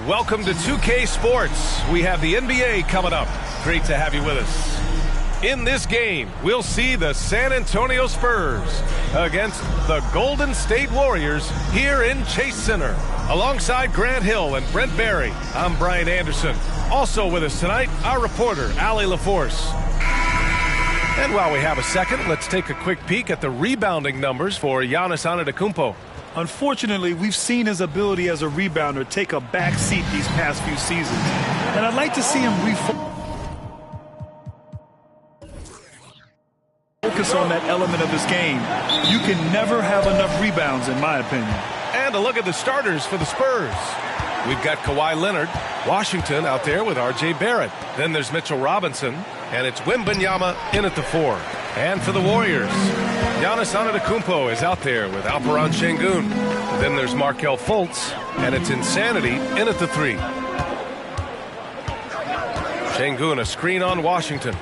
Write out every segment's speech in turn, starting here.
and welcome to 2K Sports. We have the NBA coming up. Great to have you with us. In this game, we'll see the San Antonio Spurs against the Golden State Warriors here in Chase Center. Alongside Grant Hill and Brent Barry, I'm Brian Anderson. Also with us tonight, our reporter, Allie LaForce. And while we have a second, let's take a quick peek at the rebounding numbers for Giannis Antetokounmpo. Unfortunately, we've seen his ability as a rebounder take a back seat these past few seasons. And I'd like to see him focus on that element of his game. You can never have enough rebounds, in my opinion. And a look at the starters for the Spurs. We've got Kawhi Leonard, Washington out there with R.J. Barrett. Then there's Mitchell Robinson, and it's Wembanyama in at the 4. And for the Warriors, Giannis Antetokounmpo is out there with Alperen Sengun. Then there's Markelle Fultz, and it's Insanity in at the 3. Sengun, a screen on Washington.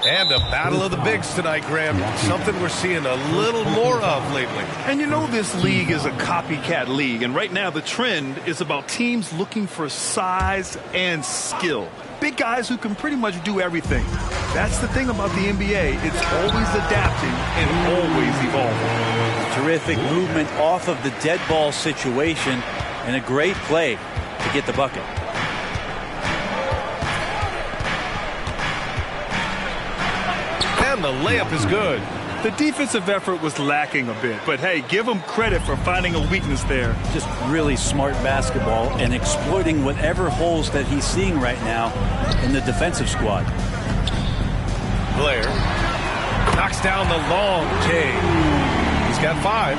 And a battle of the bigs tonight, Graham. Something we're seeing a little more of lately. And you know this league is a copycat league, and right now the trend is about teams looking for size and skill. Big guys who can pretty much do everything. That's the thing about the NBA. It's always adapting and always evolving. Terrific movement off of the dead ball situation and a great play to get the bucket. And the layup is good. The defensive effort was lacking a bit, but hey, give him credit for finding a weakness there. Just really smart basketball and exploiting whatever holes that he's seeing right now in the defensive squad. Blair knocks down the long J. He's got 5.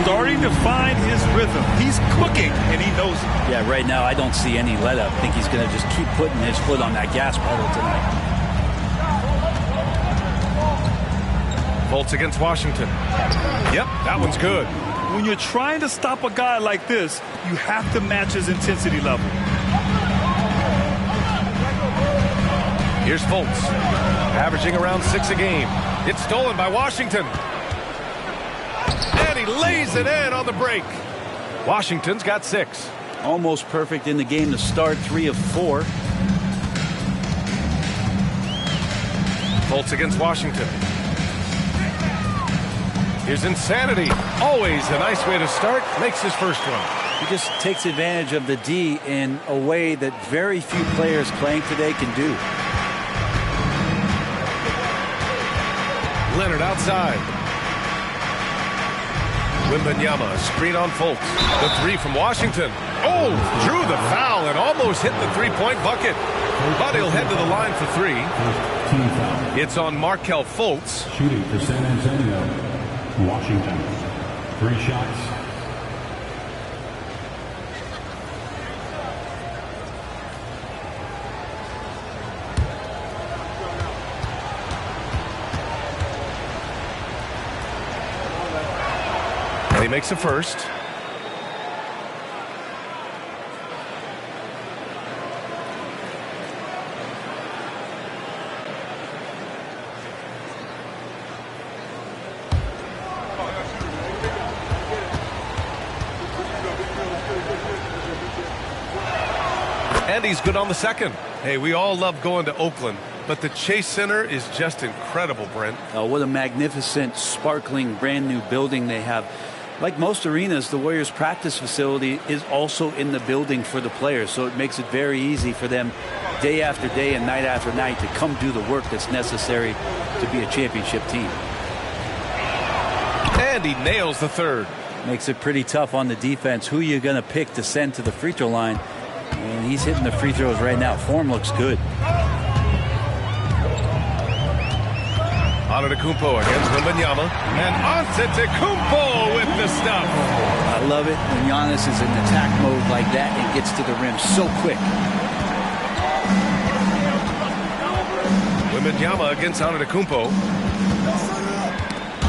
Starting to find his rhythm. He's cooking, and he knows it. Yeah, right now I don't see any let up. I think he's going to just keep putting his foot on that gas pedal tonight. Fultz against Washington. Yep, that one's good. When you're trying to stop a guy like this, you have to match his intensity level. Here's Fultz, averaging around 6 a game. It's stolen by Washington. And he lays it in on the break. Washington's got 6. Almost perfect in the game to start, 3 of 4. Fultz against Washington. Here's Insanity. Always a nice way to start. Makes his first one. He just takes advantage of the D in a way that very few players playing today can do. Leonard outside. Wembanyama, screen on Fultz. The 3 from Washington. Oh, drew the foul and almost hit the three-point bucket. But he'll head to the line for 3. It's on Markelle Fultz. Shooting for San Antonio. Washington, 3 shots. And he makes a first. And he's good on the second. Hey, we all love going to Oakland, but the Chase Center is just incredible, Brent. Oh, what a magnificent, sparkling, brand new building they have. Like most arenas, the Warriors practice facility is also in the building for the players, so it makes it very easy for them day after day and night after night to come do the work that's necessary to be a championship team. And he nails the 3rd. Makes it pretty tough on the defense. Who you're going to pick to send to the free throw line? And he's hitting the free throws right now. Form looks good. Antetokounmpo against Wembanyama. And Antetokounmpo with the stuff. I love it when Giannis is in attack mode like that and gets to the rim so quick. Wembanyama against Antetokounmpo.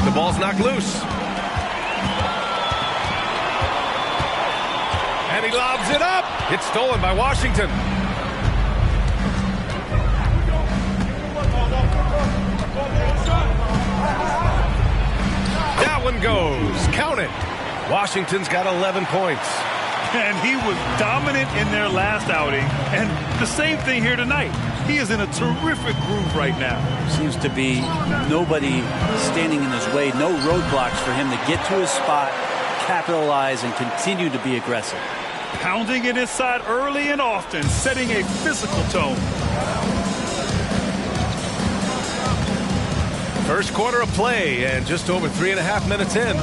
The ball's knocked loose. And he lobs it up. It's stolen by Washington. That one goes. Count it. Washington's got 11 points. And he was dominant in their last outing. And the same thing here tonight. He is in a terrific groove right now. Seems to be nobody standing in his way. No roadblocks for him to get to his spot, capitalize, and continue to be aggressive. Pounding it inside early and often, setting a physical tone. First quarter of play and just over 3.5 minutes in.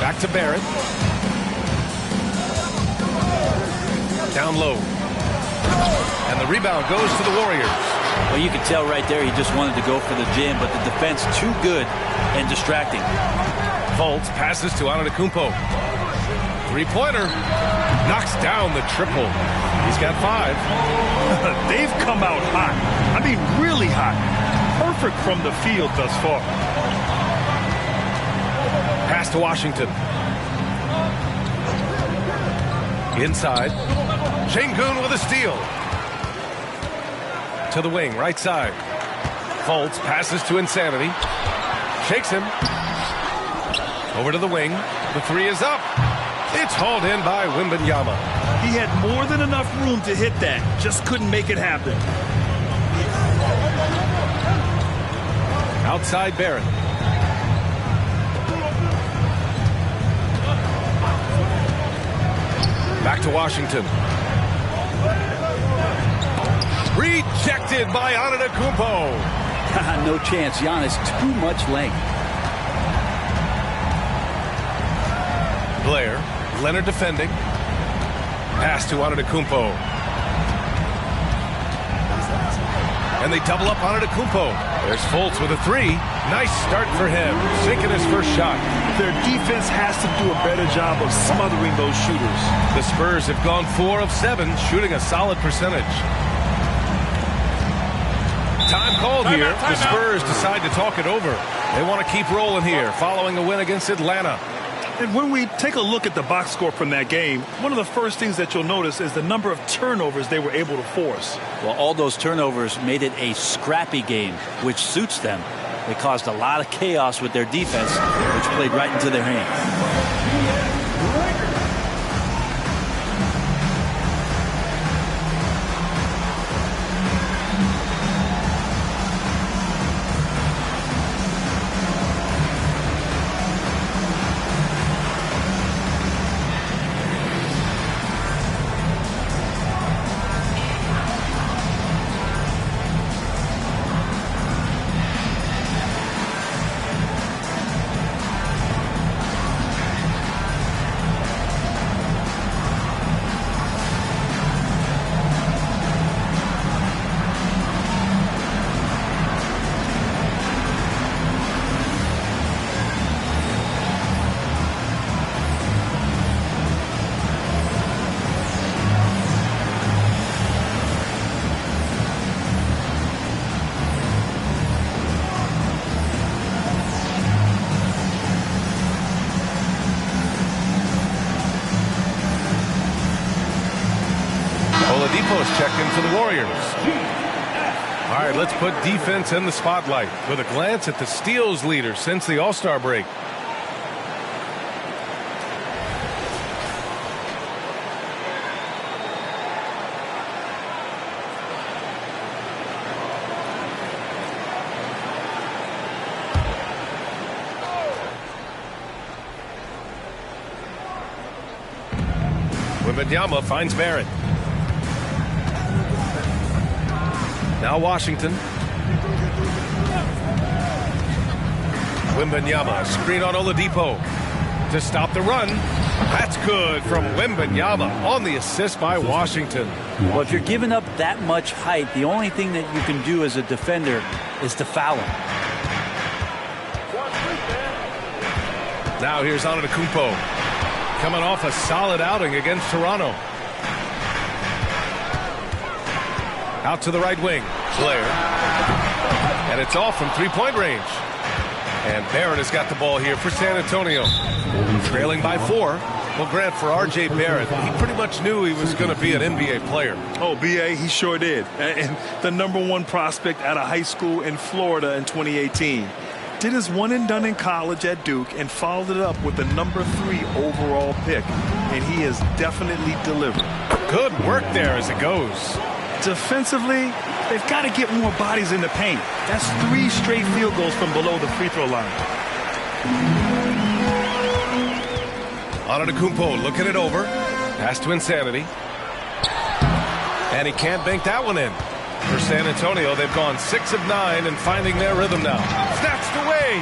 Back to Barrett. Down low. And the rebound goes to the Warriors. Well, you can tell right there he just wanted to go for the jam, but the defense too good and distracting. Fultz passes to Antetokounmpo. Three-pointer. Knocks down the triple. He's got 5. They've come out hot. I mean, really hot. Perfect from the field thus far. Pass to Washington. Inside. Şengün with a steal. To the wing, right side. Fultz passes to Insanity. Shakes him. Over to the wing. The three is up. It's hauled in by Wembanyama. He had more than enough room to hit that. Just couldn't make it happen. Outside Barrett. Back to Washington. Rejected by Antetokounmpo. No chance. Giannis, too much length. Blair. Leonard defending. Pass to Antetokounmpo. And they double up Antetokounmpo. There's Fultz with a 3. Nice start for him. Sinking his first shot. Their defense has to do a better job of smothering those shooters. The Spurs have gone 4 of 7, shooting a solid percentage. Time called here. The Spurs decide to talk it over. They want to keep rolling here following a win against Atlanta. And when we take a look at the box score from that game, one of the first things that you'll notice is the number of turnovers they were able to force. Well, all those turnovers made it a scrappy game, which suits them. They caused a lot of chaos with their defense, which played right into their hands. Checked in for the Warriors. All right, let's put defense in the spotlight with a glance at the steals leader since the All-Star break. Wembanyama finds Barrett. Now Washington. Wembanyama, screen on Oladipo to stop the run. That's good from Wembanyama on the assist by Washington. Well, if you're giving up that much height, the only thing that you can do as a defender is to foul him. Now here's Antetokounmpo, coming off a solid outing against Toronto. Out to the right wing. Blair. And it's off from three-point range. And Barrett has got the ball here for San Antonio. Trailing by 4. Well, Grant, for R.J. Barrett, he pretty much knew he was going to be an NBA player. Oh, B.A., he sure did. And the #1 prospect out of high school in Florida in 2018. did his one and done in college at Duke and followed it up with the #3 overall pick, and he has definitely delivered. Good work there as it goes. Defensively, they've got to get more bodies in the paint. That's 3 straight field goals from below the free throw line. Antetokounmpo looking it over. Pass to Insanity. And he can't bank that one in. For San Antonio, they've gone 6 of 9 and finding their rhythm now. Snatched away.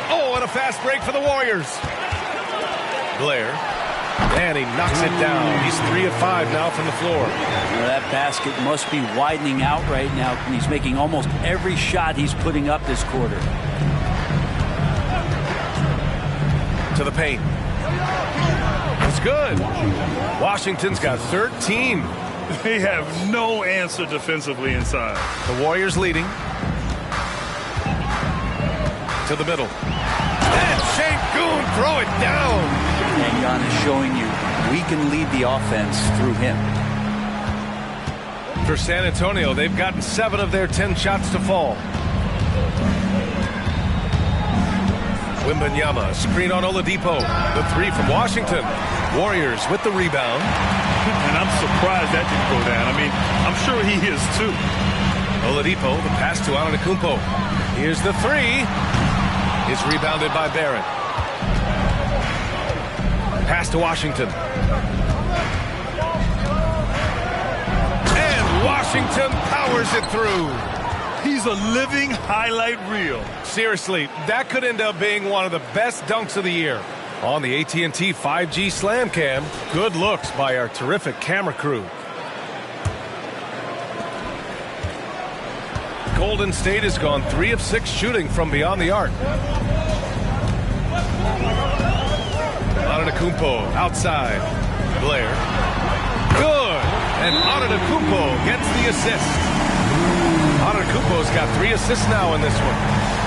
Oh, and a fast break for the Warriors. Blair. And he knocks it down. He's 3 of 5 now from the floor. Well, that basket must be widening out right now. And he's making almost every shot he's putting up this quarter. To the paint. It's good. Washington's got 13. They have no answer defensively inside. The Warriors leading. To the middle. And Şengün throw it down. And Jan is showing you we can lead the offense through him. For San Antonio, they've gotten 7 of their 10 shots to fall. Wembanyama, screen on Oladipo. The 3 from Washington. Warriors with the rebound. And I'm surprised that didn't go down. I mean, I'm sure he is too. Oladipo, the pass to Antetokounmpo. Here's the 3. It's rebounded by Barrett. Pass to Washington. And Washington powers it through. He's a living highlight reel. Seriously, that could end up being one of the best dunks of the year. On the AT&T 5G Slam Cam, good looks by our terrific camera crew. Golden State has gone 3 of 6 shooting from beyond the arc. Antetokounmpo outside. Blair. Good. And Antetokounmpo gets the assist. Antetokounmpo's got 3 assists now in this one.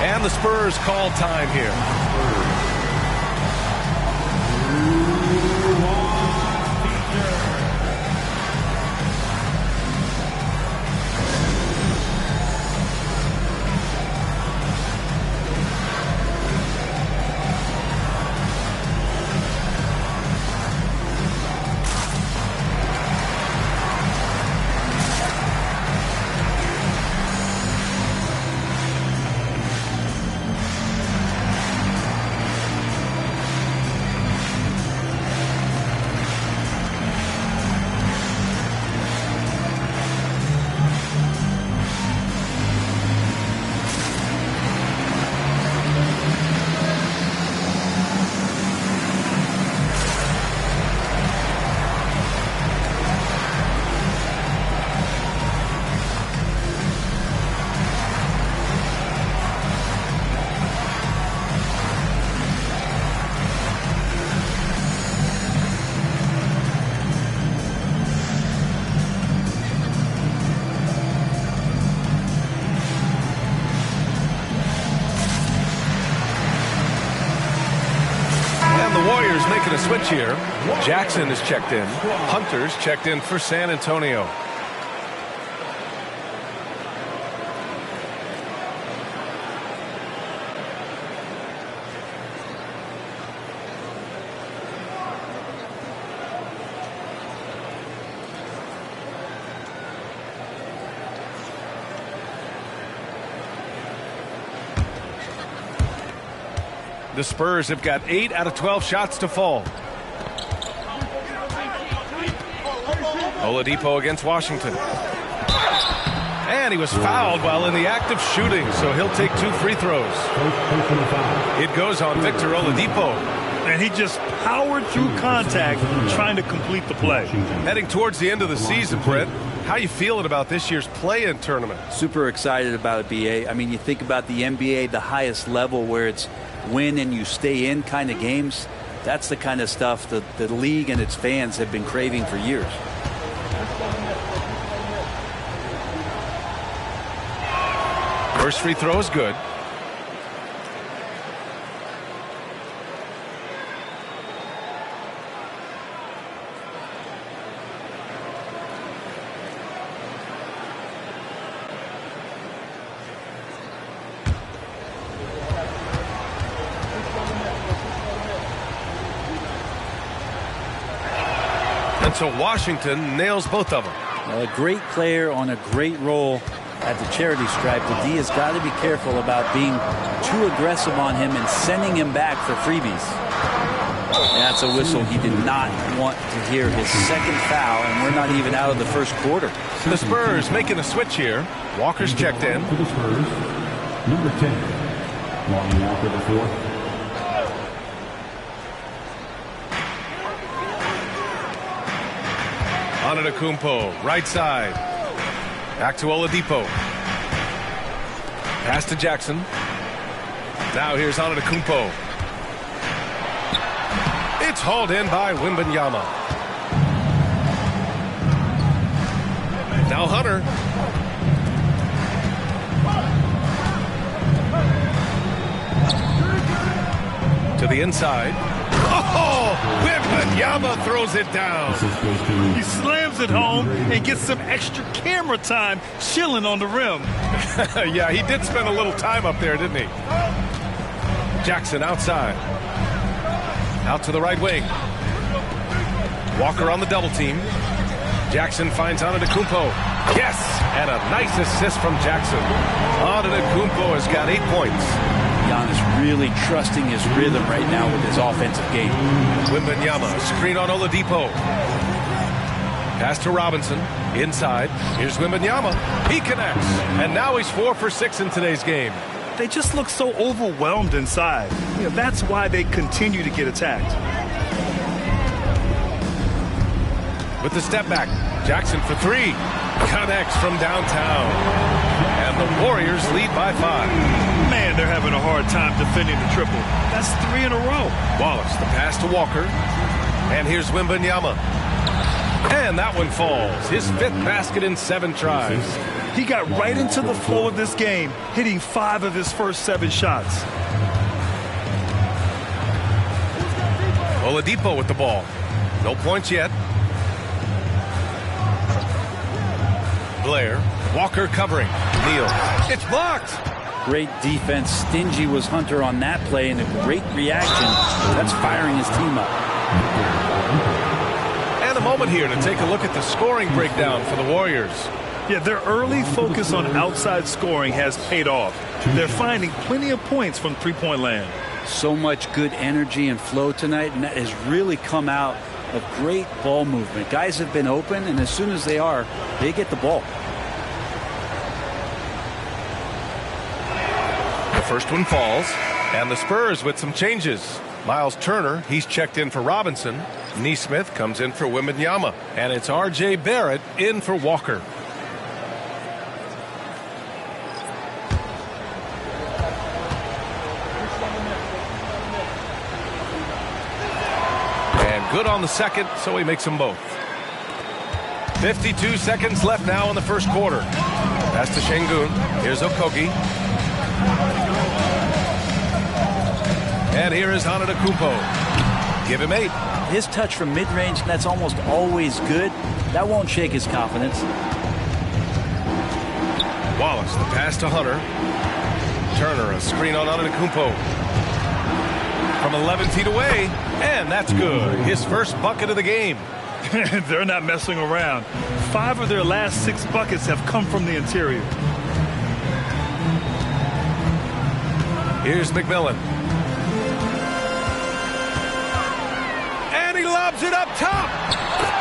And the Spurs call time here. Making a switch here. Jackson is checked in. Hunter's checked in for San Antonio. The Spurs have got 8 out of 12 shots to fall. Oladipo against Washington. And he was fouled while in the act of shooting, so he'll take 2 free throws. It goes on Victor Oladipo. And he just powered through contact trying to complete the play. Heading towards the end of the season, Brett, how you feeling about this year's play-in tournament? Super excited about it, BA. I mean, you think about the NBA, the highest level where it's win and you stay in kind of games. That's the kind of stuff that the league and its fans have been craving for years. First free throw is good. And so Washington nails both of them. A great player on a great role at the charity stripe. The D has got to be careful about being too aggressive on him and sending him back for freebies. That's a whistle. He did not want to hear his second foul, and we're not even out of the first quarter. The Spurs making a switch here. Walker's checked in. For the Spurs, number 10, Lonnie Walker the fourth. Antetokounmpo, right side. Back to Oladipo. Pass to Jackson. Now here's Antetokounmpo. It's hauled in by Wembanyama. Now Hunter. To the inside. Oh, Wembanyama throws it down. He slams it home and gets some extra camera time chilling on the rim. Yeah, he did spend a little time up there, didn't he? Jackson outside. Out to the right wing. Walker on the double team. Jackson finds Antetokounmpo. Yes! And a nice assist from Jackson. Antetokounmpo has got 8 points. Giannis really trusting his rhythm right now with his offensive game. Wembanyama, screen on Oladipo. Pass to Robinson. Inside. Here's Wembanyama. He connects. And now he's 4 for 6 in today's game. They just look so overwhelmed inside. You know, that's why they continue to get attacked. With the step back, Jackson for 3. Connects from downtown. And the Warriors lead by 5. Man, they're having a hard time defending the triple. That's 3 in a row. Wallace, the pass to Walker. And here's Wembanyama. And that one falls. His 5th basket in 7 tries. He got right into the flow of this game, hitting 5 of his first 7 shots. Oladipo with the ball. No points yet. Blair. Walker covering. Neal. It's blocked. Great defense. Stingy was Hunter on that play, and a great reaction. That's firing his team up. And a moment here to take a look at the scoring breakdown for the Warriors. Yeah, their early focus on outside scoring has paid off. They're finding plenty of points from three-point land. So much good energy and flow tonight, and that has really come out of great ball movement. Guys have been open, and as soon as they are, they get the ball. The first one falls, and the Spurs with some changes. Miles Turner, he's checked in for Robinson. Nesmith comes in for Wembanyama, and it's R.J. Barrett in for Walker. Good on the second, so he makes them both. 52 seconds left now in the first quarter. Pass to Şengün. Here's Okogie. And here is Antetokounmpo. Give him 8. His touch from mid-range, that's almost always good. That won't shake his confidence. Wallace, the pass to Hunter. Turner, a screen on Antetokounmpo. From 11 feet away, and that's good. His first bucket of the game. They're not messing around. 5 of their last 6 buckets have come from the interior. Here's McMillan. And he lobs it up top.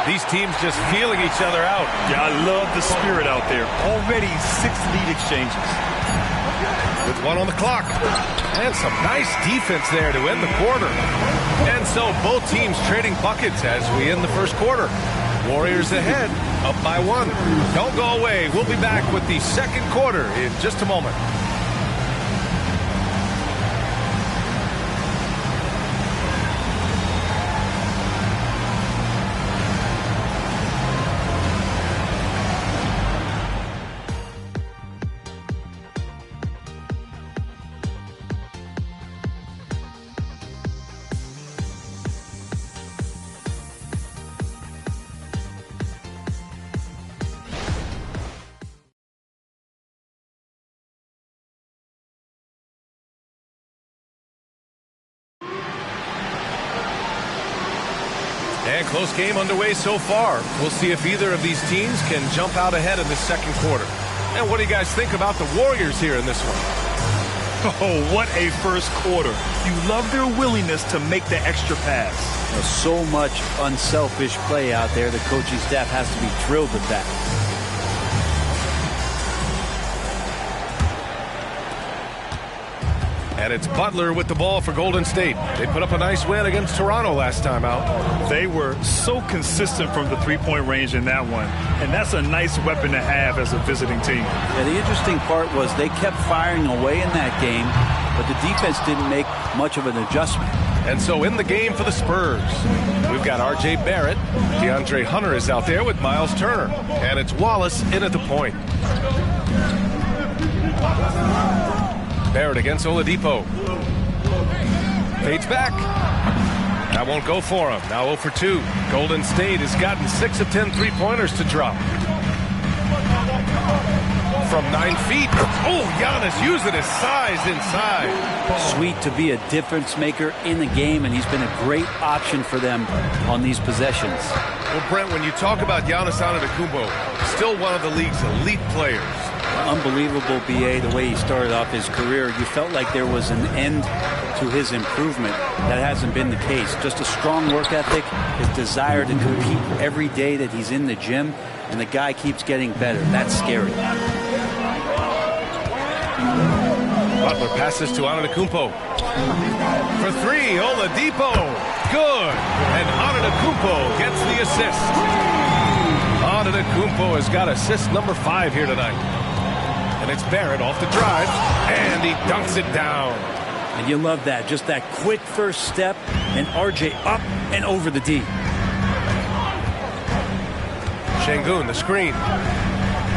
These teams just feeling each other out. Yeah, I love the spirit out there. Already 6 lead exchanges. With 1 on the clock. And some nice defense there to end the quarter. And so both teams trading buckets as we end the first quarter. Warriors ahead, up by 1. Don't go away. We'll be back with the second quarter in just a moment. And close game underway so far. We'll see if either of these teams can jump out ahead in this second quarter. And what do you guys think about the Warriors here in this one? Oh, what a first quarter. You love their willingness to make the extra pass. There's so much unselfish play out there. The coaching staff has to be thrilled with that. And it's Butler with the ball for Golden State. They put up a nice win against Toronto last time out. They were so consistent from the three-point range in that one. And that's a nice weapon to have as a visiting team. Yeah, the interesting part was they kept firing away in that game, but the defense didn't make much of an adjustment. And so in the game for the Spurs, we've got R.J. Barrett. DeAndre Hunter is out there with Miles Turner. And it's Wallace in at the point. Barrett against Oladipo. Fades back. That won't go for him. Now 0 for 2. Golden State has gotten 6 of 10 three-pointers to drop. From 9 feet. Oh, Giannis using his size inside. Sweet to be a difference maker in the game, and he's been a great option for them on these possessions. Well, Brent, when you talk about Giannis Antetokounmpo, still one of the league's elite players. Unbelievable, BA, the way he started off his career. You felt like there was an end to his improvement. That hasn't been the case. Just a strong work ethic, his desire to compete every day that he's in the gym, and the guy keeps getting better. That's scary. Butler passes to Antetokounmpo. For 3, Oladipo. Good. And Antetokounmpo gets the assist. Antetokounmpo has got assist number 5 here tonight. And it's Barrett off the drive, and he dunks it down. And you love that. Just that quick first step, and RJ up and over the D. Şengün, the screen.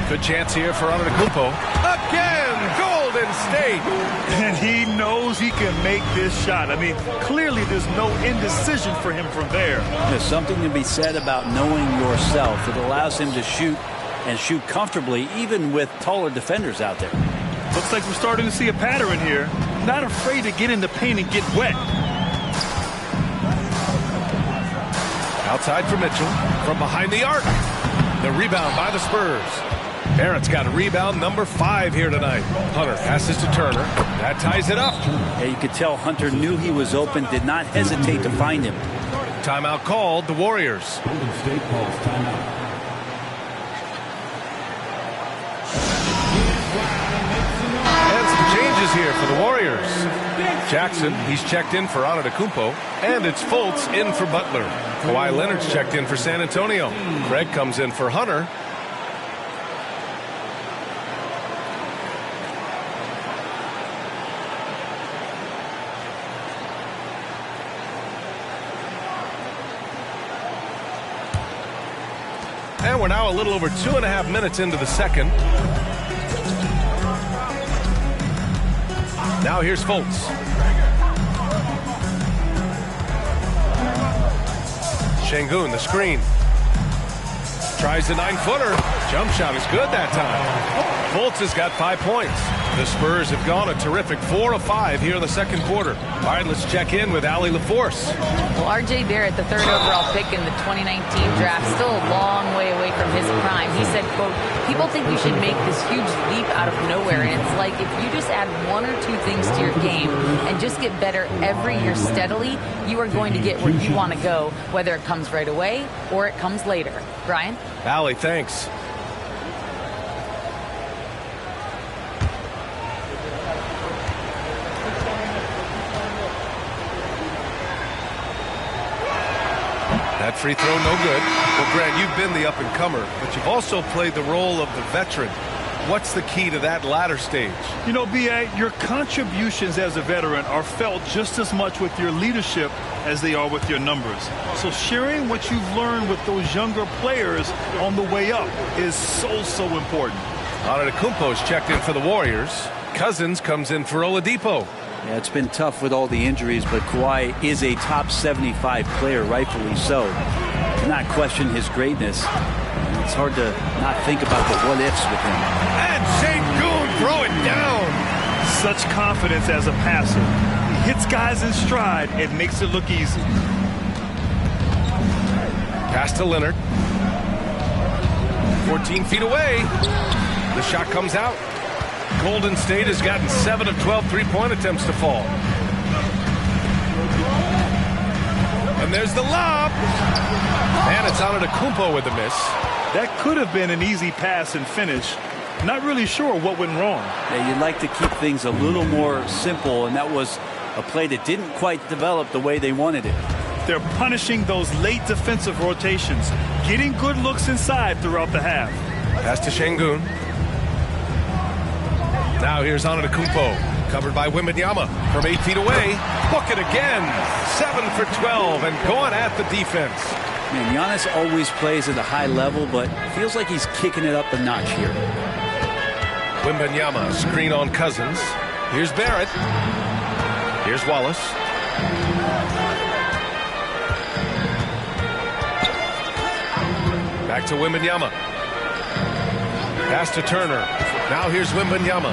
Good chance here for Antetokounmpo. Again, Golden State. And he knows he can make this shot. I mean, clearly there's no indecision for him from there. There's something to be said about knowing yourself. It allows him to shoot and shoot comfortably, even with taller defenders out there. Looks like we're starting to see a pattern here. Not afraid to get in the paint and get wet. Outside for Mitchell. From behind the arc. The rebound by the Spurs. Barrett's got a rebound number 5 here tonight. Hunter passes to Turner. That ties it up. Yeah, you could tell Hunter knew he was open, did not hesitate to find him. Timeout called, the Warriors. Golden State calls timeout. And some changes here for the Warriors. Jackson, he's checked in for Antetokounmpo. And it's Fultz in for Butler. Kawhi Leonard's checked in for San Antonio. Craig comes in for Hunter. And we're now a little over 2.5 minutes into the second. Now here's Fultz. Şengün, the screen. Tries the 9-footer. Jump shot is good that time. Fultz has got 5 points. The Spurs have gone a terrific 4 of 5 here in the second quarter. All right, let's check in with Allie LaForce. Well, R.J. Barrett, the 3rd overall pick in the 2019 draft, still a long way away from his prime. He said, quote, people think you should make this huge leap out of nowhere. And it's like if you just add 1 or 2 things to your game and just get better every year steadily, you are going to get where you want to go, whether it comes right away or it comes later. Brian? Allie, thanks. That free throw, no good. Well, Grant, you've been the up-and-comer, but you've also played the role of the veteran. What's the key to that latter stage? You know, B.A., your contributions as a veteran are felt just as much with your leadership as they are with your numbers. So sharing what you've learned with those younger players on the way up is so important. Antetokounmpo's checked in for the Warriors. Cousins comes in for Oladipo. Yeah, it's been tough with all the injuries, but Kawhi is a top 75 player, rightfully so. Cannot question his greatness. And it's hard to not think about the what-ifs with him. And Şengün throw it down. Such confidence as a passer. He hits guys in stride and makes it look easy. Pass to Leonard. 14 feet away. The shot comes out. Golden State has gotten 7 of 12 three-point attempts to fall. And there's the lob. And it's Antetokounmpo with the miss. That could have been an easy pass and finish. Not really sure what went wrong. Yeah, you'd like to keep things a little more simple, and that was a play that didn't quite develop the way they wanted it. They're punishing those late defensive rotations, getting good looks inside throughout the half. Pass to Şengün. Now here's Antetokounmpo, covered by Wembanyama from 8 feet away. Book it again. 7 for 12 and going at the defense. Man, Giannis always plays at a high level, but feels like he's kicking it up a notch here. Wembanyama, screen on Cousins. Here's Barrett. Here's Wallace. Back to Wembanyama. Pass to Turner. Now here's Wembanyama.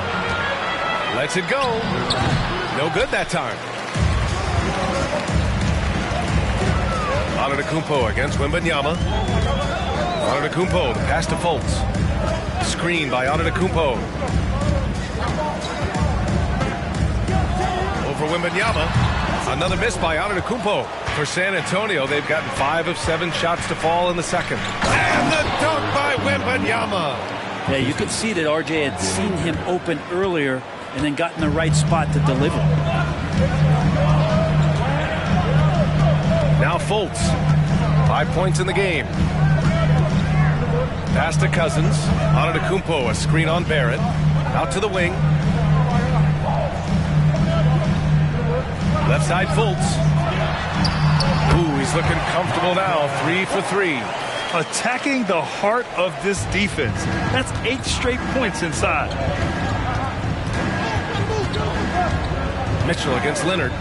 Lets it go. No good that time. Antetokounmpo against Wembanyama. Antetokounmpo, the pass to Fultz. Screen by Antetokounmpo. Over Wembanyama. Another miss by Antetokounmpo. For San Antonio, they've gotten 5 of 7 shots to fall in the second. And the dunk by Wembanyama. Yeah, you could see that RJ had seen him open earlier and then got in the right spot to deliver. Now Fultz. 5 points in the game. Pass to Cousins. Antetokounmpo, a screen on Barrett. Out to the wing. Left side Fultz. Ooh, he's looking comfortable now. 3 for 3. Attacking the heart of this defense. That's 8 straight points inside. Mitchell against Leonard.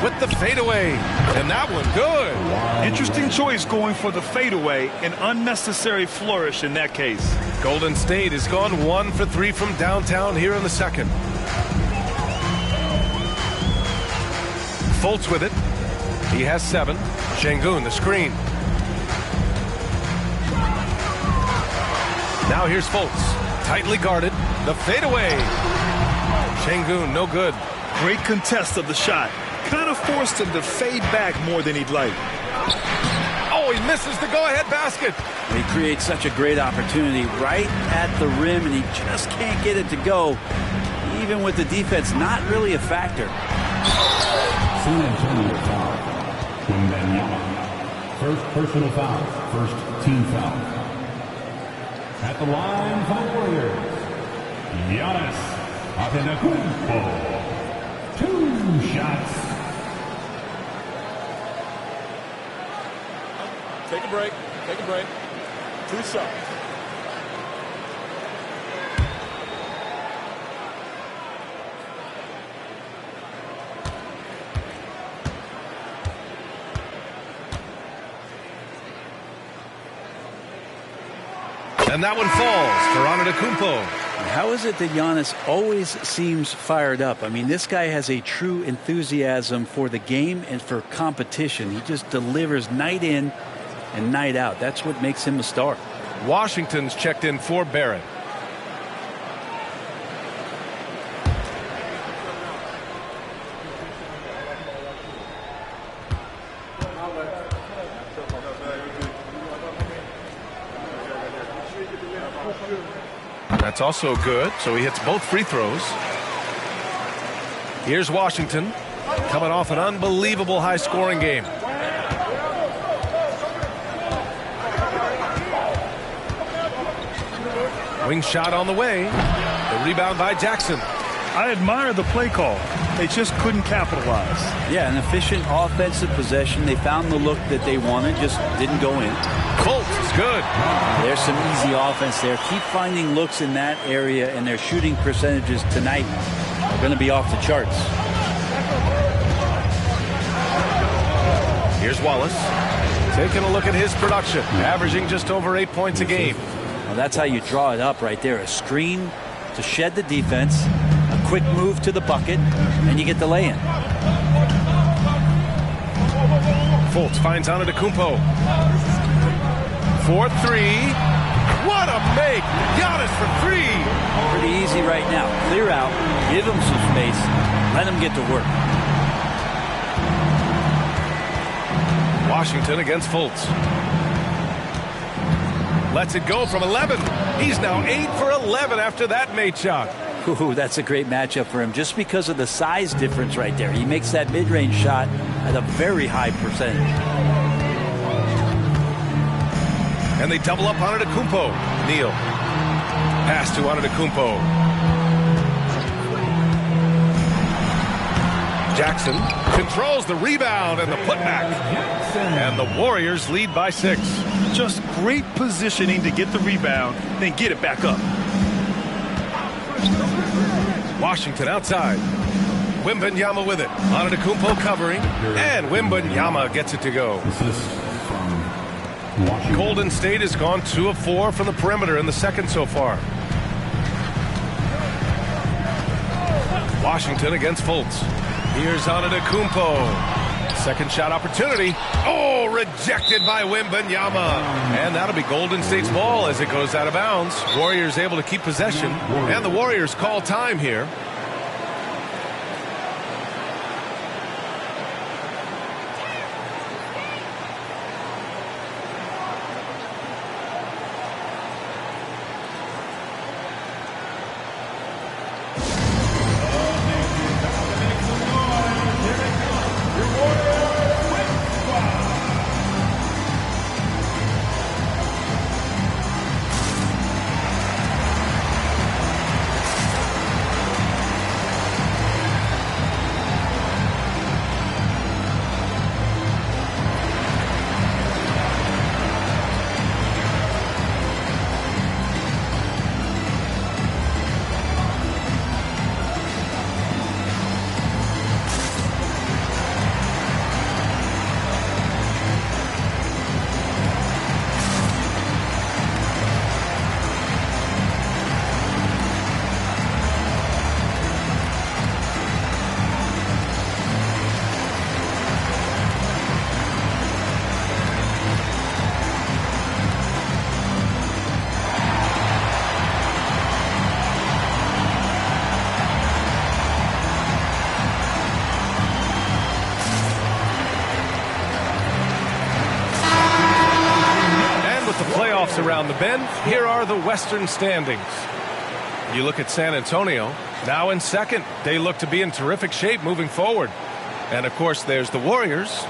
With the fadeaway. And that one good. Interesting choice going for the fadeaway. An unnecessary flourish in that case. Golden State has gone 1 for 3 from downtown here in the second. Fultz with it. He has 7. Şengün, the screen. Now here's Fultz. Tightly guarded. The fadeaway. Şengün, no good. Great contest of the shot. Kind of forced him to fade back more than he'd like. Oh, he misses the go-ahead basket. He creates such a great opportunity right at the rim, and he just can't get it to go. Even with the defense not really a factor. San Antonio foul. Wembanyama. First personal foul. First team foul. At the line for the Warriors, Giannis Antetokounmpo. 2 shots. Take a break. Take a break. 2 shots. And that one falls for Antetokounmpo. How is it that Giannis always seems fired up? I mean, this guy has a true enthusiasm for the game and for competition. He just delivers night in and night out. That's what makes him a star. Washington's checked in for Barrett. That's also good, so he hits both free throws. Here's Washington, coming off an unbelievable high-scoring game. Wing shot on the way. The rebound by Jackson. I admire the play call. They just couldn't capitalize. Yeah, an efficient offensive possession. They found the look that they wanted, just didn't go in. Fultz is good. There's some easy offense there. Keep finding looks in that area, and their shooting percentages tonight are going to be off the charts. Here's Wallace. Taking a look at his production, averaging just over 8 points a game. Well, that's how you draw it up right there. A screen to shed the defense, a quick move to the bucket, and you get the lay-in. Fultz finds Antetokounmpo. 4-3. What a make! Giannis for 3. Pretty easy right now. Clear out, give him some space, let him get to work. Washington against Fultz. Lets it go from 11. He's now 8 for 11 after that made shot. Ooh, that's a great matchup for him just because of the size difference right there. He makes that mid-range shot at a very high percentage. And they double up Antetokounmpo. Neal. Pass to Antetokounmpo. Jackson controls the rebound and the putback. And the Warriors lead by 6. Just great positioning to get the rebound, then get it back up. Washington outside. Wembanyama with it. Antetokounmpo covering. And Wembanyama gets it to go. Golden State has gone 2 of 4 from the perimeter in the second so far. Washington against Fultz. Here's Antetokounmpo. Second shot opportunity. Oh, rejected by Wembanyama. And that'll be Golden State's ball as it goes out of bounds. Warriors able to keep possession. And the Warriors call time here. Around the bend, here are the Western standings. You look at San Antonio, now in second. They look to be in terrific shape moving forward. And of course, there's the Warriors,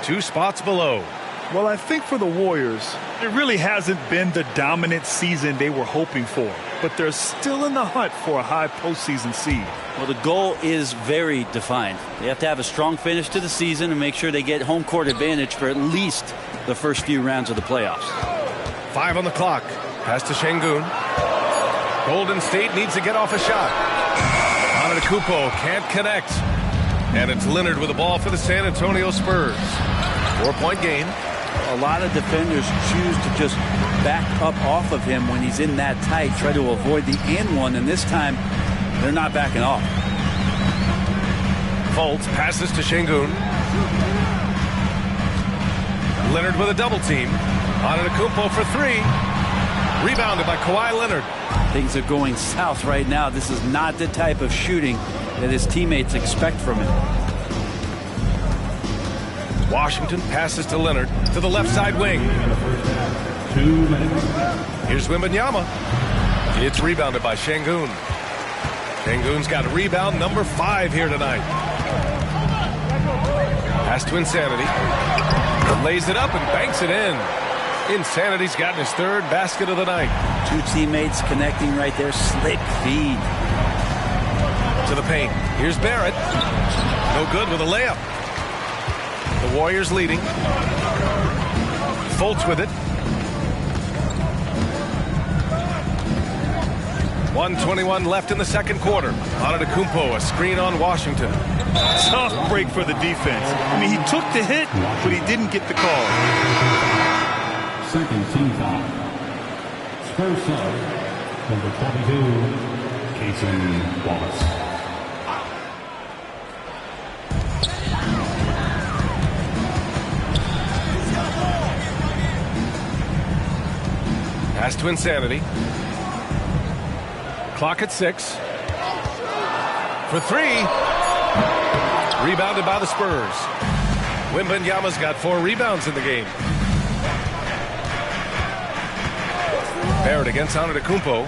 2 spots below. Well, I think for the Warriors, it really hasn't been the dominant season they were hoping for. But they're still in the hunt for a high postseason seed. Well, the goal is very defined. They have to have a strong finish to the season and make sure they get home court advantage for at least the first few rounds of the playoffs. 5 on the clock. Pass to Şengün. Golden State needs to get off a shot. Antetokounmpo can't connect. And it's Leonard with the ball for the San Antonio Spurs. 4-point game. A lot of defenders choose to just back up off of him when he's in that tight, try to avoid the and one, and this time they're not backing off. Fultz passes to Şengün. Leonard with a double team. Antetokounmpo for 3. Rebounded by Kawhi Leonard. Things are going south right now. This is not the type of shooting that his teammates expect from him. Washington passes to Leonard to the left side wing. 2 minutes. Here's Wembanyama. It's rebounded by Şengün. Şengün's got a rebound number 5 here tonight. Pass to Insanity. Lays it up and banks it in. Insanity's gotten his 3rd basket of the night. 2 teammates connecting right there. Slick feed. To the paint. Here's Barrett. No good with a layup. The Warriors leading. Fultz with it. 1:21 left in the second quarter. Antetokounmpo, a screen on Washington. Tough break for the defense. I mean, he took the hit, but he didn't get the call. Second team foul. Spurs sub, number 22, Cason Wallace. Pass to Insanity. Clock at 6. For 3. Rebounded by the Spurs. Wembanyama's got 4 rebounds in the game. Barrett against Antetokounmpo.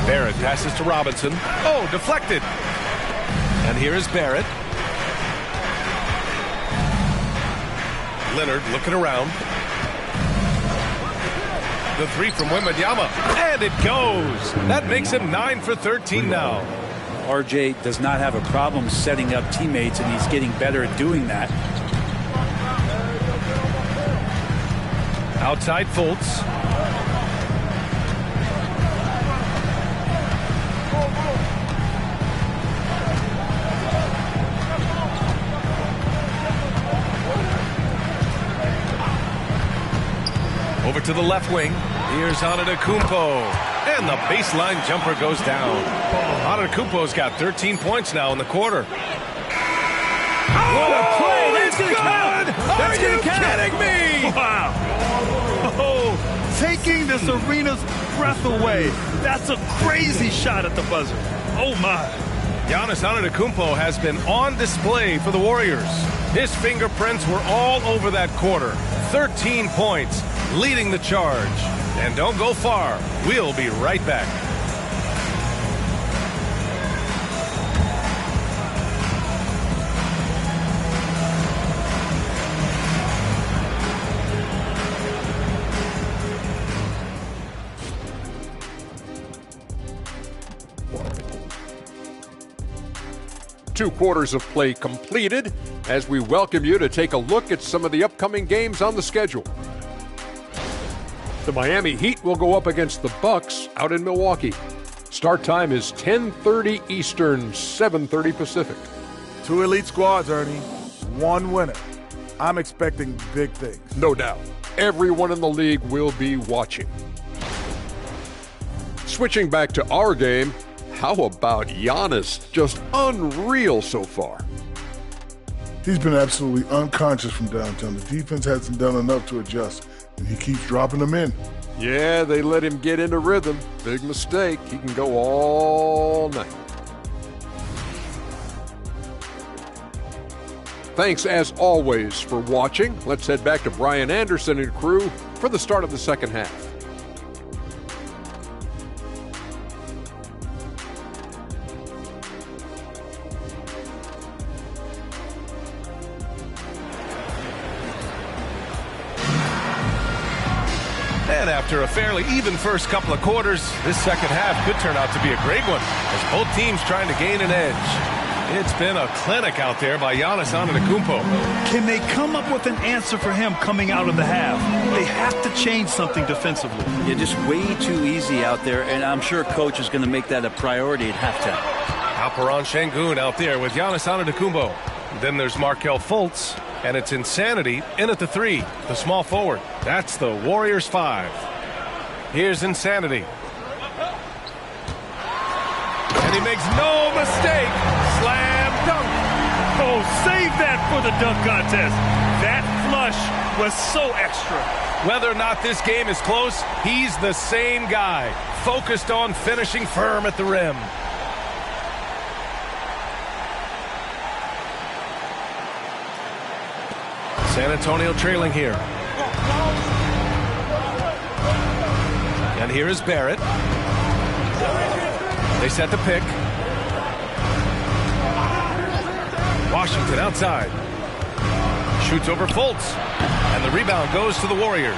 Barrett passes to Robinson. Oh, deflected. And here is Barrett. Leonard looking around. The 3 from Wembanyama. And it goes. That makes him 9 for 13 now. RJ does not have a problem setting up teammates, and he's getting better at doing that. Outside Fultz. Over to the left wing. Here's Antetokounmpo. And the baseline jumper goes down. Antetokounmpo's got 13 points now in the quarter. What a play! That's going to count! Are you kidding me? Wow. Oh, taking this arena's breath away. That's a crazy shot at the buzzer. Oh, my. Giannis Antetokounmpo has been on display for the Warriors. His fingerprints were all over that quarter. 13 points, leading the charge. And don't go far. We'll be right back. Two quarters of play completed as we welcome you to take a look at some of the upcoming games on the schedule. The Miami Heat will go up against the Bucks out in Milwaukee. Start time is 10:30 Eastern, 7:30 Pacific. 2 elite squads, Ernie. 1 winner. I'm expecting big things. No doubt. Everyone in the league will be watching. Switching back to our game, how about Giannis? Just unreal so far. He's been absolutely unconscious from downtown. The defense hasn't done enough to adjust, and he keeps dropping them in. Yeah, they let him get into rhythm. Big mistake. He can go all night. Thanks, as always, for watching. Let's head back to Brian Anderson and crew for the start of the second half. And after a fairly even first couple of quarters, this second half could turn out to be a great one as both teams trying to gain an edge. It's been a clinic out there by Giannis Antetokounmpo. Can they come up with an answer for him coming out of the half? They have to change something defensively. Yeah, just way too easy out there, and I'm sure coach is going to make that a priority at halftime. Alperen Şengün out there with Giannis Antetokounmpo. Then there's Markelle Fultz, and it's Insanity in at the 3, the small forward. That's the Warriors 5. Here's Insanity. And he makes no mistake. Slam dunk. Oh, save that for the dunk contest. That flush was so extra. Whether or not this game is close, he's the same guy, focused on finishing firm at the rim. San Antonio trailing here. And here is Barrett. They set the pick. Washington outside. Shoots over Fultz. And the rebound goes to the Warriors.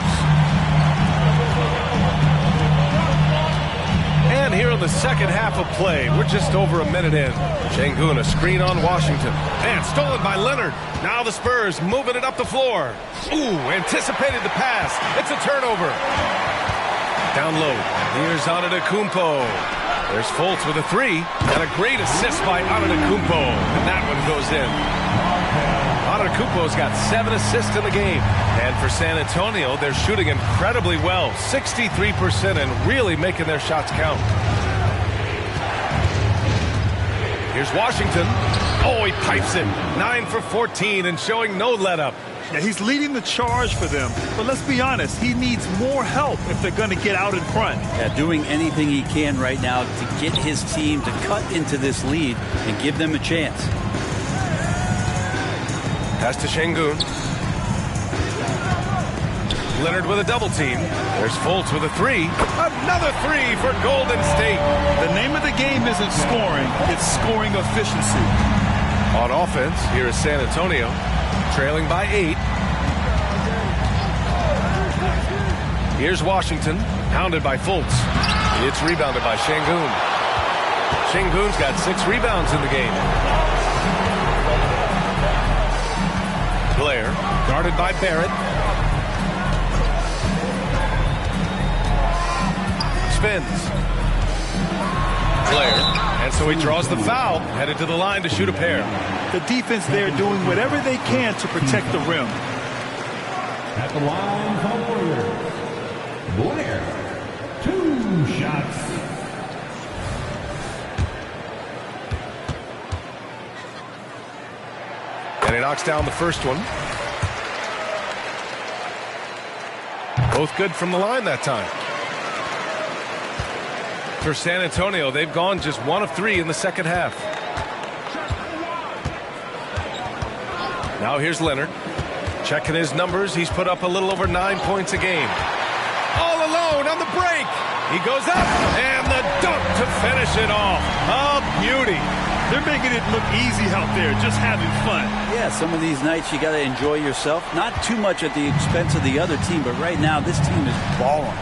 And here in the second half of play, we're just over a minute in. Şengün, a screen on Washington. And stolen by Leonard. Now the Spurs moving it up the floor. Ooh, anticipated the pass. It's a turnover. Down low. Here's Antetokounmpo. There's Fultz with a 3. And a great assist by Antetokounmpo. And that one goes in. Antetokounmpo's got 7 assists in the game. And for San Antonio, they're shooting incredibly well. 63% and really making their shots count. Here's Washington. Oh, he pipes it. 9 for 14 and showing no let-up. Yeah, he's leading the charge for them. But let's be honest, he needs more help if they're going to get out in front. Yeah, doing anything he can right now to get his team to cut into this lead and give them a chance. Pass to Şengün. Leonard with a double team. There's Fultz with a three. Another three for Golden State. The name of the game isn't scoring, it's scoring efficiency. On offense, here is San Antonio, trailing by 8. Here's Washington, hounded by Fultz. It's rebounded by Şengün. Şengün's got 6 rebounds in the game. Blair, guarded by Barrett. Spins. Blair, and so he draws the foul, headed to the line to shoot a pair. The defense there doing whatever they can to protect the rim. At the line for Warriors, Blair, 2 shots. And he knocks down the first one. Both good from the line that time. For San Antonio, they've gone just 1 of 3 in the second half. Now here's Leonard. Checking his numbers, he's put up a little over 9 points a game. All alone on the break. He goes up, and the dunk to finish it off. A beauty. They're making it look easy out there, just having fun. Yeah, some of these nights you got to enjoy yourself. Not too much at the expense of the other team, but right now this team is balling.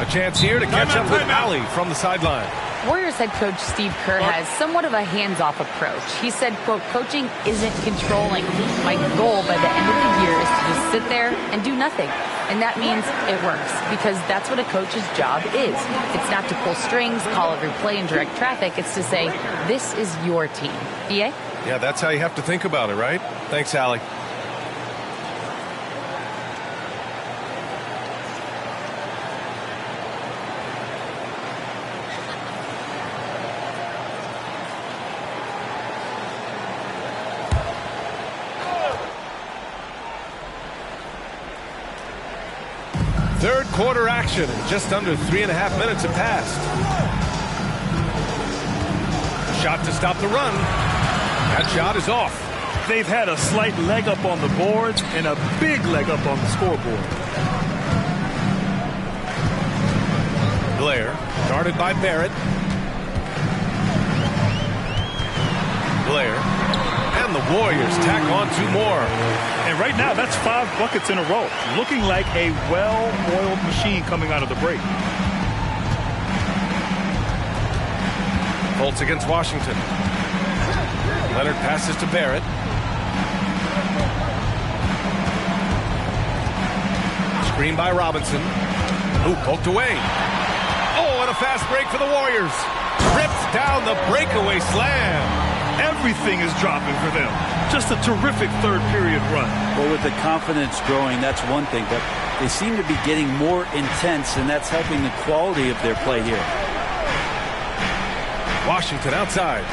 A chance here to catch up with Allie from the sideline. Warriors head coach Steve Kerr has somewhat of a hands-off approach. He said, quote, coaching isn't controlling. My goal by the end of the year is to just sit there and do nothing. And that means it works, because that's what a coach's job is. It's not to pull strings, call every play, and direct traffic. It's to say, this is your team. EA? Yeah, that's how you have to think about it, right? Thanks, Allie. Third quarter action, and just under 3.5 minutes have passed. Shot to stop the run. That shot is off. They've had a slight leg up on the boards and a big leg up on the scoreboard. Blair, guarded by Barrett. Blair, and the Warriors tack on 2 more. And right now, that's 5 buckets in a row. Looking like a well-oiled machine coming out of the break. Fultz against Washington. Leonard passes to Barrett. Screen by Robinson. Ooh, poked away. Oh, and a fast break for the Warriors. Rips down the breakaway slam. Everything is dropping for them. Just a terrific third period run. Well, with the confidence growing, that's one thing, but they seem to be getting more intense, and that's helping the quality of their play here. Washington outside.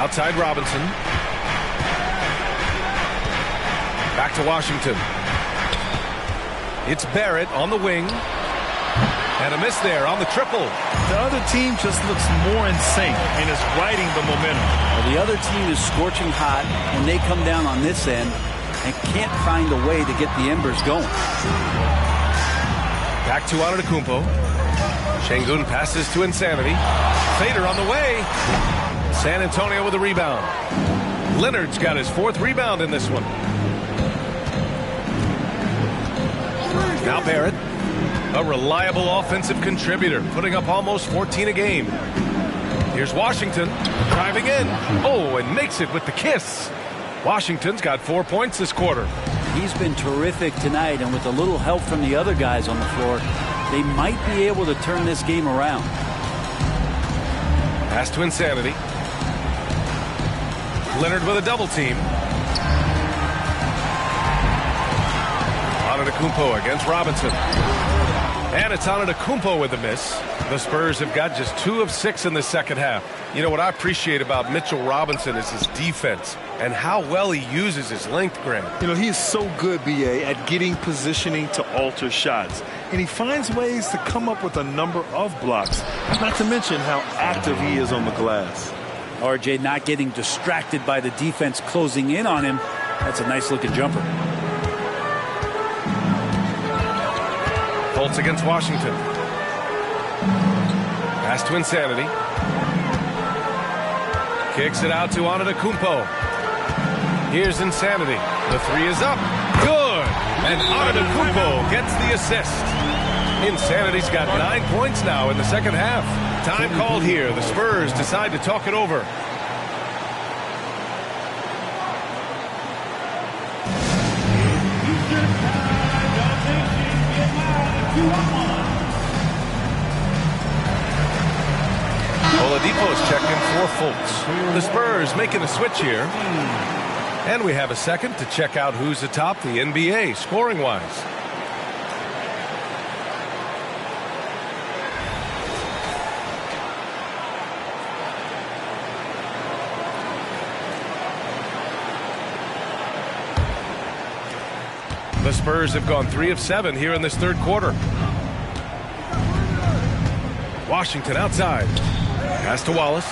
Outside Robinson. Back to Washington. It's Barrett on the wing. And a miss there on the triple. The other team just looks more in sync and is riding the momentum. Well, the other team is scorching hot when they come down on this end and can't find a way to get the embers going. Back to Antetokounmpo. Şengün passes to Insanity. Fader on the way. San Antonio with a rebound. Leonard's got his 4th rebound in this one. Now Barrett. A reliable offensive contributor, putting up almost 14 a game. Here's Washington, driving in. Oh, and makes it with the kiss. Washington's got 4 points this quarter. He's been terrific tonight, and with a little help from the other guys on the floor, they might be able to turn this game around. Pass to Insanity. Leonard with a double team. Antetokounmpo against Robinson. And it's Antetokounmpo with a miss. The Spurs have got just 2 of 6 in the second half. You know what I appreciate about Mitchell Robinson is his defense and how well he uses his length, Grant. You know, he is so good, B.A., at getting positioning to alter shots. And he finds ways to come up with a number of blocks, not to mention how active he is on the glass. RJ not getting distracted by the defense closing in on him. That's a nice-looking jumper. Colts against Washington. Pass to Insanity. Kicks it out to Antetokounmpo. Here's Insanity. The 3 is up. Good. And Antetokounmpo gets the assist. Insanity's got 9 points now in the second half. Time called here. The Spurs decide to talk it over. Oladipo's checked in for Fultz. The Spurs making a switch here. And we have a second to check out who's atop the NBA scoring-wise. The Spurs have gone 3 of 7 here in this third quarter. Washington outside. Pass to Wallace.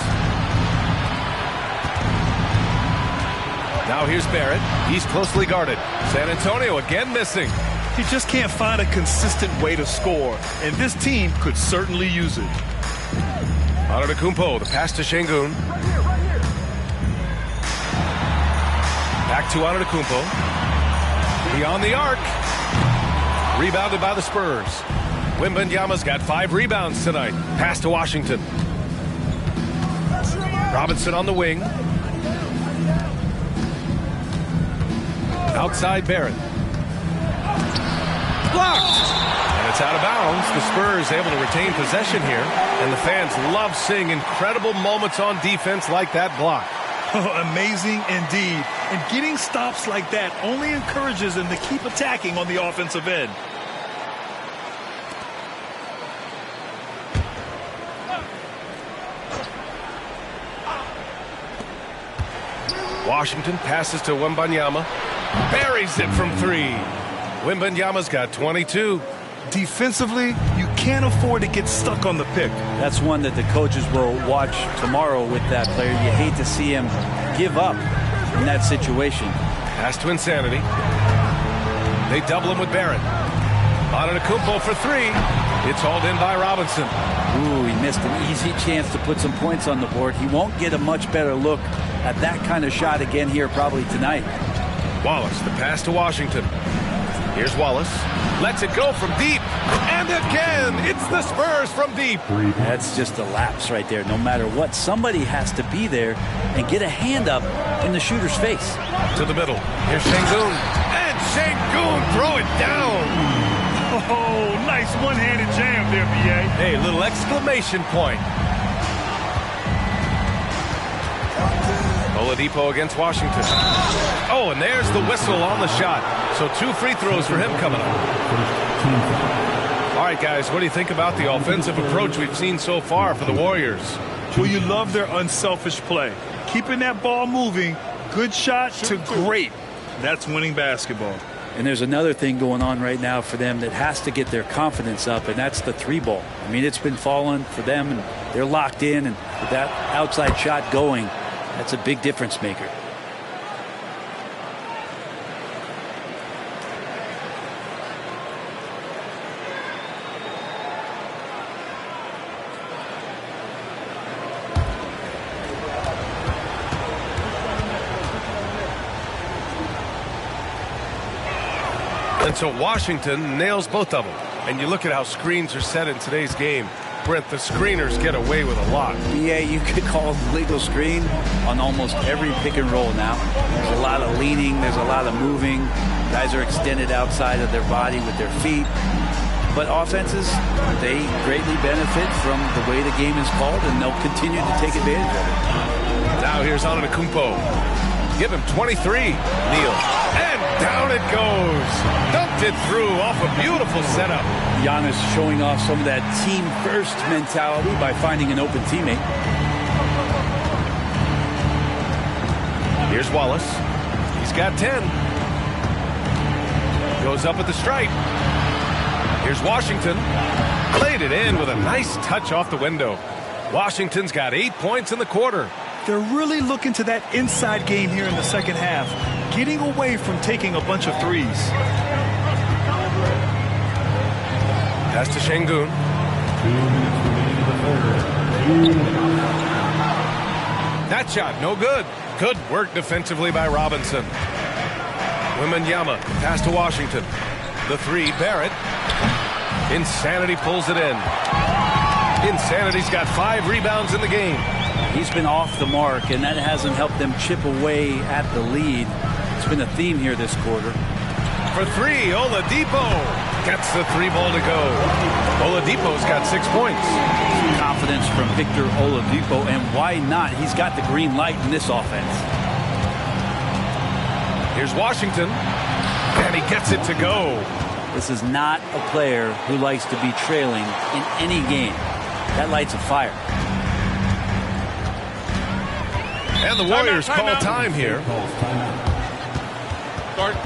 Now here's Barrett. He's closely guarded. San Antonio again missing. He just can't find a consistent way to score, and this team could certainly use it. Antetokounmpo, the pass to Şengün. Back to Antetokounmpo. Beyond the arc. Rebounded by the Spurs. Wembanyama's got 5 rebounds tonight. Pass to Washington. Robinson on the wing. Outside Barrett. Blocked. And it's out of bounds. The Spurs able to retain possession here. And the fans love seeing incredible moments on defense like that block. Amazing indeed. And getting stops like that only encourages them to keep attacking on the offensive end. Washington passes to Wembanyama. Buries it from 3. Wembanyama's got 22. Defensively, you can't afford to get stuck on the pick. That's one that the coaches will watch tomorrow with that player. You hate to see him give up in that situation. Pass to Insanity. They double him with Barrett. Antetokounmpo for 3. It's hauled in by Robinson. Ooh, he missed an easy chance to put some points on the board. He won't get a much better look at that kind of shot again here probably tonight. Wallace, the pass to Washington. Here's Wallace. Lets it go from deep. And again, it's the Spurs from deep. That's just a lapse right there. No matter what, somebody has to be there and get a hand up in the shooter's face. To the middle. Here's Şengün. And Şengün throw it down. Oh, nice one-handed jam there, B.A. Hey, little exclamation point. Oladipo against Washington. Oh, and there's the whistle on the shot. So 2 free throws for him coming up. All right, guys, what do you think about the offensive approach we've seen so far for the Warriors? Well, you love their unselfish play. Keeping that ball moving, good shot to great. That's winning basketball. And there's another thing going on right now for them that has to get their confidence up, and that's the 3-ball. I mean, it's been falling for them, and they're locked in, and with that outside shot going, that's a big difference maker. And so Washington nails both of them. And you look at how screens are set in today's game. Brent, the screeners get away with a lot. Yeah, you could call legal screen on almost every pick and roll now. There's a lot of leaning. There's a lot of moving. Guys are extended outside of their body with their feet. But offenses, they greatly benefit from the way the game is called, and they'll continue to take advantage of it. Now here's Antetokounmpo. Give him 23. Neal. And down it goes. Dunked sifted through off a beautiful setup. Giannis showing off some of that team-first mentality by finding an open teammate. Here's Wallace. He's got 10. Goes up at the stripe. Here's Washington. Played it in with a nice touch off the window. Washington's got 8 points in the quarter. They're really looking to that inside game here in the second half, getting away from taking a bunch of threes. Pass to Şengün. 2 minutes remaining in the third. That shot, no good. Good work defensively by Robinson. Wembanyama, pass to Washington. The three, Barrett. Insanity pulls it in. Insanity's got 5 rebounds in the game. He's been off the mark, and that hasn't helped them chip away at the lead. It's been a theme here this quarter. For 3, Oladipo gets the 3 ball to go. Oladipo's got 6 points. Confidence from Victor Oladipo, and why not? He's got the green light in this offense. Here's Washington, and he gets it to go. This is not a player who likes to be trailing in any game. That lights a fire. And the Warriors call time here. Start.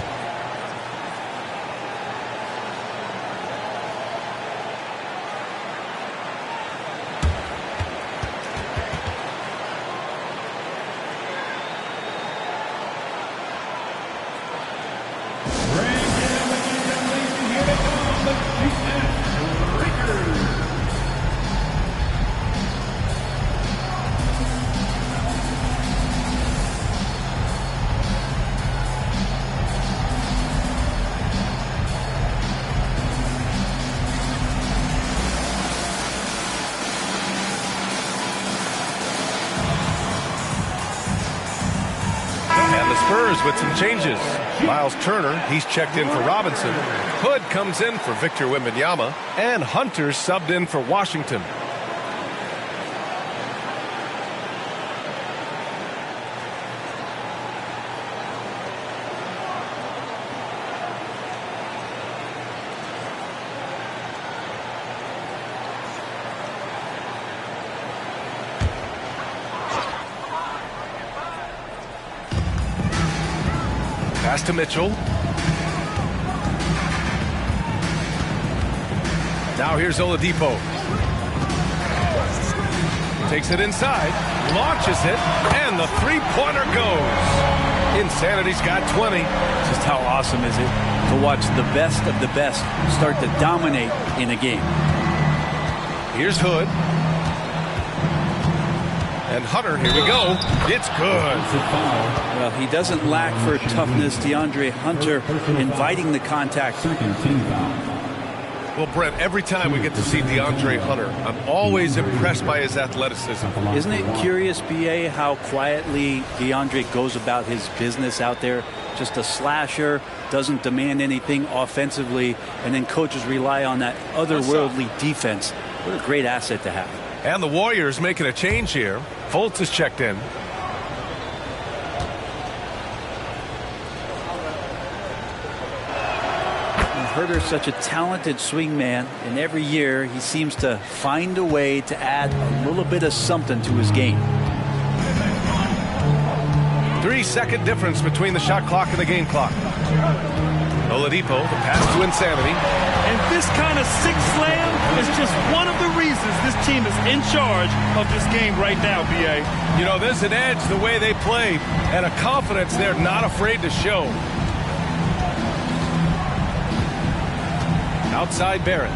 Spurs with some changes. Miles Turner, he's checked in for Robinson. Hood comes in for Victor Wembanyama. And Hunter subbed in for Washington. Pass to Mitchell. Now here's Oladipo. Takes it inside, launches it, and the three-pointer goes. Insanity's got 20. Just how awesome is it to watch the best of the best start to dominate in a game. Here's Hood. And Hunter, here we go. It's good. Well, he doesn't lack for toughness. DeAndre Hunter inviting the contact. Well, Brent, every time we get to see DeAndre Hunter, I'm always impressed by his athleticism. Isn't it curious, BA, how quietly DeAndre goes about his business out there? Just a slasher, doesn't demand anything offensively, and then coaches rely on that otherworldly defense. What a great asset to have. And the Warriors making a change here. Fultz is checked in. Herter's such a talented swing man, and every year he seems to find a way to add a little bit of something to his game. 3-second difference between the shot clock and the game clock. Oladipo, the pass to Insanity. And this kind of six slam is just one of the reasons this team is in charge of this game right now, BA. You know, there's an edge the way they play and a confidence they're not afraid to show. Outside Barrett.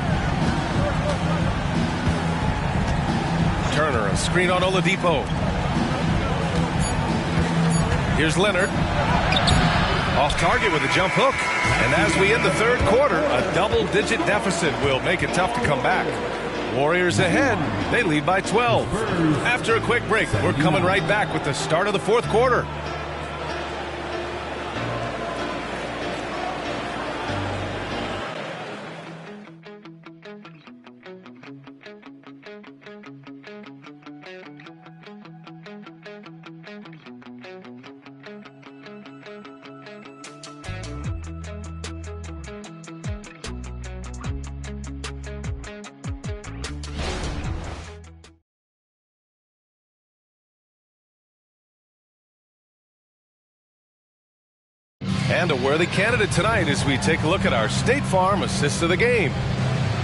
Turner, a screen on Oladipo. Here's Leonard. Off target with a jump hook. And as we end the third quarter, a double-digit deficit will make it tough to come back. Warriors ahead. They lead by 12. After a quick break, we're coming right back with the start of the fourth quarter. And a worthy candidate tonight as we take a look at our State Farm assist of the game.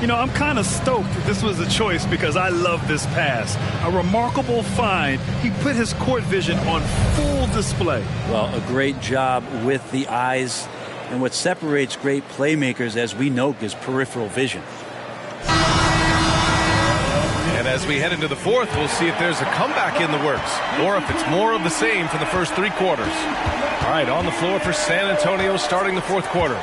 You know, I'm kind of stoked that this was a choice because I love this pass. A remarkable find. He put his court vision on full display. Well, a great job with the eyes. And what separates great playmakers, as we know, is peripheral vision. And as we head into the fourth, we'll see if there's a comeback in the works or if it's more of the same for the first 3 quarters. All right, on the floor for San Antonio starting the fourth quarter.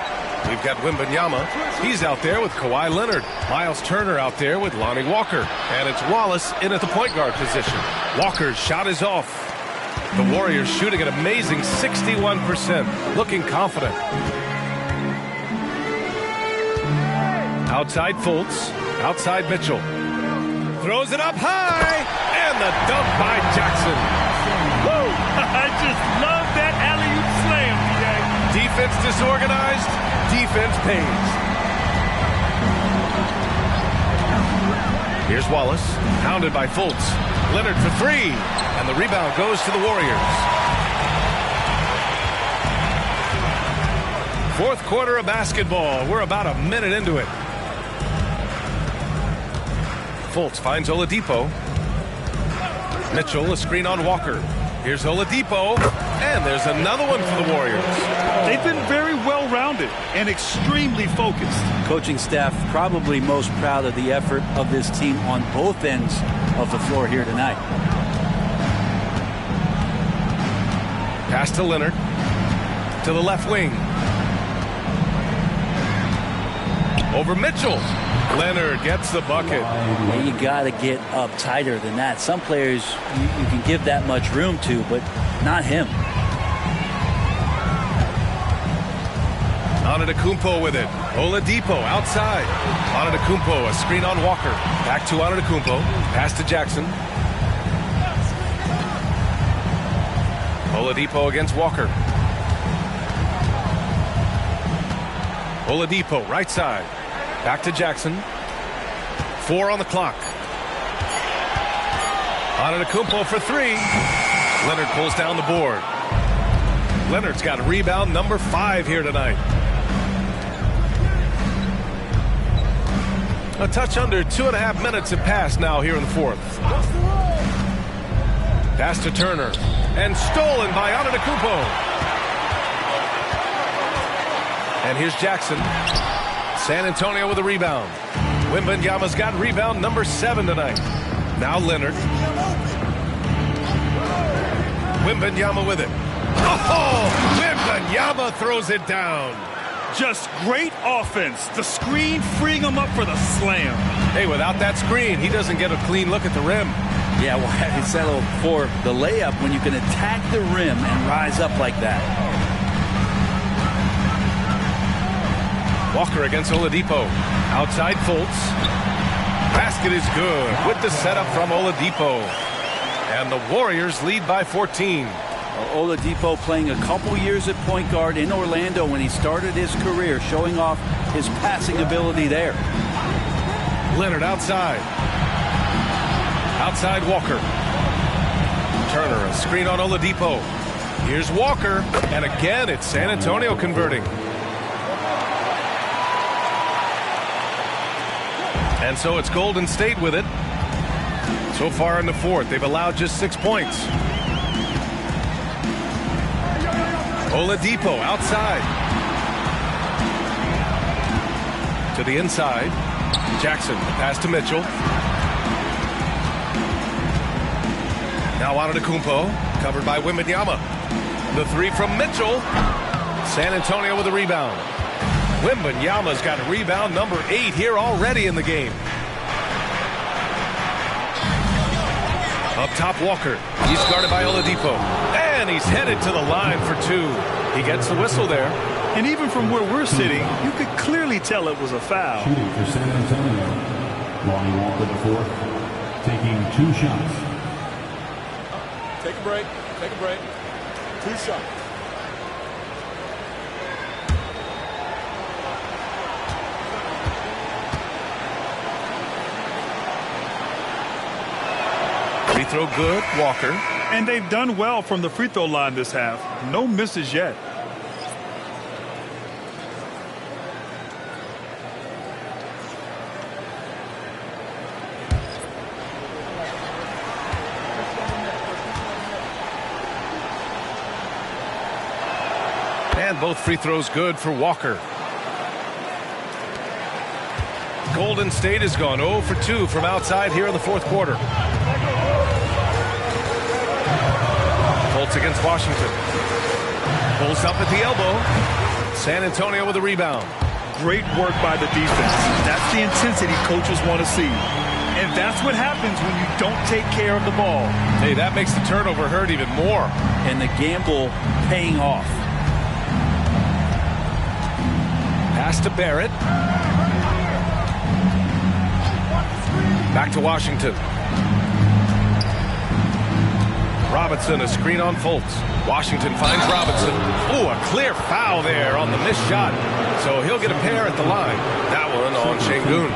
We've got Wembanyama. He's out there with Kawhi Leonard. Miles Turner out there with Lonnie Walker. And it's Wallace in at the point guard position. Walker's shot is off. The Warriors shooting an amazing 61%, looking confident. Outside Fultz, outside Mitchell. Throws it up high, and the dunk by Jackson. Woo! I just love that alley-oop slam, D.A. Defense disorganized, defense pays. Here's Wallace, pounded by Fultz. Leonard for 3, and the rebound goes to the Warriors. Fourth quarter of basketball. We're about a minute into it. Fultz finds Oladipo. Mitchell, a screen on Walker. Here's Oladipo, and there's another one for the Warriors. They've been very well-rounded and extremely focused. Coaching staff probably most proud of the effort of this team on both ends of the floor here tonight. Pass to Leonard. To the left wing. Over Mitchell. Leonard gets the bucket. Well, you got to get up tighter than that. Some players you can give that much room to, but not him. Antetokounmpo with it. Oladipo outside. Antetokounmpo, a screen on Walker. Back to Antetokounmpo. Pass to Jackson. Oladipo against Walker. Oladipo, right side. Back to Jackson. 4 on the clock. Antetokounmpo for 3. Leonard pulls down the board. Leonard's got rebound number 5 here tonight. A touch under 2.5 minutes have passed now here in the fourth. Pass to Turner. And stolen by Antetokounmpo. And here's Jackson. San Antonio with a rebound. Wembanyama's got rebound number 7 tonight. Now Leonard. Wembanyama with it. Oh! Wembanyama throws it down. Just great offense. The screen freeing him up for the slam. Hey, without that screen, he doesn't get a clean look at the rim. Yeah, well, having settled for the layup when you can attack the rim and rise up like that. Walker against Oladipo. Outside Fultz. Basket is good with the setup from Oladipo. And the Warriors lead by 14. Oladipo playing a couple years at point guard in Orlando when he started his career, showing off his passing ability there. Leonard outside. Outside Walker. Turner, a screen on Oladipo. Here's Walker. And again, it's San Antonio converting. And so it's Golden State with it. So far in the fourth, they've allowed just 6 points. Oladipo outside. To the inside. Jackson, pass to Mitchell. Now Antetokounmpo, covered by Wembanyama. The 3 from Mitchell. San Antonio with a rebound. Wembanyama's got a rebound number 8 here already in the game. Up top, Walker. He's guarded by Oladipo. And he's headed to the line for 2. He gets the whistle there. And even from where we're sitting, you could clearly tell it was a foul. Shooting for San Antonio. Lonnie Walker the 4th, taking 2 shots. Take a break. Take a break. 2 shots. Free throw good, Walker. And they've done well from the free throw line this half. No misses yet. both free throws good for Walker. Golden State has gone 0 for 2 from outside here in the fourth quarter. Colts against Washington. Pulls up at the elbow. San Antonio with a rebound. Great work by the defense. That's the intensity coaches want to see. And that's what happens when you don't take care of the ball. Hey, that makes the turnover hurt even more. And the gamble paying off. Pass to Barrett. Back to Washington. Robinson, a screen on Fultz. Washington finds Robinson. Oh, a clear foul there on the missed shot. So he'll get a pair at the line. That one on Şengün.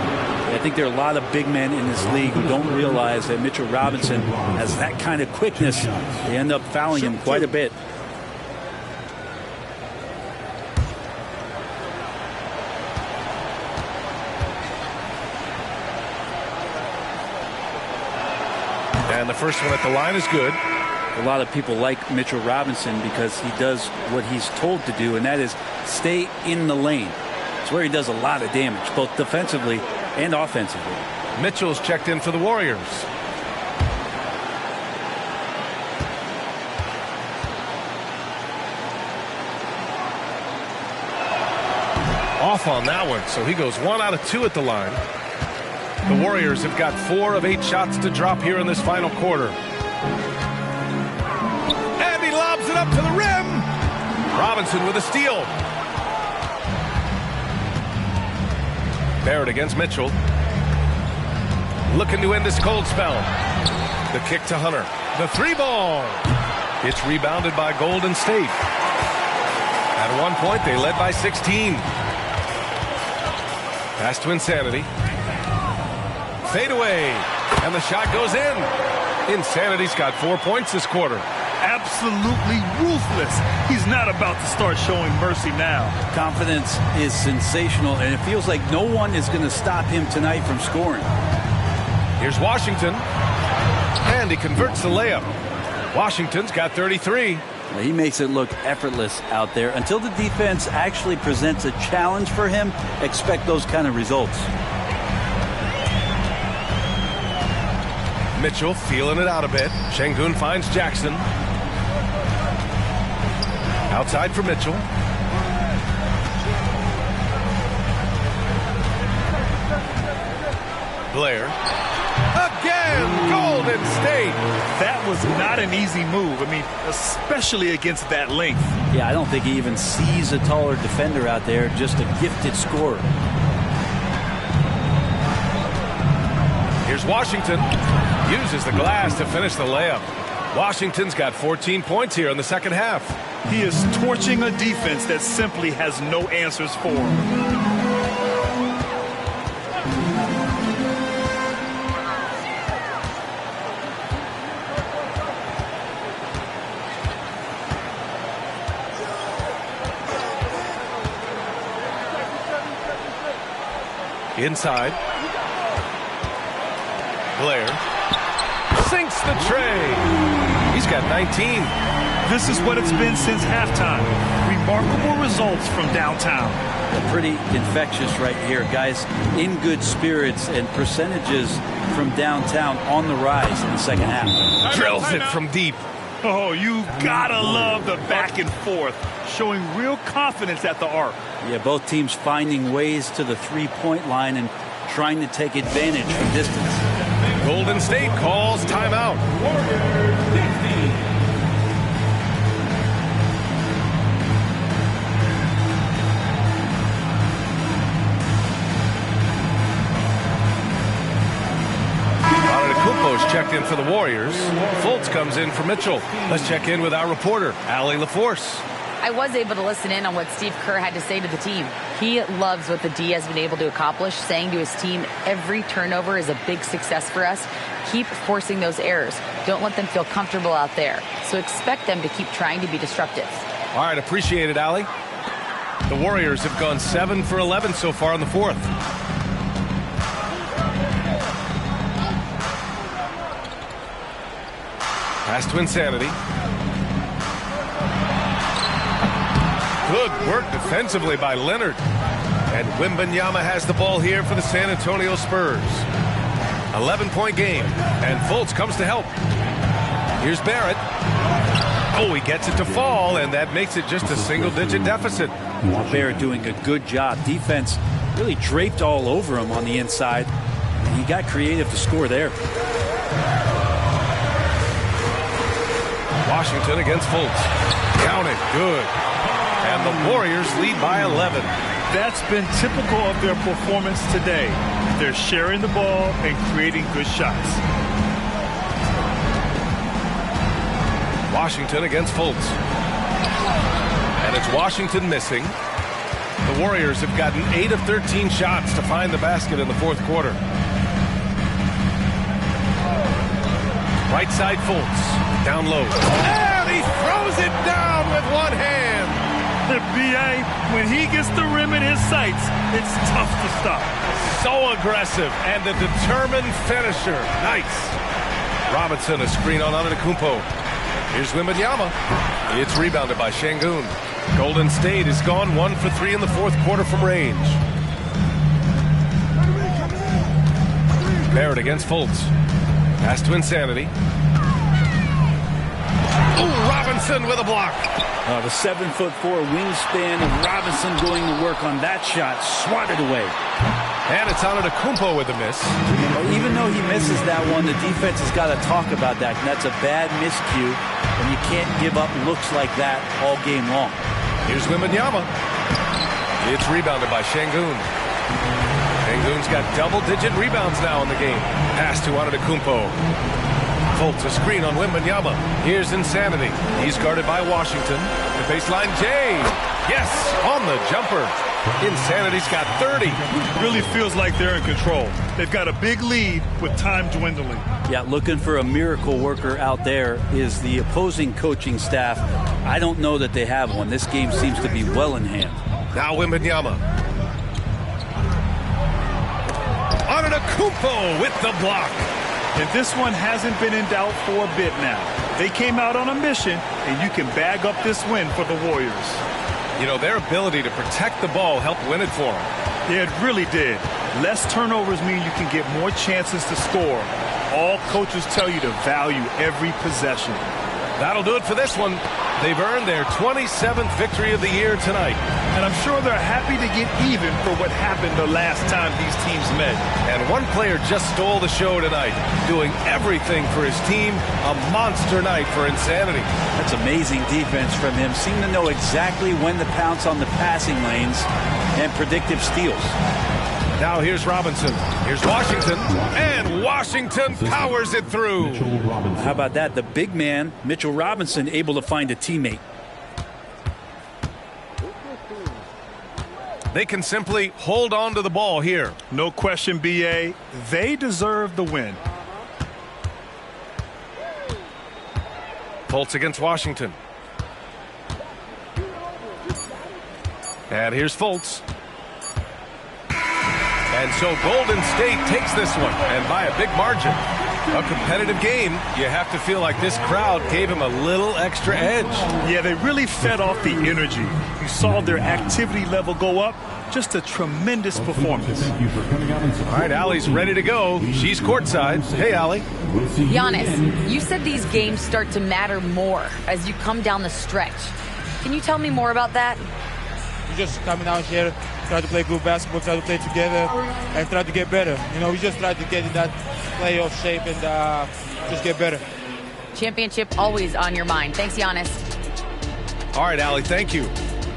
I think there are a lot of big men in this league who don't realize that Mitchell Robinson has that kind of quickness. They end up fouling him quite a bit. And the first one at the line is good. A lot of people like Mitchell Robinson because he does what he's told to do, and that is stay in the lane. It's where he does a lot of damage, both defensively and offensively. Mitchell's checked in for the Warriors. Off on that one, so he goes 1 out of 2 at the line. The Warriors have got 4 of 8 shots to drop here in this final quarter. And he lobs it up to the rim. Robinson with a steal. Barrett against Mitchell. Looking to end this cold spell. The kick to Hunter. The 3-ball. It's rebounded by Golden State. At one point, they led by 16. Pass to Insanity. Fade away. And the shot goes in. Insanity's got 4 points this quarter. Absolutely ruthless. He's not about to start showing mercy now. Confidence is sensational, and it feels like no one is going to stop him tonight from scoring. Here's Washington. And he converts the layup. Washington's got 33. He makes it look effortless out there. Until the defense actually presents a challenge for him, expect those kind of results. Mitchell feeling it out a bit. Şengün finds Jackson. Outside for Mitchell. Blair. Again, Golden State. That was not an easy move. I mean, especially against that length. Yeah, I don't think he even sees a taller defender out there, just a gifted scorer. Here's Washington. Uses the glass to finish the layup. Washington's got 14 points here in the second half. He is torching a defense that simply has no answers for him. Inside. Blair sinks the tray. He's got 19. This is what it's been since halftime. Remarkable results from downtown. Pretty infectious right here. Guys in good spirits, and percentages from downtown on the rise in the second half. Drills it from deep. Oh, you gotta love the back and forth, showing real confidence at the arc. Yeah, both teams finding ways to the three-point line and trying to take advantage from distance. Golden State calls timeout. Antetokounmpo's checked in for the Warriors. Fultz comes in for Mitchell. Let's check in with our reporter, Allie LaForce. I was able to listen in on what Steve Kerr had to say to the team. He loves what the D has been able to accomplish, saying to his team, every turnover is a big success for us. Keep forcing those errors. Don't let them feel comfortable out there. So expect them to keep trying to be disruptive. All right, appreciate it, Allie. The Warriors have gone 7 for 11 so far in the fourth. Pass to Insanity. Good work defensively by Leonard. And Wembanyama has the ball here for the San Antonio Spurs. 11-point game, and Fultz comes to help. Here's Barrett. Oh, he gets it to fall, and that makes it just a single-digit deficit. Barrett doing a good job. Defense really draped all over him on the inside, and he got creative to score there. Washington against Fultz. Count it. Good. And the Warriors lead by 11. That's been typical of their performance today. They're sharing the ball and creating good shots. Washington against Fultz. And it's Washington missing. The Warriors have gotten 8 of 13 shots to find the basket in the fourth quarter. Right side Fultz. Down low. And he throws it down with one hand. The BA, when he gets the rim in his sights, it's tough to stop. So aggressive and a determined finisher. Nice. Robinson, a screen on Antetokounmpo. Here's Wembanyama. It's rebounded by Şengün. Golden State has gone 1 for 3 in the fourth quarter from range. Barrett against Fultz. Pass to Insanity. Ooh, Robinson with a block. The 7'4" wingspan of Robinson going to work on that shot. Swatted away. And it's Antetokounmpo with a miss. Even though he misses that one, the defense has got to talk about that. And that's a bad miscue. And you can't give up looks like that all game long. Here's Wembanyama. It's rebounded by Şengün. Şengün's got double-digit rebounds now in the game. Pass to Antetokounmpo. Fultz, a screen on Wembanyama. Here's Insanity. He's guarded by Washington. The baseline, Jay. Yes, on the jumper. Insanity's got 30. Really feels like they're in control. They've got a big lead with time dwindling. Yeah, looking for a miracle worker out there is the opposing coaching staff. I don't know that they have one. This game seems to be well in hand. Now Wembanyama. Antetokounmpo with the block. And this one hasn't been in doubt for a bit now. They came out on a mission, and you can bag up this win for the Warriors. You know, their ability to protect the ball helped win it for them. Yeah, it really did. Less turnovers mean you can get more chances to score. All coaches tell you to value every possession. That'll do it for this one. They've earned their 27th victory of the year tonight. And I'm sure they're happy to get even for what happened the last time these teams met. And one player just stole the show tonight, doing everything for his team. A monster night for Insanity. That's amazing defense from him. Seemed to know exactly when to pounce on the passing lanes and predictive steals. Now here's Robinson. Here's Washington. And Washington powers it through. How about that? The big man, Mitchell Robinson, able to find a teammate. They can simply hold on to the ball here. No question, BA. They deserve the win. Fultz against Washington. And here's Fultz. And so Golden State takes this one, and by a big margin. A competitive game, you have to feel like this crowd gave him a little extra edge. Yeah, they really fed off the energy. You saw their activity level go up. Just a tremendous performance. All right, Allie's ready to go. She's courtside. Hey, Allie. Giannis, you said these games start to matter more as you come down the stretch. Can you tell me more about that? We're just coming out here, try to play good basketball, try to play together, and try to get better. You know, we just try to get in that playoff shape and just get better. Championship always on your mind. Thanks, Giannis. All right, Allie, thank you.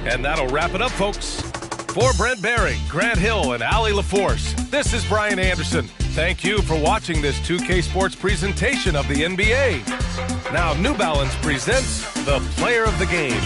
And that'll wrap it up, folks. For Brent Barry, Grant Hill, and Allie LaForce, this is Brian Anderson. Thank you for watching this 2K Sports presentation of the NBA. Now, New Balance presents the Player of the Game.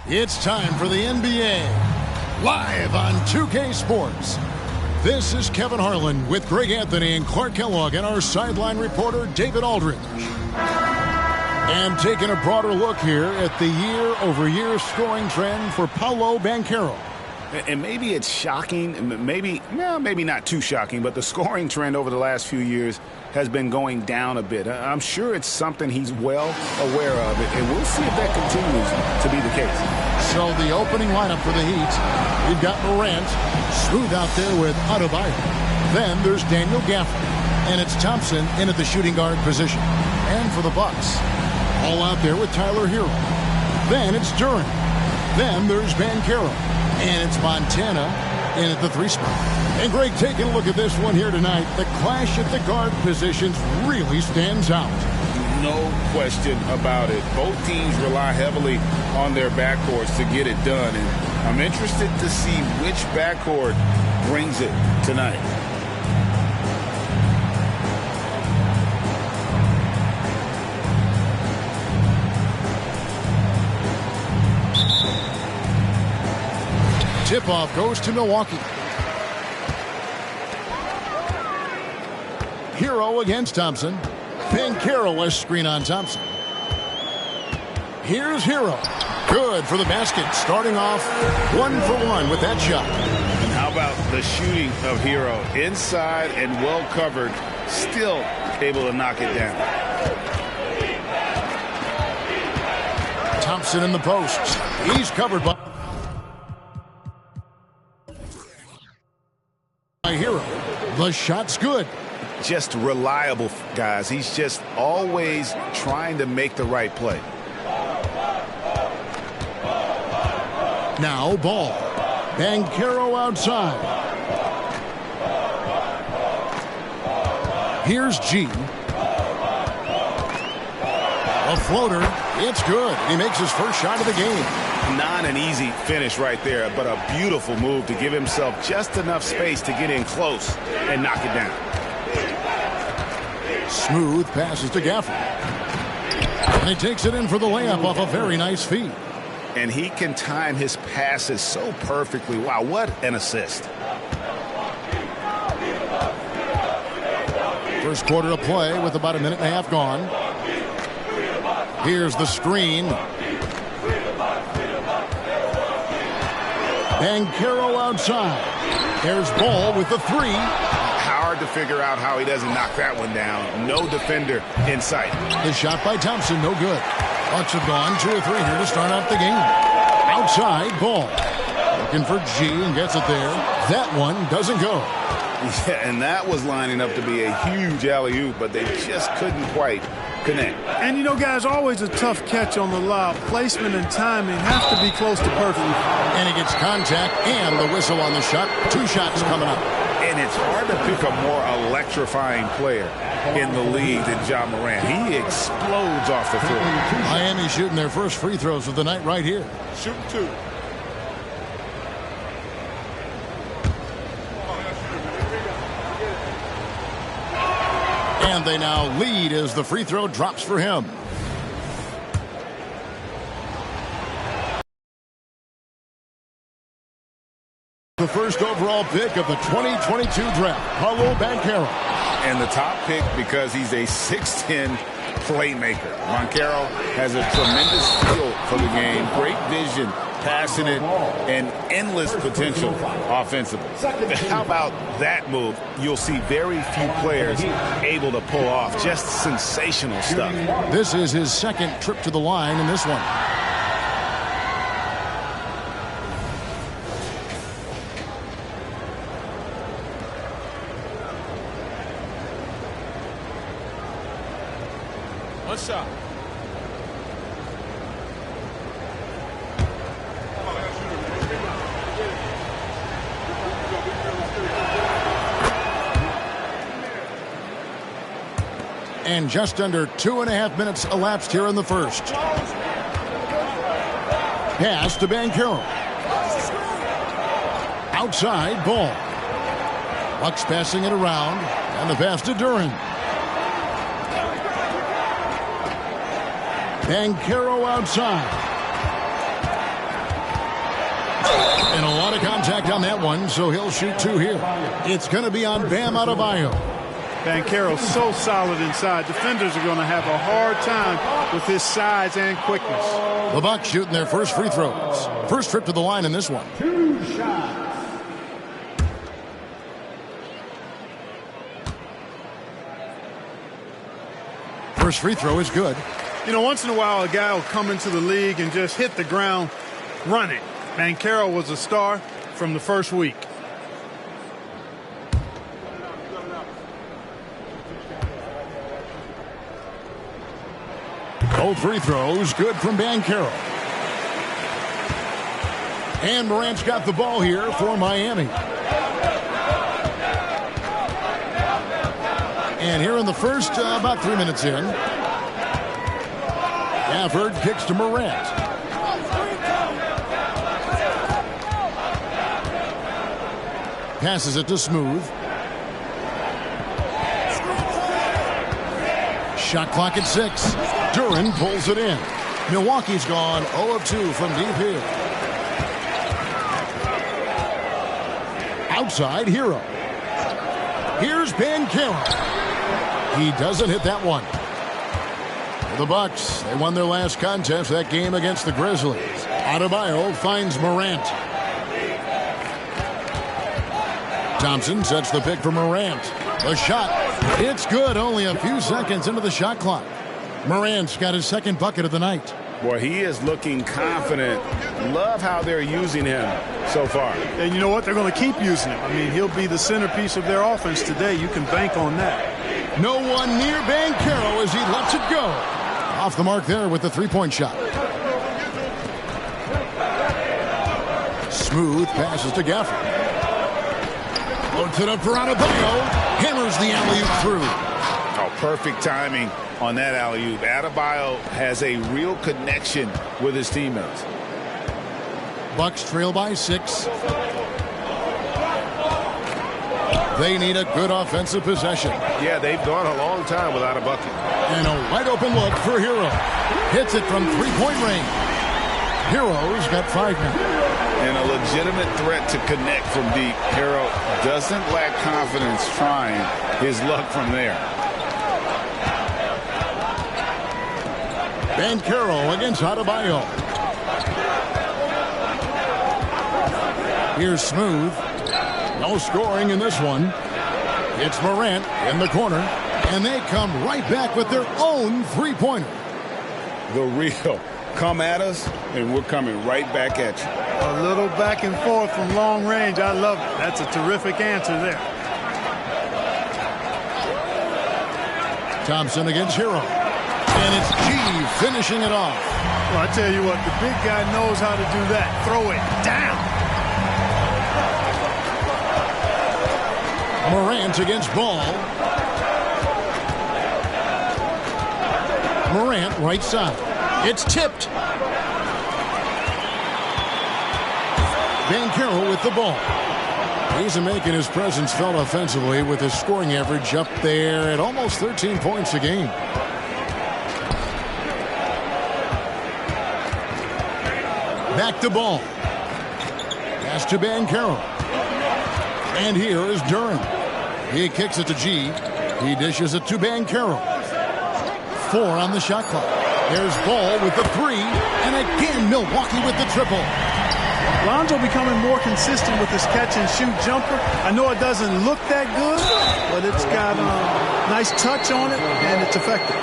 It's time for the NBA, live on 2K Sports. This is Kevin Harlan with Greg Anthony and Clark Kellogg and our sideline reporter, David Aldridge. And taking a broader look here at the year-over-year scoring trend for Paolo Banchero. And maybe it's shocking, maybe not too shocking, but the scoring trend over the last few years has been going down a bit. I'm sure it's something he's well aware of, and we'll see if that continues to be the case. So the opening lineup for the Heat, we've got Morant, smooth out there with Adebayo. Then there's Daniel Gafford, and it's Thompson in at the shooting guard position. And for the Bucks, all out there with Tyler Hero. Then it's Duren. Then there's Banchero. And it's Montana in at the 3 spot. And Greg, taking a look at this one here tonight, the clash at the guard positions really stands out. No question about it. Both teams rely heavily on their backcourts to get it done. And I'm interested to see which backcourt brings it tonight. Tip-off goes to Milwaukee. Hero against Thompson. Banchero a screen on Thompson. Here's Hero. Good for the basket. Starting off 1 for 1 with that shot. And how about the shooting of Hero? Inside and well covered. Still able to knock it down. Thompson in the post. He's covered by Hero. The shot's good. Just reliable, guys. He's just always trying to make the right play. Now ball. Banchero outside. Here's G. A floater. It's good. He makes his first shot of the game. Not an easy finish right there, but a beautiful move to give himself just enough space to get in close and knock it down. Smooth passes to Gafford. And he takes it in for the layup off a very nice feed. And he can time his passes so perfectly. Wow, what an assist. First quarter of play with about a minute and a half gone. Here's the screen. Banchero outside. There's Ball with the 3. Hard to figure out how he doesn't knock that one down. No defender in sight. The shot by Thompson, no good. Bucks have gone 2 or 3 here to start out the game. Outside, Ball. Looking for G and gets it there. That one doesn't go. Yeah, and that was lining up to be a huge alley-oop, but they just couldn't quite connect. And, you know, guys, always a tough catch on the lob. Placement and timing have to be close to perfect. And he gets contact and the whistle on the shot. 2 shots coming up. And it's hard to pick a more electrifying player in the league than Ja Morant. He explodes off the floor. Miami shooting their first free throws of the night right here. Shooting 2. And they now lead as the free throw drops for him. The first overall pick of the 2022 draft, Paolo Banchero. And the top pick because he's a 6'10" playmaker. Banchero has a tremendous feel for the game, great vision, passing it, and endless potential offensively. How about that move? You'll see very few players able to pull off. Just sensational stuff. This is his second trip to the line in this one. One shot. And just under 2.5 minutes elapsed here in the first. Pass to Banchero. Outside, Ball. Bucks passing it around, and the pass to Duren. Banchero outside. And a lot of contact on that one, so he'll shoot 2 here. It's going to be on Bam Adebayo. Banchero's so solid inside. Defenders are going to have a hard time with his size and quickness. The Bucks shooting their first free throws. First trip to the line in this one. 2 shots. First free throw is good. You know, once in a while, a guy will come into the league and just hit the ground running. Banchero was a star from the first week. Both free throws good from Banchero. And Morant's got the ball here for Miami. And here in the first, about 3 minutes in, Gafford kicks to Morant. Passes it to Smooth. Shot clock at 6. Duran pulls it in. Milwaukee's gone 0 of 2 from deep here. Outside, Hero. Here's Banchero. He doesn't hit that one. For the Bucks, they won their last contest, that game against the Grizzlies. Adebayo finds Morant. Thompson sets the pick for Morant. The shot. It's good. Only a few seconds into the shot clock. Morant's got his second bucket of the night. Boy, he is looking confident. Love how they're using him so far. And you know what? They're going to keep using him. I mean, he'll be the centerpiece of their offense today. You can bank on that. No one near Banchero as he lets it go. Off the mark there with the three-point shot. Smooth passes to Gafford. Loads it up for Adebayo. Hammers the alley-oop through. Oh, perfect timing on that alley-oop. Adebayo has a real connection with his teammates. Bucks trail by 6. They need a good offensive possession. Yeah, they've gone a long time without a bucket. And a wide open look for Hero. Hits it from three-point range. Hero's got 5 now. And a legitimate threat to connect from deep. Hero doesn't lack confidence trying his luck from there. Banchero against Adebayo. Here's Smooth. No scoring in this one. It's Morant in the corner. And they come right back with their own three-pointer. The real. Come at us, and we're coming right back at you. A little back and forth from long range. I love it. That's a terrific answer there. Thompson against Hero. And it's G finishing it off. Well, I tell you what, the big guy knows how to do that. Throw it down. Morant against Ball. Morant right side. It's tipped. Banchero with the ball. He's making his presence felt offensively with his scoring average up there at almost 13 points a game. Back to Ball. Pass to Banchero. And here is Duran. He kicks it to G. He dishes it to Banchero. 4 on the shot clock. There's Ball with the 3. And again, Milwaukee with the triple. Lonzo becoming more consistent with his catch-and-shoot jumper. I know it doesn't look that good, but it's got a nice touch on it, and it's effective.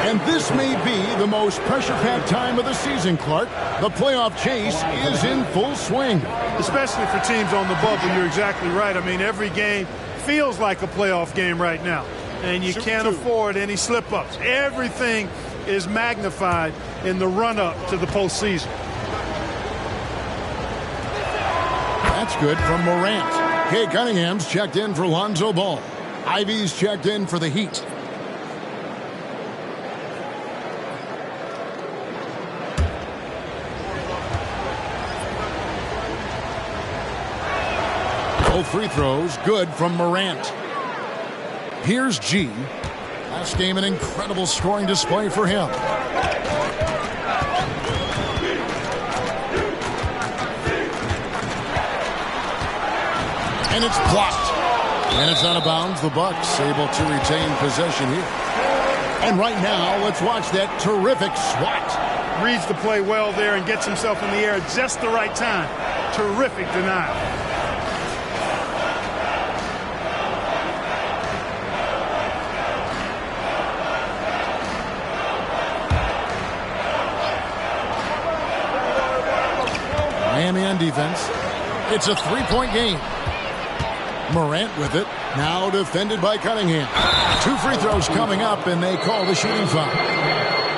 And this may be the most pressure-packed time of the season, Clark. The playoff chase is in full swing. Especially for teams on the bubble, you're exactly right. I mean, every game feels like a playoff game right now, and you can't afford any slip-ups. Everything is magnified in the run-up to the postseason. That's good from Morant. Kay Cunningham's checked in for Lonzo Ball. Ivy's checked in for the Heat. Both free throws good from Morant. Here's G. Last game, an incredible scoring display for him. And it's blocked. And it's out of bounds. The Bucks able to retain possession here. And right now, let's watch that terrific swat. Reads the play well there and gets himself in the air at just the right time. Terrific denial. Miami on defense. It's a three-point game. Morant with it. Now defended by Cunningham. 2 free throws coming up, and they call the shooting foul.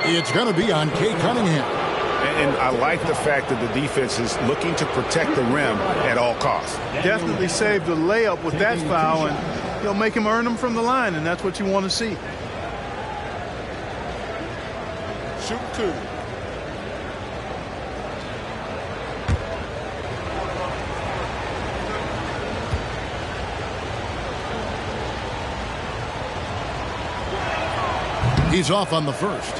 It's going to be on Kate Cunningham. And I like the fact that the defense is looking to protect the rim at all costs. Definitely saved the layup with that foul, and he'll make him earn them from the line, and that's what you want to see. Shoot 2. He's off on the first.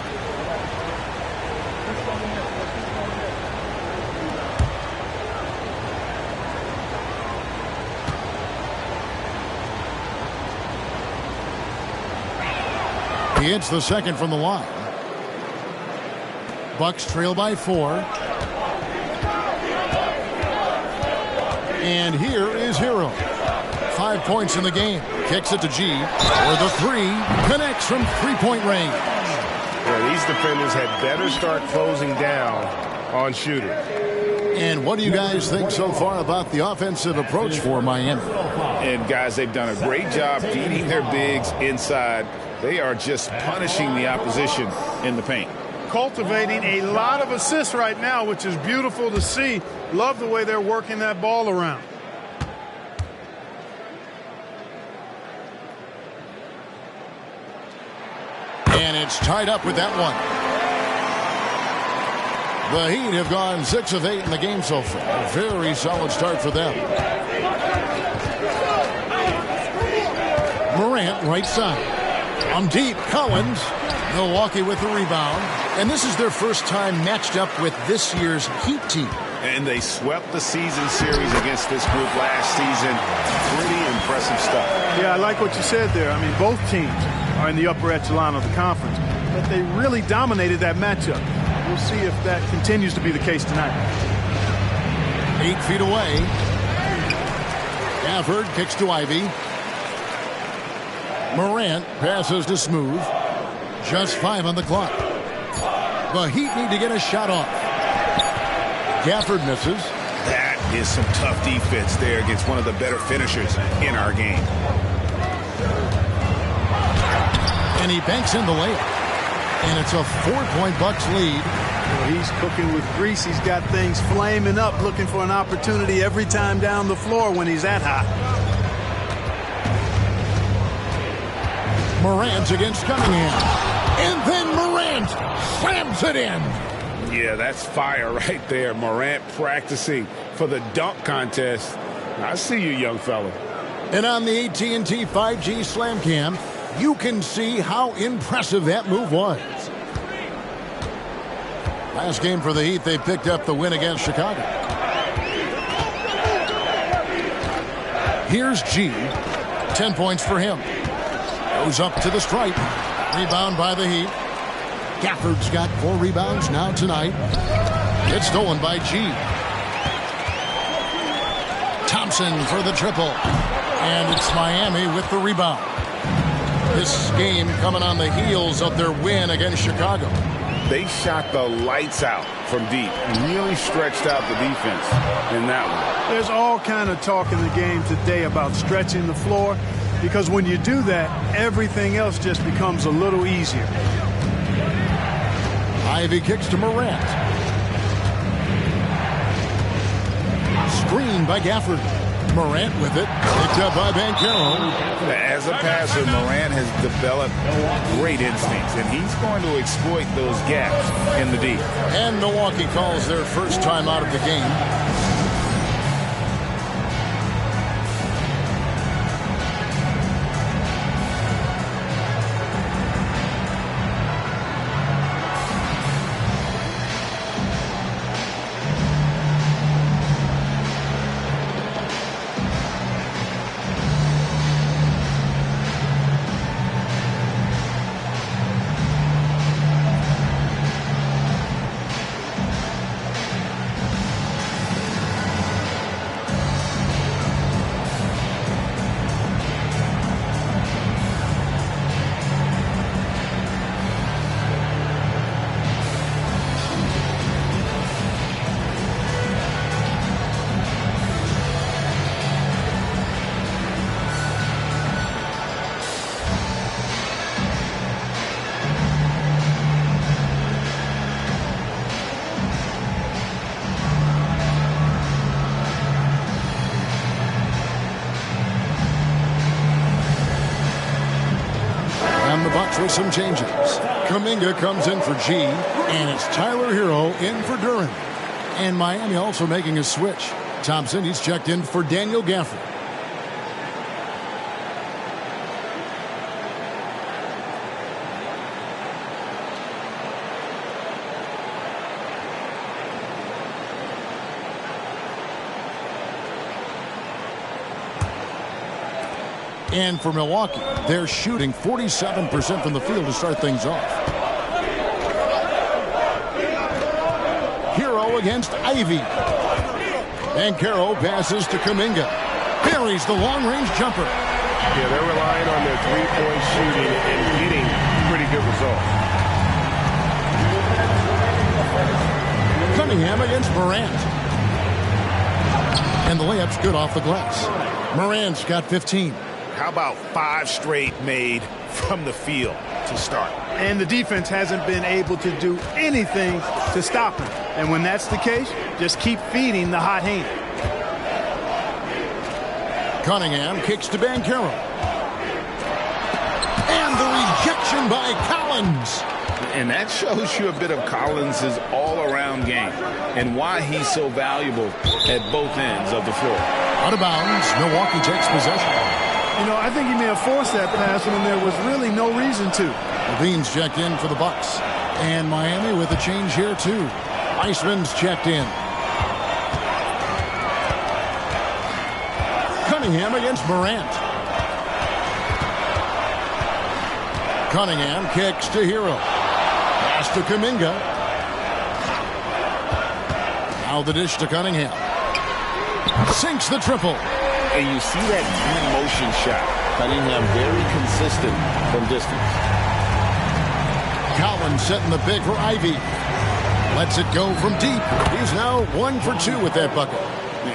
He hits the second from the line. Bucks trail by 4. And here is Hero. 5 points in the game. Kicks it to G. For the 3. Connects from three-point range. Yeah, these defenders had better start closing down on shooters. And what do you guys think so far about the offensive approach for Miami? And guys, they've done a great job feeding their bigs inside. They are just punishing the opposition in the paint. Cultivating a lot of assists right now, which is beautiful to see. Love the way they're working that ball around. And it's tied up with that one. The Heat have gone 6 of 8 in the game so far. A very solid start for them. Morant, right side. On deep, Collins. Milwaukee with the rebound. And this is their first time matched up with this year's Heat team. And they swept the season series against this group last season. Pretty impressive stuff. Yeah, I like what you said there. I mean, both teams are in the upper echelon of the conference, but they really dominated that matchup. We'll see if that continues to be the case tonight. 8 feet away. Gafford kicks to Ivy. Morant passes to Smooth. Just 5 on the clock. The Heat need to get a shot off. Gafford misses. That is some tough defense there against one of the better finishers in our game. And he banks in the layup. And it's a 4-point Bucks lead. Well, he's cooking with grease. He's got things flaming up, looking for an opportunity every time down the floor when he's that hot. Morant against Cunningham. And then Morant slams it in. Yeah, that's fire right there. Morant practicing for the dunk contest. I see you, young fella. And on the AT&T 5G Slam Cam, you can see how impressive that move was. Last game for the Heat, they picked up the win against Chicago. Here's G. 10 points for him. Goes up to the stripe. Rebound by the Heat. Gafford's got 4 rebounds now tonight. It's stolen by G. Thompson for the triple. And it's Miami with the rebound. This game coming on the heels of their win against Chicago. They shot the lights out from deep. Really stretched out the defense in that one. There's all kind of talk in the game today about stretching the floor, because when you do that, everything else just becomes a little easier. Ivy kicks to Morant. Screen by Gafford. Morant with it. Picked up by Banchero. As a passer, Morant has developed great instincts, and he's going to exploit those gaps in the D. And Milwaukee calls their first time out of the game. with some changes. Kuminga comes in for G, and it's Tyler Hero in for Duren. And Miami also making a switch. Thompson, he's checked in for Daniel Gafford. And for Milwaukee, they're shooting 47% from the field to start things off. Hero against Ivy. Banchero passes to Kuminga. Buries the long-range jumper. Yeah, they're relying on their three-point shooting and getting pretty good results. Cunningham against Morant. And the layup's good off the glass. Morant's got 15. How about 5 straight made from the field to start? And the defense hasn't been able to do anything to stop him. And when that's the case, just keep feeding the hot hand. Cunningham kicks to Banchero. And the rejection by Collins. And that shows you a bit of Collins' all-around game and why he's so valuable at both ends of the floor. Out of bounds, Milwaukee takes possession. You know, I think he may have forced that pass when there was really no reason to. Levine's checked in for the Bucks. And Miami with a change here, too. Iceman's checked in. Cunningham against Morant. Cunningham kicks to Hero. Pass to Kuminga. Now the dish to Cunningham. Sinks the triple. And you see that motion shot. Cunningham very consistent from distance. Collins setting the pick for Ivy. Lets it go from deep. He's now 1 for 2 with that bucket.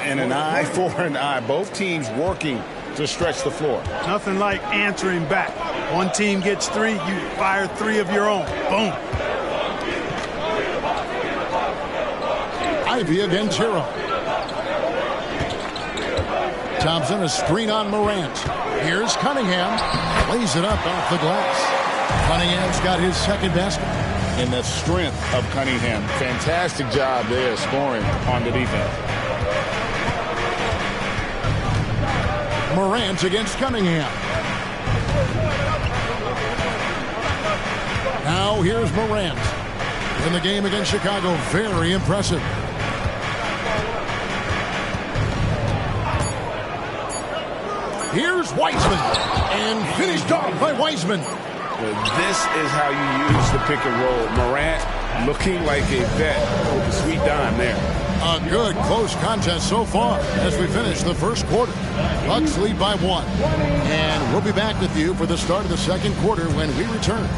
And an eye for an eye. Both teams working to stretch the floor. Nothing like answering back. One team gets 3, you fire 3 of your own. Boom. Ivy against Hero. Thompson, a screen on Morant. Here's Cunningham. Lays it up off the glass. Cunningham's got his second basket. And the strength of Cunningham. Fantastic job there scoring on the defense. Morant against Cunningham. Now here's Morant. In the game against Chicago, very impressive. Here's Wiseman, and finished off by Wiseman. Well, this is how you use the pick and roll. Morant looking like a vet with a sweet dime there. A good close contest so far as we finish the first quarter. Bucks lead by 1. And we'll be back with you for the start of the second quarter when we return.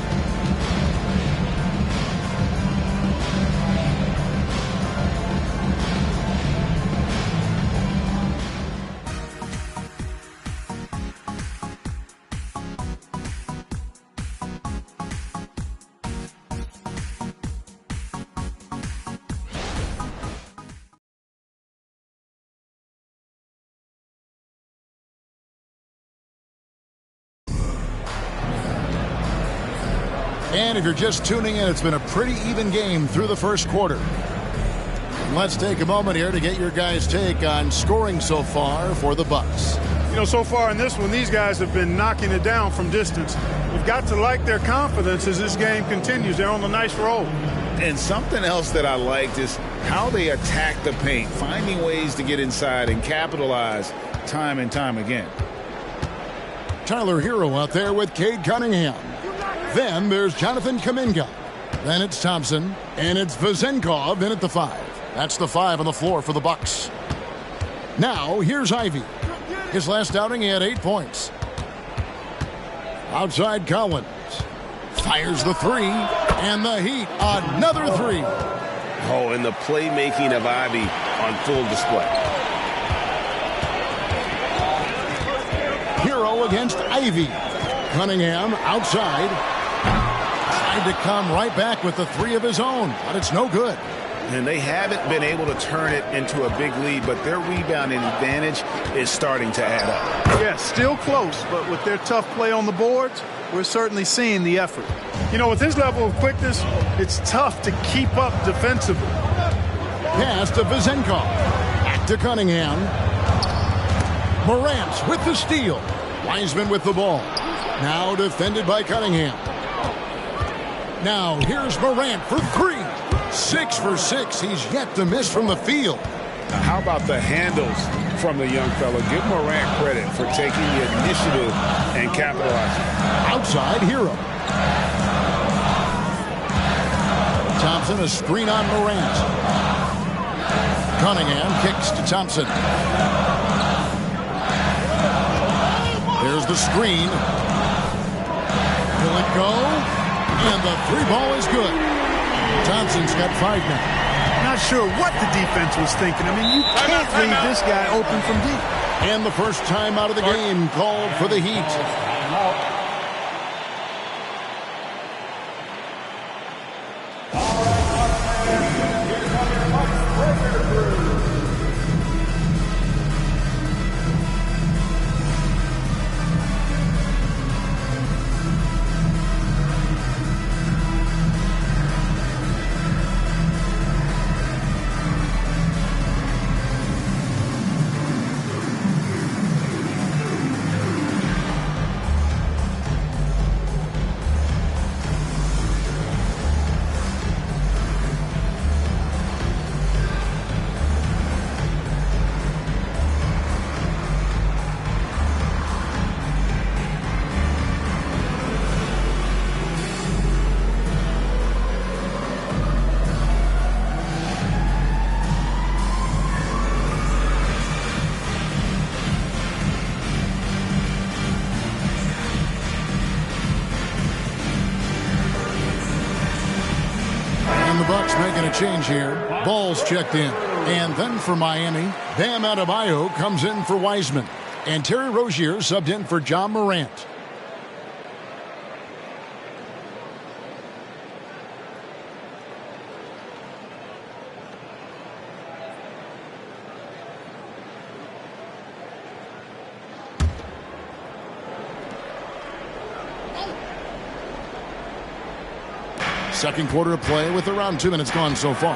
And if you're just tuning in, it's been a pretty even game through the first quarter. Let's take a moment here to get your guys' take on scoring so far for the Bucks. You know, so far in this one, these guys have been knocking it down from distance. We've got to like their confidence as this game continues. They're on a nice roll. And something else that I liked is how they attack the paint, finding ways to get inside and capitalize time and time again. Tyler Hero out there with Cade Cunningham. Then there's Jonathan Kuminga. Then it's Thompson, and it's Vezenkov in at the 5. That's the 5 on the floor for the Bucks. Now here's Ivy. His last outing, he had 8 points. Outside Collins. Fires the 3, and the Heat, another 3. Oh, and the playmaking of Ivy on full display. Hero against Ivy. Cunningham outside. Tried to come right back with the 3 of his own, but it's no good. And they haven't been able to turn it into a big lead, but their rebounding advantage is starting to add up. Yeah, still close, but with their tough play on the boards, we're certainly seeing the effort. You know, with his level of quickness, it's tough to keep up defensively. Pass to Vizenkov. Back to Cunningham. Morant with the steal. Wiseman with the ball. Now defended by Cunningham. Now here's Morant for 3. 6 for 6. He's yet to miss from the field. Now, how about the handles from the young fella? Give Morant credit for taking the initiative and capitalizing. Outside Hero. Thompson, a screen on Morant. Cunningham kicks to Thompson. There's the screen. Will it go? And the 3 ball is good. Thompson's got 5 now. Not sure what the defense was thinking. I mean, you can't leave this guy open from deep. And the first time out of the game called for the Heat. Making a change here. Ball's checked in. And then for Miami, Bam Adebayo comes in for Wiseman. And Terry Rozier subbed in for John Morant. Second quarter of play with around 2 minutes gone so far.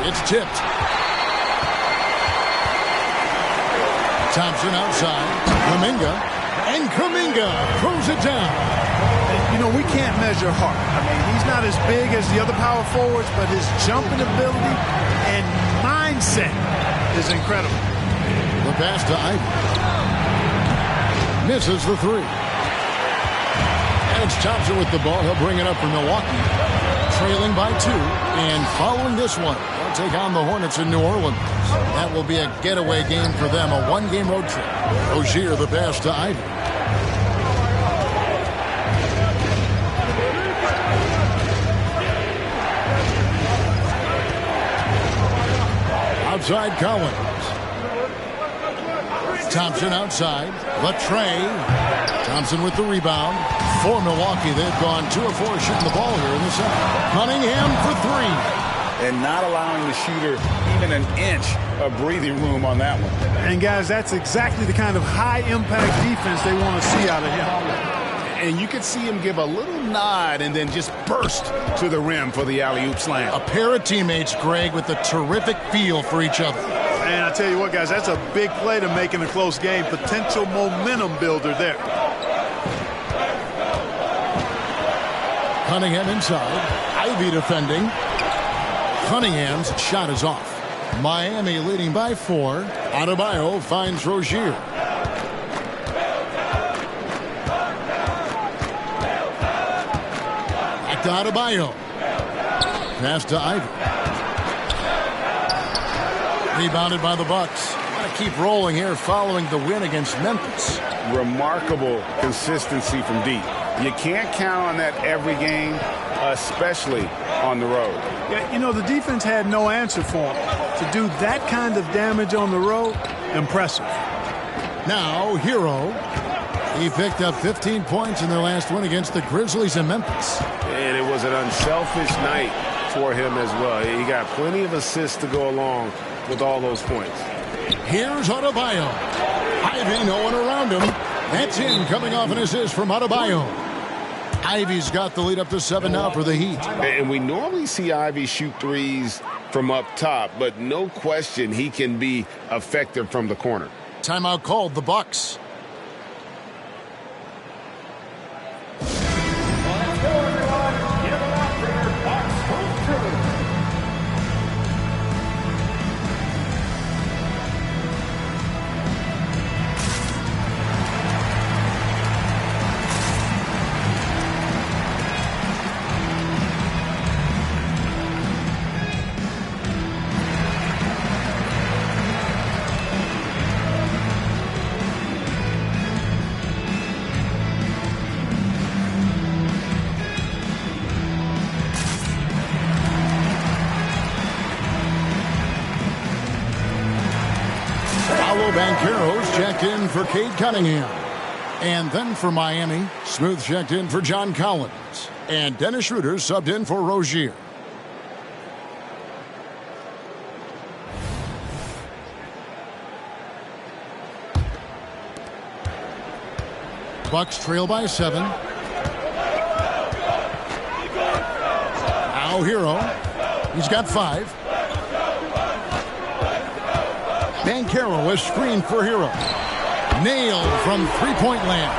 It's tipped. Thompson outside. Kuminga. And Kuminga throws it down. You know, we can't measure Hart. I mean, he's not as big as the other power forwards, but his jumping ability and mindset is incredible. The pass to Ivy. Misses the 3. It's Thompson with the ball. He'll bring it up for Milwaukee. Trailing by 2. And following this one, they'll take on the Hornets in New Orleans. That will be a getaway game for them, a 1-game road trip. Rozier the pass to Ivy. Outside Collins. Thompson outside. Latrey. Thompson with the rebound. For Milwaukee, they've gone 2 of 4 shooting the ball here in the second. Cunningham for 3. And not allowing the shooter even an inch of breathing room on that one. And guys, that's exactly the kind of high-impact defense they want to see out of him. And you could see him give a little nod and then just burst to the rim for the alley-oop slam. A pair of teammates, Greg, with a terrific feel for each other. And I tell you what, guys, that's a big play to make in a close game. Potential momentum builder there. Cunningham inside. Ivy defending. Cunningham's shot is off. Miami leading by 4. Adebayo finds Rozier. Back to Adebayo. Pass to Ivy. Rebounded by the Bucks. Want to keep rolling here following the win against Memphis. Remarkable consistency from deep. You can't count on that every game, especially on the road. Yeah, you know, the defense had no answer for him. To do that kind of damage on the road, impressive. Now, Hero. He picked up 15 points in their last win against the Grizzlies in Memphis. And it was an unselfish night for him as well. He got plenty of assists to go along with all those points. Here's Adebayo. Ivy, no one around him. That's in, coming off an assist from Adebayo. Ivy's got the lead up to 7 now for the Heat. And we normally see Ivy shoot threes from up top, but no question he can be effective from the corner. Timeout called, the Bucks. Banchero's checked in for Cade Cunningham. And then for Miami, Smooth checked in for John Collins. And Dennis Schroeder subbed in for Rozier. Bucks trail by 7. Now Hero. He's got 5. Banchero is screened for Hero. Nailed from three-point land.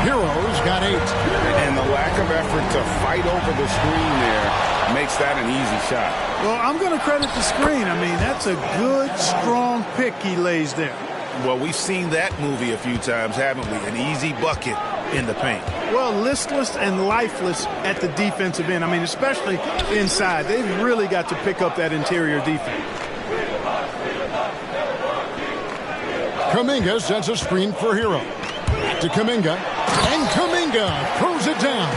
Hero's got 8. And the lack of effort to fight over the screen there makes that an easy shot. Well, I'm going to credit the screen. I mean, that's a good, strong pick he lays there. Well, we've seen that movie a few times, haven't we? An easy bucket in the paint. Well, listless and lifeless at the defensive end. I mean, especially inside. They've really got to pick up that interior defense. Kuminga sends a screen for Hero. Back to Kuminga. And Kuminga throws it down.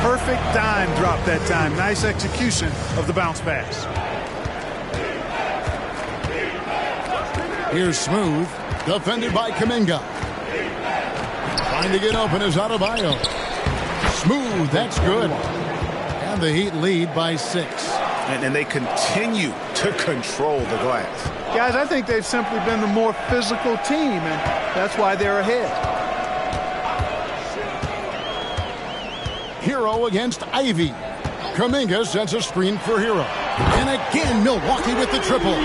Perfect dime drop that time. Nice execution of the bounce pass. Here's Smooth. Defended by Kuminga. Trying to get open is Adebayo. Smooth. That's good. And the Heat lead by 6. And they continue to control the glass. Guys, I think they've simply been the more physical team, and that's why they're ahead. Hero against Ivy. Kuminga sends a screen for Hero. And again, Milwaukee with the triple.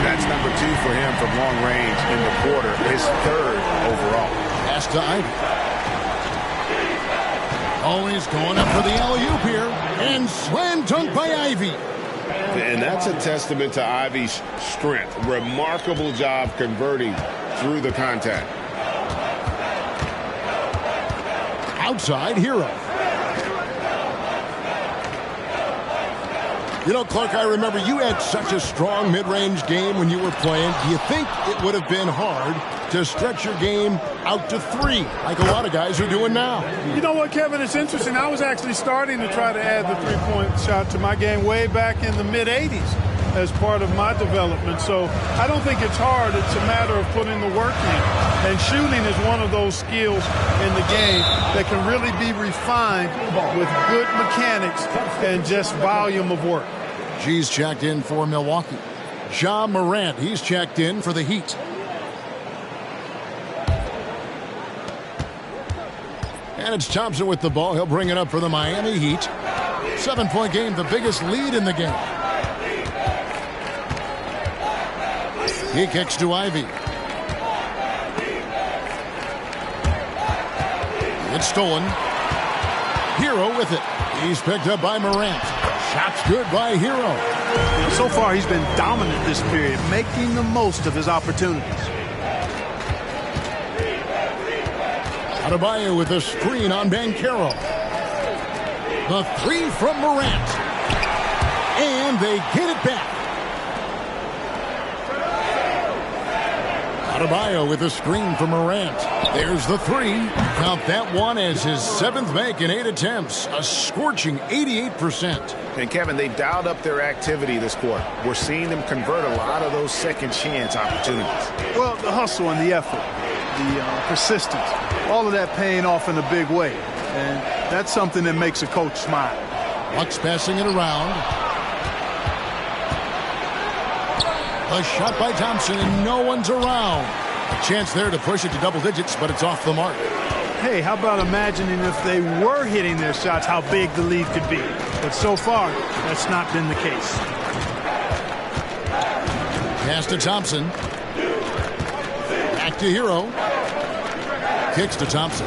That's number 2 for him from long range in the quarter. His 3rd overall. Pass to Ivy. Always going up for the alley-oop here. And slam dunk by Ivy. And that's a testament to Ivy's strength. Remarkable job converting through the contact. Outside Hero. You know, Clark, I remember you had such a strong mid-range game when you were playing. Do you think it would have been hard to stretch your game out to 3, like a lot of guys are doing now? You know what, Kevin? It's interesting. I was actually starting to try to add the three-point shot to my game way back in the mid-'80s as part of my development. So I don't think it's hard. It's a matter of putting the work in. And shooting is one of those skills in the game that can really be refined with good mechanics and just volume of work. G's checked in for Milwaukee. Ja Morant, he's checked in for the Heat. And it's Thompson with the ball. He'll bring it up for the Miami Heat. 7-point game, the biggest lead in the game. He kicks to Ivy. It's stolen. Hero with it. He's picked up by Morant. Shot's good by Hero. So far, he's been dominant this period, making the most of his opportunities. Adebayo with a screen on Banchero. The 3 from Morant. And they get it back. Adebayo with a screen for Morant. There's the 3. Count that one as his 7th make in 8 attempts. A scorching 88%. And, Kevin, they've dialed up their activity this quarter. We're seeing them convert a lot of those second chance opportunities. Well, the hustle and the effort, the persistence, all of that paying off in a big way. And that's something that makes a coach smile. Bucks passing it around. A shot by Thompson, and no one's around. A chance there to push it to double digits, but it's off the mark. Hey, how about imagining if they were hitting their shots, how big the lead could be. But so far, that's not been the case. Pass to Thompson. Back to Hero. Kicks to Thompson.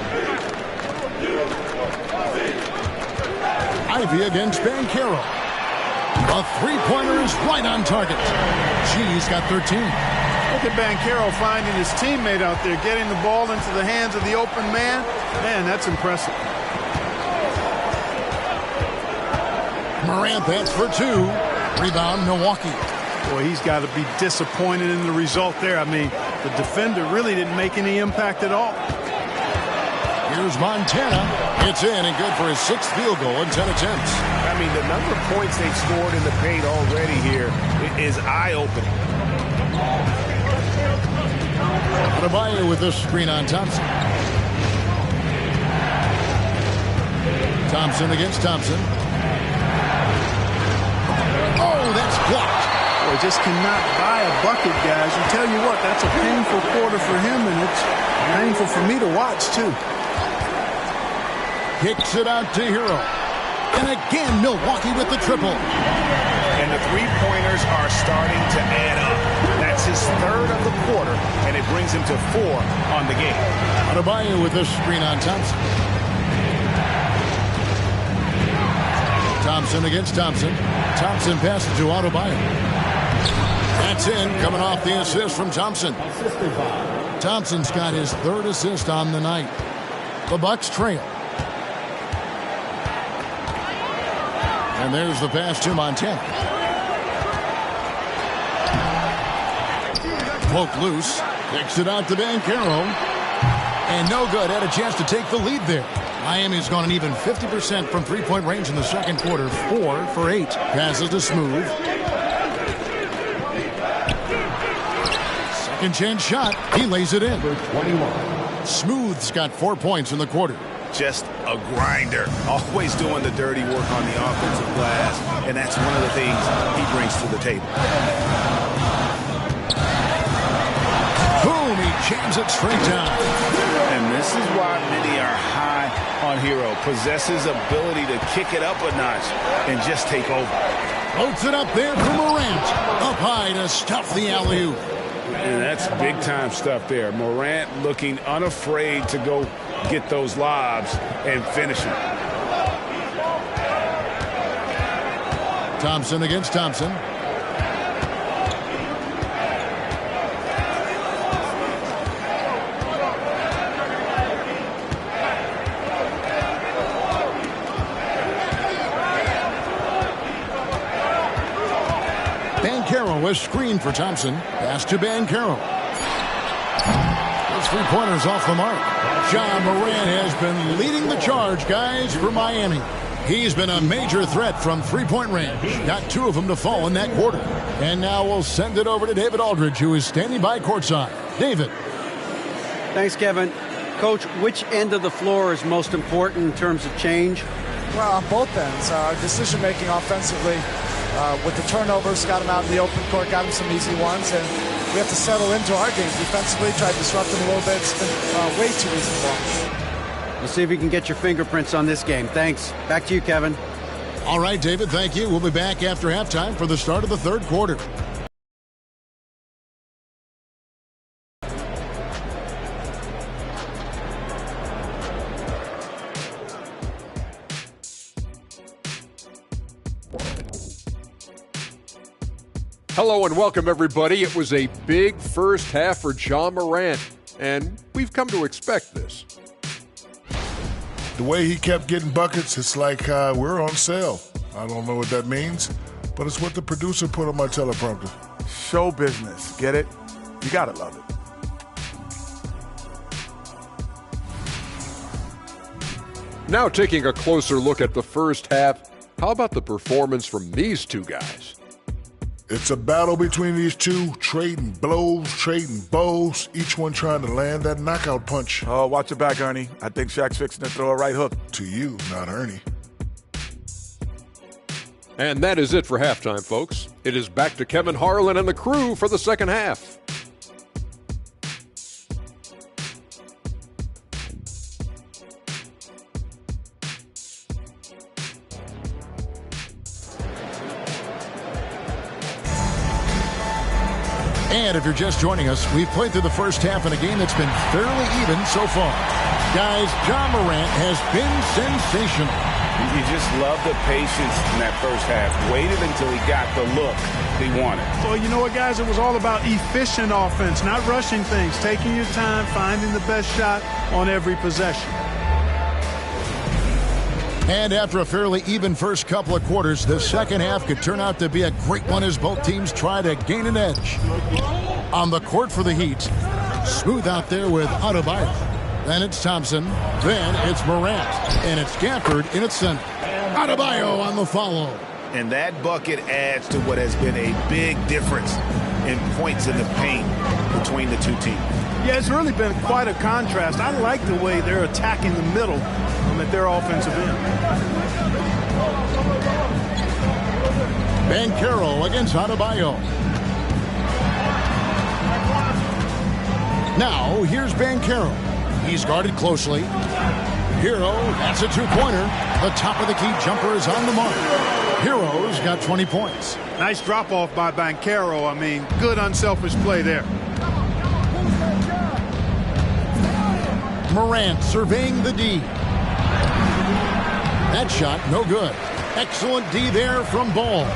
Ivy against Banchero. A three-pointer is right on target. G's got 13. Look at Banchero finding his teammate out there, getting the ball into the hands of the open man. Man, that's impressive. Morant bats for two. Rebound, Milwaukee. Boy, he's got to be disappointed in the result there. I mean, the defender really didn't make any impact at all. Here's Montana. It's in and good for his sixth field goal in 10 attempts. I mean, the number of points they've scored in the paint already here is eye-opening. Adebayo with this screen on Thompson. Thompson against Thompson. Oh, that's blocked. Boy, just cannot buy a bucket, guys. I tell you what, that's a painful quarter for him, and it's painful for me to watch, too. Kicks it out to Hero. And again, Milwaukee with the triple. And the three-pointers are starting to add up. That's his third of the quarter, and it brings him to 4 on the game. Adebayo with this screen on Thompson. Thompson against Thompson. Thompson passes to Adebayo. That's in, coming off the assist from Thompson. Thompson's got his third assist on the night. The Bucks trail. And there's the pass to Montana. Poke loose. Kicks it out to Banchero. And no good. Had a chance to take the lead there. Miami's gone an even 50% from three-point range in the second quarter. 4 for 8. Passes to Smooth. Second chance shot. He lays it in. 21. Smooth's got 4 points in the quarter. Just a grinder, always doing the dirty work on the offensive glass, and that's one of the things he brings to the table. Boom, he jams it straight down. And this is why many are high on Hero. Possesses ability to kick it up a notch and just take over. Floats it up there for Morant. Up high to stuff the alley-oop. And that's big-time stuff there. Morant looking unafraid to go get those lobs and finish them. Thompson against Thompson. Banchero was screened for Thompson. Pass to Banchero. Those three-pointers off the mark. John Morant has been leading the charge, guys, for Miami. He's been a major threat from three-point range. Got 2 of them to fall in that quarter. And now we'll send it over to David Aldridge, who is standing by courtside. David. Thanks, Kevin. Coach, which end of the floor is most important in terms of change? Well, on both ends. Decision-making offensively with the turnovers, got him out in the open court, got him some easy ones, and we have to settle into our game defensively, try to disrupt them a little bit. It's been way too easy for us. We'll see if you can get your fingerprints on this game. Thanks. Back to you, Kevin. All right, David, thank you. We'll be back after halftime for the start of the third quarter. Hello and welcome, everybody. It was a big first half for John Morant, and we've come to expect this. The way he kept getting buckets, it's like we're on sale. I don't know what that means, but it's what the producer put on my teleprompter. Show business. Get it? You gotta love it. Now taking a closer look at the first half, how about the performance from these two guys? It's a battle between these two, trading blows, trading bows, each one trying to land that knockout punch. Oh, watch your back, Ernie. I think Shaq's fixing to throw a right hook. To you, not Ernie. And that is it for halftime, folks. It is back to Kevin Harlan and the crew for the second half. And if you're just joining us, we've played through the first half in a game that's been fairly even so far. Guys, Ja Morant has been sensational. You just love the patience in that first half. Waited until he got the look he wanted. Well, you know what, guys? It was all about efficient offense, not rushing things, taking your time, finding the best shot on every possession. And after a fairly even first couple of quarters, the second half could turn out to be a great one as both teams try to gain an edge. On the court for the Heat, smooth out there with Adebayo. Then it's Thompson. Then it's Morant. And it's Gafford in its center. Adebayo on the follow. And that bucket adds to what has been a big difference in points in the paint between the two teams. Yeah, it's really been quite a contrast. I like the way they're attacking the middle at their offensive end. Banchero against Adebayo. Now, here's Banchero. He's guarded closely. Hero, that's a two-pointer. The top of the key jumper is on the mark. Hero's got 20 points. Nice drop-off by Banchero. I mean, good unselfish play there. Morant surveying the D. That shot, no good. Excellent D there from Ball.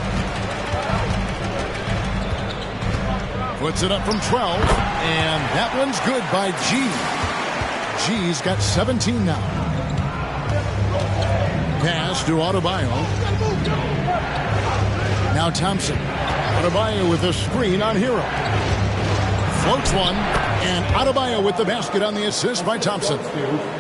Puts it up from 12, and that one's good by G. G's got 17 now. Pass to Adebayo. Now Thompson. Adebayo with a screen on Hero. Floats one, and Adebayo with the basket on the assist by Thompson.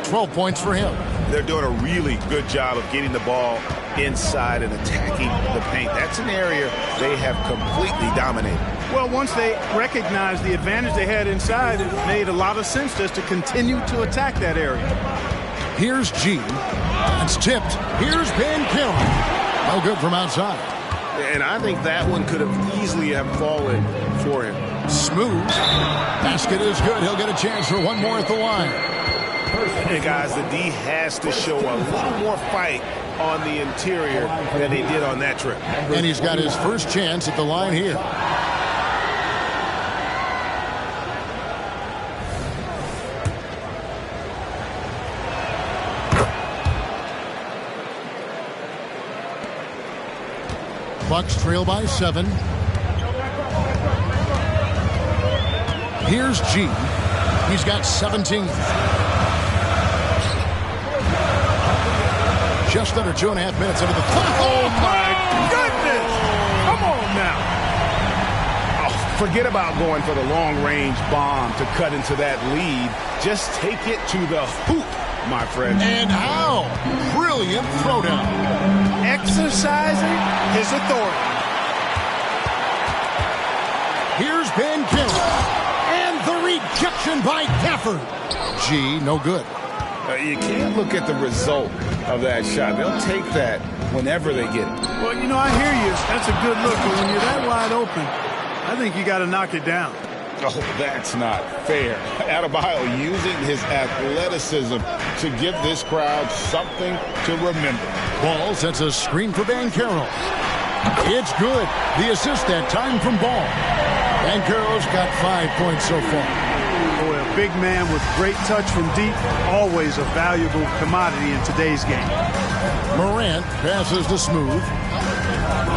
12 points for him. They're doing a really good job of getting the ball inside and attacking the paint. That's an area they have completely dominated. Well, once they recognized the advantage they had inside, it made a lot of sense just to continue to attack that area. Here's G. It's tipped. Here's Banchero. No good from outside. And I think that one could have easily have fallen for him. Smooth. Basket is good. He'll get a chance for one more at the line. Hey, guys, the D has to show a little more fight on the interior than he did on that trip. And he's got his first chance at the line here. Bucks trail by 7. Here's G. He's got 17. Just under 2.5 minutes into the clock. Oh, my goodness! Come on now. Oh, forget about going for the long-range bomb to cut into that lead. Just take it to the hoop, my friend. And how? Brilliant throwdown. Exercising his authority. Here's Banchero. And the rejection by Gafford. G, no good. You can't look at the result of that shot. They'll take that whenever they get it. Well, you know, I hear you. That's a good look. But when you're that wide open, I think you got to knock it down. Oh, that's not fair. Adebayo using his athleticism to give this crowd something to remember. Ball sets a screen for Banchero. It's good. The assist that time from Ball. Banchero's got 5 points so far. Boy, a big man with great touch from deep, always a valuable commodity in today's game. Morant passes to Smooth.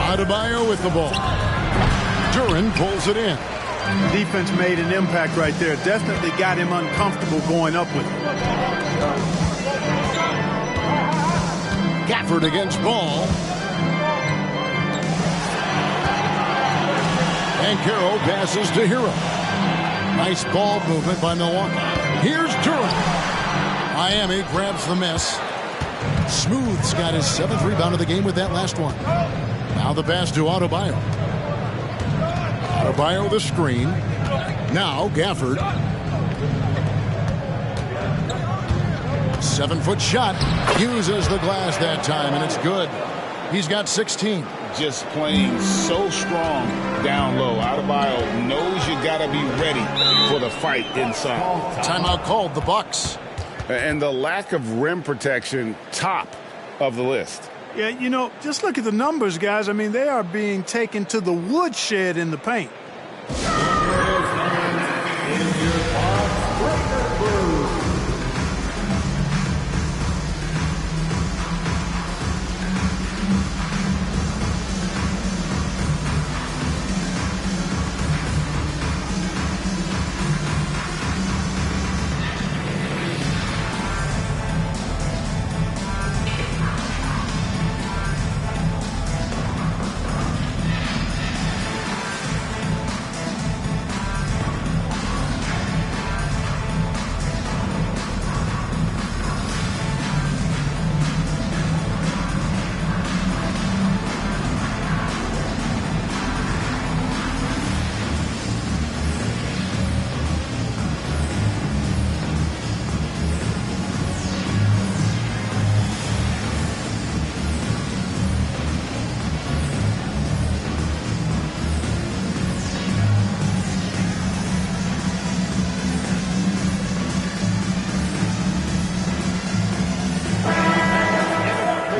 Adebayo with the ball. Duran pulls it in. Defense made an impact right there. Definitely got him uncomfortable going up with it. Gafford against Ball. And Banchero passes to Hero. Nice ball movement by Milwaukee. Here's Duran. Miami grabs the miss. Smooth's got his 7th rebound of the game with that last one. Now the pass to Adebayo. Adebayo the screen. Now Gafford. 7-foot shot. Uses the glass that time, and it's good. He's got 16. just playing so strong down low. Adebayo knows you got to be ready for the fight inside. Timeout called, the Bucks. And the lack of rim protection, top of the list. Yeah, you know, just look at the numbers, guys. I mean, they are being taken to the woodshed in the paint.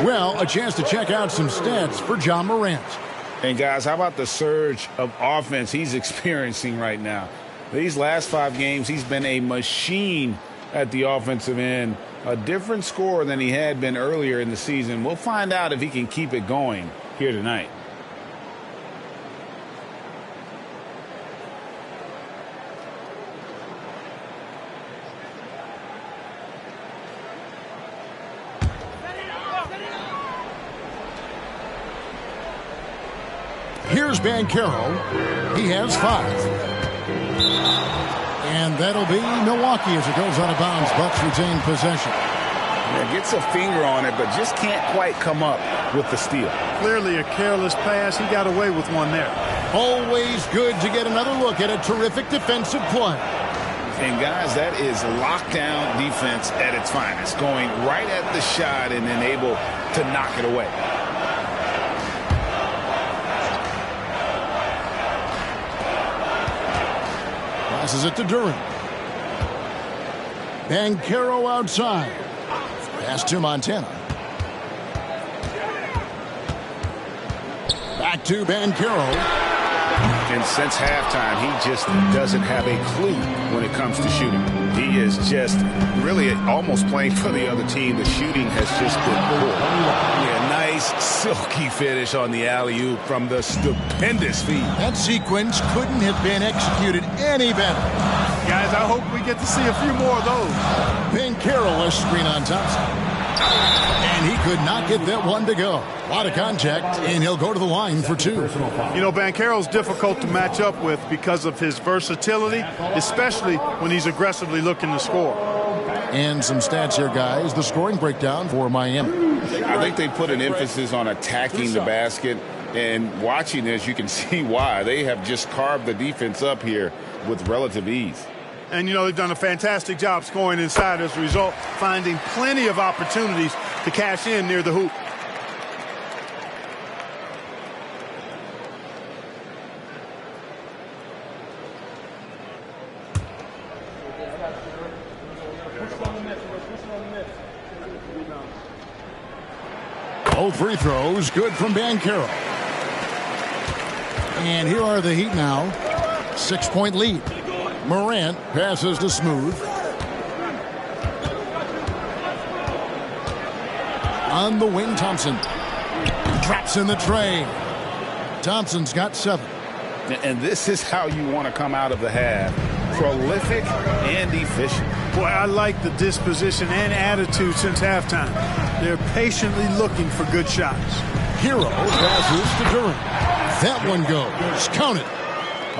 Well, a chance to check out some stats for John Morant. And guys, how about the surge of offense he's experiencing right now? These last 5 games, he's been a machine at the offensive end. A different scorer than he had been earlier in the season. We'll find out if he can keep it going here tonight. Here's Banchero. He has 5. And that'll be Milwaukee as it goes out of bounds. Bucks retain possession. Yeah, gets a finger on it, but just can't quite come up with the steal. Clearly a careless pass. He got away with one there. Always good to get another look at a terrific defensive play. And guys, that is lockdown defense at its finest. Going right at the shot and then able to knock it away. Passes it to Duran. Banchero outside. Pass to Montana. Back to Banchero. And since halftime, he just doesn't have a clue when it comes to shooting. He is just really almost playing for the other team. The shooting has just been poor. Yeah, nice silky finish on the alley-oop from the stupendous feed. That sequence couldn't have been executed any better. Guys, I hope we get to see a few more of those. Banchero, a screen on Thompson. And he could not get that one to go. A lot of contact, and he'll go to the line for 2. You know, Banchero's difficult to match up with because of his versatility, especially when he's aggressively looking to score. And some stats here, guys. The scoring breakdown for Miami. I think they put an emphasis on attacking the basket, and watching this, you can see why. They have just carved the defense up here with relative ease. And, you know, they've done a fantastic job scoring inside as a result, finding plenty of opportunities to cash in near the hoop. Both free throws good from Banchero. And here are the Heat now. 6-point lead. Morant passes to Smooth. On the wing, Thompson. Traps in the tray. Thompson's got 7. And this is how you want to come out of the half. Prolific and efficient. Boy, I like the disposition and attitude since halftime. They're patiently looking for good shots. Hero passes to Duran. That one goes. Count it.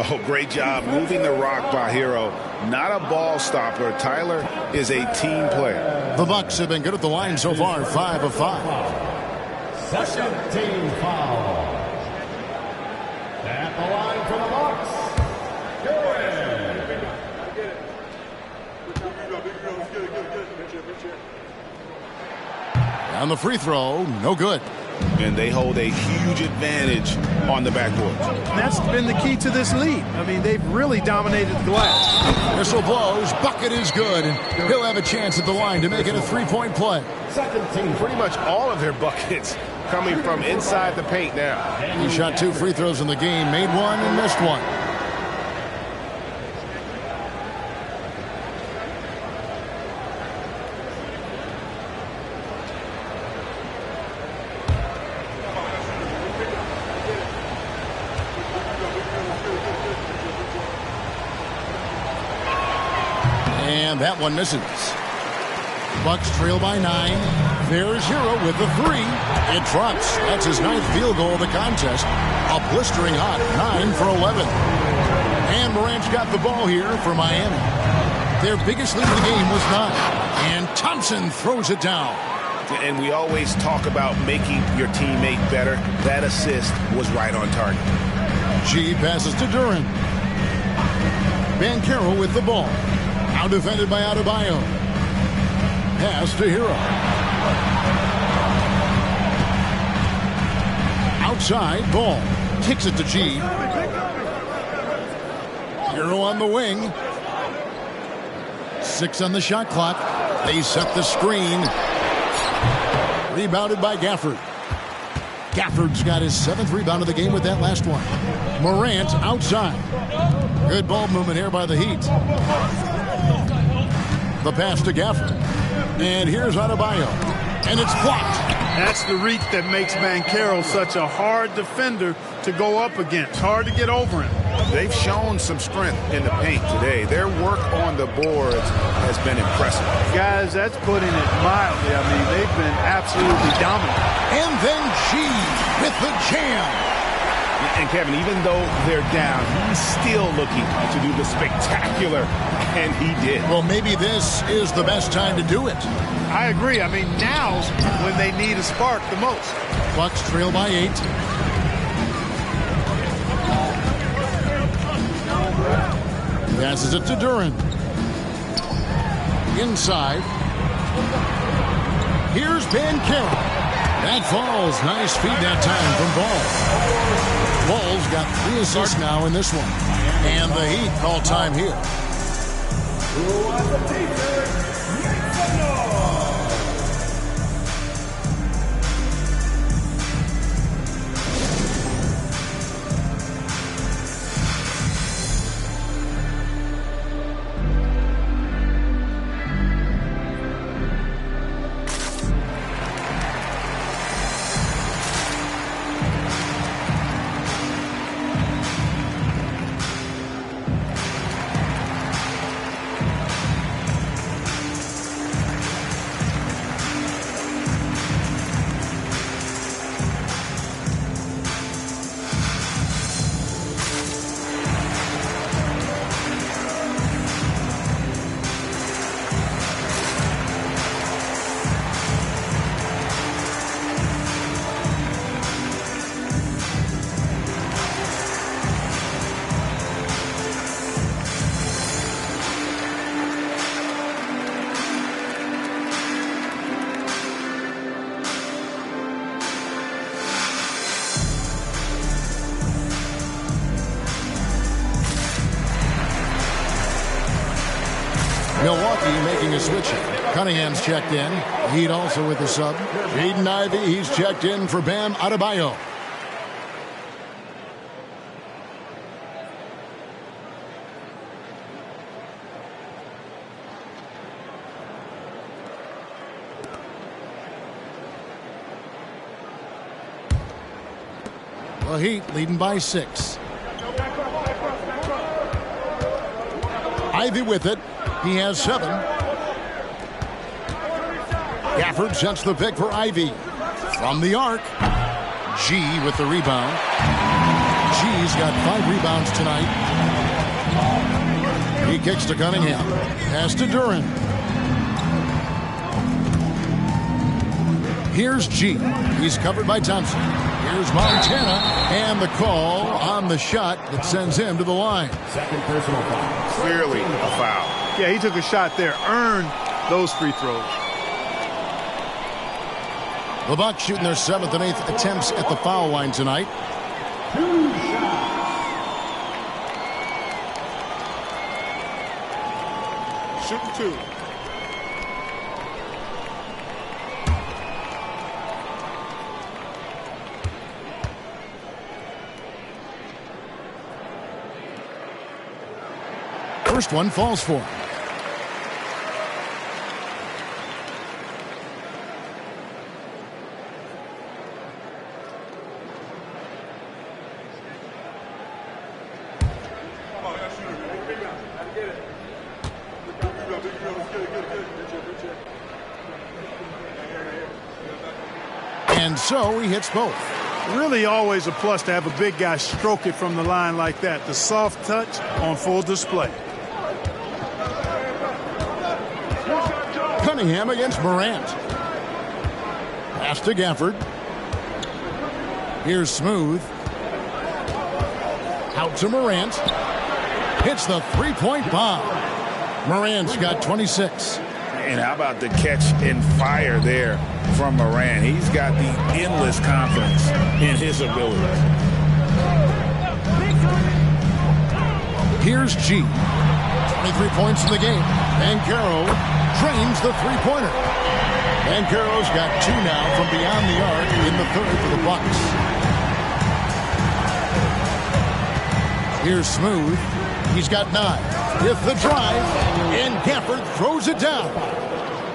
Oh, great job moving the rock by Hero. Not a ball stopper. Tyler is a team player. The Bucks have been good at the line so far, 5 of 5. Second team foul. At the line for the Bucks. On the free throw, no good. And they hold a huge advantage on the backboard. And that's been the key to this lead. I mean, they've really dominated the glass. Whistle blows. Bucket is good. And he'll have a chance at the line to make it a three-point play. Second team, pretty much all of their buckets coming from inside the paint now. He shot 2 free throws in the game, made one and missed one. And that one misses. Bucks trail by 9. There's Hero with the 3. It drops. That's his 9th field goal of the contest. A blistering hot 9 for 11. And Morant's got the ball here for Miami. Their biggest lead of the game was 9. And Thompson throws it down. And we always talk about making your teammate better. That assist was right on target. G passes to Duran. Banchero with the ball. Now defended by Adebayo. Pass to Hero. Outside, ball. Kicks it to G. Hero on the wing. 6 on the shot clock. They set the screen. Rebounded by Gafford. Gafford's got his 7th rebound of the game with that last one. Morant outside. Good ball movement here by the Heat. The pass to Gafford. And here's Adebayo. And it's blocked. That's the reach that makes Banchero such a hard defender to go up against. Hard to get over him. They've shown some strength in the paint today. Their work on the boards has been impressive. Guys, that's putting it mildly. I mean, they've been absolutely dominant. And then G with the jam. And Kevin, even though they're down, he's still looking to do the spectacular, and he did. Well, maybe this is the best time to do it. I agree. I mean, now's when they need a spark the most. Bucks trail by 8. Passes it to Duran. Inside. Here's Banchero. That falls. Nice feed that time from Ball. Ball's got 3 assists now in this one. And the Heat call time here. Milwaukee making a switch. Cunningham's checked in. Heat also with the sub. Jaden Ivey, he's checked in for Bam Adebayo. The Heat leading by 6. Ivey with it. He has 7. Gafford sets the pick for Ivey. From the arc. G with the rebound. G's got 5 rebounds tonight. He kicks to Cunningham. Pass to Duran. Here's G. He's covered by Thompson. Here's Montana. And the call on the shot that sends him to the line. Second personal foul. Clearly a foul. Yeah, he took a shot there. Earned those free throws. The Bucks shooting their 7th and 8th attempts at the foul line tonight. Shooting 2. First one falls for him. And so he hits both. Really always a plus to have a big guy stroke it from the line like that. The soft touch on full display. Cunningham against Morant. Pass to Gafford. Here's Smooth. Out to Morant. Hits the three-point bomb. Morant's got 26. And how about the catch and fire there from Morant? He's got the endless confidence in his abilities. Here's G. 23 points in the game. Banchero drains the three-pointer. Banchero's got 2 now from beyond the arc in the third for the Bucks. Here's Smooth. He's got 9. With the drive, and Gafford throws it down.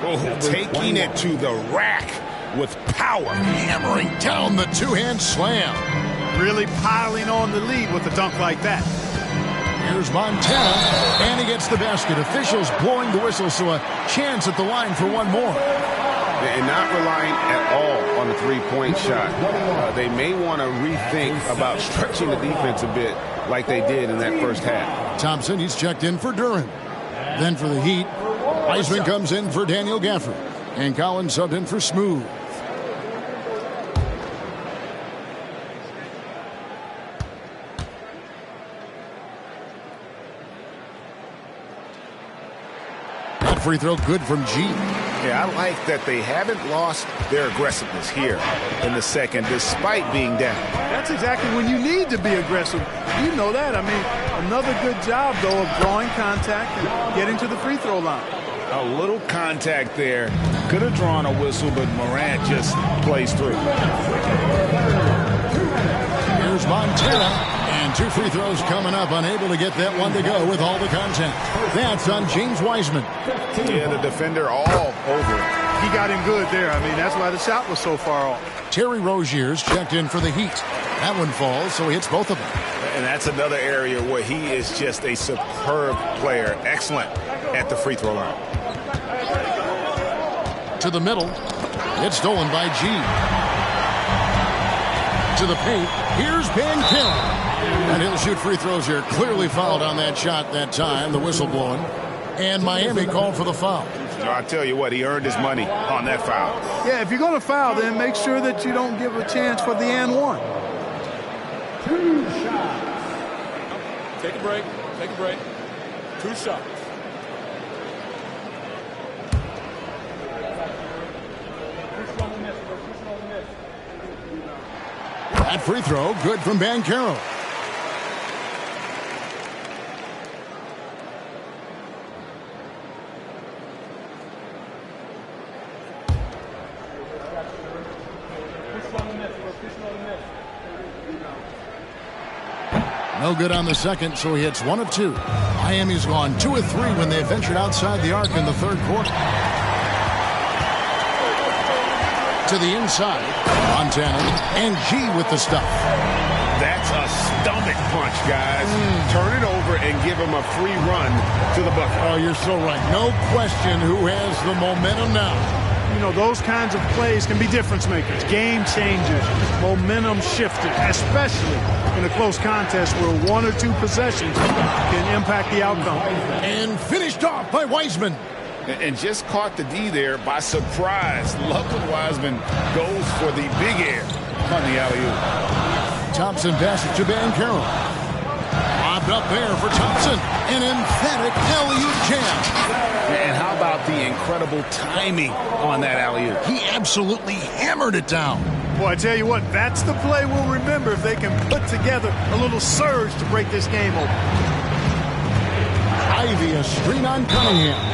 Oh, taking it to the rack with power. Hammering down the two-hand slam. Really piling on the lead with a dunk like that. Here's Montana, and he gets the basket. Officials blowing the whistle, so a chance at the line for one more. And not relying at all on the three-point shot. They may want to rethink about stretching the defense a bit like they did in that first half. Thompson, he's checked in for Duran. Then for the Heat, Wiseman comes in for Daniel Gafford. And Collins subbed in for Smooth. That free throw good from G. Yeah, I like that they haven't lost their aggressiveness here in the second, despite being down. That's exactly when you need to be aggressive. You know that. I mean, another good job, though, of drawing contact and getting to the free throw line. A little contact there. Could have drawn a whistle, but Morant just plays through. Here's Montana. And 2 free throws coming up. Unable to get that one to go with all the contact. That's on James Wiseman. Yeah, the defender all over it. He got him good there. I mean, that's why the shot was so far off. Terry Rozier's checked in for the Heat. That one falls, so he hits both of them. And that's another area where he is just a superb player. Excellent at the free throw line. To the middle. It's stolen by G. To the paint. Here's Banchero. And he'll shoot free throws here. Clearly fouled on that shot that time. The whistle blowing. And Miami called for the foul. I tell you what, he earned his money on that foul. Yeah, if you're going to foul, then make sure that you don't give a chance for the and one. 2 shots. Take a break. Take a break. 2 shots. That free throw, good from Banchero. No good on the second, so he hits 1 of 2. Miami's gone 2 of 3 when they ventured outside the arc in the third quarter. To the inside, Montana, and G with the stuff. That's a stomach punch, guys. Turn it over and give him a free run to the bucket. Oh, you're so right. No question who has the momentum now. You know, those kinds of plays can be difference makers, game changers, momentum shifters, especially in a close contest where 1 or 2 possessions can impact the outcome. And finished off by Wiseman. And just caught the D there by surprise. Love when Wiseman goes for the big air on the alley-oop. Thompson passes to Banchero. Off lobbed up there for Thompson. An emphatic alley-oop jam. And how about the incredible timing on that alley-oop? He absolutely hammered it down. Boy, I tell you what, that's the play we'll remember if they can put together a little surge to break this game open. Ivy a screen on Cunningham.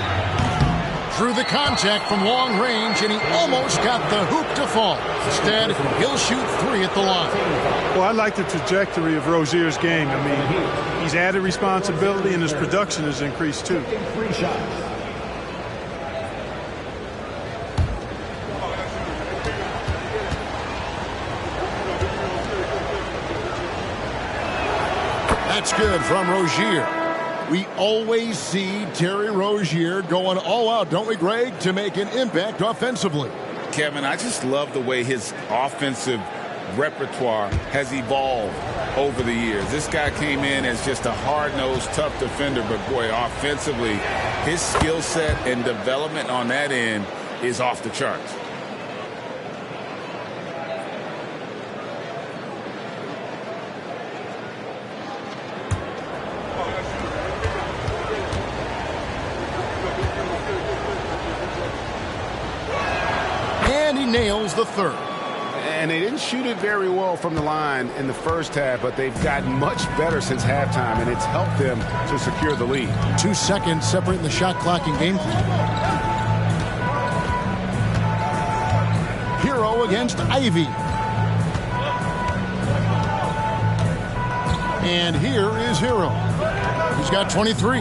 Through the contact from long range, and he almost got the hoop to fall. Instead, he'll shoot 3 at the line. Well, I like the trajectory of Rozier's game. I mean, he's added responsibility, and his production has increased too. That's good from Rozier. We always see Terry Rozier going all out, don't we, Greg, to make an impact offensively. Kevin, I just love the way his offensive repertoire has evolved over the years. This guy came in as just a hard-nosed, tough defender, but boy, offensively, his skill set and development on that end is off the charts. And he nails the third. And they didn't shoot it very well from the line in the first half, but they've gotten much better since halftime, and it's helped them to secure the lead. 2 seconds separating the shot clock and game clock. Hero against Ivy. And here is Hero. He's got 23.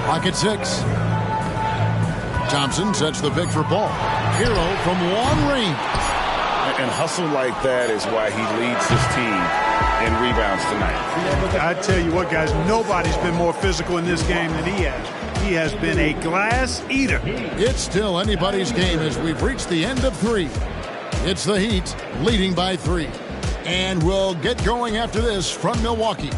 Clock at 6. Thompson sets the pick for Ball. Hero from long range. And hustle like that is why he leads his team in rebounds tonight. I tell you what, guys, nobody's been more physical in this game than he has. He has been a glass eater. It's still anybody's game as we've reached the end of 3. It's the Heat leading by 3. And we'll get going after this from Milwaukee.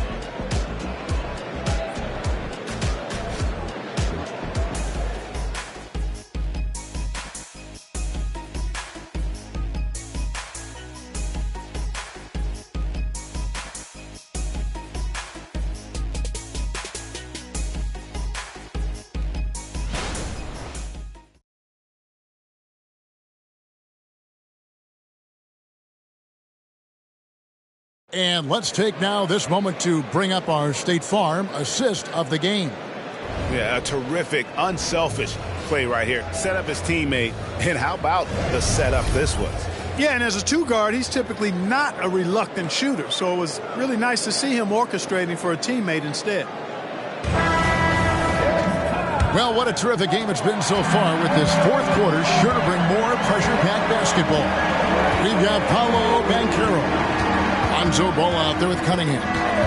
And let's take now this moment to bring up our State Farm assist of the game. Yeah, a terrific, unselfish play right here. Set up his teammate, and how about the setup this was? Yeah, and as a 2-guard, he's typically not a reluctant shooter, so it was really nice to see him orchestrating for a teammate instead. Well, what a terrific game it's been so far, with this fourth quarter sure to bring more pressure-packed basketball. We've got Paolo Banchero. Lonzo Ball out there with Cunningham.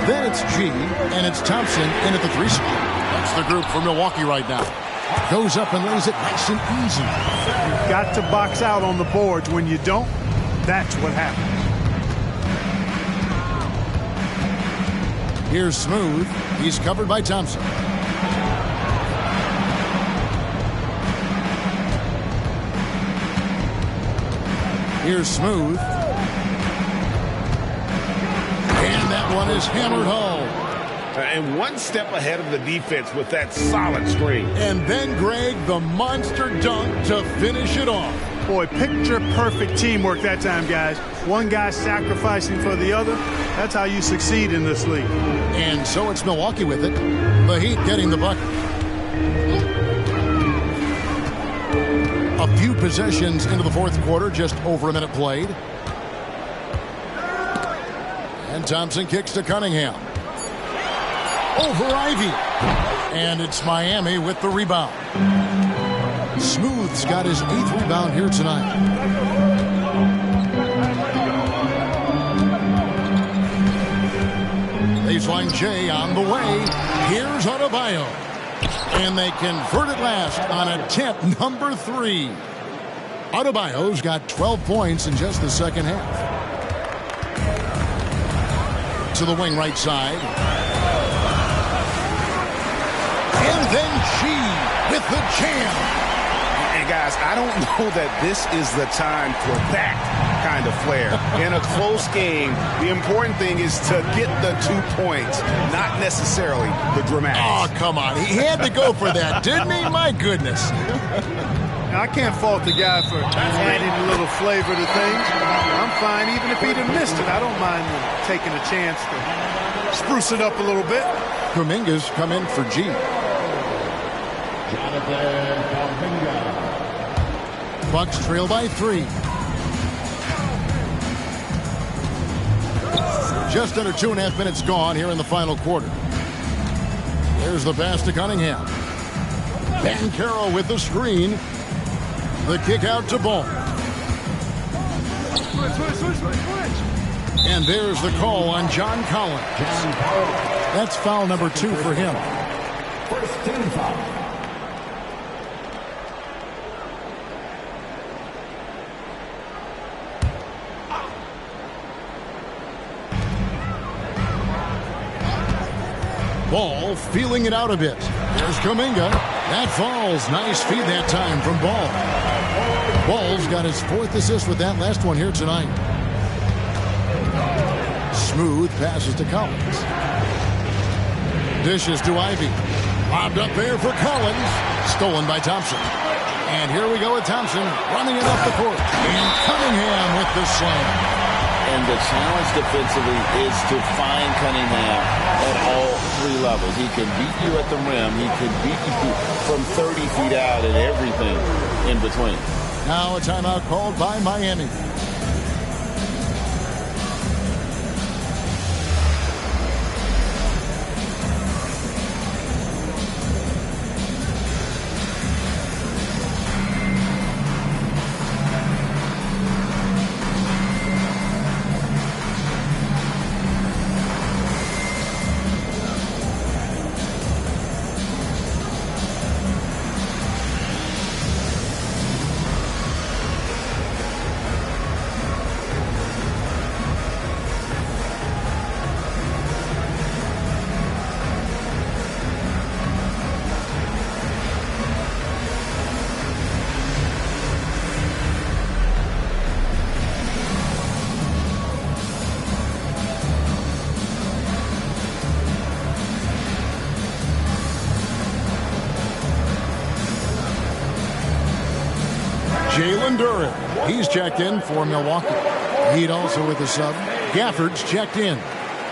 Then it's G, and it's Thompson in at the 3 spot. That's the group for Milwaukee right now. Goes up and lays it nice and easy. You've got to box out on the boards. When you don't, that's what happens. Here's Smooth. He's covered by Thompson. Here's Smooth. And that one is hammered home. And one step ahead of the defense with that solid screen. And then, Greg, the monster dunk to finish it off. Boy, picture-perfect teamwork that time, guys. One guy sacrificing for the other. That's how you succeed in this league. And so it's Milwaukee with it. The Heat getting the bucket. A few possessions into the fourth quarter, just over a minute played. And Thompson kicks to Cunningham. Over Ivy. And it's Miami with the rebound. Smooth's got his 8th rebound here tonight. Baseline J on the way. Here's Adebayo. And they convert it last on attempt number 3. Adebayo's got 12 points in just the second half. To the wing right side. And then G with the jam. And, guys, I don't know that this is the time for that kind of flair. In a close game, the important thing is to get the 2 points, not necessarily the dramatics. Oh, come on. He had to go for that, didn't he? My goodness. I can't fault the guy for adding a little flavor to things. I'm fine even if he'd have missed it. I don't mind taking a chance to spruce it up a little bit. Kuminga's come in for G. Bucks trail by 3. Just under 2.5 minutes gone here in the final quarter. There's the pass to Cunningham. Banchero with the screen. The kick out to Ball. And there's the call on John Collins. That's foul number 2 for him. First team foul. Ball feeling it out a bit. There's Kuminga. That falls. Nice feed that time from Ball. Ball's got his 4th assist with that last one here tonight. Smooth passes to Collins. Dishes to Ivy. Lobbed up there for Collins. Stolen by Thompson. And here we go with Thompson running it up the court. And Cunningham with the slam. And the challenge defensively is to find Cunningham at all 3 levels. He can beat you at the rim. He can beat you from 30 feet out and everything in between. Now a timeout called by Miami. Jalen Duren, he's checked in for Milwaukee. Heat also with the sub. Gafford's checked in.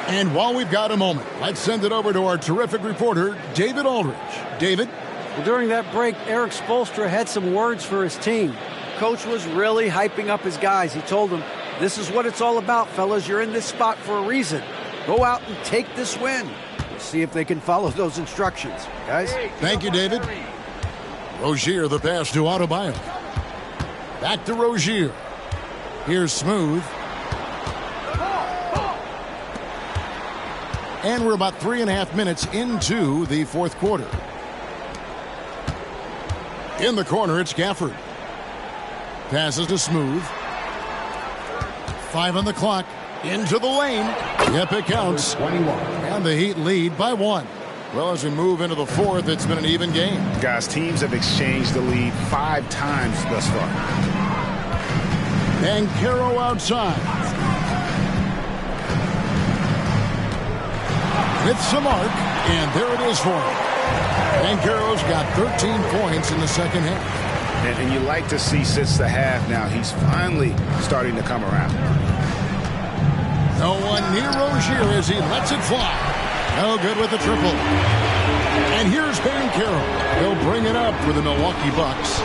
And while we've got a moment, let's send it over to our terrific reporter, David Aldridge. David? Well, during that break, Eric Spoelstra had some words for his team. Coach was really hyping up his guys. He told them, this is what it's all about, fellas. You're in this spot for a reason. Go out and take this win. We'll see if they can follow those instructions, guys. Thank you, David. Rozier, the pass to Adebayo. Back to Rozier. Here's Smooth. And we're about 3.5 minutes into the 4th quarter. In the corner, it's Gafford. Passes to Smooth. 5 on the clock. Into the lane. Yep, it counts. And the Heat lead by 1. Well, as we move into the 4th, it's been an even game. Guys, teams have exchanged the lead 5 times thus far. Banchero outside. With some arc, and there it is for him. Banchero's got 13 points in the second half. And you like to see since the half now, he's finally starting to come around. No one near Rozier as he lets it fly. No good with the triple. And here's Banchero. He'll bring it up for the Milwaukee Bucks.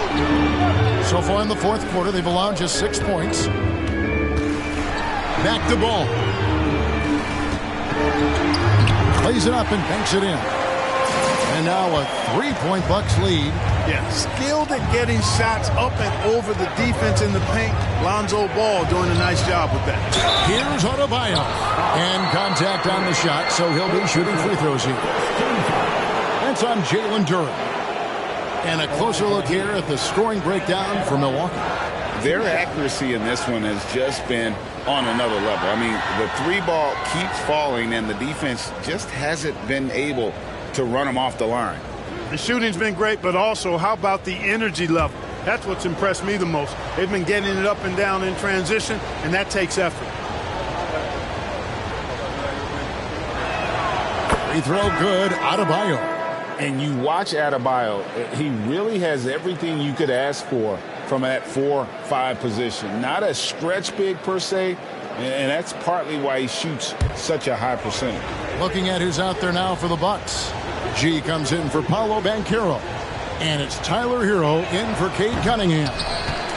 So far in the 4th quarter, they've allowed just 6 points. Back to Ball. Plays it up and banks it in. And now a 3-point Bucks lead. Yeah, skilled at getting shots up and over the defense in the paint. Lonzo Ball doing a nice job with that. Here's Adebayo. And contact on the shot, so he'll be shooting free throws here. That's on Jalen Duren. And a closer look here at the scoring breakdown for Milwaukee. Their accuracy in this one has just been on another level. I mean, the 3-ball keeps falling, and the defense just hasn't been able to run them off the line. The shooting's been great, but also how about the energy level? That's what's impressed me the most. They've been getting it up and down in transition, and that takes effort. Free throw good, Adebayo. And you watch Adebayo, he really has everything you could ask for from that 4-5 position. Not a stretch big per se, and that's partly why he shoots such a high percentage. Looking at who's out there now for the Bucks. G comes in for Paolo Banchero. And it's Tyler Hero in for Cade Cunningham.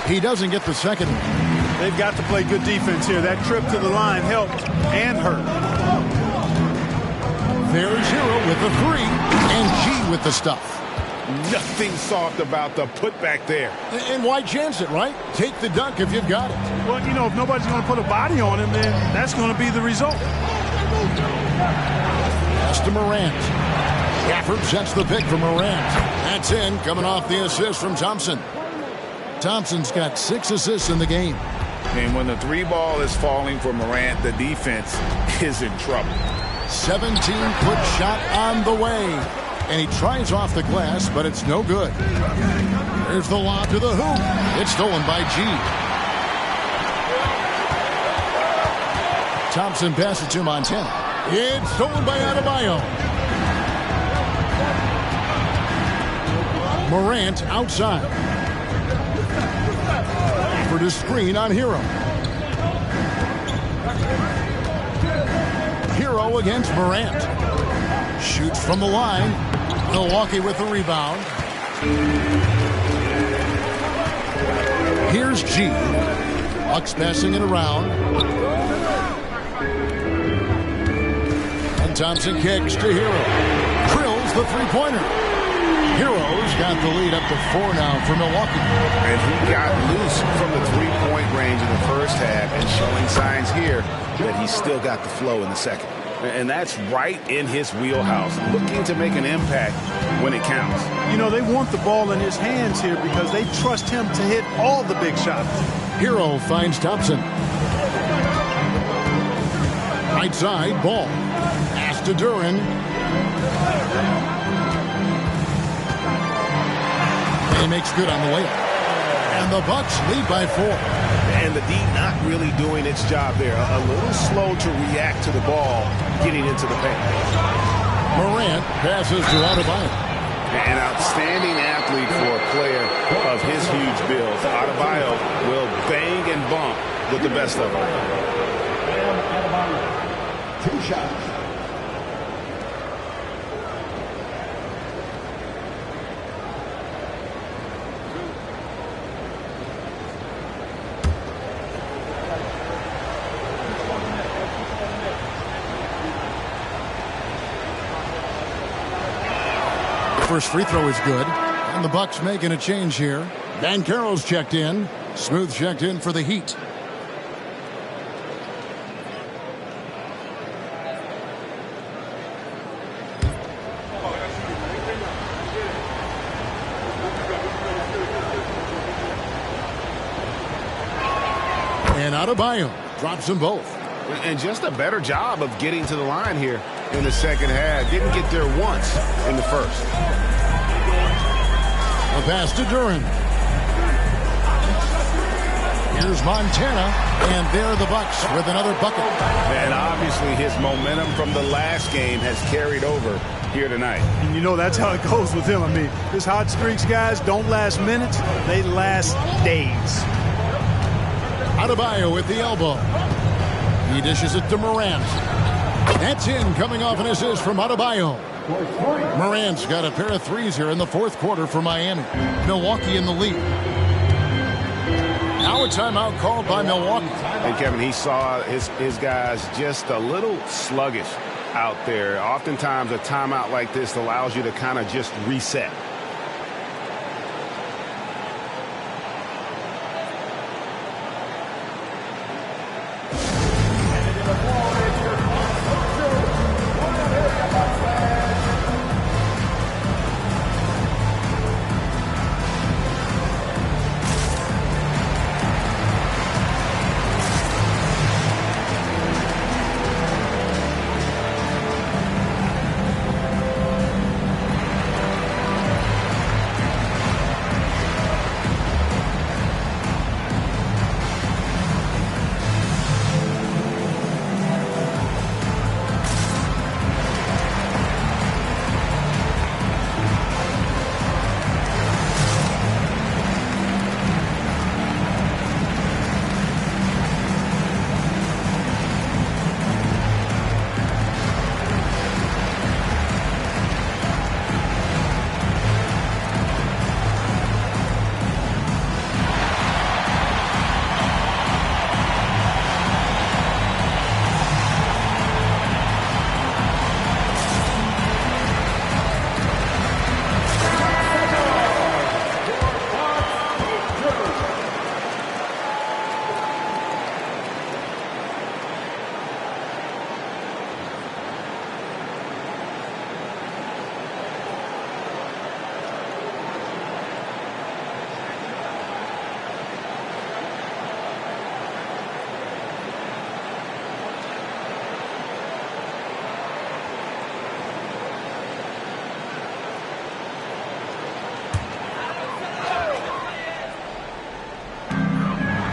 He doesn't get the second one. They've got to play good defense here. That trip to the line helped and hurt. There's Hero with the three, and G with the stuff. Nothing soft about the putback there. And why chance it, right? Take the dunk if you've got it. Well, you know, if nobody's going to put a body on him, then that's going to be the result. Pass to Morant. Gafford sets the pick for Morant. That's in, coming off the assist from Thompson. Thompson's got 6 assists in the game. And when the 3 ball is falling for Morant, the defense is in trouble. 17-foot shot on the way. And he tries off the glass, but it's no good. There's the lob to the hoop. It's stolen by G. Thompson passes to Montana. It's stolen by Adebayo. Morant outside. For the screen on Hero. Hero against Morant. Shoots from the line. Milwaukee with the rebound. Here's G. Bucks passing it around. And Thompson kicks to Hero. Drills the three-pointer. Hero's got the lead up to 4 now for Milwaukee. And he got loose from the three-point range in the first half and showing signs here that he's still got the flow in the second. And that's right in his wheelhouse, looking to make an impact when it counts. You know, they want the ball in his hands here because they trust him to hit all the big shots. Hero finds Thompson. Right side, ball. Pass to Duran. And he makes good on the layup. And the Bucks lead by 4. And the D not really doing its job there. A little slow to react to the ball getting into the paint. Morant passes to Adebayo. An outstanding athlete for a player of his huge build. Adebayo will bang and bump with the best of them. 2 shots. First free throw is good. And the Bucks making a change here. Banchero's checked in. Smooth checked in for the Heat. And Adebayo drops them both. And just a better job of getting to the line here in the second half. Didn't get there once in the first. A pass to Duran. Here's Montana, and there the Bucks with another bucket. And obviously his momentum from the last game has carried over here tonight. And you know that's how it goes with him. I mean, his hot streaks, guys, don't last minutes. They last days. Adebayo with the elbow. He dishes it to Morant. That's in, coming off an assist from Adebayo. Morant's got a pair of threes here in the fourth quarter for Miami. Milwaukee in the lead. Now a timeout called by Milwaukee. And Kevin, he saw his guys just a little sluggish out there. Oftentimes a timeout like this allows you to kind of just reset.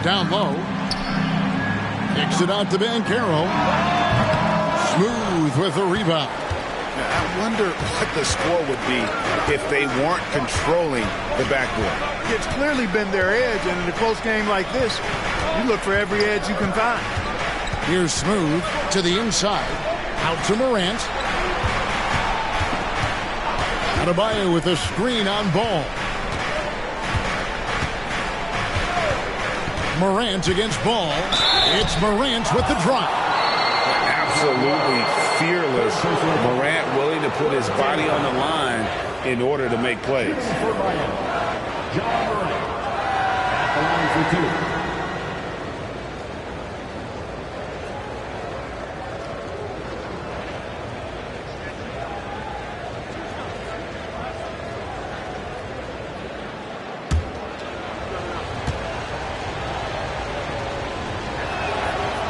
down low. Kicks it out to Banchero. Smooth with the rebound. I wonder what the score would be if they weren't controlling the backboard. It's clearly been their edge, and in a close game like this, you look for every edge you can find. Here's Smooth to the inside. Out to Morant. Adebayo with a screen on Ball. Morant against Ball. It's Morant with the drop. Absolutely fearless. Morant willing to put his body on the line in order to make plays.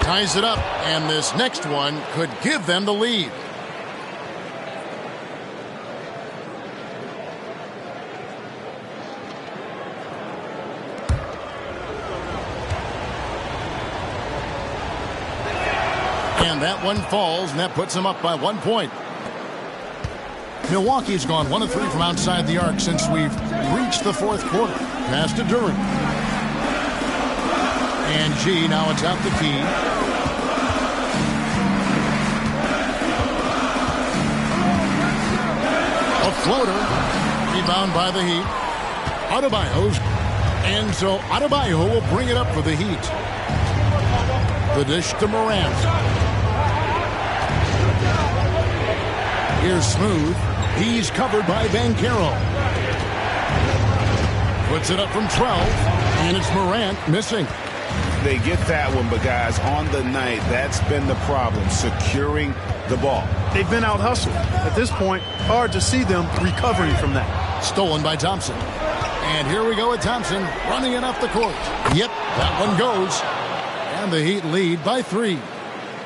Ties it up, and this next one could give them the lead. And that one falls, and that puts them up by 1 point. Milwaukee's gone 1 of 3 from outside the arc since we've reached the fourth quarter. Pass to Duren. And G now atop the key. A floater. Rebound by the Heat. Adebayo's. And so Adebayo will bring it up for the Heat. The dish to Morant. Here's Smooth. He's covered by Banchero. Puts it up from 12. And it's Morant missing. They get that one, but guys, on the night, that's been the problem, securing the ball. They've been out-hustled. At this point, hard to see them recovering from that. Stolen by Thompson. And here we go with Thompson running it up the court. Yep, that one goes. And the Heat lead by 3.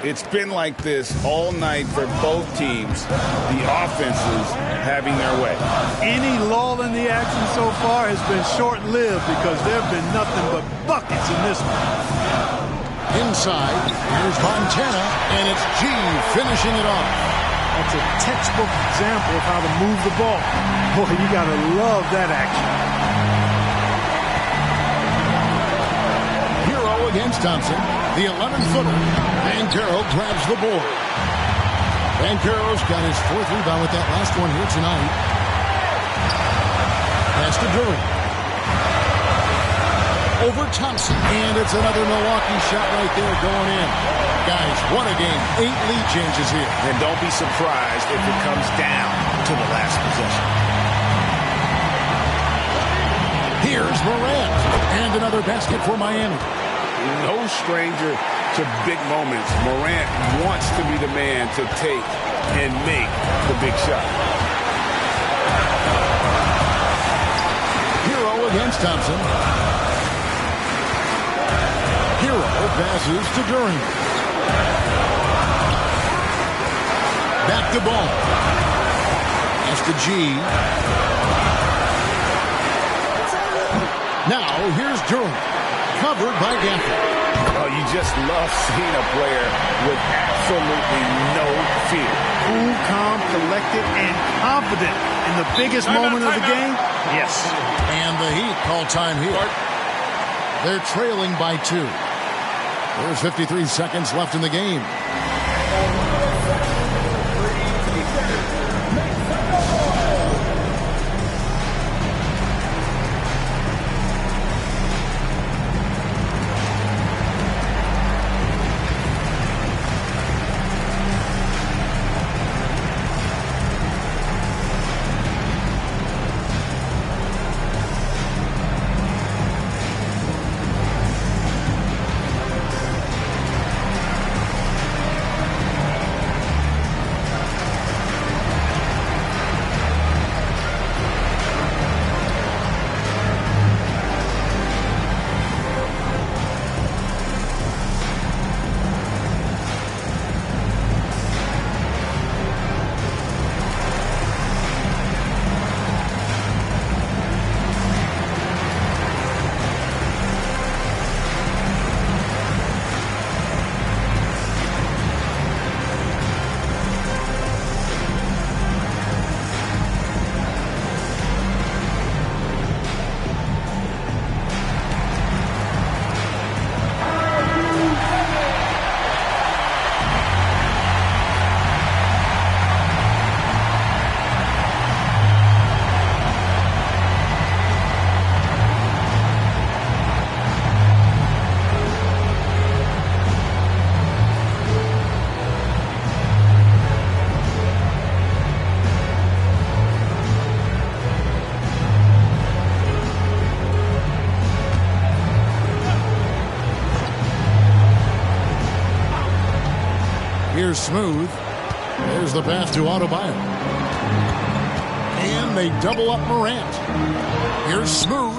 It's been like this all night for both teams. The offenses having their way. Any lull in the action so far has been short-lived because there have been nothing but buckets in this one. Inside, here's Montana, and it's G finishing it off. That's a textbook example of how to move the ball. Boy, you got to love that action. Hero against Thompson. The 11-footer. Banchero grabs the board. Banchero's got his 4th rebound with that last one here tonight. Pass to Duren. Over Thompson. And it's another Milwaukee shot right there going in. Guys, what a game. 8 lead changes here. And don't be surprised if it comes down to the last possession. Here's Morant. And another basket for Miami. No stranger to big moments. Morant wants to be the man to take and make the big shot. Hero against Thompson. Hero passes to Duren. Back to Ball. That's to G. Now here's Duren. Covered by Gafford. Oh, you just love seeing a player with absolutely no fear. Cool, calm, collected, and confident in the biggest moment of the game. Yes. And the Heat call time here. They're trailing by 2. There's 53 seconds left in the game. Here's Smooth. There's the pass to Adebayo. And they double up Morant. Here's Smooth.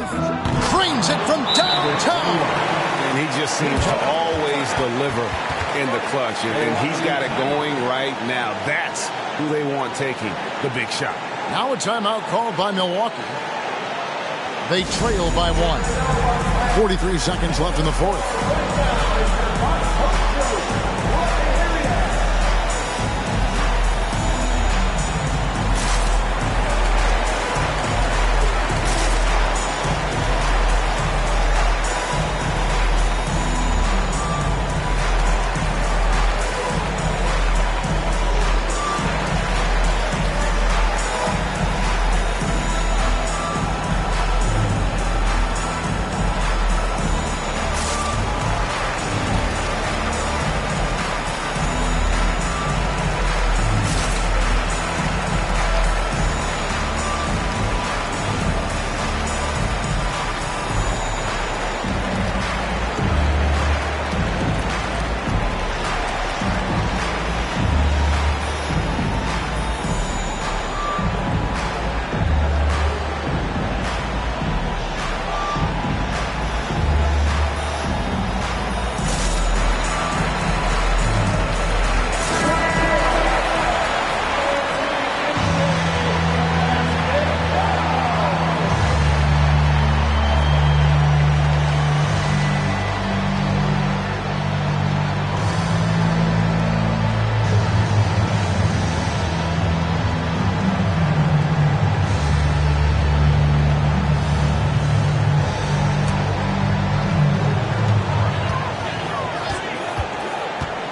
Frames it from downtown. And he just seems to always deliver in the clutch. And he's got it going right now. That's who they want taking the big shot. Now a timeout called by Milwaukee. They trail by 1. 43 seconds left in the fourth.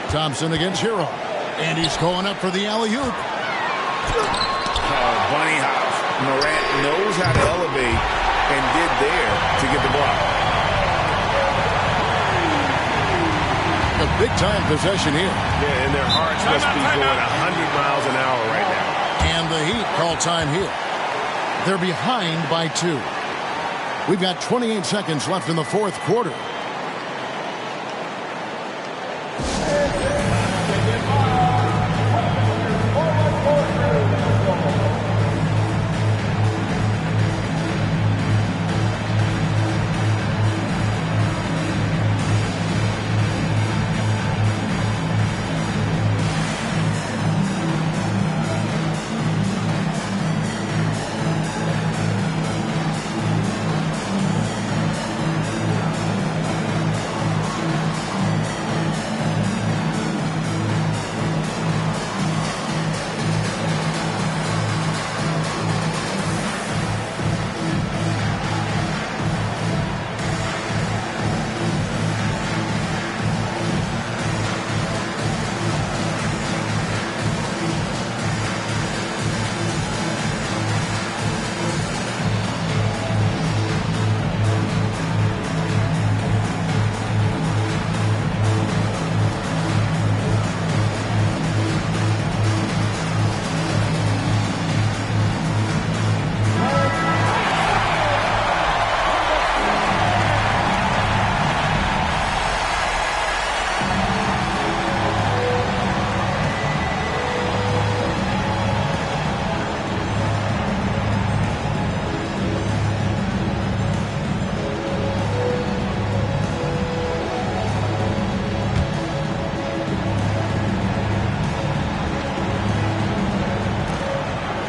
Thompson against Hero. And he's going up for the alley-oop. Bunny house. Morant knows how to elevate and did there to get the block. A big-time possession here. Yeah, and their hearts must be going 100 miles an hour right now. And the Heat call time here. They're behind by 2. We've got 28 seconds left in the fourth quarter.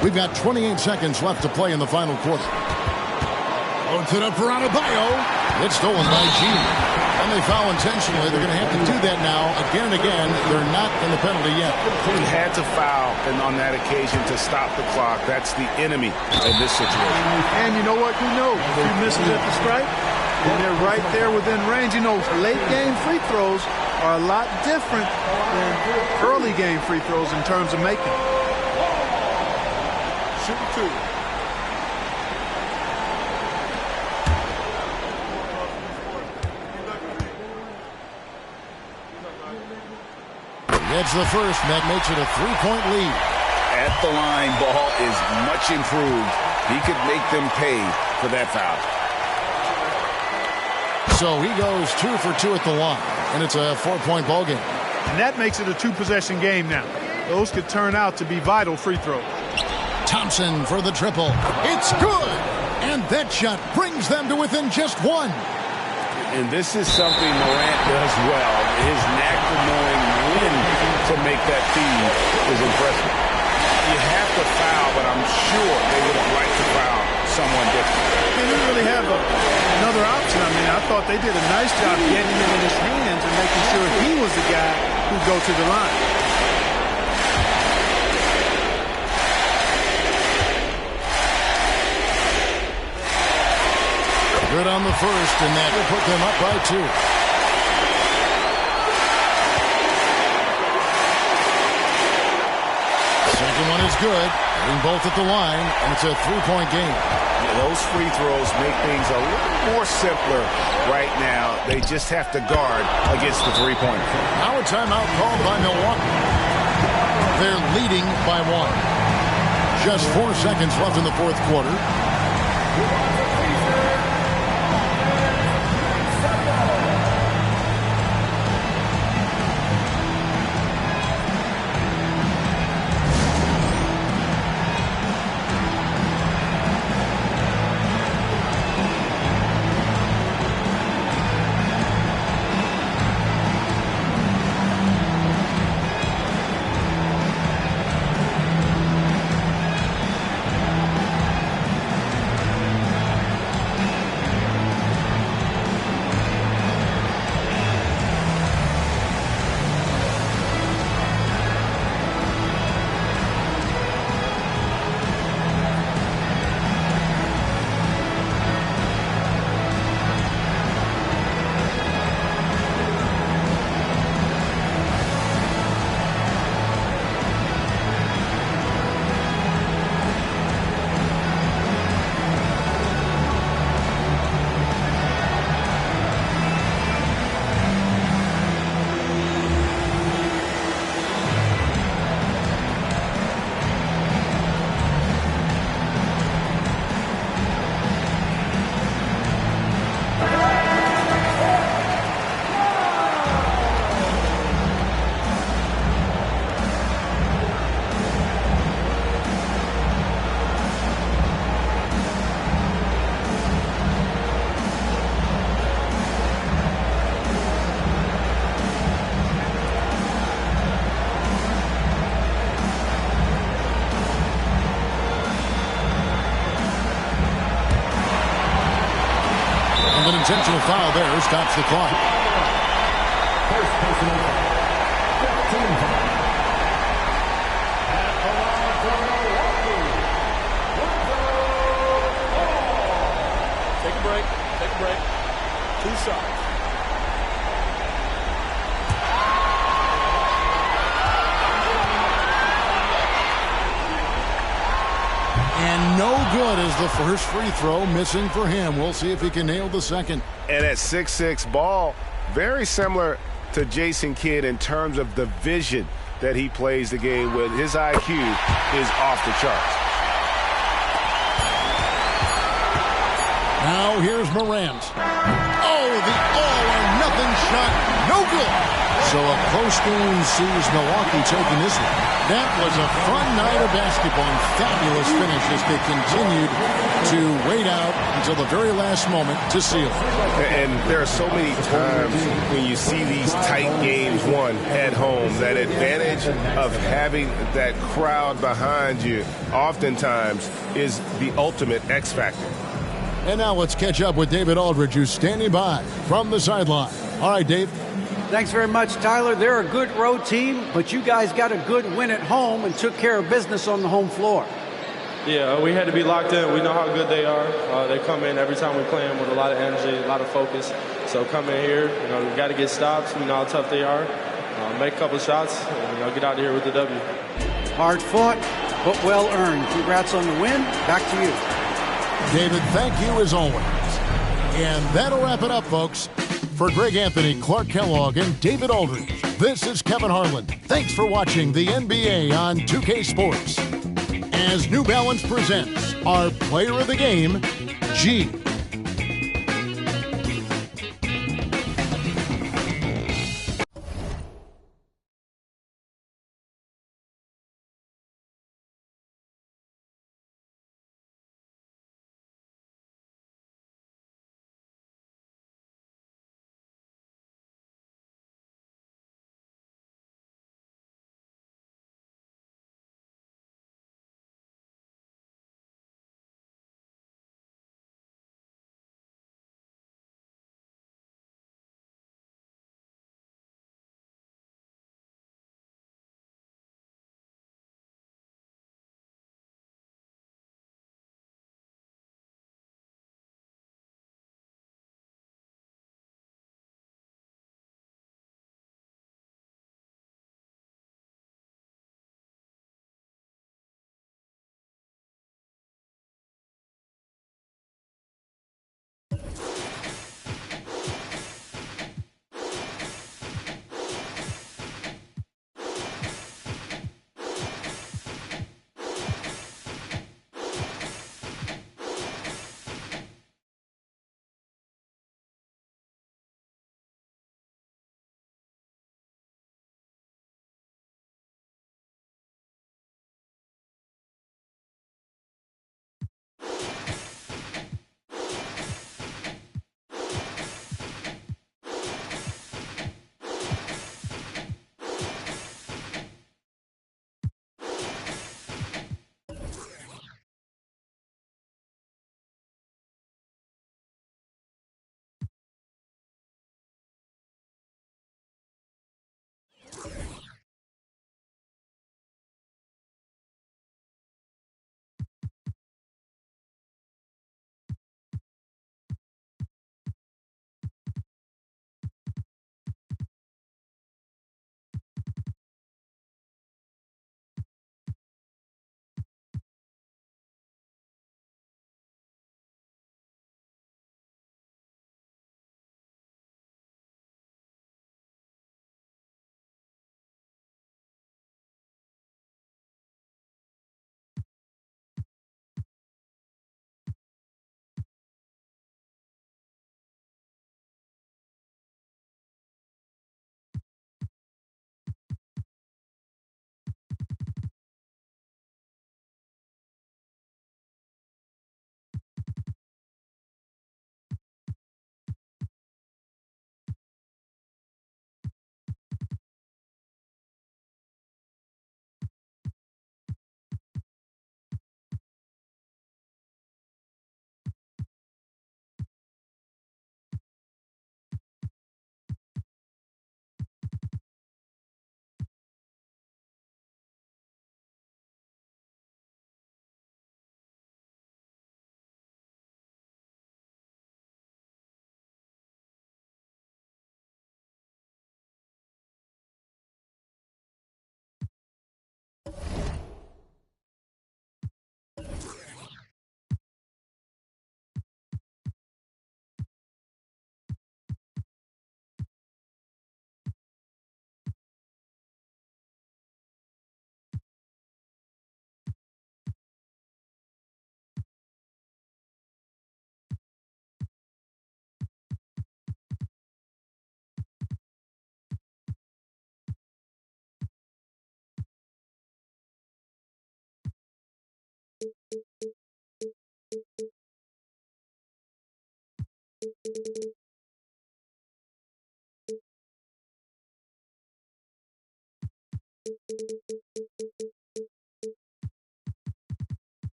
We've got 28 seconds left to play in the final quarter. Owns it up for Adebayo. It's stolen by G. And they foul intentionally. They're going to have to do that now again and again. They're not in the penalty yet. He had to foul on that occasion to stop the clock. That's the enemy in this situation. And you know what? Who knows? If he misses at the stripe, and they're right there within range. You know, late game free throws are a lot different than early game free throws in terms of making. Shooting 2. Gets the first, and that makes it a 3-point lead. At the line, ball is much improved. He could make them pay for that foul. So he goes 2 for 2 at the line, and it's a 4-point ball game. And that makes it a two-possession game now. Those could turn out to be vital free throws. Thompson for the triple. It's good! And that shot brings them to within just one. And this is something Morant does well. His knack for knowing when to make that feed is impressive. You have to foul, but I'm sure they would have liked to foul someone different. They didn't really have another option. I mean, I thought they did a nice job getting him in his hands and making sure he was the guy who'd go to the line. Good on the first, and that will put them up by 2. Second one is good. Hitting both at the line, and it's a 3-point game. Yeah, those free throws make things a little more simpler right now. They just have to guard against the three-pointer. Now a timeout called by Milwaukee. They're leading by 1. Just 4 seconds left in the fourth quarter. Intentional foul there stops the clock. First personal foul. Team foul. At the line for Milwaukee. Take a break. Take a break. 2 shots. And no good as the first free throw missing for him. We'll see if he can nail the second. And at 6'6", Ball, very similar to Jason Kidd in terms of the vision that he plays the game with. His IQ is off the charts. Now here's Morant. Oh, the all-or-nothing shot. No good. So a close game sees Milwaukee taking this one. That was a fun night of basketball and fabulous finish as they continued to wait out until the very last moment to seal it. And there are so many times when you see these tight games won at home, that advantage of having that crowd behind you oftentimes is the ultimate X factor. And now let's catch up with David Aldridge, who's standing by from the sideline. All right, Dave. Thanks very much, Tyler. They're a good road team, but you guys got a good win at home and took care of business on the home floor. Yeah, we had to be locked in. We know how good they are. They come in every time we play them with a lot of energy, a lot of focus. So come in here, we got to get stops. We know how tough they are. Make a couple of shots, and get out of here with the W. Hard fought, but well earned. Congrats on the win. Back to you. David, thank you as always. And that'll wrap it up, folks. For Greg Anthony, Clark Kellogg, and David Aldridge, this is Kevin Harlan. Thanks for watching the NBA on 2K Sports. As New Balance presents our Player of the Game, G.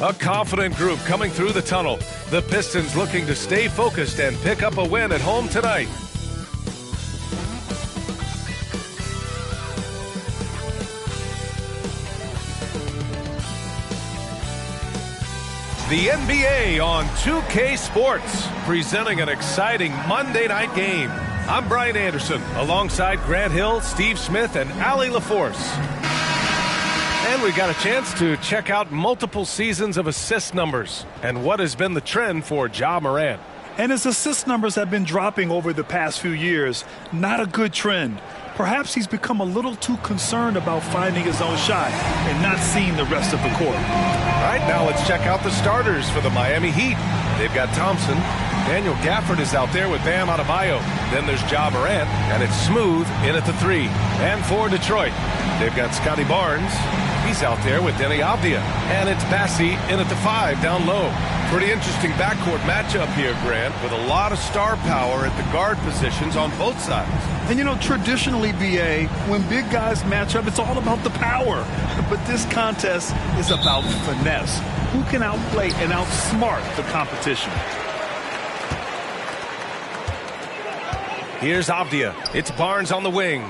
A confident group coming through the tunnel. The Pistons looking to stay focused and pick up a win at home tonight. The NBA on 2K Sports, presenting an exciting Monday night game. I'm Brian Anderson, alongside Grant Hill, Steve Smith, and Allie LaForce. And we got a chance to check out multiple seasons of assist numbers and what has been the trend for Ja Morant. And his assist numbers have been dropping over the past few years. Not a good trend. Perhaps he's become a little too concerned about finding his own shot and not seeing the rest of the court. All right, now let's check out the starters for the Miami Heat. They've got Thompson. Daniel Gafford is out there with Bam Adebayo. Then there's Ja Morant, and it's Smooth in at the 3. And for Detroit, they've got Scotty Barnes. He's out there with Denny Avdia. And it's Bassie in at the 5 down low. Pretty interesting backcourt matchup here, Grant, with a lot of star power at the guard positions on both sides. And, you know, traditionally, B.A., when big guys match up, it's all about the power. But this contest is about finesse. Who can outplay and outsmart the competition? Here's Avdia. It's Barnes on the wing.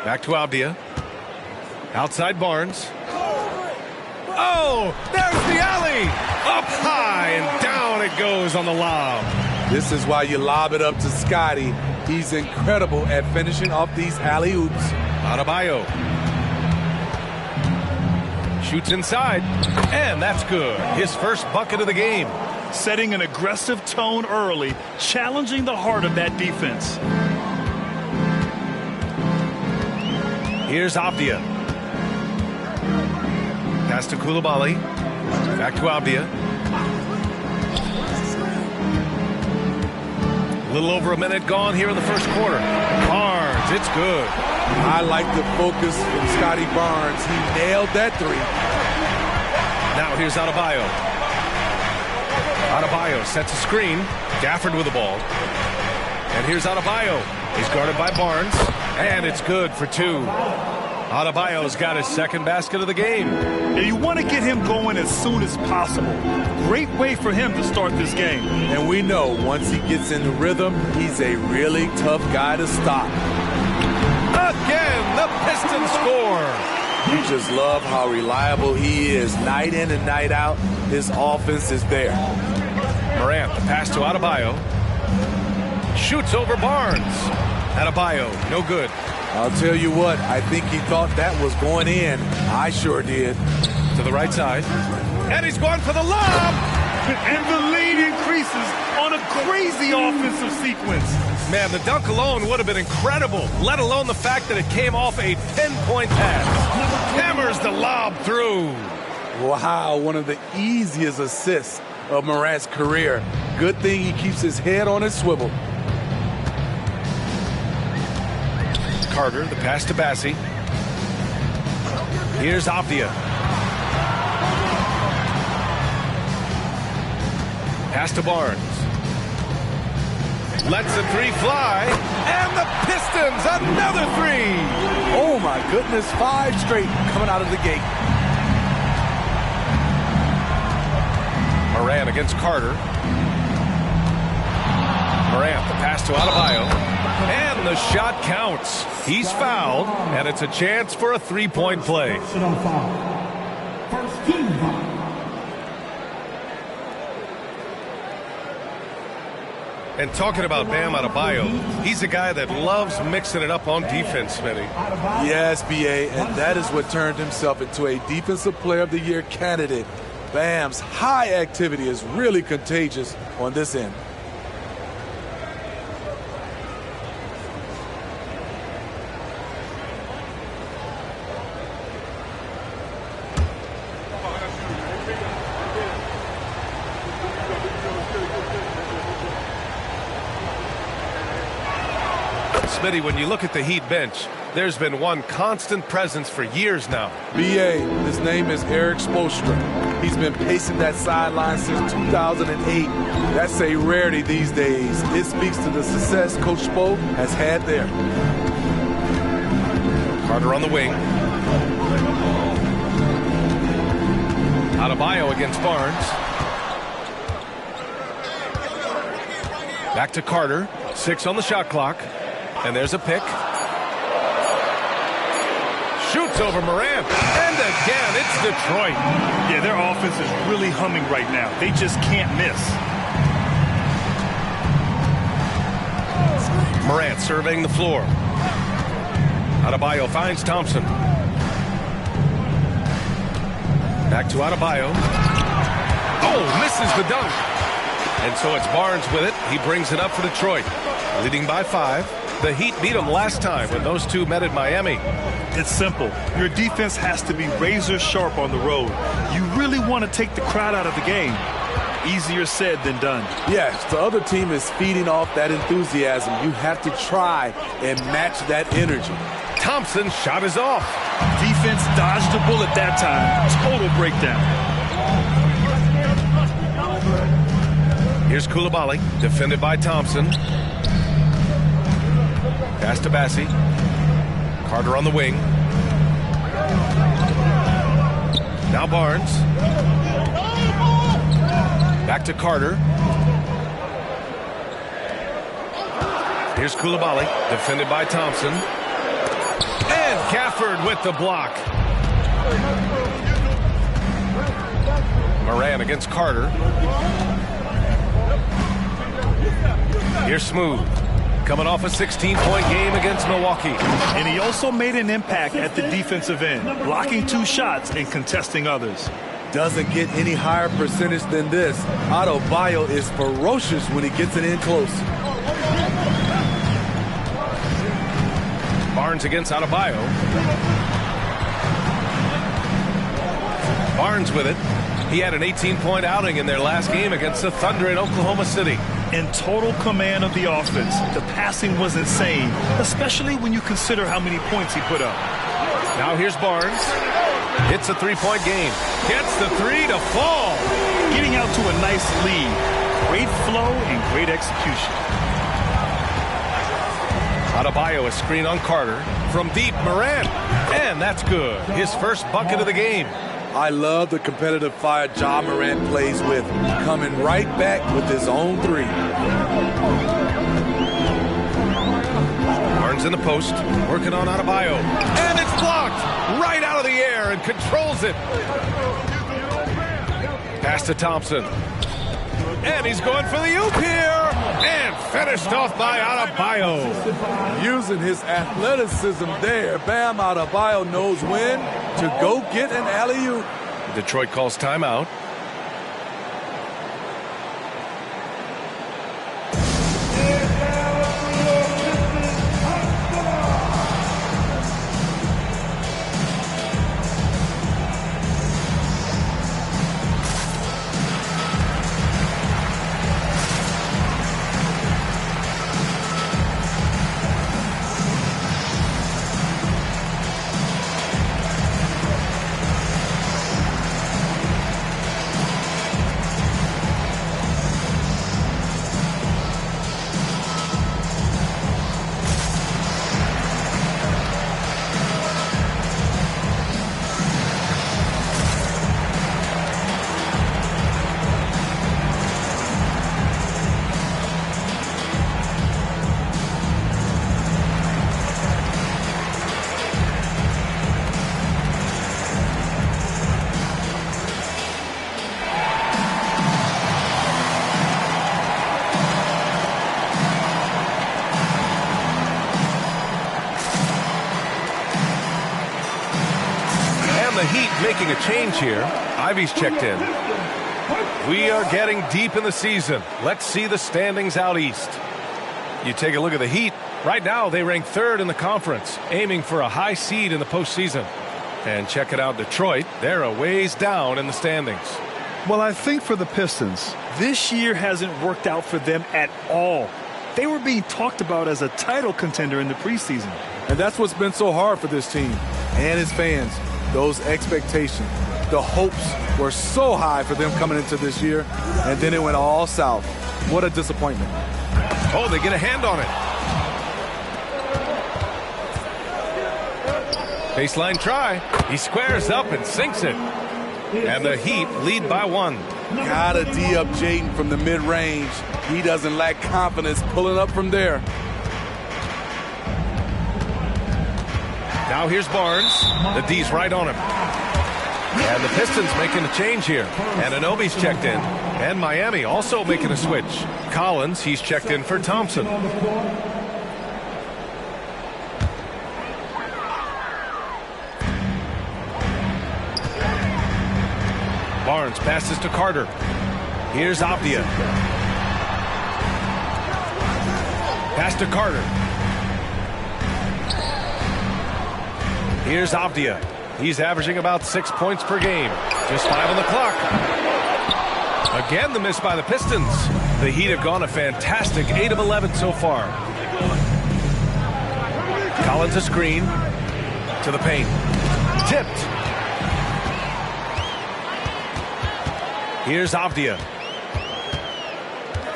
Back to Avdia. Outside Barnes. Oh, there's the alley. Up high and down it goes on the lob. This is why you lob it up to Scotty. He's incredible at finishing off these alley-oops. Adebayo. Shoots inside, and that's good. His first bucket of the game. Setting an aggressive tone early, challenging the heart of that defense. Here's Avdia. Pass to Coulibaly. Back to Avdia. A little over a minute gone here in the first quarter. Barnes, it's good. I like the focus from Scotty Barnes. He nailed that three. Now here's Adebayo. Adebayo sets a screen. Gafford with the ball. And here's Adebayo. He's guarded by Barnes. And it's good for two. Adebayo's got his second basket of the game. And you want to get him going as soon as possible. Great way for him to start this game. And we know once he gets in the rhythm, he's a really tough guy to stop. Again, the Pistons score. You just love how reliable he is. Night in and night out, his offense is there. Morant, the pass to Adebayo. Shoots over Barnes. Adebayo, no good. I'll tell you what, I think he thought that was going in. I sure did. To the right side. And he's going for the lob. And the lead increases on a crazy offensive sequence. Man, the dunk alone would have been incredible, let alone the fact that it came off a 10-point pass. Hammers the lob through. Wow, one of the easiest assists of Morant's career. Good thing he keeps his head on his swivel. Carter, the pass to Bassi. Here's Avdia. Pass to Barnes. Lets the three fly. And the Pistons, another three. Oh, my goodness. 5 straight coming out of the gate. Morant against Carter. Morant, the pass to Adebayo. And the shot counts. He's fouled, and it's a chance for a three-point play. And talking about Bam Adebayo, he's a guy that loves mixing it up on defense, Smitty. Yes, B.A., and that is what turned himself into a Defensive Player of the Year candidate. Bam's high activity is really contagious on this end. Smitty, when you look at the Heat bench, there's been one constant presence for years now. B.A., his name is Eric Spoelstra. He's been pacing that sideline since 2008. That's a rarity these days. It speaks to the success Coach Spo has had there. Carter on the wing. Adebayo against Barnes. Back to Carter. 6 on the shot clock. And there's a pick. Shoots over Morant. And again, it's Detroit. Yeah, their offense is really humming right now. They just can't miss. Morant surveying the floor. Adebayo finds Thompson. Back to Adebayo. Oh, misses the dunk. And so it's Barnes with it. He brings it up for Detroit. Leading by 5. The Heat beat them last time when those two met at Miami. It's simple. Your defense has to be razor sharp on the road. You really want to take the crowd out of the game. Easier said than done. Yes, the other team is feeding off that enthusiasm. You have to try and match that energy. Thompson's shot is off. Defense dodged a bullet that time. Total breakdown. Here's Coulibaly, defended by Thompson. Pass to Bassi. Carter on the wing. Now Barnes. Back to Carter. Here's Coulibaly, defended by Thompson. And Gafford with the block. Morant against Carter. Here's Smooth. Coming off a 16-point game against Milwaukee. And he also made an impact at the defensive end, blocking 2 shots and contesting others. Doesn't get any higher percentage than this. Adebayo is ferocious when he gets it in close. Barnes against Adebayo. Barnes with it. He had an 18-point outing in their last game against the Thunder in Oklahoma City. in total command of the offense. The passing was insane, especially when you consider how many points he put up. Now here's Barnes. Hits a three-point game. Gets the three to fall. Getting out to a nice lead. Great flow and great execution. Adebayo, a screen on Carter. From deep, Morant. And that's good. His first bucket of the game. I love the competitive fire Ja Morant plays with, coming right back with his own three. Barnes in the post, working on Adebayo. And it's blocked right out of the air and controls it. Pass to Thompson. And he's going for the oop here. And finished off by Adebayo. Using his athleticism there, Bam Adebayo knows when to go get an alley-oop. Detroit calls timeout. The Heat making a change here. Ivy's checked in. We are getting deep in the season. Let's see the standings out east. You take a look at the Heat. Right now, they rank third in the conference, aiming for a high seed in the postseason. And check it out, Detroit. They're a ways down in the standings. Well, I think for the Pistons, this year hasn't worked out for them at all. They were being talked about as a title contender in the preseason. And that's what's been so hard for this team and its fans. Those expectations, the hopes were so high for them coming into this year, and then it went all south. What a disappointment. Oh, they get a hand on it. Baseline try. He squares up and sinks it. And the Heat lead by one. Gotta D up Jaden from the mid-range. He doesn't lack confidence pulling up from there. Now here's Barnes. The D's right on him. And the Pistons making a change here. And Anunoby's checked in. And Miami also making a switch. Collins, he's checked in for Thompson. Barnes passes to Carter. Here's Avdia. Pass to Carter. Here's Avdia. He's averaging about 6 points per game. Just 5 on the clock. Again, the miss by the Pistons. The Heat have gone a fantastic 8 of 11 so far. Collins a screen. To the paint. Tipped. Here's Avdia.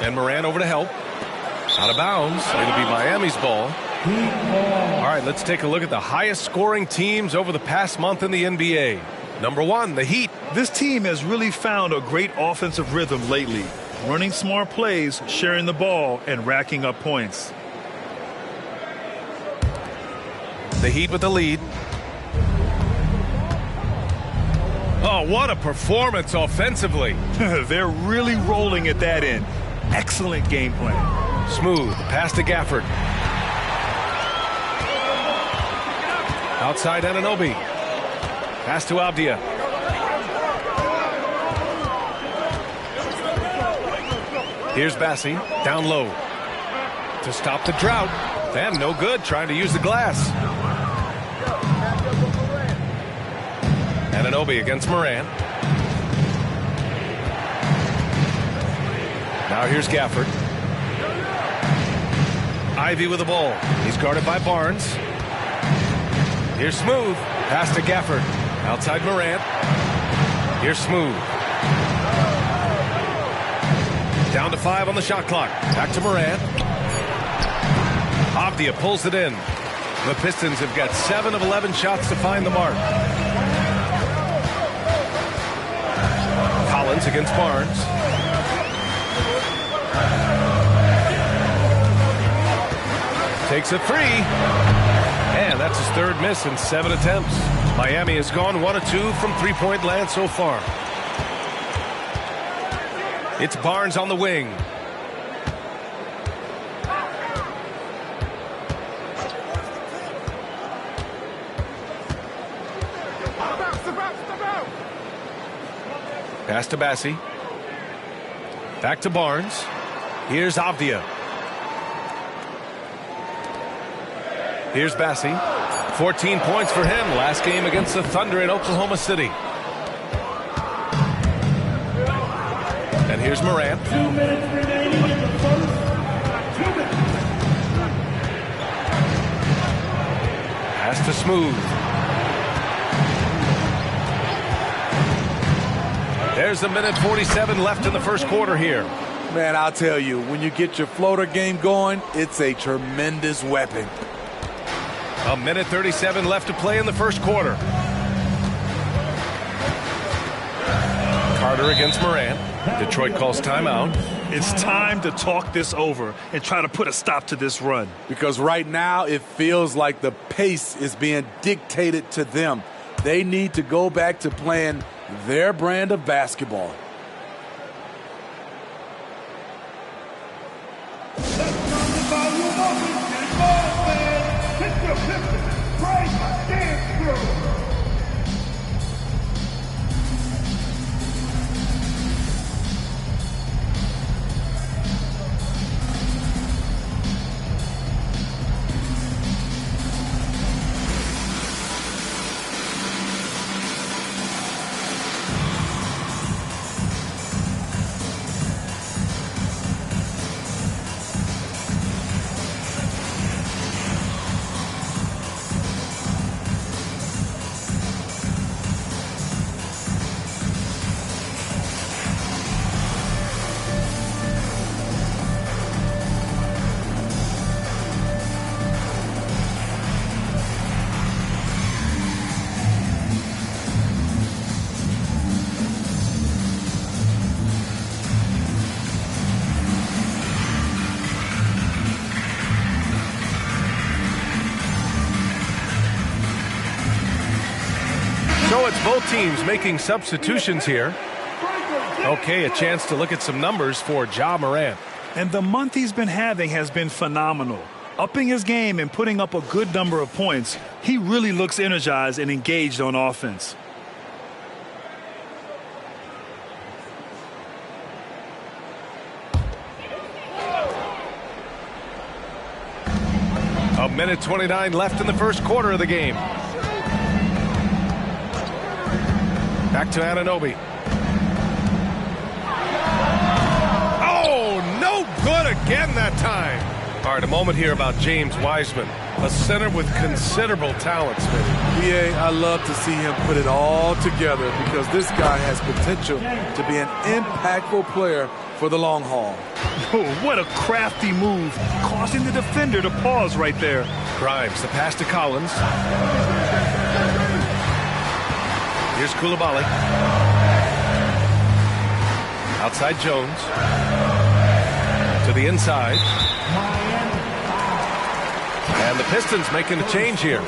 And Morant over to help. Out of bounds. It'll be Miami's ball. All right, let's take a look at the highest scoring teams over the past month in the NBA. Number one, the Heat. This team has really found a great offensive rhythm lately. Running smart plays, sharing the ball, and racking up points. The Heat with the lead. Oh, what a performance offensively. They're really rolling at that end. Excellent game plan. Smooth. Pass to Gafford. Outside Anunoby. Pass to Avdia. Here's Bassi. Down low. To stop the drought. And no good. Trying to use the glass. Anunoby against Morant. Now here's Gafford. Ivy with the ball. He's guarded by Barnes. Here's Smooth. Pass to Gafford. Outside Morant. Here's Smooth. Down to 5 on the shot clock. Back to Morant. Avdia pulls it in. The Pistons have got 7 of 11 shots to find the mark. Collins against Barnes. Takes a 3. And that's his 3rd miss in 7 attempts. Miami has gone 1 of 2 from three-point land so far. It's Barnes on the wing. Pass to Bassi. Back to Barnes. Here's Avdia. Here's Bassi. 14 points for him last game against the Thunder in Oklahoma City. And here's Morant. 2 minutes remaining in the first. 2 minutes. Pass to Smooth. There's a minute 47 left in the first quarter here. Man, I'll tell you, when you get your floater game going, it's a tremendous weapon. A minute 37 left to play in the first quarter. Carter against Morant. Detroit calls timeout. It's time to talk this over and try to put a stop to this run. Because right now it feels like the pace is being dictated to them. They need to go back to playing their brand of basketball. So it's both teams making substitutions here. Okay, a chance to look at some numbers for Ja Morant. And the month he's been having has been phenomenal. Upping his game and putting up a good number of points, he really looks energized and engaged on offense. A minute 29 left in the first quarter of the game. Back to Anunoby. Oh, no good again that time. All right, a moment here about James Wiseman, a center with considerable talent, Smitty. BA, I love to see him put it all together because this guy has potential to be an impactful player for the long haul. Oh, what a crafty move, causing the defender to pause right there. Grimes, the pass to Collins. Here's Coulibaly. Outside Jones. To the inside. And the Pistons making a change here.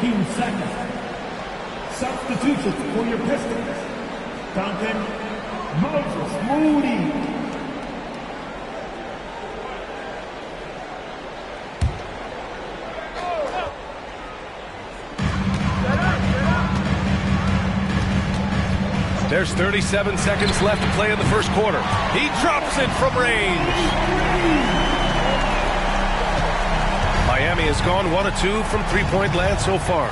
Team second. Substitutions for your Pistons. Duncan, Moses, Moody. There's 37 seconds left to play in the first quarter. He drops it from range. Miami has gone 1 of 2 from three-point land so far.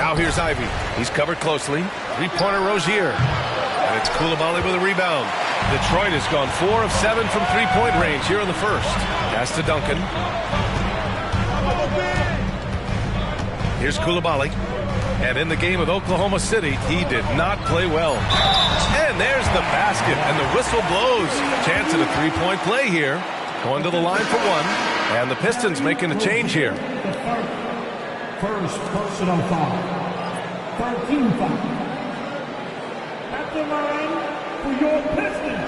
Now here's Ivy. He's covered closely. Three-pointer Rozier. And it's Coulibaly with a rebound. Detroit has gone 4 of 7 from three-point range here in the first. Pass to Duncan. Here's Coulibaly. And in the game with Oklahoma City, he did not play well. And there's the basket, and the whistle blows. Chance at a three-point play here. Going to the line for one. And the Pistons making a change here. First personal foul. 13 foul. At the line for your Pistons.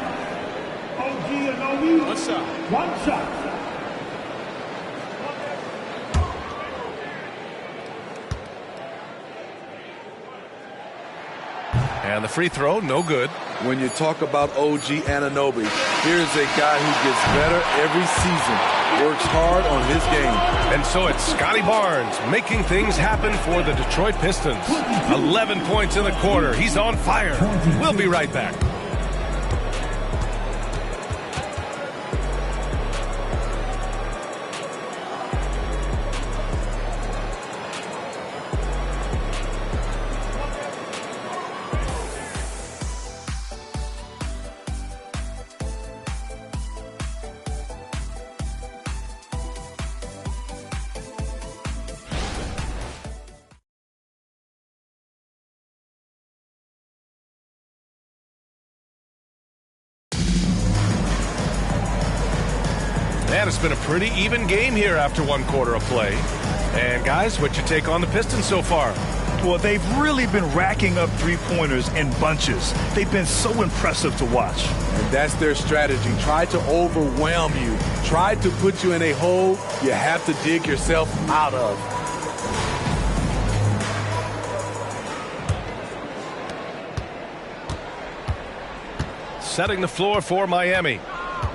OG Anunoby. One shot. One shot. And the free throw, no good. When you talk about OG Anunoby, here's a guy who gets better every season, works hard on his game. And so it's Scotty Barnes making things happen for the Detroit Pistons. 11 points in the quarter. He's on fire. We'll be right back. Man, it's been a pretty even game here after one quarter of play. And guys, what's your take on the Pistons so far? Well, they've really been racking up three-pointers in bunches. They've been so impressive to watch. And that's their strategy. Try to overwhelm you. Try to put you in a hole you have to dig yourself out of. Setting the floor for Miami.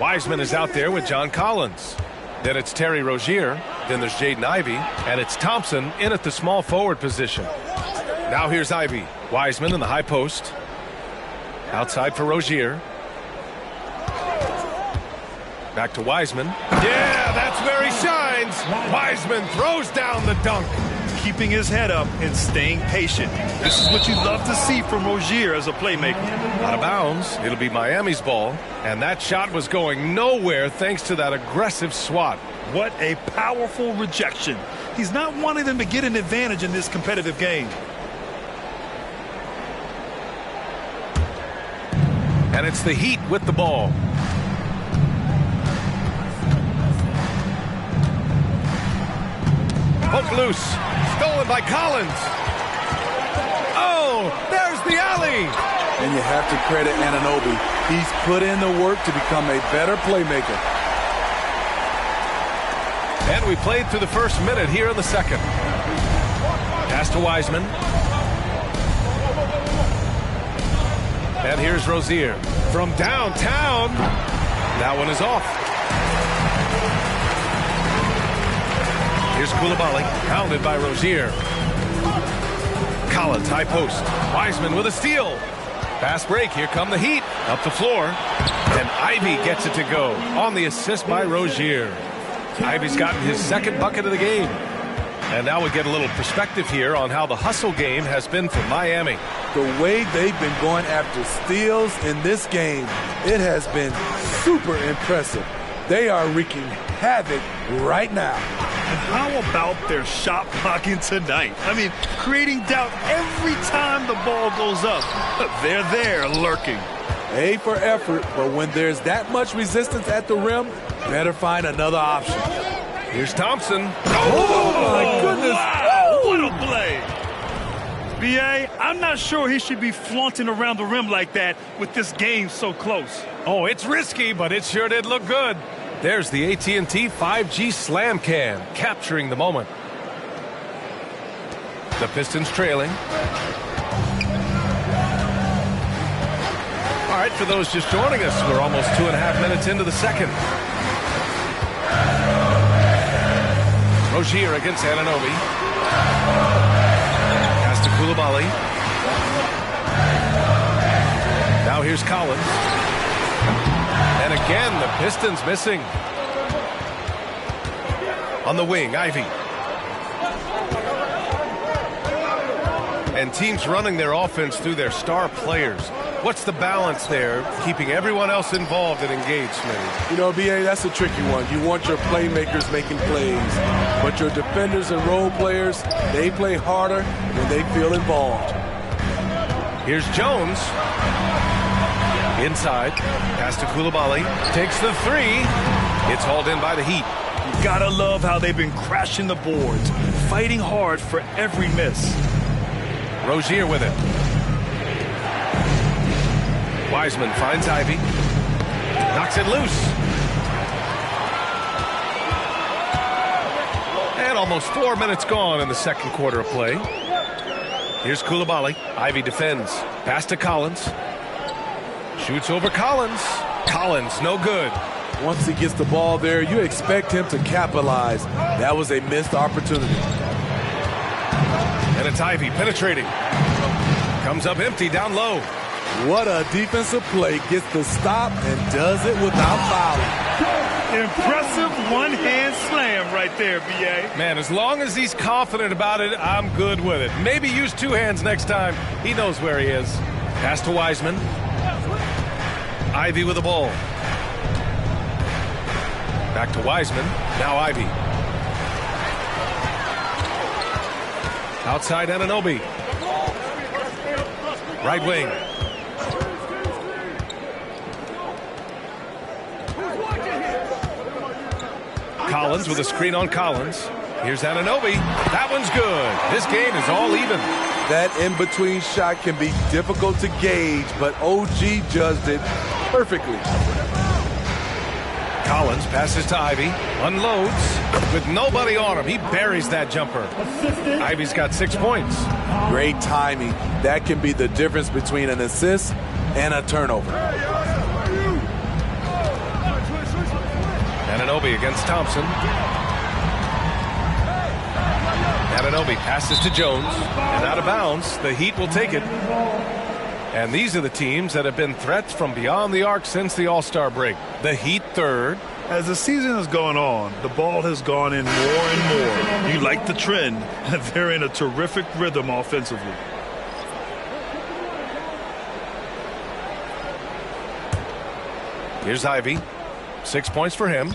Wiseman is out there with John Collins. Then it's Terry Rozier. Then there's Jaden Ivey. And it's Thompson in at the small forward position. Now here's Ivey. Wiseman in the high post. Outside for Rozier. Back to Wiseman. Yeah, that's where he shines. Wiseman throws down the dunk. Keeping his head up and staying patient. This is what you love to see from Rozier as a playmaker. Out of bounds. It'll be Miami's ball. And that shot was going nowhere thanks to that aggressive swat. What a powerful rejection. He's not wanting them to get an advantage in this competitive game. And it's the Heat with the ball. Poke loose. Stolen by Collins. Oh, there's the alley. And you have to credit Anunoby. He's put in the work to become a better playmaker. And we played through the first minute here in the second. Pass to Wiseman. And here's Rozier from downtown. That one is off. Here's Coulibaly, pounded by Rozier. Collins, high post. Wiseman with a steal. Fast break. Here come the Heat. Up the floor. And Ivey gets it to go on the assist by Rozier. Ivey's gotten his second bucket of the game. And now we get a little perspective here on how the hustle game has been for Miami. The way they've been going after steals in this game, it has been super impressive. They are wreaking havoc right now. And how about their shot blocking tonight? I mean, creating doubt every time the ball goes up. They're there lurking. A for effort, but when there's that much resistance at the rim, better find another option. Here's Thompson. Oh my goodness. Wow, what a play. B.A., I'm not sure he should be flaunting around the rim like that with this game so close. Oh, it's risky, but it sure did look good. There's the AT&T 5G Slam Cam, capturing the moment. The Pistons trailing. All right, for those just joining us, we're almost 2.5 minutes into the second. Rozier against Anunoby. Pass to Coulibaly. Now here's Collins. And again, the Pistons missing. On the wing, Ivey. And teams running their offense through their star players. What's the balance there, keeping everyone else involved and engaged, Smitty? You know, B.A., that's a tricky one. You want your playmakers making plays, but your defenders and role players, they play harder when they feel involved. Here's Jones. Inside. Pass to Coulibaly. Takes the three. It's hauled in by the Heat. You gotta love how they've been crashing the boards, fighting hard for every miss. Rozier with it. Wiseman finds Ivy. Knocks it loose. And almost 4 minutes gone in the second quarter of play. Here's Coulibaly. Ivy defends. Pass to Collins. Shoots over Collins. Collins, no good. Once he gets the ball there, you expect him to capitalize. That was a missed opportunity. And it's Ivy penetrating. Comes up empty down low. What a defensive play. Gets the stop and does it without fouling. Impressive one-hand slam right there, B.A. Man, as long as he's confident about it, I'm good with it. Maybe use two hands next time. He knows where he is. Pass to Wiseman. Ivy with the ball. Back to Wiseman. Now Ivy. Outside Anunoby. Right wing. Collins with a screen on Collins. Here's Anunoby. That one's good. This game is all even. That in-between shot can be difficult to gauge, but OG judged it perfectly. Collins passes to Ivy. Unloads with nobody on him. He buries that jumper. Ivy's got 6 points. Great timing. That can be the difference between an assist and a turnover. Anunoby against Thompson. Anunoby passes to Jones. And out of bounds, the Heat will take it. And these are the teams that have been threats from beyond the arc since the All-Star break. The Heat third. As the season has gone on, the ball has gone in more and more. You like the trend. They're in a terrific rhythm offensively. Here's Ivy. 6 points for him.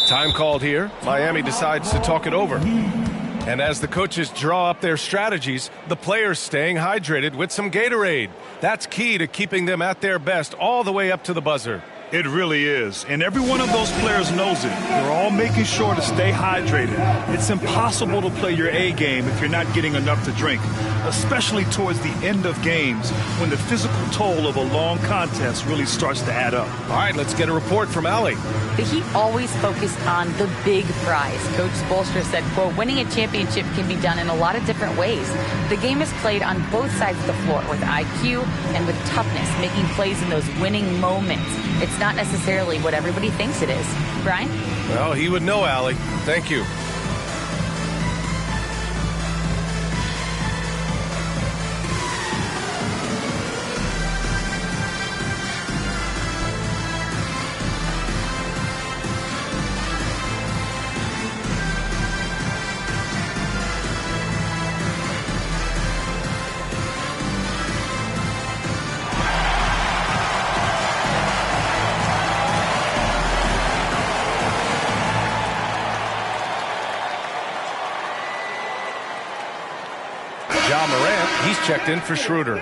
Time called here. Miami decides to talk it over. And as the coaches draw up their strategies, the players staying hydrated with some Gatorade. That's key to keeping them at their best all the way up to the buzzer. It really is. And every one of those players knows it. They're all making sure to stay hydrated. It's impossible to play your A game if you're not getting enough to drink, especially towards the end of games when the physical toll of a long contest really starts to add up. All right, let's get a report from Allie. The Heat always focus on the big prize. Coach Spoelstra said, quote, winning a championship can be done in a lot of different ways. The game is played on both sides of the floor with IQ and with toughness, making plays in those winning moments. It's not necessarily what everybody thinks it is. Brian? Well, he would know, Allie. Thank you. He's checked in for Schroeder.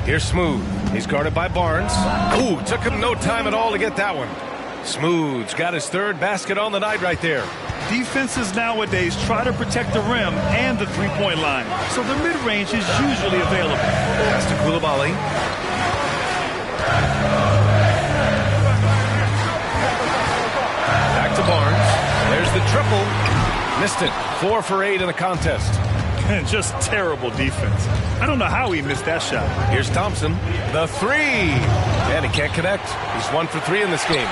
Here's Smooth. He's guarded by Barnes. Ooh, took him no time at all to get that one. Smooth's got his third basket on the night right there. Defenses nowadays try to protect the rim and the three-point line, so the mid-range is usually available. Pass to Coulibaly. Back to Barnes. There's the triple. Missed it. 4 for 8 in the contest. And just terrible defense. I don't know how he missed that shot. Here's Thompson, the three. And he can't connect. He's 1 for 3 in this game.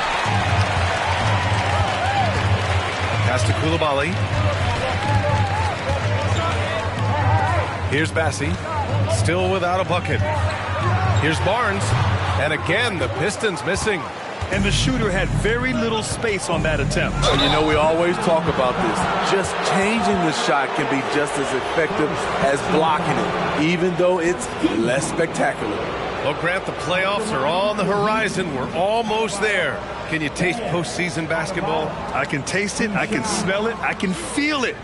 Pass to Coulibaly. Here's Bassi, still without a bucket. Here's Barnes, and again, the Pistons missing. And the shooter had very little space on that attempt. And you know, we always talk about this. Just changing the shot can be just as effective as blocking it, even though it's less spectacular. Well, Grant, the playoffs are on the horizon. We're almost there. Can you taste postseason basketball? I can taste it, I can smell it, I can feel it.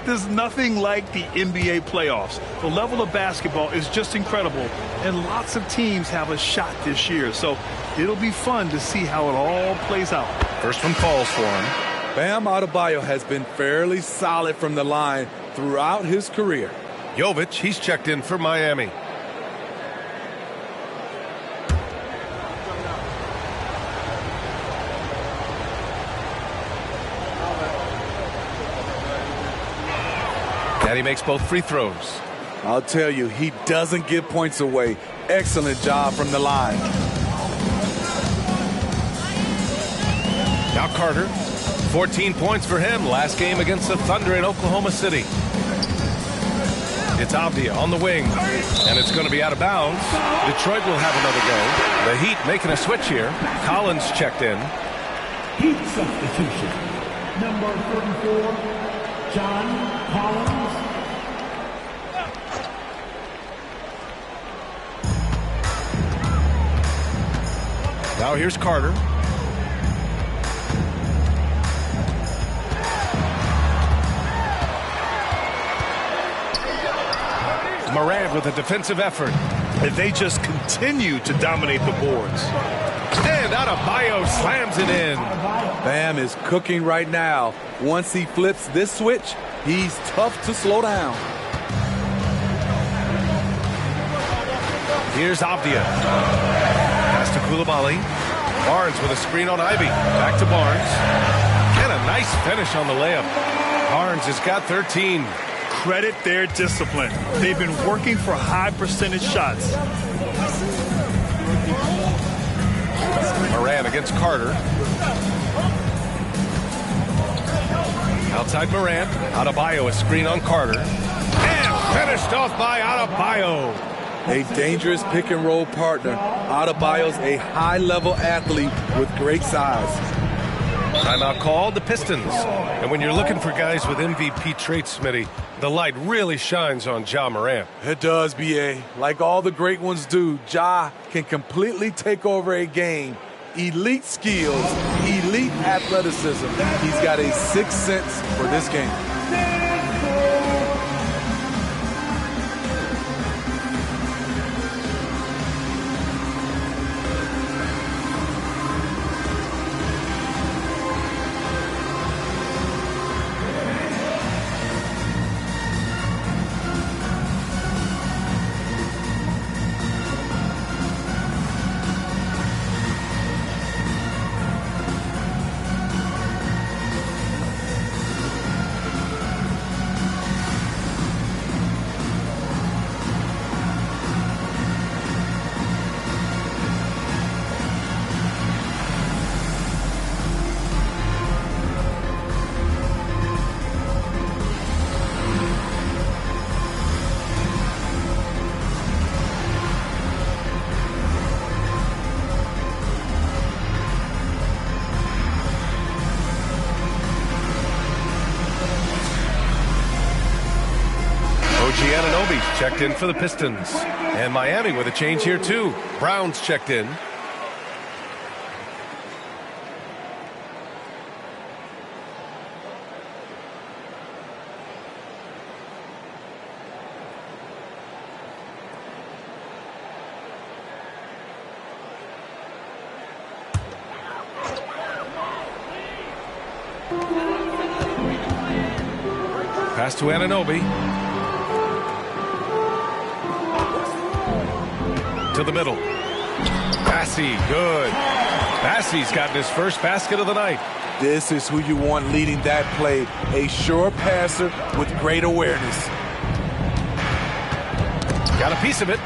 There's nothing like the NBA playoffs. The level of basketball is just incredible, and lots of teams have a shot this year. So it'll be fun to see how it all plays out. First one falls for him. Bam Adebayo has been fairly solid from the line throughout his career. Jovic, he's checked in for Miami. And he makes both free throws. I'll tell you, he doesn't give points away. Excellent job from the line. Now Carter, 14 points for him last game against the Thunder in Oklahoma City. It's Avdia on the wing, and it's going to be out of bounds. Detroit will have another go. The Heat making a switch here. Collins checked in. Heat substitution. Number 34, John Collins. Now here's Carter. Morant with a defensive effort. And they just continue to dominate the boards. And Adebayo slams it in. Bam is cooking right now. Once he flips this switch, he's tough to slow down. Here's Avdia. Pass to Coulibaly. Barnes with a screen on Ivy. Back to Barnes. And a nice finish on the layup. Barnes has got 13. Credit their discipline. They've been working for high percentage shots. Morant against Carter. Outside Morant. Adebayo, a screen on Carter. And finished off by Adebayo. A dangerous pick and roll partner. Adebayo's a high-level athlete with great size. Timeout called, the Pistons. And when you're looking for guys with MVP traits, Smitty, the light really shines on Ja Morant. It does, B.A. Like all the great ones do, Ja can completely take over a game. Elite skills, elite athleticism. He's got a sixth sense for this game. Checked in for the Pistons. And Miami with a change here, too. Brown's checked in. Pass to Anunoby. To the middle. Bassi, good. Bassi's gotten his first basket of the night. This is who you want leading that play. A sure passer with great awareness. Got a piece of it.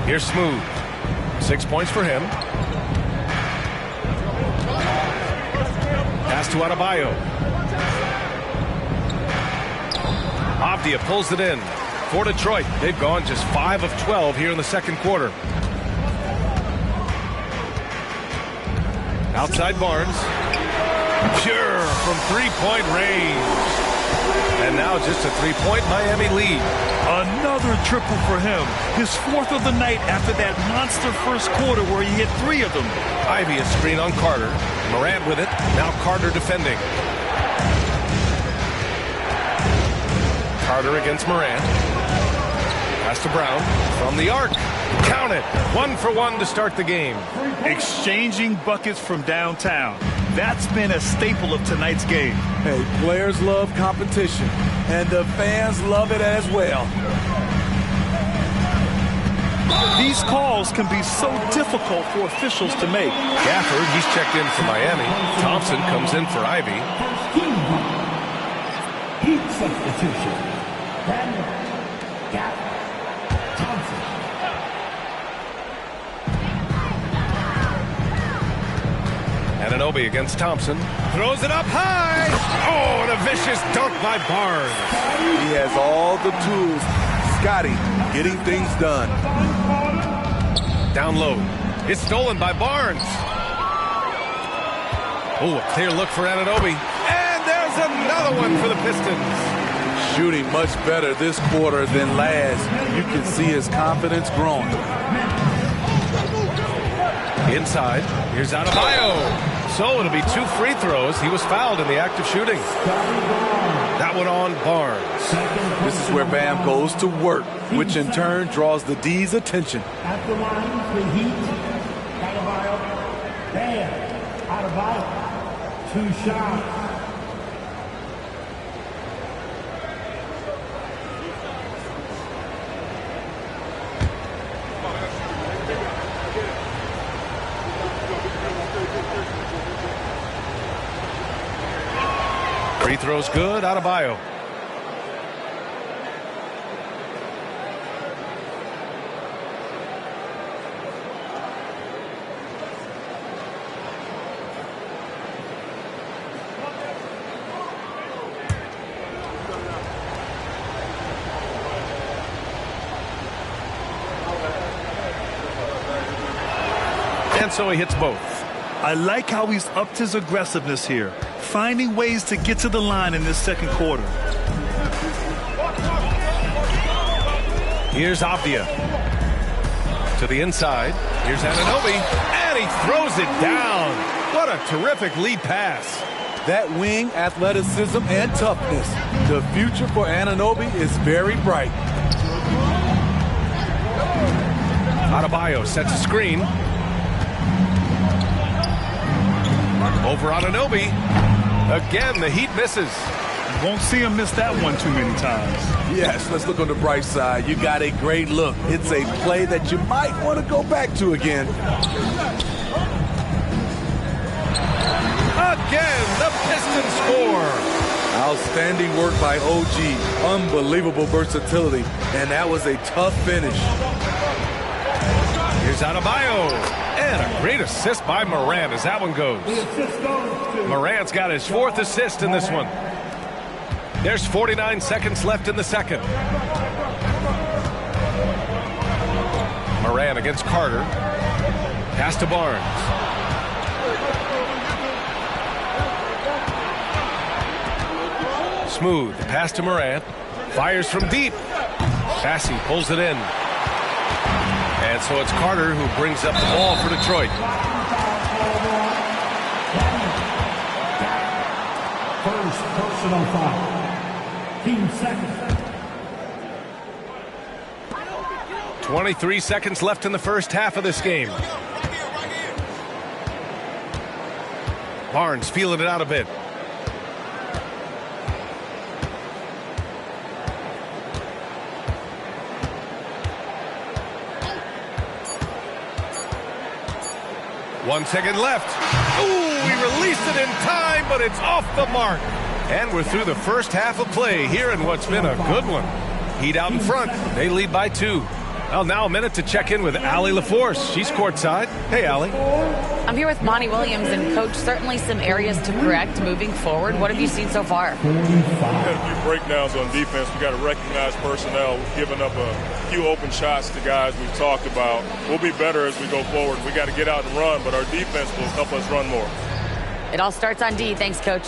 Here's Smooth. 6 points for him. Pass to Adebayo. Avdia pulls it in for Detroit. They've gone just 5 of 12 here in the second quarter. Outside Barnes. Pure from three-point range. And now just a three-point Miami lead. Another triple for him. His 4th of the night after that monster first quarter where he hit 3 of them. Ivy a screen on Carter. Morant with it. Now Carter defending. Carter against Morant. Pass to Brown from the arc. Count it. 1 for 1 to start the game. Exchanging buckets from downtown. That's been a staple of tonight's game. Hey, players love competition, and the fans love it as well. These calls can be so difficult for officials to make. Gafford, he's checked in for Miami. Thompson comes in for Ivy. Heat substitution. Daniel Thompson. Anunoby against Thompson. Throws it up high. Oh, and a vicious dunk by Barnes. He has all the tools. Scotty getting things done. Down low. It's stolen by Barnes. Oh, a clear look for Anunoby. And there's another one for the Pistons. Shooting much better this quarter than last. You can see his confidence growing. Inside. Here's Adebayo. So it'll be 2 free throws. He was fouled in the act of shooting. That one on Barnes. This is where Bam goes to work, which in turn draws the D's attention. At the line, the Heat. Adebayo. Bam. Adebayo. 2 shots. Free throw's good. Adebayo. And so he hits both. I like how he's upped his aggressiveness here, finding ways to get to the line in this second quarter. Here's Avdia. To the inside. Here's Anunoby. And he throws it down. What a terrific lead pass. That wing athleticism and toughness. The future for Anunoby is very bright. Adebayo sets a screen. Over Anunoby. Again, the Heat misses. Won't see him miss that one too many times. Yes, let's look on the bright side. You got a great look. It's a play that you might want to go back to again. Again, the Pistons score. Outstanding work by OG. Unbelievable versatility. And that was a tough finish. Here's Adebayo. And a great assist by Morant as that one goes. Morant's got his 4th assist in this one. There's 49 seconds left in the second. Morant against Carter. Pass to Barnes. Smooth. Pass to Morant. Fires from deep. Passy pulls it in. And so it's Carter who brings up the ball for Detroit. First personal foul. Team second. 23 seconds left in the first half of this game. Barnes feeling it out a bit. One second left. Ooh, he released it in time, but it's off the mark. And we're through the first half of play here in what's been a good one. Heat out in front. They lead by 2. Well, now a minute to check in with Allie LaForce. She's courtside. Hey, Allie. I'm here with Monty Williams, and Coach, certainly some areas to correct moving forward. What have you seen so far? We've had a few breakdowns on defense. We got to recognize personnel. We've given up a few open shots to guys we've talked about. We'll be better as we go forward. We got to get out and run, but our defense will help us run more. It all starts on D. Thanks, Coach.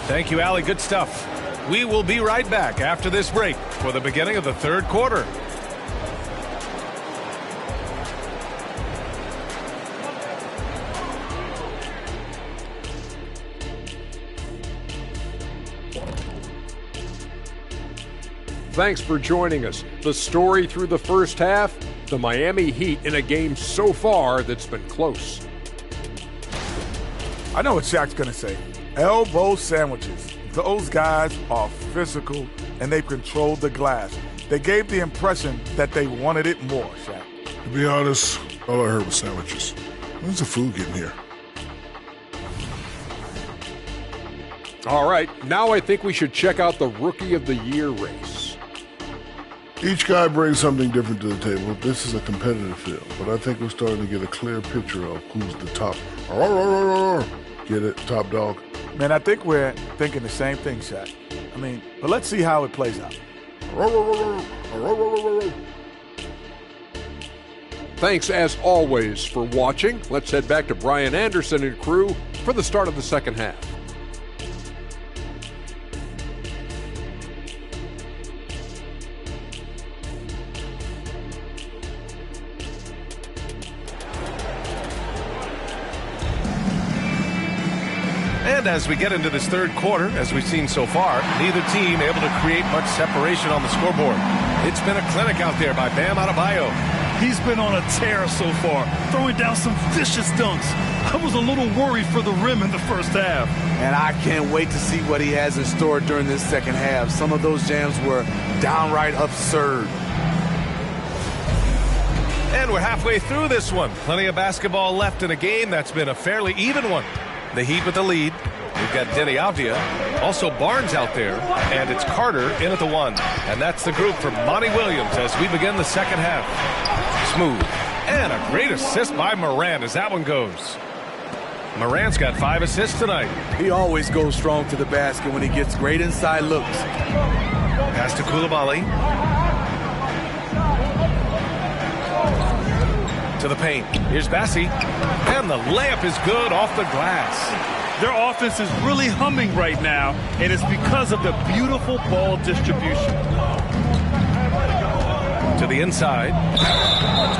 Thank you, Allie. Good stuff. We will be right back after this break for the beginning of the third quarter. Thanks for joining us. The story through the first half, the Miami Heat in a game so far that's been close. I know what Shaq's going to say. Elbow sandwiches. Those guys are physical, and they've controlled the glass. They gave the impression that they wanted it more, Shaq. To be honest, all I heard was sandwiches. When's the food getting here? All right, now I think we should check out the Rookie of the Year race. Each guy brings something different to the table. This is a competitive field, but I think we're starting to get a clear picture of who's the top. Get it, top dog? Man, I think we're thinking the same thing, Shaq. But let's see how it plays out. Thanks, as always, for watching. Let's head back to Brian Anderson and crew for the start of the second half. And as we get into this third quarter, as we've seen so far, neither team able to create much separation on the scoreboard. It's been a clinic out there by Bam Adebayo. He's been on a tear so far, throwing down some vicious dunks. I was a little worried for the rim in the first half. And I can't wait to see what he has in store during this second half. Some of those jams were downright absurd. And we're halfway through this one. Plenty of basketball left in a game that's been a fairly even one. The Heat with the lead. We've got Denny Avdia, also Barnes out there, and it's Carter in at the 1. And that's the group for Monty Williams as we begin the second half. Smooth. And a great assist by Morant as that one goes. Morant's got 5 assists tonight. He always goes strong to the basket when he gets great inside looks. Pass to Coulibaly. To the paint. Here's Bassi. And the layup is good off the glass. Their offense is really humming right now, and it's because of the beautiful ball distribution. To the inside.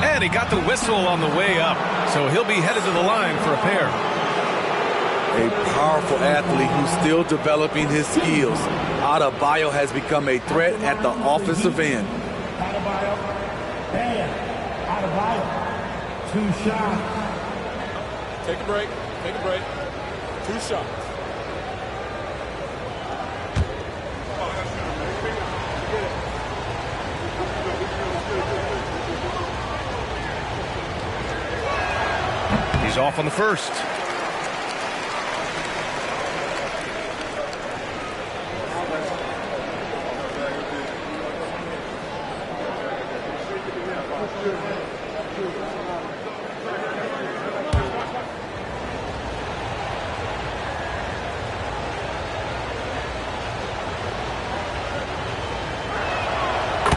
And he got the whistle on the way up, so he'll be headed to the line for a pair. A powerful athlete who's still developing his skills. Adebayo has become a threat at the offensive end. Adebayo. 2 shots. Take a break. Take a break. 2 shots. He's off on the first.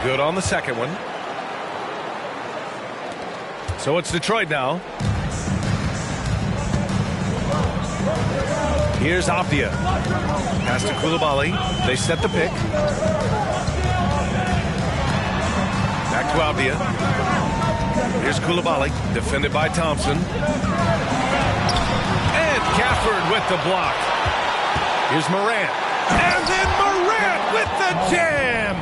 Good on the second one. So it's Detroit now. Here's Avdia. Pass to Coulibaly. They set the pick. Back to Avdia. Here's Coulibaly. Defended by Thompson. And Gafford with the block. Here's Morant. And then Morant with the jam.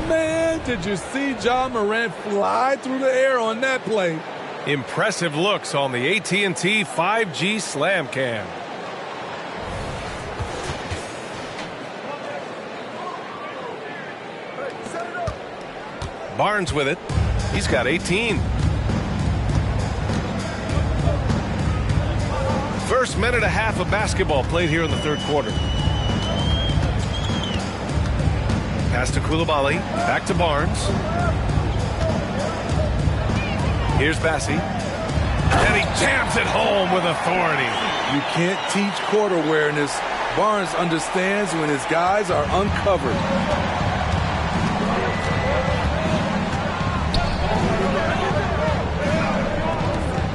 Man, did you see John Morant fly through the air on that play? Impressive looks on the AT&T 5G Slam Cam. Barnes with it. He's got 18. First minute and a half of basketball played here in the third quarter. Pass to Koulibaly. Back to Barnes. Here's Bassi. And he jams it home with authority. You can't teach court awareness. Barnes understands when his guys are uncovered.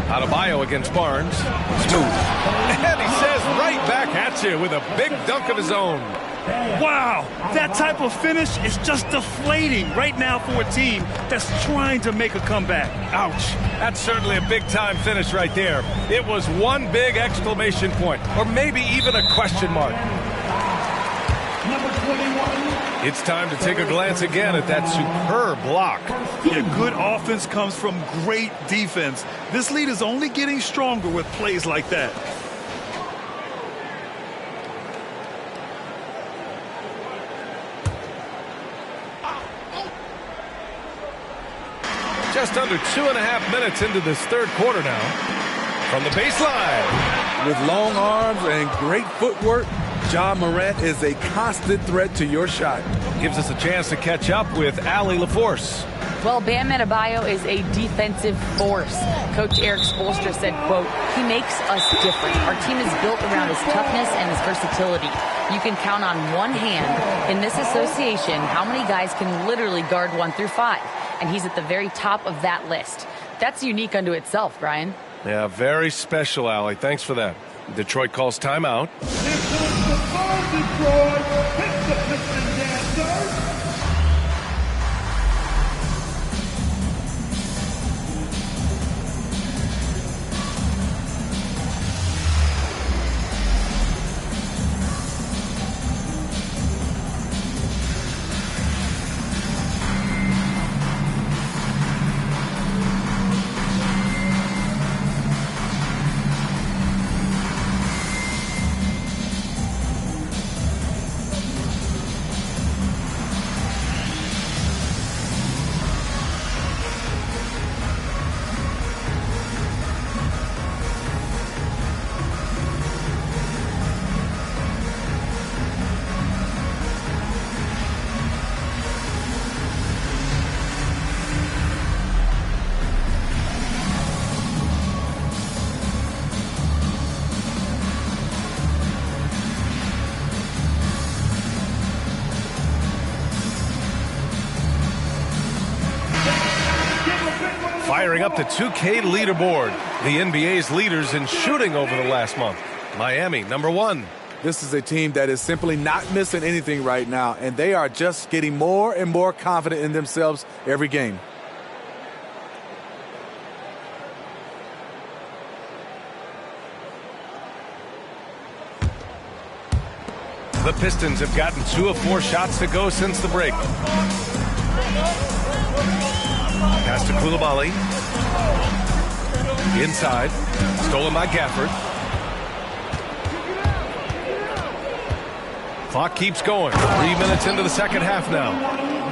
Adebayo against Barnes. Smooth. And he says right back at you with a big dunk of his own. Wow, that type of finish is just deflating right now for a team that's trying to make a comeback. Ouch. That's certainly a big-time finish right there. It was one big exclamation point, or maybe even a question mark. It's time to take a glance again at that superb block. Yeah, good offense comes from great defense. This lead is only getting stronger with plays like that. Just under 2.5 minutes into this third quarter now. From the baseline. With long arms and great footwork, Ja Morant is a constant threat to your shot. Gives us a chance to catch up with Allie LaForce. Well, Bam Adebayo is a defensive force. Coach Eric Spoelstra said, quote, he makes us different. Our team is built around his toughness and his versatility. You can count on one hand in this association how many guys can literally guard 1 through 5. And he's at the very top of that list. That's unique unto itself, Brian. Yeah, very special, Allie. Thanks for that. Detroit calls timeout. Firing up the 2K leaderboard. The NBA's leaders in shooting over the last month. Miami, number 1. This is a team that is simply not missing anything right now, and they are just getting more and more confident in themselves every game. The Pistons have gotten 2 of 4 shots to go since the break. Pass to Koulibaly. Inside. Stolen by Gafford. Clock keeps going. 3 minutes into the second half now.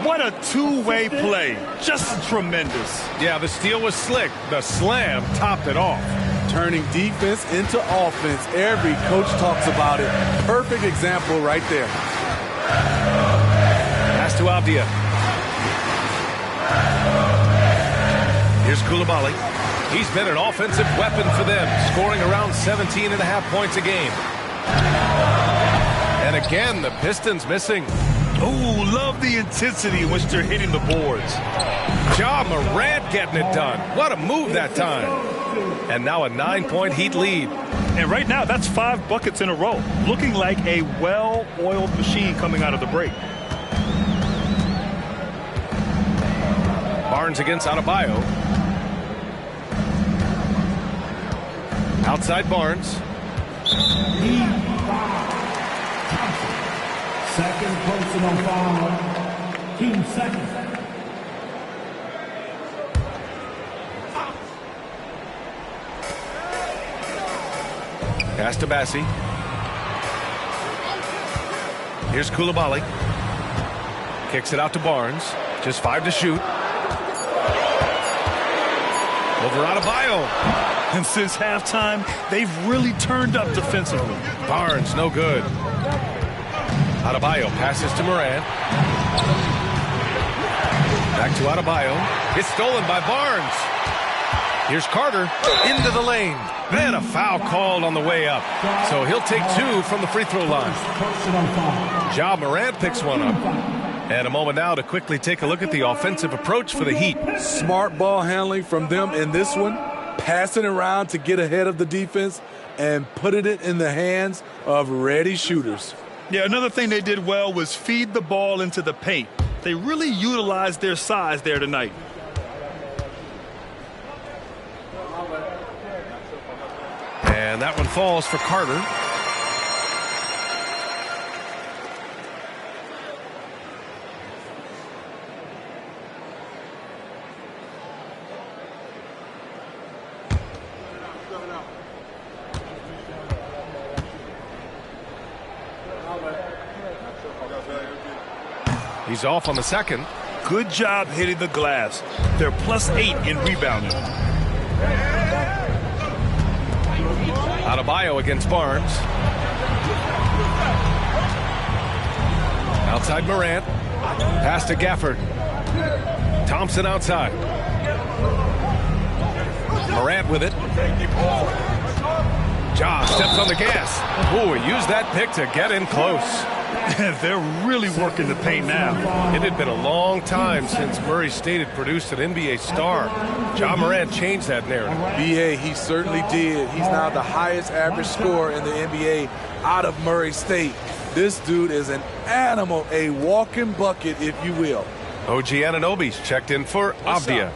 What a two-way play. Just tremendous. Yeah, the steal was slick. The slam topped it off. Turning defense into offense. Every coach talks about it. Perfect example right there. Pass to Avdia. Here's Koulibaly. He's been an offensive weapon for them, scoring around 17.5 points a game. And again, the Pistons missing. Oh, love the intensity in which they're hitting the boards. Ja Morant getting it done. What a move that time. And now a 9-point Heat lead. And right now, that's 5 buckets in a row. Looking like a well-oiled machine coming out of the break. Barnes against Adebayo. Outside Barnes. Second personal foul. Team second. Pass to Bassi. Here's Koulibaly. Kicks it out to Barnes. Just 5 to shoot. Over Adebayo. And since halftime, they've really turned up defensively. Barnes, no good. Adebayo passes to Morant. Back to Adebayo. It's stolen by Barnes. Here's Carter into the lane. Then a foul called on the way up. So he'll take 2 from the free throw line. Ja Morant picks one up. And a moment now to quickly take a look at the offensive approach for the Heat. Smart ball handling from them in this one. Passing around to get ahead of the defense and putting it in the hands of ready shooters. Yeah, another thing they did well was feed the ball into the paint. They really utilized their size there tonight. And that one falls for Carter. He's off on the second. Good job hitting the glass. They're +8 in rebounding. Adebayo against Barnes. Outside Morant. Pass to Gafford. Thompson outside. Morant with it. Ja steps on the gas. Ooh, he used that pick to get in close. They're really working the paint now. It had been a long time since Murray State had produced an NBA star. Ja Morant changed that narrative. B.A., he certainly did. He's now the highest average scorer in the NBA out of Murray State. This dude is an animal, a walking bucket, if you will. OG Anunoby's checked in for Avdia.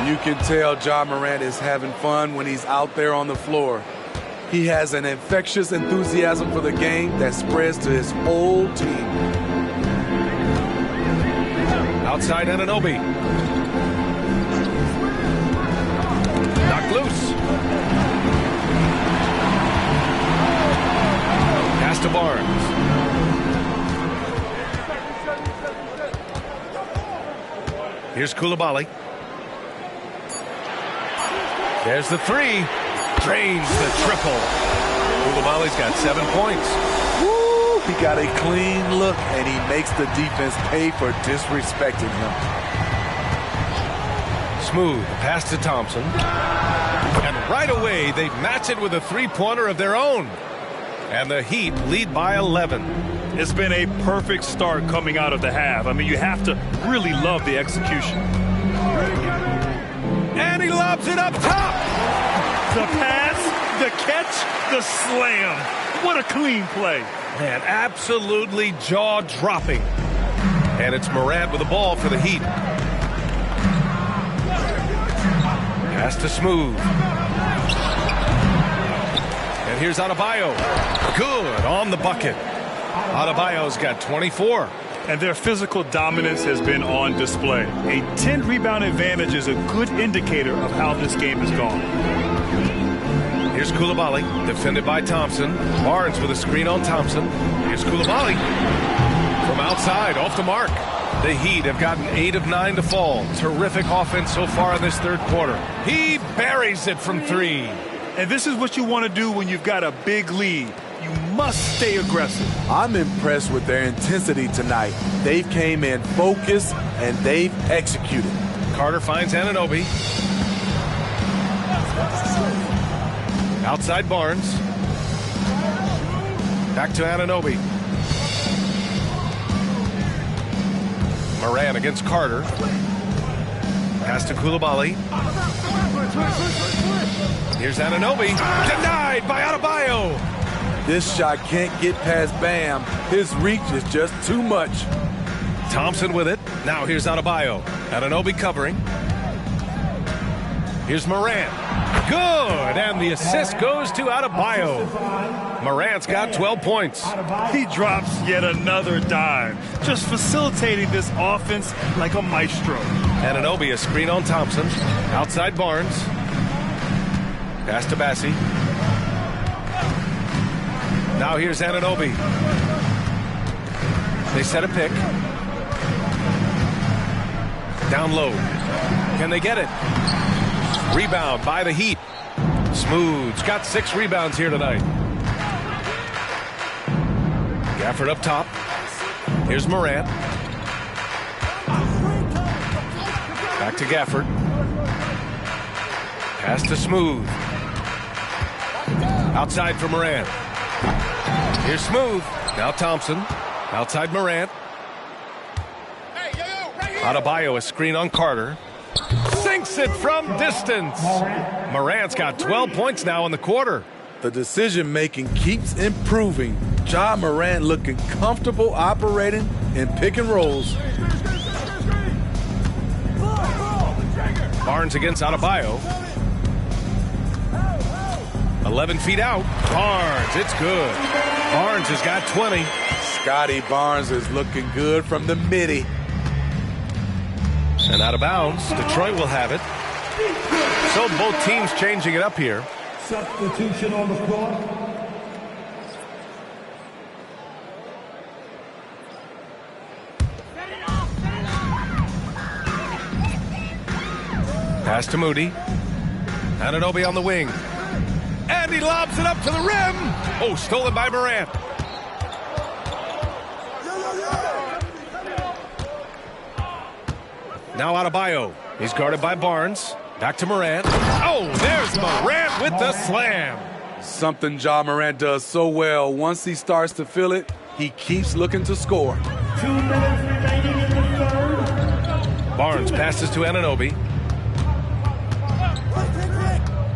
You can tell Ja Morant is having fun when he's out there on the floor. He has an infectious enthusiasm for the game that spreads to his whole team. Outside Anunoby. Knocked loose. Pass to Barnes. Here's Coulibaly. There's the 3. Drains the triple. Coulibaly's got 7 points. Woo! He got a clean look, and he makes the defense pay for disrespecting him. Smooth pass to Thompson. And right away, they match it with a three-pointer of their own. And the Heat lead by 11. It's been a perfect start coming out of the half. I mean, you have to really love the execution. And he lobs it up top. The pass, the catch, the slam. What a clean play. Man, absolutely jaw-dropping. And it's Morant with the ball for the Heat. Pass to Smooth. And here's Adebayo. Good on the bucket. Adebayo's got 24. And their physical dominance has been on display. A 10-rebound advantage is a good indicator of how this game has gone. Here's Coulibaly, defended by Thompson. Barnes with a screen on Thompson. Here's Coulibaly. From outside, off the mark. The Heat have gotten 8 of 9 to fall. Terrific offense so far in this third quarter. He buries it from 3. And this is what you want to do when you've got a big lead. You must stay aggressive. I'm impressed with their intensity tonight. They came in focused, and they've executed. Carter finds Anunoby. Outside Barnes. Back to Anunoby. Morant against Carter. Pass to Coulibaly. Here's Anunoby. Denied by Adebayo. This shot can't get past Bam. His reach is just too much. Thompson with it. Now here's Adebayo. Anunoby covering. Here's Morant. Good, and the assist goes to Adebayo. Morant's got 12 points. He drops yet another dime, just facilitating this offense like a maestro. Anunoby, a screen on Thompson. Outside Barnes. Pass to Bassi. Now here's Anunoby. They set a pick. Down low. Can they get it? Rebound by the Heat. Smooth's got 6 rebounds here tonight. Gafford up top. Here's Morant. Back to Gafford. Pass to Smooth. Outside for Morant. Here's Smooth. Now Thompson. Outside Morant. Adebayo, a screen on Carter. Sinks it from distance. Morant's got 12 points now in the quarter. The decision-making keeps improving. Ja Morant looking comfortable operating in pick and rolls. Barnes against Adebayo. 11 feet out. Barnes, it's good. Barnes has got 20. Scotty Barnes is looking good from the midi. And out of bounds. Detroit will have it. So both teams changing it up here. Substitution on the floor. Pass to Moody. Anunoby on the wing. And he lobs it up to the rim. Oh, stolen by Morant. Now Adebayo. He's guarded by Barnes. Back to Morant. Oh, there's Morant with the slam. Something Ja Morant does so well. Once he starts to feel it, he keeps looking to score. 2 minutes remaining in the third. Barnes passes to Anunoby.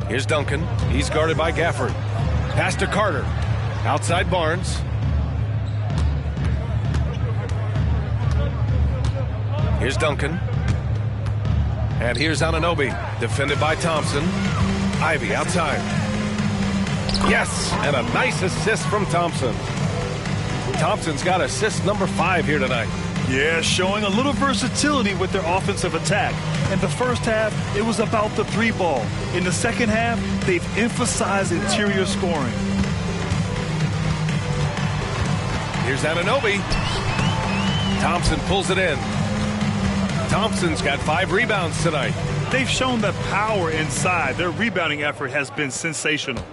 Here's Duncan. He's guarded by Gafford. Pass to Carter. Outside Barnes. Here's Duncan. And here's Anunoby, defended by Thompson. Ivy outside. Yes, and a nice assist from Thompson. Thompson's got assist number 5 here tonight. Yeah, showing a little versatility with their offensive attack. In the first half, it was about the 3 ball. In the second half, they've emphasized interior scoring. Here's Anunoby. Thompson pulls it in. Thompson's got 5 rebounds tonight. They've shown the power inside. Their rebounding effort has been sensational.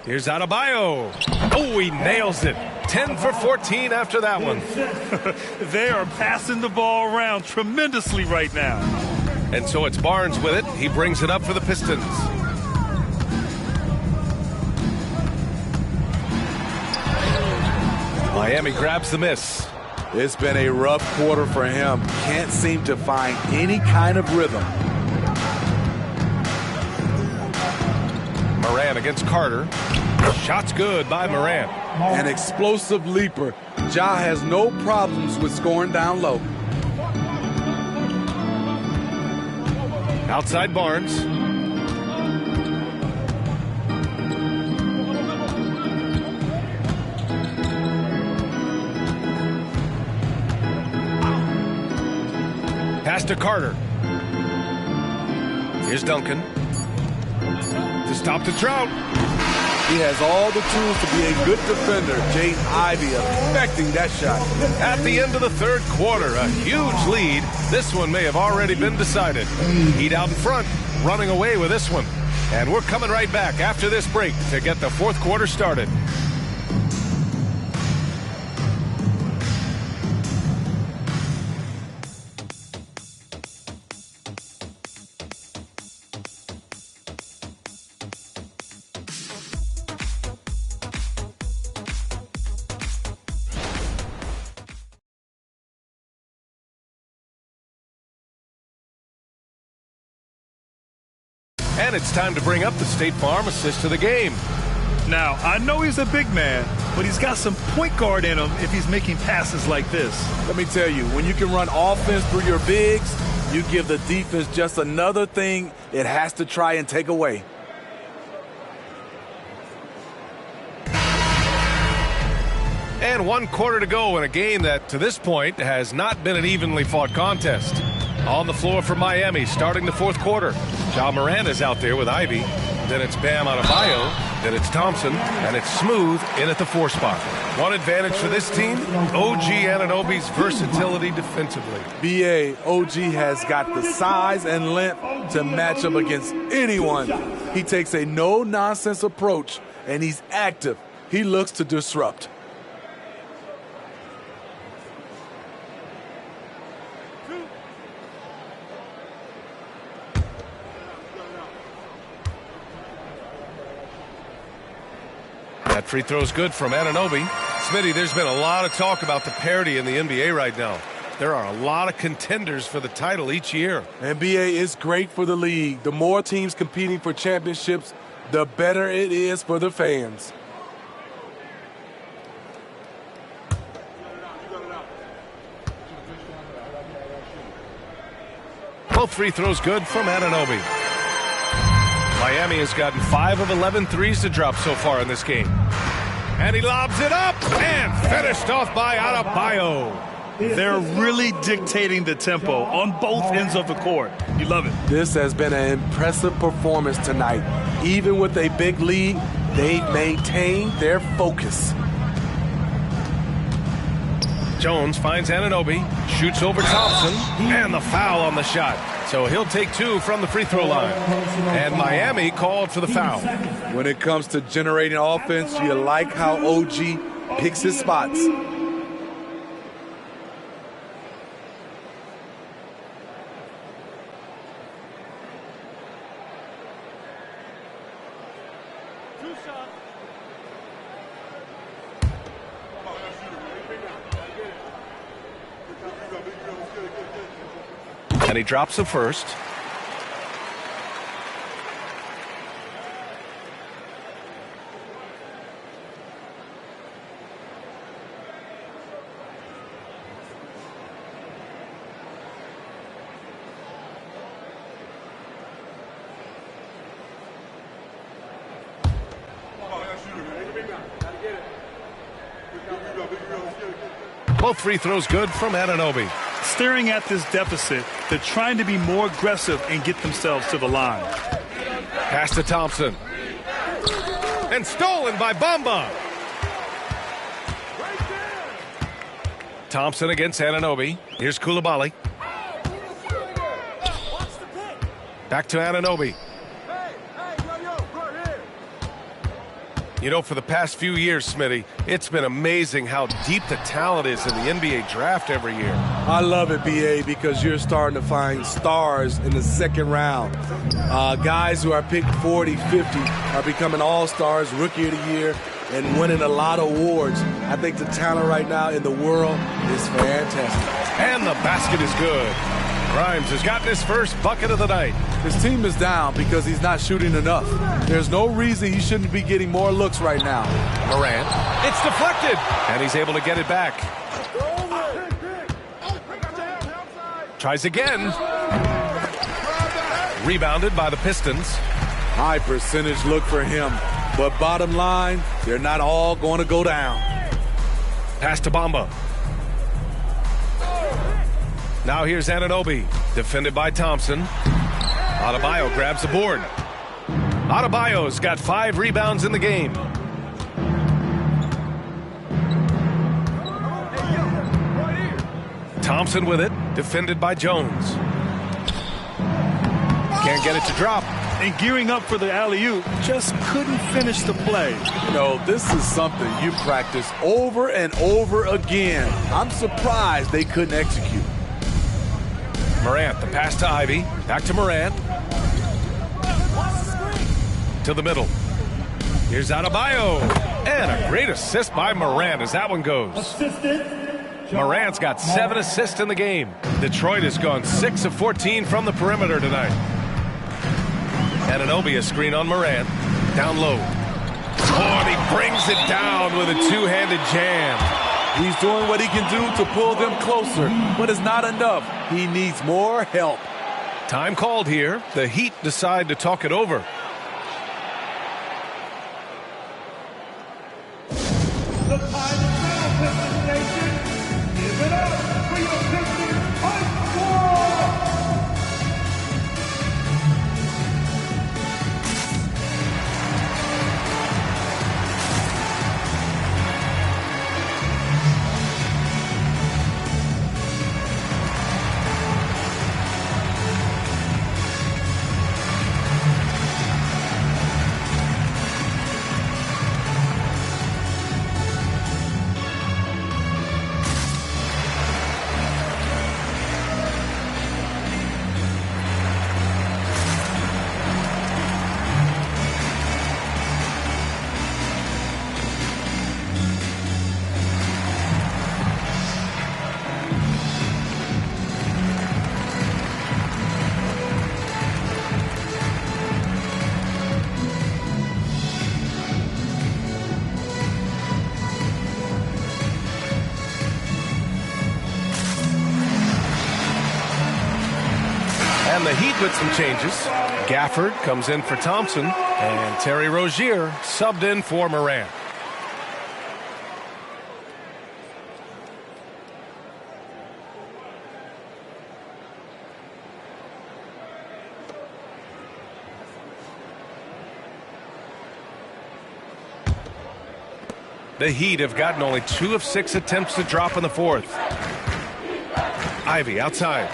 Here's Adebayo. Oh, he nails it. 10 for 14 after that one. They are passing the ball around tremendously right now. And so it's Barnes with it. He brings it up for the Pistons. Miami grabs the miss. It's been a rough quarter for him. Can't seem to find any kind of rhythm. Morant against Carter. Shot's good by Morant. An explosive leaper. Ja has no problems with scoring down low. Outside Barnes. Pass to Carter. Here's Duncan. To stop the drought. He has all the tools to be a good defender. Jaden Ivey affecting that shot. At the end of the third quarter, a huge lead. This one may have already been decided. Heat out in front, running away with this one. And we're coming right back after this break to get the fourth quarter started. And it's time to bring up the State Farm assist to the game. Now, I know he's a big man, but he's got some point guard in him if he's making passes like this. Let me tell you, when you can run offense through your bigs, you give the defense just another thing it has to try and take away. And 1 quarter to go in a game that, to this point, has not been an evenly fought contest. On the floor for Miami, starting the fourth quarter. Ja Morant is out there with Ivy. Then it's Bam Adebayo. Then it's Thompson. And it's Smooth in at the 4 spot. One advantage for this team, OG Anunoby's versatility defensively. BA, OG has got the size and length to match up against anyone. He takes a no-nonsense approach, and he's active. He looks to disrupt. That free throw's good from Anunoby. Smitty, there's been a lot of talk about the parity in the NBA right now. There are a lot of contenders for the title each year. NBA is great for the league. The more teams competing for championships, the better it is for the fans. Both free throws good from Anunoby. Miami has gotten 5 of 11 threes to drop so far in this game. And he lobs it up and finished off by Adebayo. They're really dictating the tempo on both ends of the court. You love it. This has been an impressive performance tonight. Even with a big lead, they've maintained their focus. Jones finds Anunoby, shoots over Thompson, and the foul on the shot. So he'll take 2 from the free throw line. And Miami called for the foul. When it comes to generating offense, you like how OG picks his spots. And he drops the first. Both free throws good from Anunoby. Staring at this deficit, they're trying to be more aggressive and get themselves to the line. Pass to Thompson. And stolen by Bamba. Thompson against Anunoby. Here's Coulibaly. Back to Anunoby. You know, for the past few years, Smitty, it's been amazing how deep the talent is in the NBA draft every year. I love it, BA, because you're starting to find stars in the second round. Guys who are picked 40, 50 are becoming all-stars, rookie of the year, and winning a lot of awards. I think the talent right now in the world is fantastic. And the basket is good. Grimes has gotten his first bucket of the night. His team is down because he's not shooting enough. There's no reason he shouldn't be getting more looks right now. Morant, it's deflected, and he's able to get it back. Tries again. Rebounded by the Pistons. High percentage look for him, but bottom line, they're not all going to go down. Pass to Bamba. Now here's Anunoby, defended by Thompson. Adebayo grabs the board. Adebayo's got 5 rebounds in the game. Thompson with it, defended by Jones. Can't get it to drop. And gearing up for the alley-oop, just couldn't finish the play. You know, this is something you practice over and over again. I'm surprised they couldn't execute. Morant, the pass to Ivy. Back to Morant. To the middle. Here's Adebayo. And a great assist by Morant as that one goes. Morant's got 7 assists in the game. Detroit has gone 6 of 14 from the perimeter tonight. Anunoby a screen on Morant. Down low. Oh, and he brings it down with a two-handed jam. He's doing what he can do to pull them closer, but it's not enough. He needs more help. Time called here. The Heat decide to talk it over. The time is now, Pistons Nation. Give it up for your Pistons Ice Squad! And the Heat with some changes. Gafford comes in for Thompson, and Terry Rozier subbed in for Morant. The Heat have gotten only 2 of 6 attempts to drop in the fourth. Ivy outside.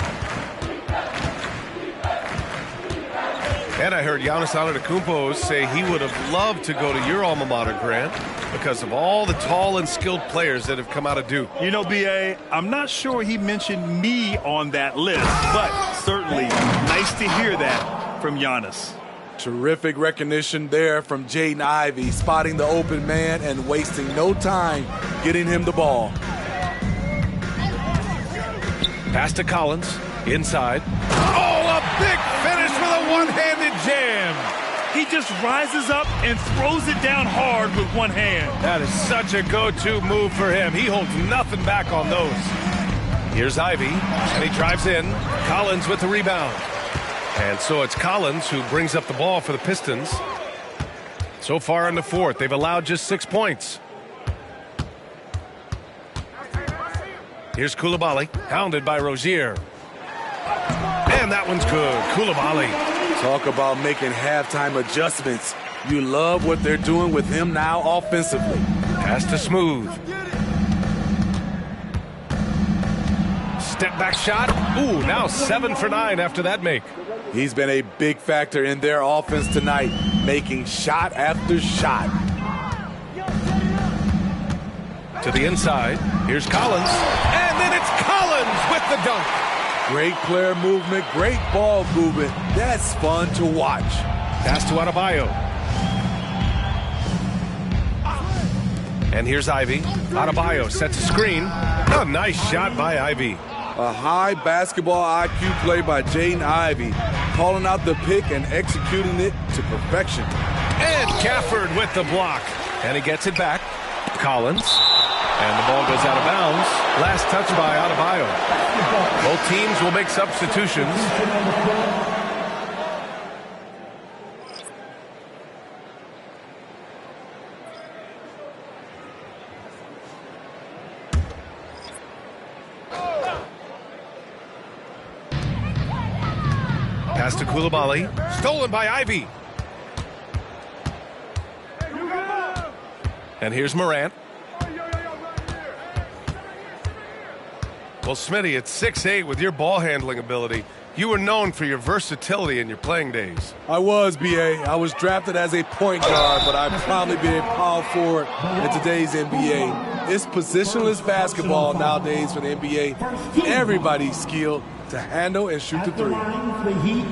And I heard Giannis Antetokounmpo say he would have loved to go to your alma mater, Grant, because of all the tall and skilled players that have come out of Duke. You know, B.A., I'm not sure he mentioned me on that list, but certainly nice to hear that from Giannis. Terrific recognition there from Jaden Ivey, spotting the open man and wasting no time getting him the ball. Pass to Collins, inside. Oh, a big finish with a one-handed jam. He just rises up and throws it down hard with one hand. That is such a go-to move for him. He holds nothing back on those. Here's Ivy, and he drives in. Collins with the rebound. And so it's Collins who brings up the ball for the Pistons. So far in the fourth, they've allowed just 6 points. Here's Coulibaly, hounded by Rozier. And that one's good. Coulibaly. Talk about making halftime adjustments. You love what they're doing with him now offensively. Pass to Smooth. Step back shot. Ooh, now 7 for 9 after that make. He's been a big factor in their offense tonight, making shot after shot. To the inside. Here's Collins. And then it's Collins with the dunk. Great player movement, great ball movement. That's fun to watch. Pass to Adebayo. And here's Ivy. Adebayo sets a screen. A nice shot by Ivy. A high basketball IQ play by Jaden Ivey, calling out the pick and executing it to perfection. And Gafford with the block. And he gets it back. Collins. And the ball goes out of bounds. Last touch by Adebayo. Both teams will make substitutions. Pass to Coulibaly. Stolen by Ivy. And here's Morant. Well, Smitty, at 6'8" with your ball handling ability, you were known for your versatility in your playing days. I was, B.A. I was drafted as a point guard, but I'd probably be a power forward in today's NBA. It's positionless basketball nowadays for the NBA. Everybody's skilled to handle and shoot the three. The Heat,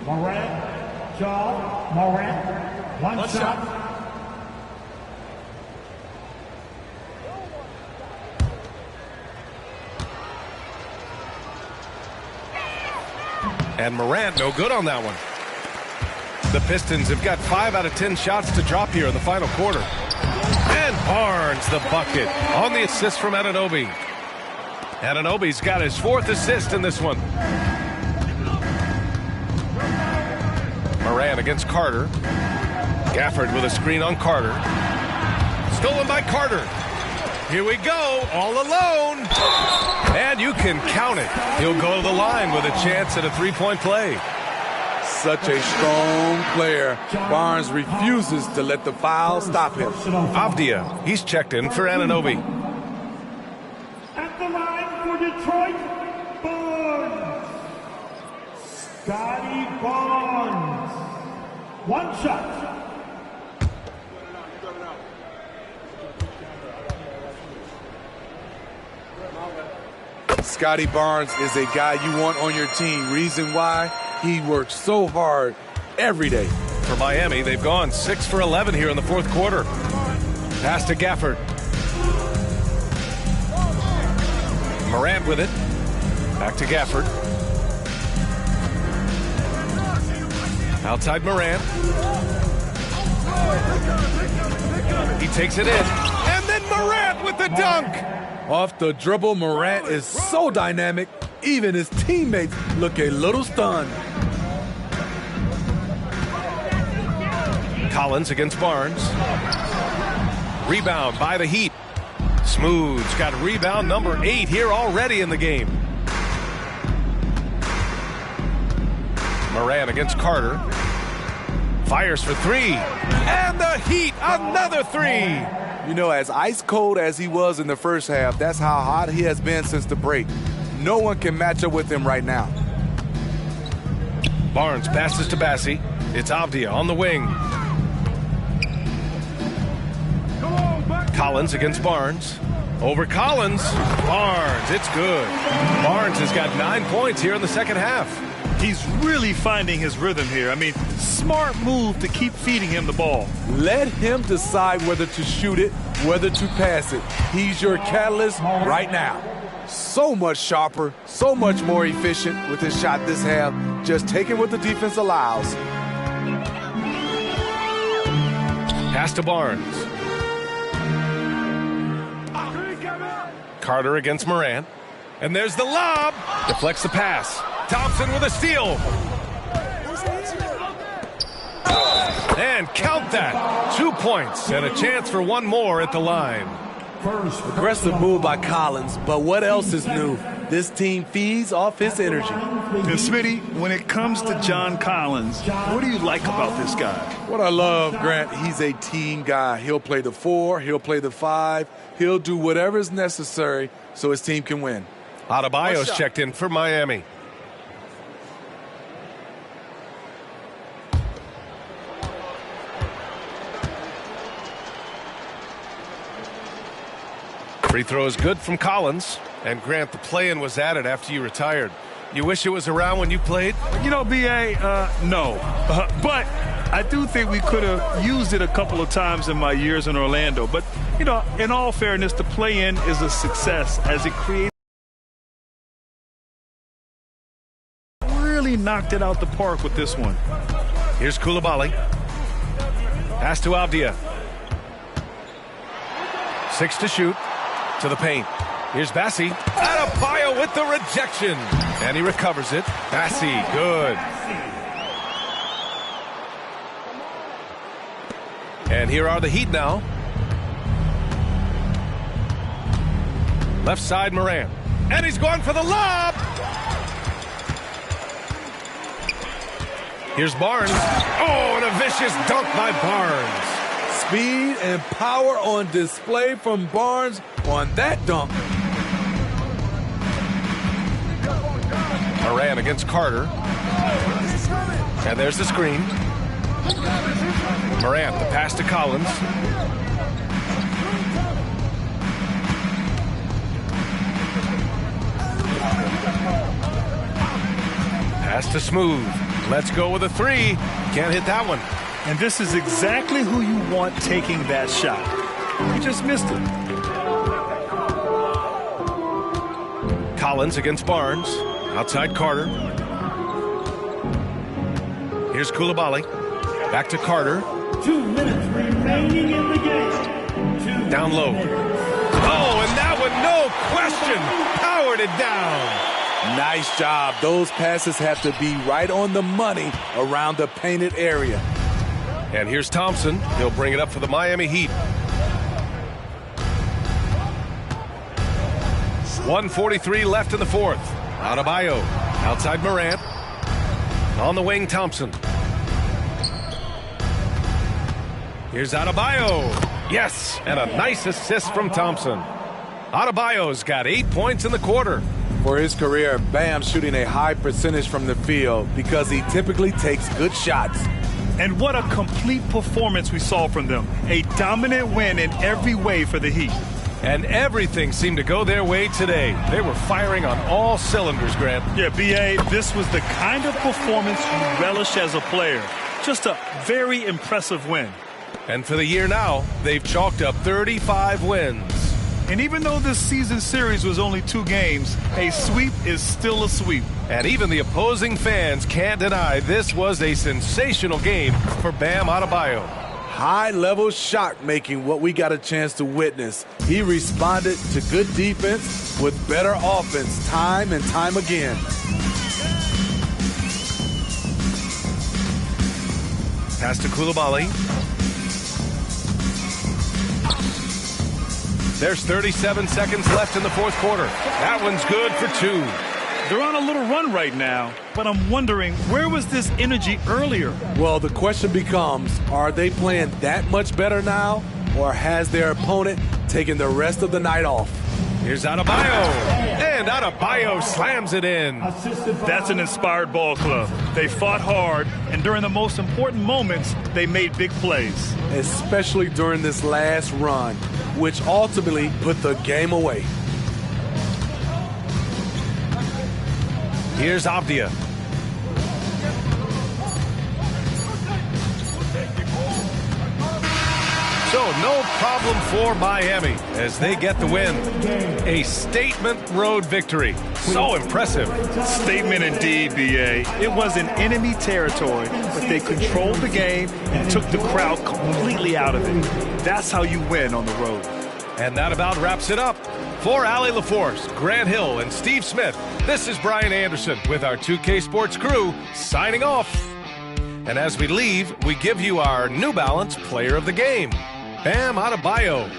Morant, one shot. And Morant, no good on that one. The Pistons have got 5 out of 10 shots to drop here in the final quarter. And Barnes, the bucket, on the assist from Anunoby. Anunoby's got his 4th assist in this one. Morant against Carter. Gafford with a screen on Carter. Stolen by Carter. Here we go, all alone. And you can count it. He'll go to the line with a chance at a three-point play. Such a strong player. Barnes refuses to let the foul stop him. Avdia, he's checked in for Anunoby. At the line for Detroit, Barnes. Scotty Barnes. One shot. Scotty Barnes is a guy you want on your team. Reason why? He works so hard every day. For Miami, they've gone 6 for 11 here in the fourth quarter. Pass to Gafford. Morant with it. Back to Gafford. Outside Morant. He takes it in. And then Morant with the dunk. Off the dribble, Morant is so dynamic. Even his teammates look a little stunned. Collins against Barnes. Rebound by the Heat. Smooth's got rebound number 8 here already in the game. Moran against Carter. Fires for 3. And the Heat, another 3. You know, as ice cold as he was in the first half, that's how hot he has been since the break. No one can match up with him right now. Barnes passes to Bassi. It's Avdia on the wing. Collins against Barnes. Over Collins. Barnes, it's good. Barnes has got 9 points here in the second half. He's really finding his rhythm here. I mean, smart move to keep feeding him the ball. Let him decide whether to shoot it, whether to pass it. He's your catalyst right now. So much sharper, so much more efficient with his shot this half. Just taking what the defense allows. Pass to Barnes. Carter against Moran. And there's the lob. Deflects the pass. Thompson with a steal. And count that. 2 points and a chance for one more at the line. Aggressive move by Collins, but what else is new? This team feeds off his energy. And Smitty, when it comes to John Collins, what do you like about this guy? What I love, Grant, he's a team guy. He'll play the 4, he'll play the 5, he'll do whatever is necessary so his team can win. Adebayo's checked in for Miami. Free throw is good from Collins. And Grant, the play-in was added after you retired. You wish it was around when you played? You know, B.A., no. But I do think we could have used it a couple of times in my years in Orlando. But, you know, in all fairness, the play-in is a success as it creates. Really knocked it out the park with this one. Here's Coulibaly. Pass to Avdia. 6 to shoot. To the paint. Here's Bassi. Adebayo with the rejection. And he recovers it. Bassi, good. And here are the Heat now. Left side, Moran. And he's going for the lob. Here's Barnes. Oh, and a vicious dunk by Barnes. Speed and power on display from Barnes on that dunk. Moran against Carter. And there's the screen. Moran, the pass to Collins. Pass to Smooth. Let's go with a 3. Can't hit that one. And this is exactly who you want taking that shot. He just missed it. Collins against Barnes. Outside Carter. Here's Coulibaly. Back to Carter. 2 minutes remaining in the game. Down low. Oh, and that one, no question, powered it down. Nice job. Those passes have to be right on the money around the painted area. And here's Thompson. He'll bring it up for the Miami Heat. 1:43 left in the fourth. Adebayo outside Morant. On the wing, Thompson. Here's Adebayo. Yes, and a nice assist from Thompson. Adebayo's got 8 points in the quarter. For his career, Bam's shooting a high percentage from the field because he typically takes good shots. And what a complete performance we saw from them. A dominant win in every way for the Heat. And everything seemed to go their way today. They were firing on all cylinders, Grant. Yeah, B.A., this was the kind of performance you relish as a player. Just a very impressive win. And for the year now, they've chalked up 35 wins. And even though this season series was only 2 games, a sweep is still a sweep. And even the opposing fans can't deny this was a sensational game for Bam Adebayo. high-level shot making, what we got a chance to witness. He responded to good defense with better offense time and time again. Pass to Koulibaly. There's 37 seconds left in the fourth quarter. That one's good for 2. They're on a little run right now, but I'm wondering, where was this energy earlier? Well, the question becomes, are they playing that much better now, or has their opponent taken the rest of the night off? Here's Adebayo, and Adebayo slams it in. That's an inspired ball club. They fought hard, and during the most important moments, they made big plays. Especially during this last run, which ultimately put the game away. Here's Avdia. So no problem for Miami as they get the win. A statement road victory. So impressive. Statement indeed, B.A. It was in enemy territory, but they controlled the game and took the crowd completely out of it. That's how you win on the road. And that about wraps it up. For Allie LaForce, Grant Hill, and Steve Smith, this is Brian Anderson with our 2K Sports crew signing off. And as we leave, we give you our New Balance Player of the Game, Bam Adebayo.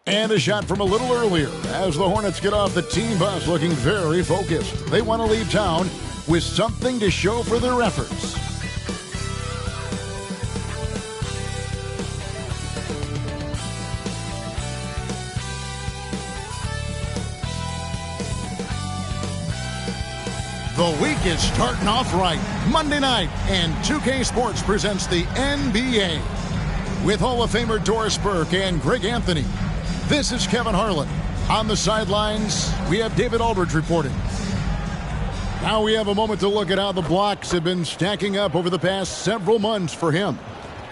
And a shot from a little earlier as the Hornets get off the team bus looking very focused. They want to leave town with something to show for their efforts. The week is starting off right. Monday night, and 2K Sports presents the NBA with Hall of Famer Doris Burke and Greg Anthony. This is Kevin Harlan. On the sidelines, we have David Aldridge reporting. Now we have a moment to look at how the blocks have been stacking up over the past several months for him.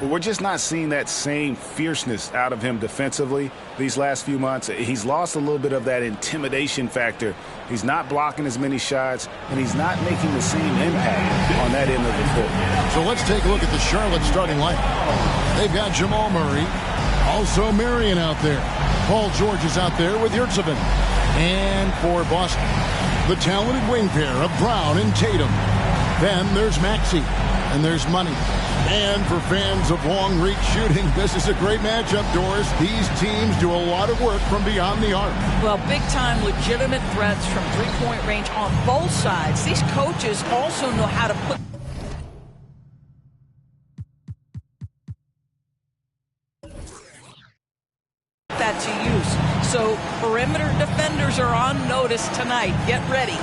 We're just not seeing that same fierceness out of him defensively these last few months. He's lost a little bit of that intimidation factor. He's not blocking as many shots, and he's not making the same impact on that end of the court. So let's take a look at the Charlotte starting lineup. They've got Jamal Murray, also Marion out there. Paul George is out there with Yurtseven. And for Boston, the talented wing pair of Brown and Tatum. Then there's Maxey, and there's Money. And for fans of long-reach shooting, this is a great matchup, Doris. These teams do a lot of work from beyond the arc. Well, big-time legitimate threats from three-point range on both sides. These coaches also know how to put that to use. So perimeter defenders are on notice tonight. Get ready.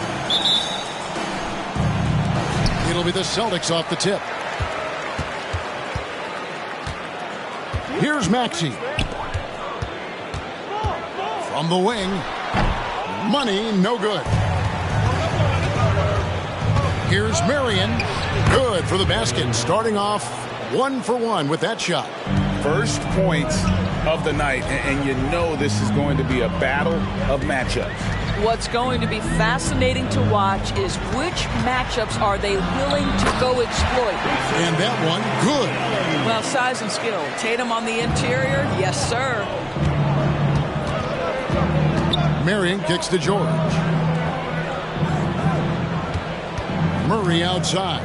It'll be the Celtics off the tip. Here's Maxey. From the wing. Money, no good. Here's Marion. Good for the basket. Starting off 1 for 1 with that shot. First points of the night, and you know this is going to be a battle of matchups. What's going to be fascinating to watch is which matchups are they willing to go exploit. And that one, good. Well, size and skill. Tatum on the interior, yes, sir. Marion kicks to George. Murray outside.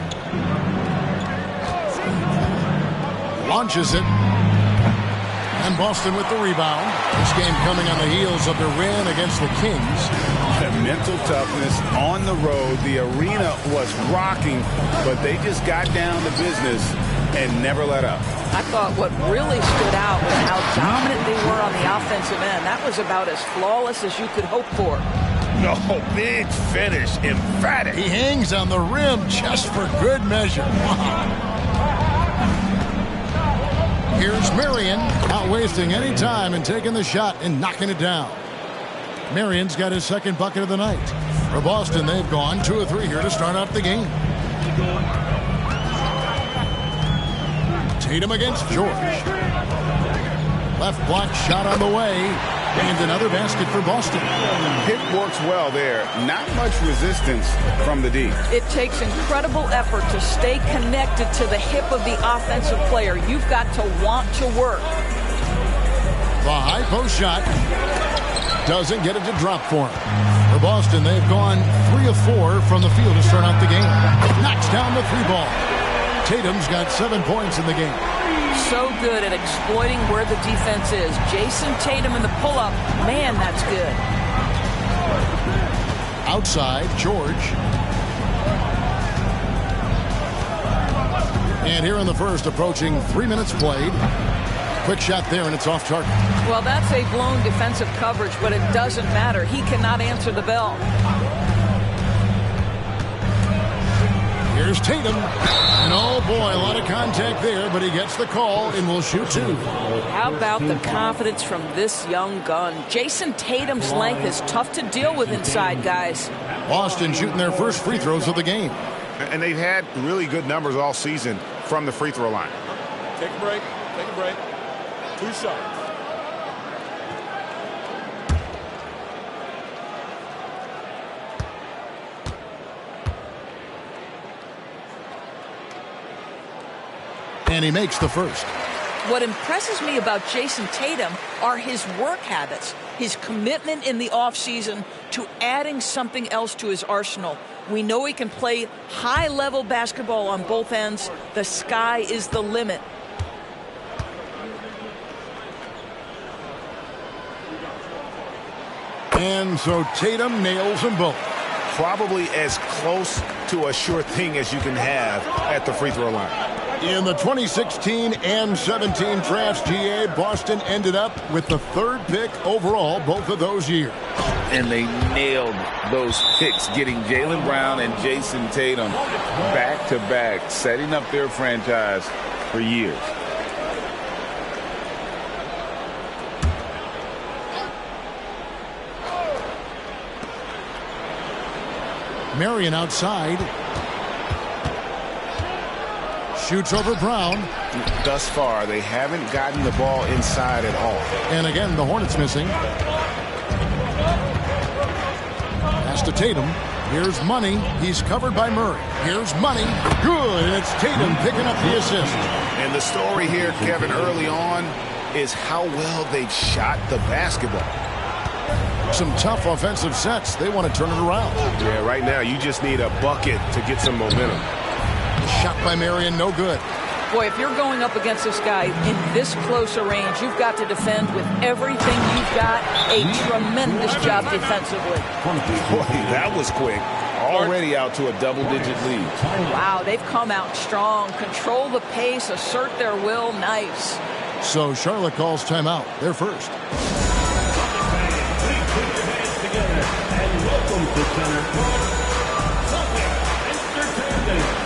Launches it. And Boston with the rebound. This game coming on the heels of their win against the Kings. The mental toughness on the road. The arena was rocking, but they just got down to business and never let up. I thought what really stood out was how dominant they were on the offensive end. That was about as flawless as you could hope for. No, big finish, emphatic. He hangs on the rim just for good measure. Here's Marion, not wasting any time and taking the shot and knocking it down. Marion's got his second bucket of the night. For Boston, they've gone 2 of 3 here to start off the game. Tatum against George. Left block shot on the way. And another basket for Boston. Pick works well there. Not much resistance from the D. It takes incredible effort to stay connected to the hip of the offensive player. You've got to want to work. The high post shot doesn't get it to drop for him. For Boston, they've gone 3 of 4 from the field to start out the game. Knocks down the 3 ball. Tatum's got 7 points in the game. So good at exploiting where the defense is. Jason Tatum in the pull-up. Man, that's good. Outside, George. And here in the first, approaching 3 minutes played. Quick shot there, and it's off target. Well, that's a blown defensive coverage, but it doesn't matter. He cannot answer the bell. Here's Tatum. And oh boy, a lot of contact there, but he gets the call and will shoot 2. How about the confidence from this young gun? Jason Tatum's length is tough to deal with inside, guys. Boston shooting their first free throws of the game. And they've had really good numbers all season from the free throw line. Take a break. Take a break. 2 shots. And he makes the first. What impresses me about Jason Tatum are his work habits, his commitment in the offseason to adding something else to his arsenal. We know he can play high-level basketball on both ends. The sky is the limit. And so Tatum nails them both. Probably as close to a sure thing as you can have at the free throw line. In the 2016 and 17 drafts, GA, Boston ended up with the 3rd pick overall both of those years. And they nailed those picks, getting Jaylen Brown and Jason Tatum back-to-back, setting up their franchise for years. Marion outside. Shoots over Brown. Thus far, they haven't gotten the ball inside at all. And again, the Hornets missing. Pass to Tatum. Here's Money. He's covered by Murray. Here's Money. Good. And it's Tatum picking up the assist. And the story here, Kevin, early on is how well they've shot the basketball. Some tough offensive sets. They want to turn it around. Yeah, right now you just need a bucket to get some momentum. Shot by Marion, no good. Boy, if you're going up against this guy in this close a range, you've got to defend with everything you've got. A tremendous job defensively. Boy, that was quick. Already out to a double-digit lead. Wow, they've come out strong. Control the pace, assert their will. Nice. So Charlotte calls timeout. They're first. And welcome to center court, Celtics Entertainment.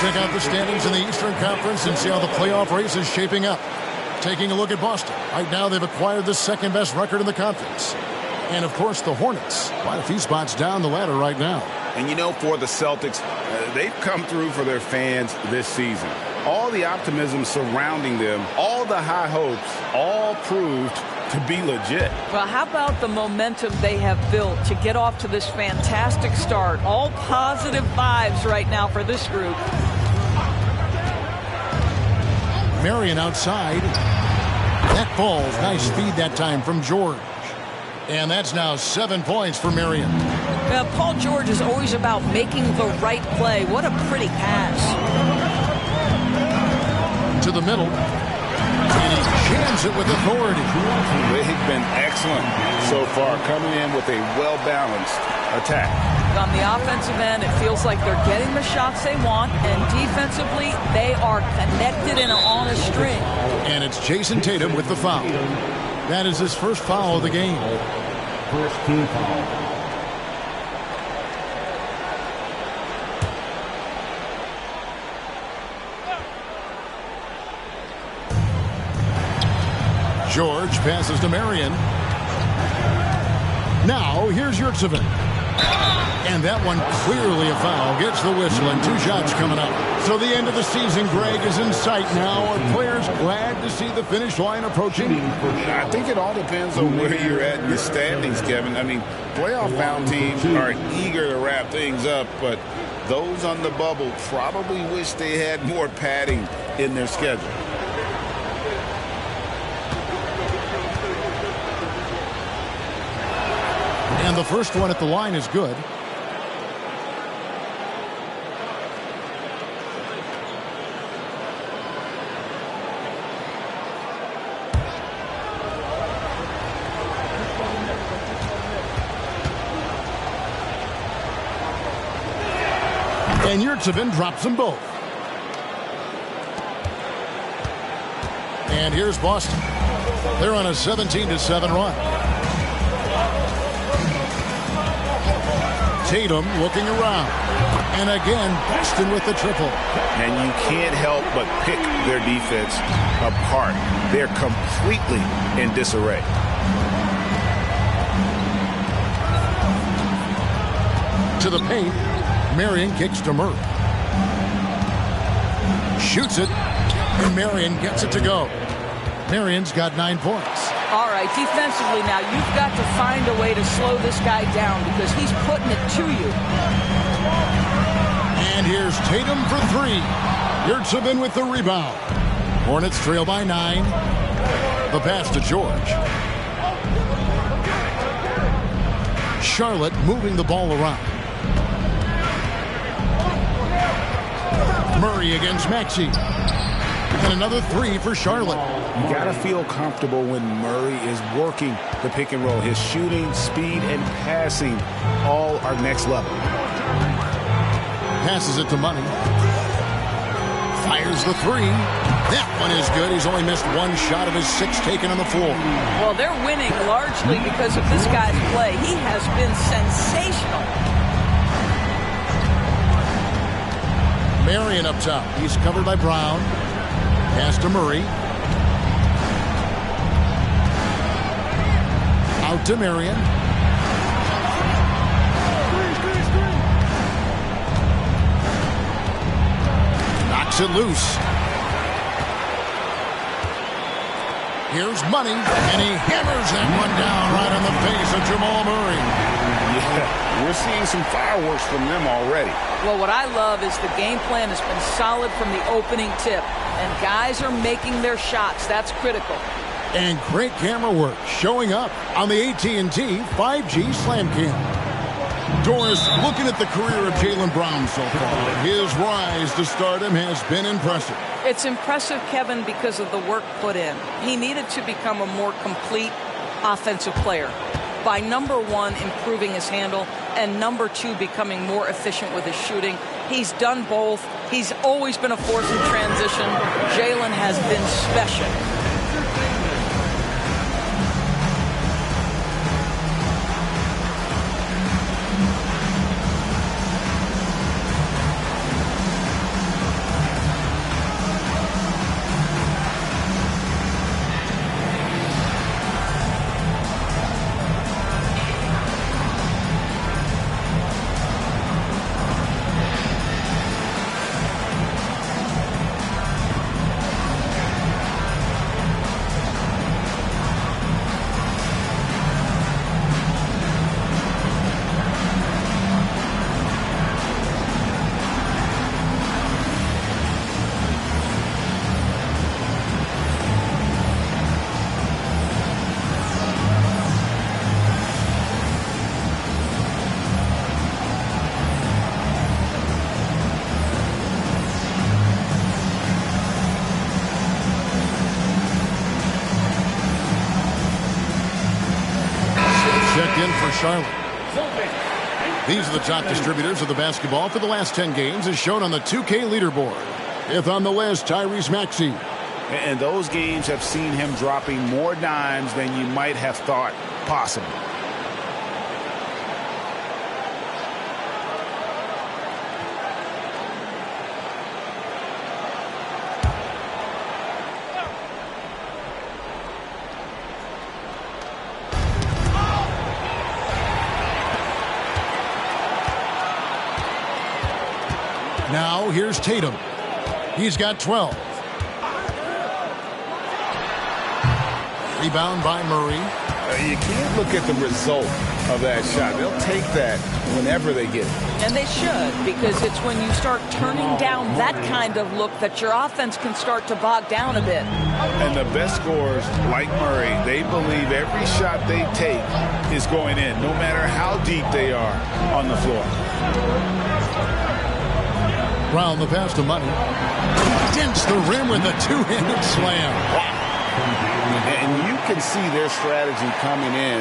Check out the standings in the Eastern Conference and see how the playoff race is shaping up. Taking a look at Boston. Right now, they've acquired the 2nd best record in the conference. And, of course, the Hornets. Quite a few spots down the ladder right now. And, you know, for the Celtics, they've come through for their fans this season. All the optimism surrounding them, all the high hopes, all proved to be legit. Well, how about the momentum they have built to get off to this fantastic start? All positive vibes right now for this group. Marion outside. That ball's nice speed that time from George. And that's now 7 points for Marion. Paul George is always about making the right play. What a pretty pass. To the middle. And he jams it with authority. They've been excellent so far, coming in with a well-balanced attack. On the offensive end, it feels like they're getting the shots they want, and defensively, they are connected and on a string. And it's Jason Tatum with the foul. That is his first foul of the game. First team foul. George passes to Marion. Now, here's Yurtseven. And that one clearly a foul. Gets the whistle and 2 shots coming up. So the end of the season, Greg, is in sight now. Are players glad to see the finish line approaching? I think it all depends on where you're at in the standings, Kevin. I mean, playoff-bound teams are eager to wrap things up, but those on the bubble probably wish they had more padding in their schedule. And the first one at the line is good. And Yurtseven drops them both. And here's Boston. They're on a 17-7 run. Tatum looking around. And again, Boston with the triple. And you can't help but pick their defense apart. They're completely in disarray. To the paint. Marion kicks to Murray. Shoots it. And Marion gets it to go. Marion's got 9 points. All right, defensively now, you've got to find a way to slow this guy down because he's putting it to you. And here's Tatum for 3. Yurtsevin with the rebound. Hornets trail by 9. The pass to George. Charlotte moving the ball around. Murray against Maxey. And another 3 for Charlotte. You got to feel comfortable when Murray is working the pick and roll. His shooting, speed, and passing all are next level. Passes it to Money. Fires the 3. That one is good. He's only missed 1 shot of his 6 taken on the floor. Well, they're winning largely because of this guy's play. He has been sensational. Marion up top. He's covered by Brown. Pass to Murray. Out to Marion. Knocks it loose. Here's Money, and he hammers that one down right on the face of Jamal Murray. Yeah, we're seeing some fireworks from them already. Well, what I love is the game plan has been solid from the opening tip, and guys are making their shots. That's critical. And great camera work showing up on the AT&T 5G Slam Cam. Doris, looking at the career of Jaylen Brown so far, his rise to stardom has been impressive. It's impressive, Kevin, because of the work put in. He needed to become a more complete offensive player. By number 1, improving his handle, and number 2, becoming more efficient with his shooting. He's done both. He's always been a force in transition. Jaylen has been special. Charlotte. These are the top distributors of the basketball for the last 10 games as shown on the 2K leaderboard. Fifth on the list, Tyrese Maxey. And those games have seen him dropping more dimes than you might have thought possible. Now here's Tatum. He's got 12. Rebound by Murray. You can't look at the result of that shot. They'll take that whenever they get it. And they should, because it's when you start turning down that kind of look that your offense can start to bog down a bit. And the best scorers, like Murray, they believe every shot they take is going in, no matter how deep they are on the floor. Brown the pass to Money. Dents the rim with a two-handed slam. Wow. And you can see their strategy coming in.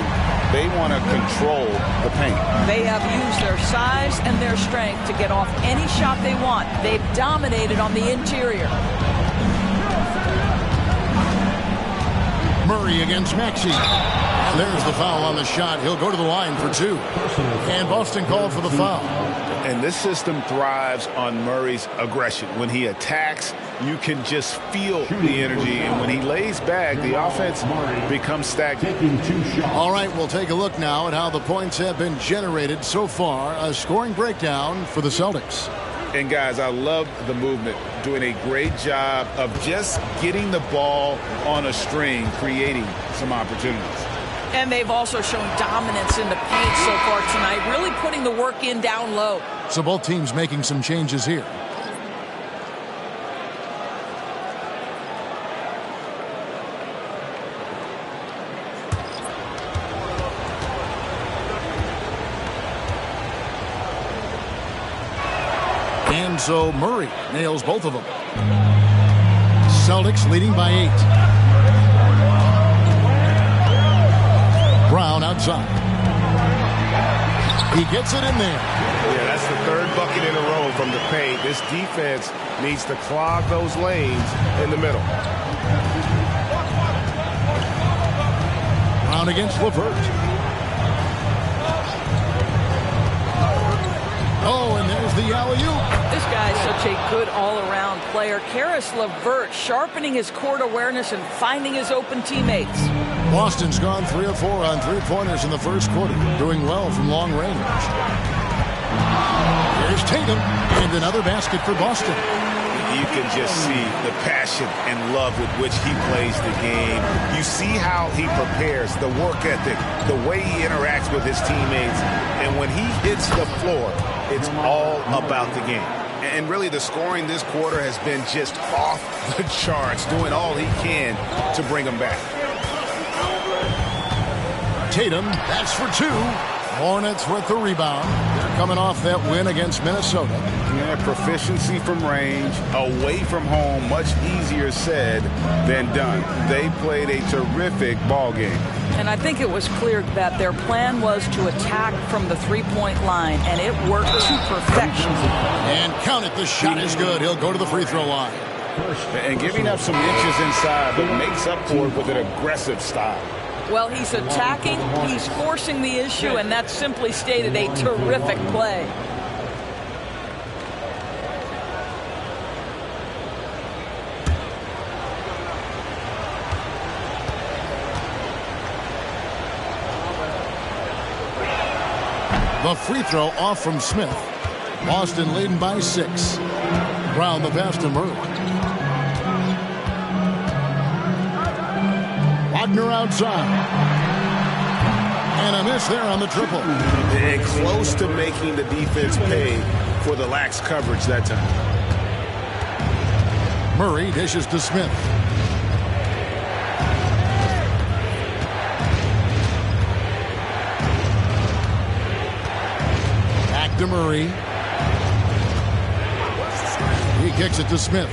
They want to control the paint. They have used their size and their strength to get off any shot they want. They've dominated on the interior. Murray against Maxey. And there's the foul on the shot. He'll go to the line for 2. And Boston called for the foul. And this system thrives on Murray's aggression. When he attacks, you can just feel the energy. And when he lays back, the offense becomes stagnant. All right, we'll take a look now at how the points have been generated so far. A scoring breakdown for the Celtics. And, guys, I love the movement. Doing a great job of just getting the ball on a string, creating some opportunities. And they've also shown dominance in the paint so far tonight, really putting the work in down low. So both teams making some changes here. And so Murray nails both of them. Celtics leading by 8. Brown outside. He gets it in there. Yeah, that's the 3rd bucket in a row from the paint. This defense needs to clog those lanes in the middle. Brown against LeVert. Oh, and there's the alley-oop. This guy's such a good all-around player. Karis LeVert sharpening his court awareness and finding his open teammates. Boston's gone 3 of 4 on 3-pointers in the first quarter, doing well from long range. Here's Tatum, and another basket for Boston. You can just see the passion and love with which he plays the game. You see how he prepares, the work ethic, the way he interacts with his teammates. And when he hits the floor, it's all about the game. And really the scoring this quarter has been just off the charts, doing all he can to bring them back. Tatum, that's for 2. Hornets with the rebound. They're coming off that win against Minnesota. Yeah, proficiency from range, away from home, much easier said than done. They played a terrific ball game. And I think it was clear that their plan was to attack from the three-point line, and it worked to perfection. And count it, the shot is good. He'll go to the free throw line. And giving up some inches inside, but makes up for it with an aggressive style. Well, he's attacking, he's forcing the issue, and that's simply stated a terrific play. The free throw off from Smith. Boston leading by 6. Brown the pass to Murray. Wagner outside. And a miss there on the triple. And close to making the defense pay for the lax coverage that time. Murray dishes to Smith. Back to Murray. He kicks it to Smith.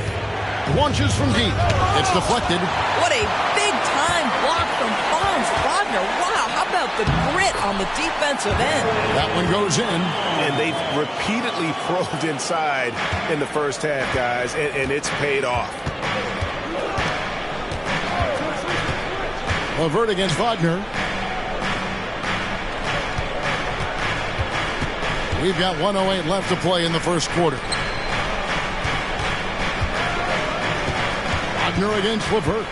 Launches from deep. It's deflected. What a big-time block from Franz Wagner. Wow, how about the grit on the defensive end? That one goes in. And they've repeatedly probed inside in the first half, guys, and it's paid off. LeVert against Wagner. We've got 1:08 left to play in the first quarter. Wagner against LeVert.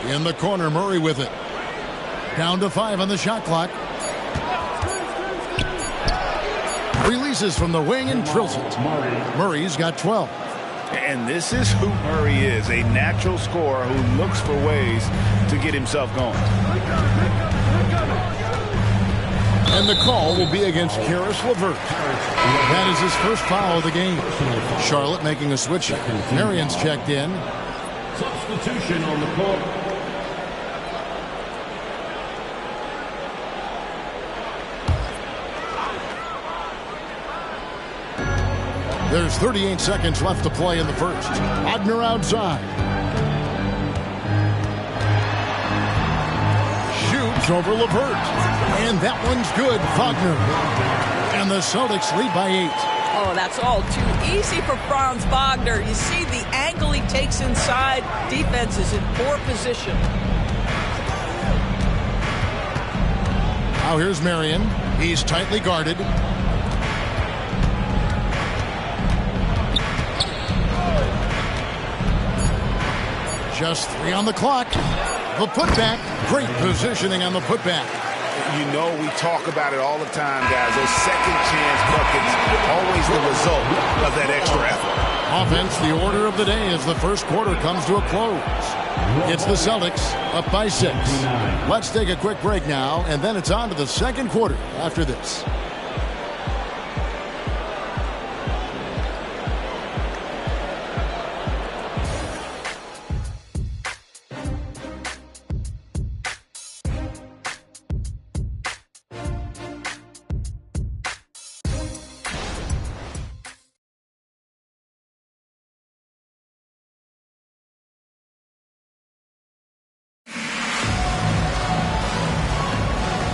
In the corner, Murray with it. Down to 5 on the shot clock. Releases from the wing and drills it. Murray's got 12. And this is who Murray is, a natural scorer who looks for ways to get himself going. And the call will be against Karis LeVert. That is his first foul of the game. Charlotte making a switch. Marion's checked in. Substitution on the court. There's 38 seconds left to play in the first. Wagner outside. Shoots over LeVert. And that one's good. Wagner. And the Celtics lead by 8. Oh, Oh, that's all too easy for Franz Wagner. You see the angle he takes inside. Defense is in poor position. Now here's Marion. He's tightly guarded. Just 3 on the clock. The putback. Great positioning on the putback. You know, we talk about it all the time, guys. Those second chance buckets, always the result of that extra effort. Offense, the order of the day as the first quarter comes to a close. It's the Celtics up by 6. Let's take a quick break now, and then it's on to the second quarter after this.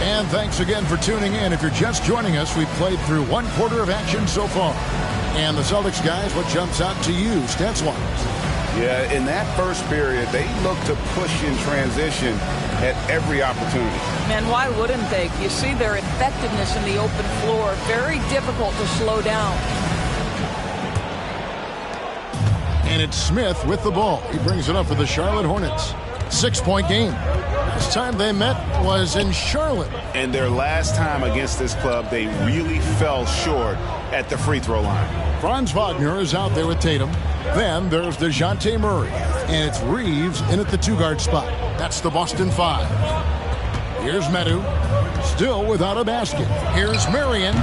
And thanks again for tuning in. If you're just joining us, we've played through 1 quarter of action so far. And the Celtics guys, what jumps out to you, stats-wise? Yeah, in that first period, they looked to push in transition at every opportunity. Man, why wouldn't they? You see their effectiveness in the open floor. Very difficult to slow down. And it's Smith with the ball. He brings it up for the Charlotte Hornets. 6-point game. Last time they met was in Charlotte. And their last time against this club, they really fell short at the free throw line. Franz Wagner is out there with Tatum. Then there's DeJounte Murray. And it's Reeves in at the 2-guard spot. That's the Boston 5. Here's Medu. Still without a basket. Here's Marion.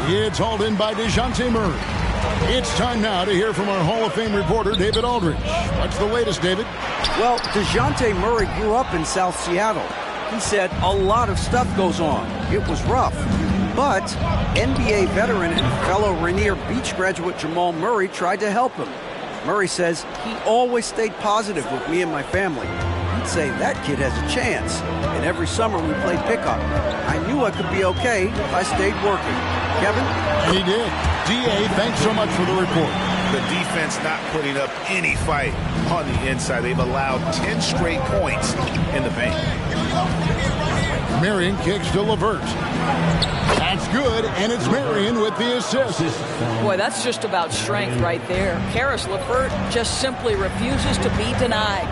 It's hauled in by DeJounte Murray. It's time now to hear from our Hall of Fame reporter, David Aldridge. What's the latest, David? Well, DeJounte Murray grew up in South Seattle. He said a lot of stuff goes on. It was rough. But NBA veteran and fellow Rainier Beach graduate Jamal Murray tried to help him. Murray says he always stayed positive with me and my family. He'd say that kid has a chance. And every summer we played pickup. I knew I could be okay if I stayed working. Kevin? And he did. D.A., thanks so much for the report. The defense not putting up any fight on the inside. They've allowed 10 straight points in the paint. Marion kicks to LeVert. That's good, and it's Marion with the assist. Boy, that's just about strength right there. Karis LeVert just simply refuses to be denied.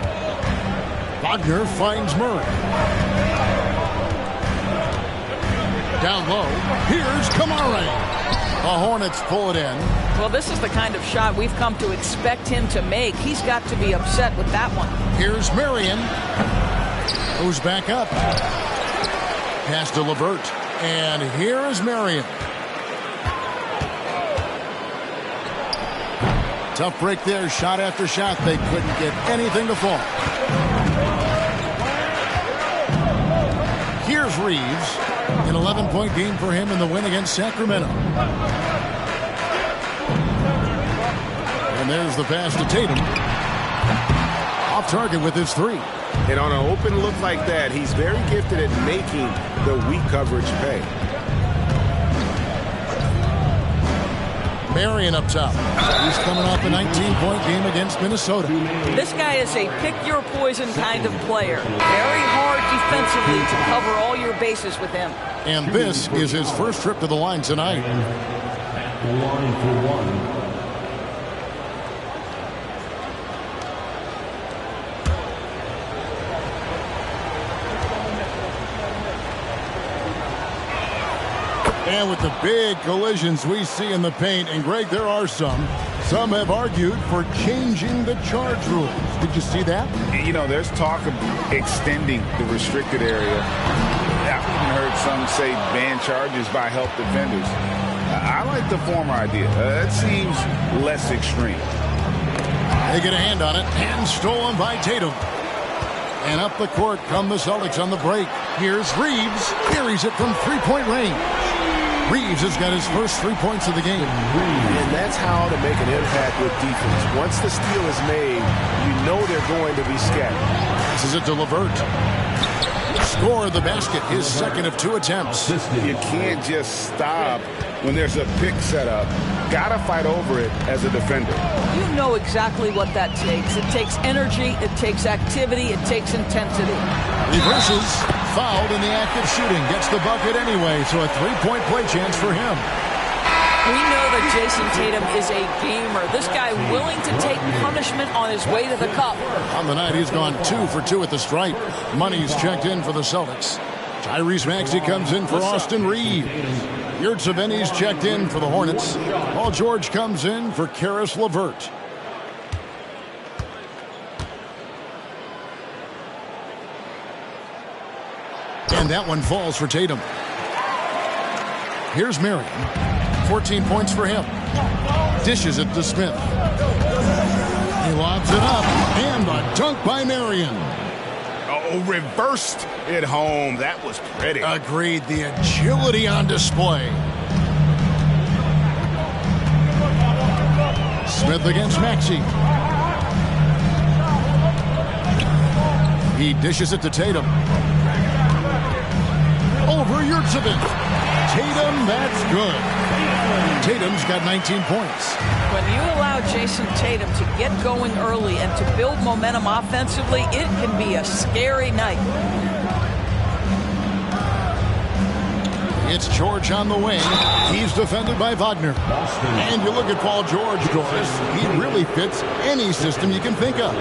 Wagner finds Murray. Down low, here's Kamara. The Hornets pull it in. Well, this is the kind of shot we've come to expect him to make. He's got to be upset with that one. Here's Marion. Who's back up. Pass to LeVert. And here is Marion. Tough break there. Shot after shot. They couldn't get anything to fall. Here's Reeves. An 11-point game for him in the win against Sacramento. And there's the pass to Tatum. Off target with his 3. And on an open look like that, he's very gifted at making the weak coverage pay. Marion up top. He's coming off a 19-point game against Minnesota. This guy is a pick-your-poison kind of player. Very hard defensively to cover all your bases with him. And this is his first trip to the line tonight. At the line for one. And with the big collisions we see in the paint, and Greg, there are some have argued for changing the charge rules. Did you see that? You know, there's talk of extending the restricted area. I've even heard some say ban charges by help defenders. I like the former idea. It seems less extreme. They get a hand on it, and stolen by Tatum. And up the court come the Celtics on the break. Here's Reeves. Carries it from three-point range. Reeves has got his first 3 points of the game. And that's how to make an impact with defense. Once the steal is made, you know they're going to be scattered. This is it to LeVert. score the basket, his second of 2 attempts. You can't just stop when there's a pick set up. Gotta fight over it as a defender. You know exactly what that takes. It takes energy, it takes activity, it takes intensity. Reverses, fouled in the act of shooting, gets the bucket anyway, so a 3-point play chance for him. We know that Jason Tatum is a gamer. This guy willing to take punishment on his way to the cup. On the night, he's gone 2 for 2 at the stripe. Money's checked in for the Celtics. Tyrese Maxey comes in for Austin Reeves. Yurtseven's checked in for the Hornets. Paul George comes in for Karis LeVert. And that one falls for Tatum. Here's Marion. 14 points for him. Dishes it to Smith. He lobs it up. And a dunk by Marion. Oh, reversed it home. That was pretty. Agreed. The agility on display. Smith against Maxey. He dishes it to Tatum. Over Yurtseven. Tatum, that's good. Tatum's got 19 points. When you allow Jason Tatum to get going early and to build momentum offensively, it can be a scary night. It's George on the wing. He's defended by Wagner. And you look at Paul George, Doris. He really fits any system you can think of.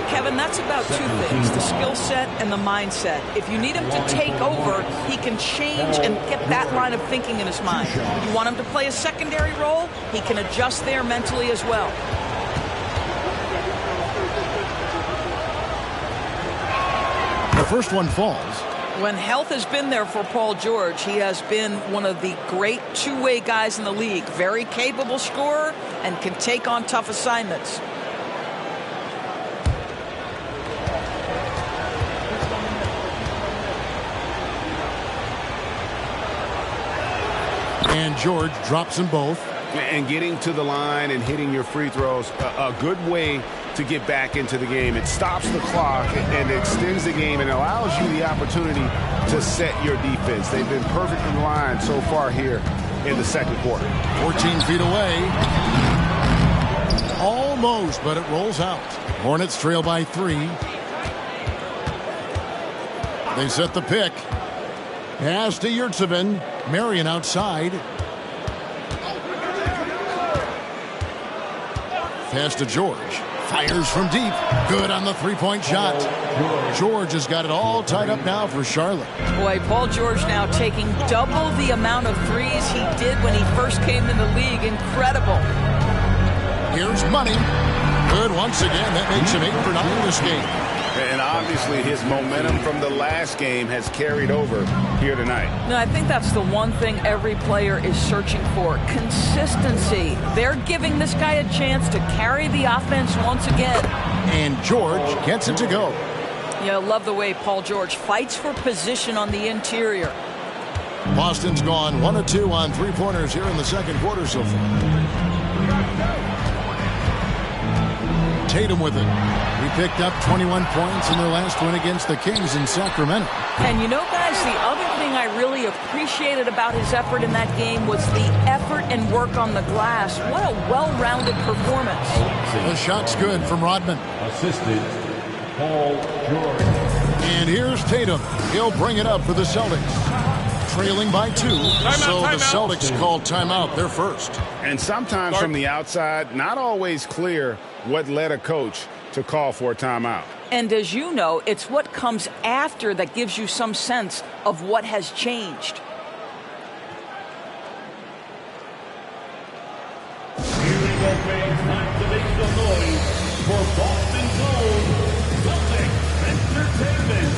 Kevin, that's about 2 things, the skill set and the mindset. If you need him to take over, he can change and get that line of thinking in his mind. You want him to play a secondary role, he can adjust there mentally as well. The first one falls. When health has been there for Paul George, he has been one of the great two-way guys in the league. Very capable scorer and can take on tough assignments. And George drops them both. And getting to the line and hitting your free throws, a good way to get back into the game. It stops the clock and extends the game and allows you the opportunity to set your defense. They've been perfect in line so far here in the second quarter. 14 feet away. Almost, but it rolls out. Hornets trail by 3. They set the pick. Pass to Yurtseven. Marion outside. Pass to George. Fires from deep. Good on the 3-point shot. George has got it all tied up now for Charlotte. Boy, Paul George now taking double the amount of threes he did when he first came in the league. Incredible. Here's Money. Good once again. That makes him 8 for 9 this game. And obviously his momentum from the last game has carried over here tonight. No, I think that's the one thing every player is searching for. Consistency. They're giving this guy a chance to carry the offense once again. And George gets it to go. Yeah, I love the way Paul George fights for position on the interior. Boston's gone 1 of 2 on 3-pointers here in the second quarter so far. Tatum with it. He picked up 21 points in their last win against the Kings in Sacramento. And you know, guys, the other thing I really appreciated about his effort in that game was the effort and work on the glass. What a well-rounded performance. The shot's good from Rodman. Assisted, Paul George. And here's Tatum. He'll bring it up for the Celtics. Trailing by 2, so the Celtics call timeout. They're first. And sometimes from the outside, not always clear what led a coach to call for a timeout. And as you know, it's what comes after that gives you some sense of what has changed. Here we go, fans. Time to make some noise for Boston's own Celtics Entertainment.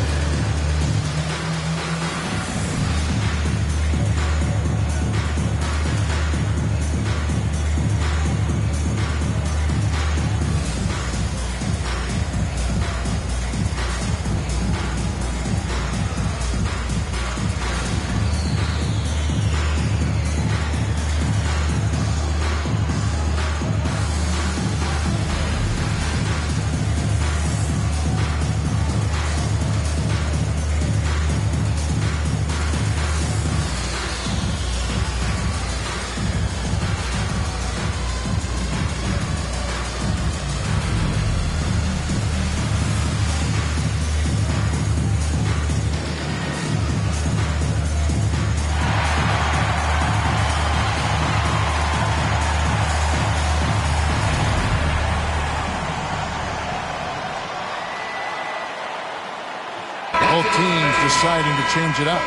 deciding to change it up.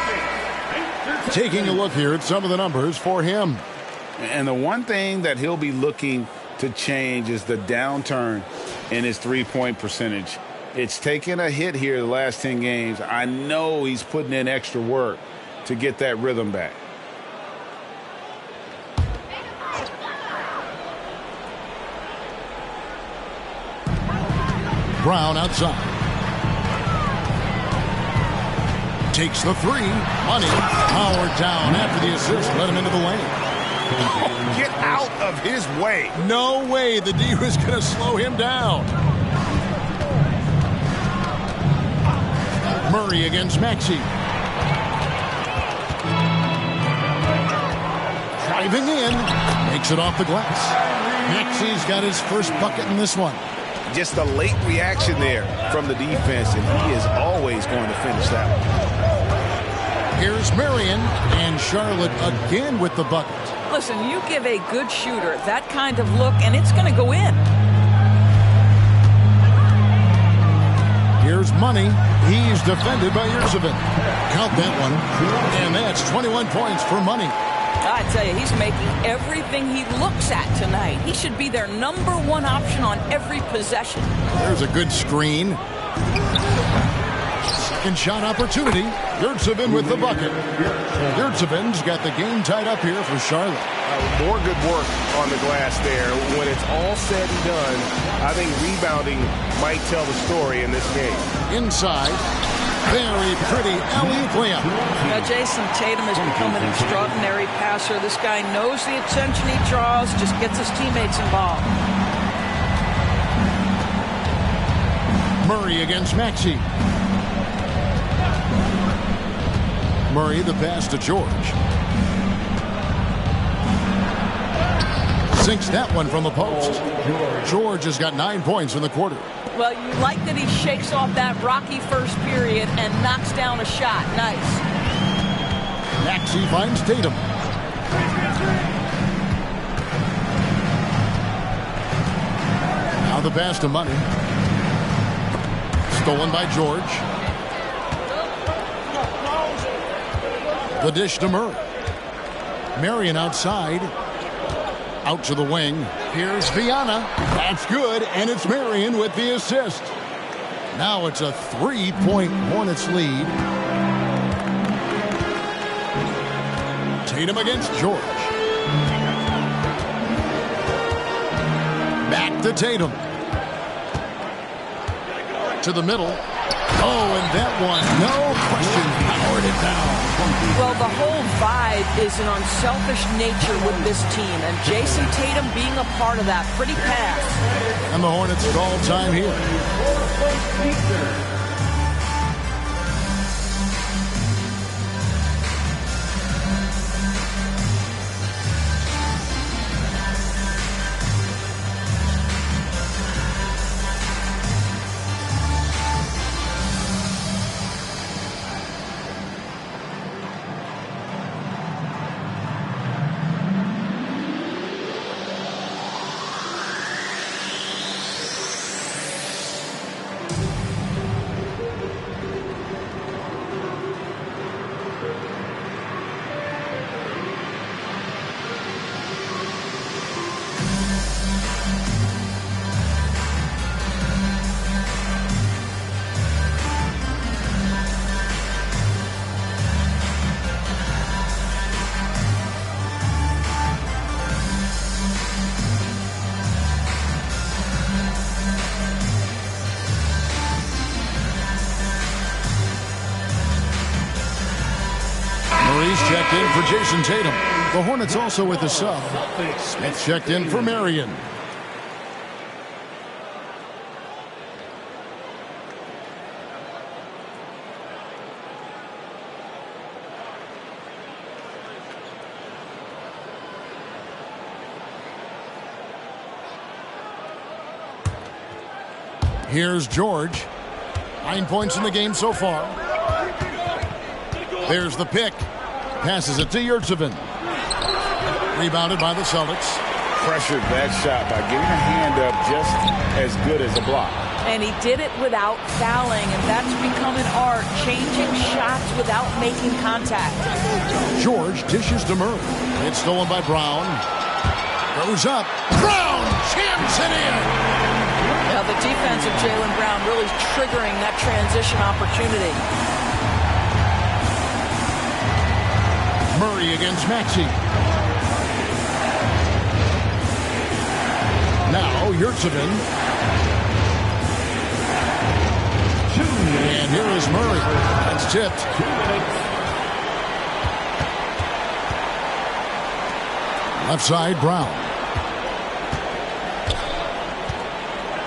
Taking a look here at some of the numbers for him. And the one thing that he'll be looking to change is the downturn in his three-point percentage. It's taken a hit here the last 10 games. I know he's putting in extra work to get that rhythm back. Brown outside. Takes the three. Money. Powered down after the assist. Let him into the lane. Oh, get out of his way. No way the D was going to slow him down. Murray against Maxey. Driving in. Makes it off the glass. Maxey's got his first bucket in this one. Just a late reaction there from the defense, and he is always going to finish that one. Here's Marion, and Charlotte again with the bucket. Listen, you give a good shooter that kind of look, and it's going to go in. Here's Money. He's defended by Yurtseven. Count that one. And that's 21 points for Money. I tell you, he's making everything he looks at tonight. He should be their number one option on every possession. There's a good screen. Second shot opportunity. Yurtseven with the bucket. Yurtseven's got the game tied up here for Charlotte. More good work on the glass there. When it's all said and done, I think rebounding might tell the story in this game. Inside. Very pretty alley-oop layup. Now, Jason Tatum has become an extraordinary passer. This guy knows the attention he draws, just gets his teammates involved. Murray against Maxey. Murray the pass to George. Sinks that one from the post. George has got 9 points in the quarter. Well, you like that he shakes off that rocky first period and knocks down a shot. Nice. Maxey finds Tatum. Now the pass to Money. Stolen by George. The dish to Murray. Marion outside. Out to the wing. Here's Viana. That's good, and it's Marion with the assist. Now it's a 3-point Hornets lead. Tatum against George. Back to Tatum. To the middle. Oh, and that one, no question, powered it down. Well, the whole vibe is an unselfish nature with this team, and Jason Tatum being a part of that. Pretty pass. And the Hornets call time here. Checked in for Jason Tatum. The Hornets also with a sub. Smith checked in for Marion. Here's George. 9 points in the game so far. There's the pick. Passes it to Yurtseven. Rebounded by the Celtics. Pressured that shot by getting a hand up just as good as a block. And he did it without fouling, and that's become an art, changing shots without making contact. George dishes to Murray. It's stolen by Brown. Goes up. Brown jams it in. Now the defense of Jaylen Brown really triggering that transition opportunity. Murray against Maxey. Now Yurtsevin. And here is Murray. That's tipped. Left side, Brown.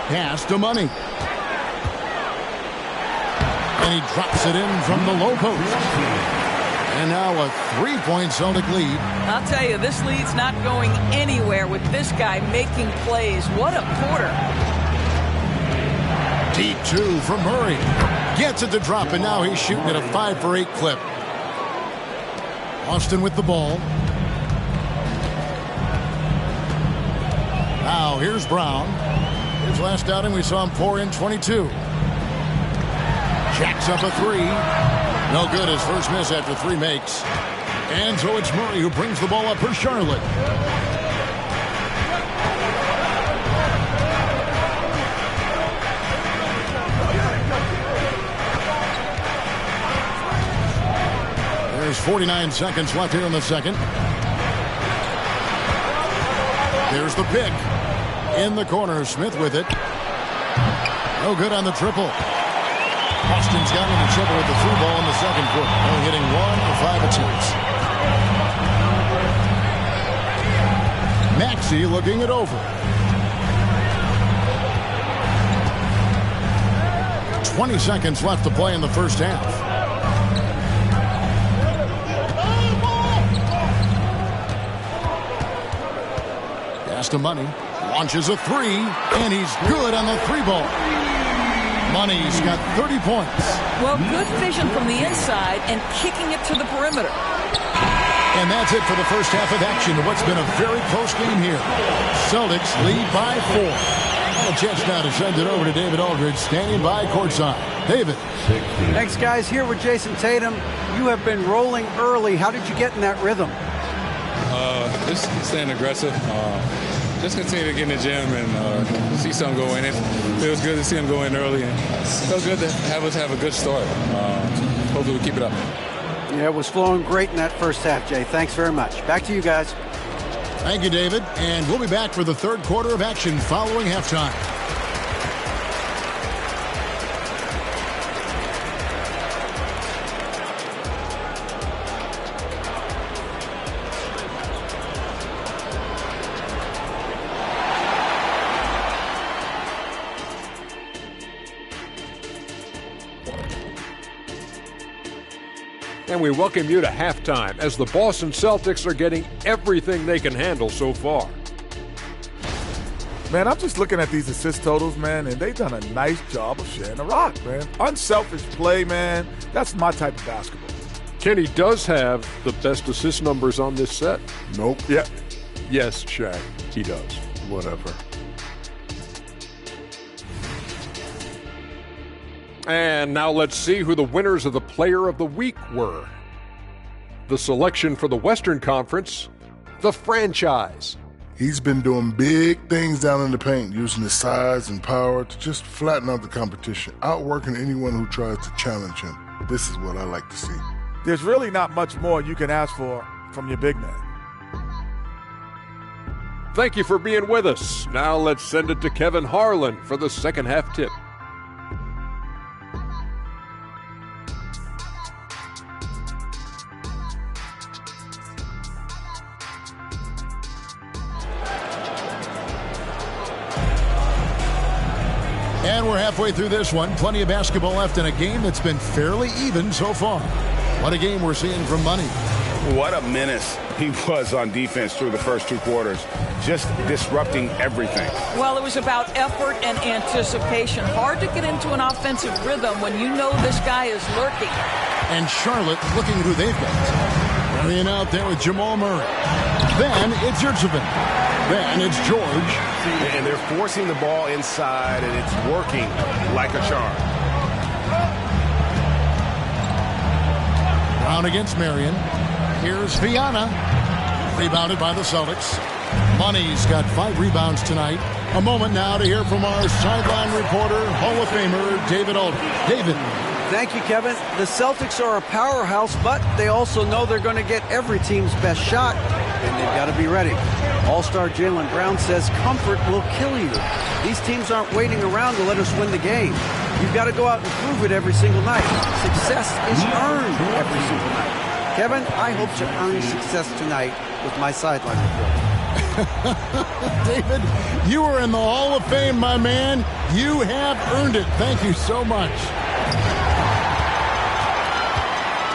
Pass to Money. And he drops it in from the low post. And now a 3-point Celtic lead. I'll tell you, this lead's not going anywhere with this guy making plays. What a quarter. Deep 2 from Murray. Gets it to drop, and now he's shooting at a 5-for-8 clip. Austin with the ball. Now here's Brown. His last outing, we saw him pour in 22. Jacks up a 3. No good. His first miss after 3 makes. And so it's Murray who brings the ball up for Charlotte. There's 49 seconds left here in the second. There's the pick. In the corner, Smith with it. No good on the triple. Austin's got into trouble with the through ball in the second quarter. Only hitting 1 of 5 attempts. Maxey looking it over. 20 seconds left to play in the first half. Pass to Money. Launches a 3, and he's good on the 3-ball. Money's got 30 points. Well, good vision from the inside and kicking it to the perimeter. And that's it for the first half of action. What's been a very close game here. Celtics lead by 4. And a chance now to send it over to David Aldridge, standing by courtside. David. Thanks, guys. Here with Jason Tatum. You have been rolling early. How did you get in that rhythm? Just staying aggressive. Just continue to get in the gym and see something go in. It feels good to see him go in early. And it feels good to have us have a good start. Hopefully we keep it up. Yeah, it was flowing great in that first half, Jay. Thanks very much. Back to you guys. Thank you, David. And we'll be back for the third quarter of action following halftime. And we welcome you to halftime as the Boston Celtics are getting everything they can handle so far. Man, I'm just looking at these assist totals, man, and they've done a nice job of sharing the rock, man. Unselfish play, man. That's my type of basketball. Kenny does have the best assist numbers on this set. Nope. Yeah. Yes, Shaq, he does. Whatever. And now let's see who the winners of the Player of the Week were. The selection for the Western Conference, the franchise. He's been doing big things down in the paint, using his size and power to just flatten out the competition, outworking anyone who tries to challenge him. This is what I like to see. There's really not much more you can ask for from your big man. Thank you for being with us. Now let's send it to Kevin Harlan for the second half tip. And we're halfway through this one. Plenty of basketball left in a game that's been fairly even so far. What a game we're seeing from Money. What a menace he was on defense through the first 2 quarters, just disrupting everything. Well, it was about effort and anticipation. Hard to get into an offensive rhythm when you know this guy is lurking. And Charlotte looking who they've got. Hurrying out there with Jamal Murray. Then it's Yurtsevin. Then it's George. And they're forcing the ball inside, and it's working like a charm. Brown against Marion. Here's Viana. Rebounded by the Celtics. Money's got 5 rebounds tonight. A moment now to hear from our sideline reporter, Hall of Famer David Aldridge. David. Thank you, Kevin. The Celtics are a powerhouse, but they also know they're going to get every team's best shot, and they've got to be ready. All-star Jaylen Brown says comfort will kill you. These teams aren't waiting around to let us win the game. You've got to go out and prove it every single night. Success is earned every single night. Kevin, I hope to earn success tonight with my sideline report. David, you are in the Hall of Fame, my man. You have earned it. Thank you so much.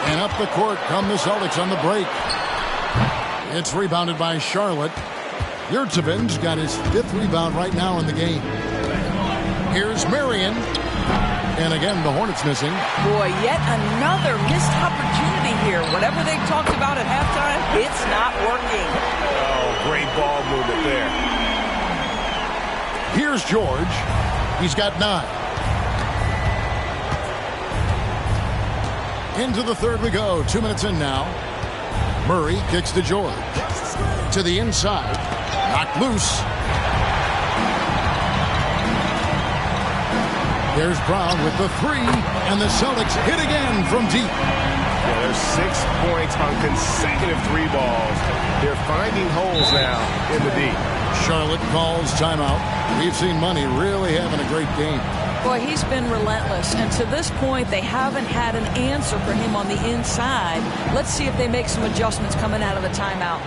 And up the court come the Celtics on the break. It's rebounded by Charlotte. Yurtseven's got his 5th rebound right now in the game. Here's Marion. And again, the Hornets missing. Boy, yet another missed opportunity here. Whatever they talked about at halftime, it's not working. Oh, great ball movement there. Here's George. He's got 9. Into the third we go. 2 minutes in now. Murray kicks to George. To the inside. Knocked loose. There's Brown with the 3, and the Celtics hit again from deep. Yeah, there's 6 points on consecutive 3 balls. They're finding holes now in the deep. Charlotte calls timeout. We've seen Money really having a great game. Boy, he's been relentless, and to this point, they haven't had an answer for him on the inside. Let's see if they make some adjustments coming out of the timeout.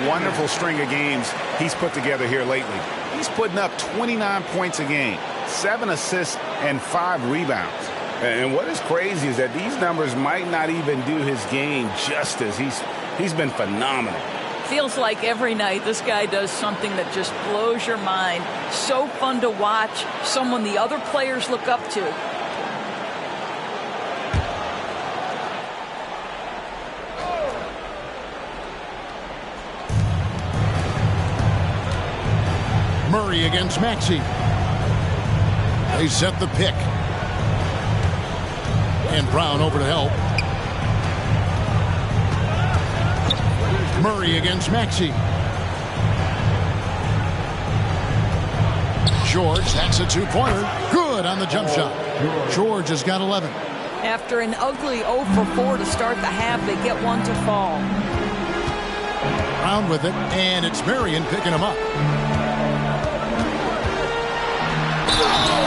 Wonderful string of games he's put together here lately. He's putting up 29 points a game, 7 assists, and 5 rebounds. And what is crazy is that these numbers might not even do his game justice. He's been phenomenal. Feels like every night this guy does something that just blows your mind. So fun to watch, someone the other players look up to. Murray against Maxey. They set the pick. And Brown over to help. Murray against Maxey. George, that's a 2-pointer. Good on the jump shot. George has got 11. After an ugly 0 for 4 to start the half, they get one to fall. Brown with it, and it's Marion picking him up.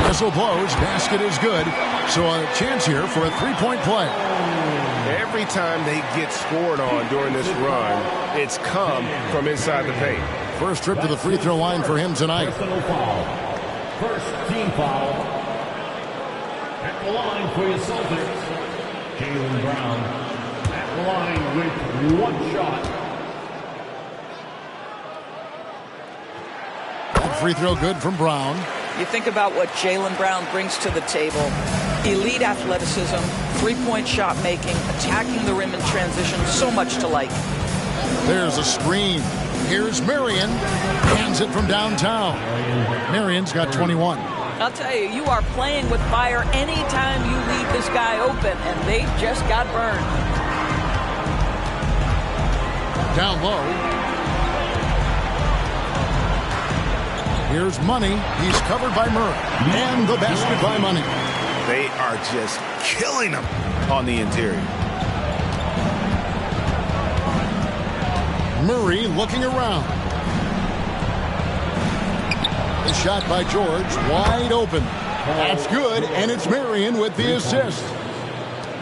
Whistle blows, basket is good, so a chance here for a 3-point play. Every time they get scored on during this run, it's come from inside the paint. First trip to the free throw line for him tonight. Personal foul. First team foul. At the line for your Celtics, Jaylen Brown. At the line with 1 shot. That free throw good from Brown. You think about what Jaylen Brown brings to the table. Elite athleticism, 3-point shot making, attacking the rim in transition, so much to like. There's a screen. Here's Marion. Hands it from downtown. Marion's got 21. I'll tell you, you are playing with fire anytime you leave this guy open, and they just got burned. Down low. Here's Money. He's covered by Murray. And the basket by Money. They are just killing him on the interior. Murray looking around. The shot by George, wide open. That's good, and it's Marion with the assist.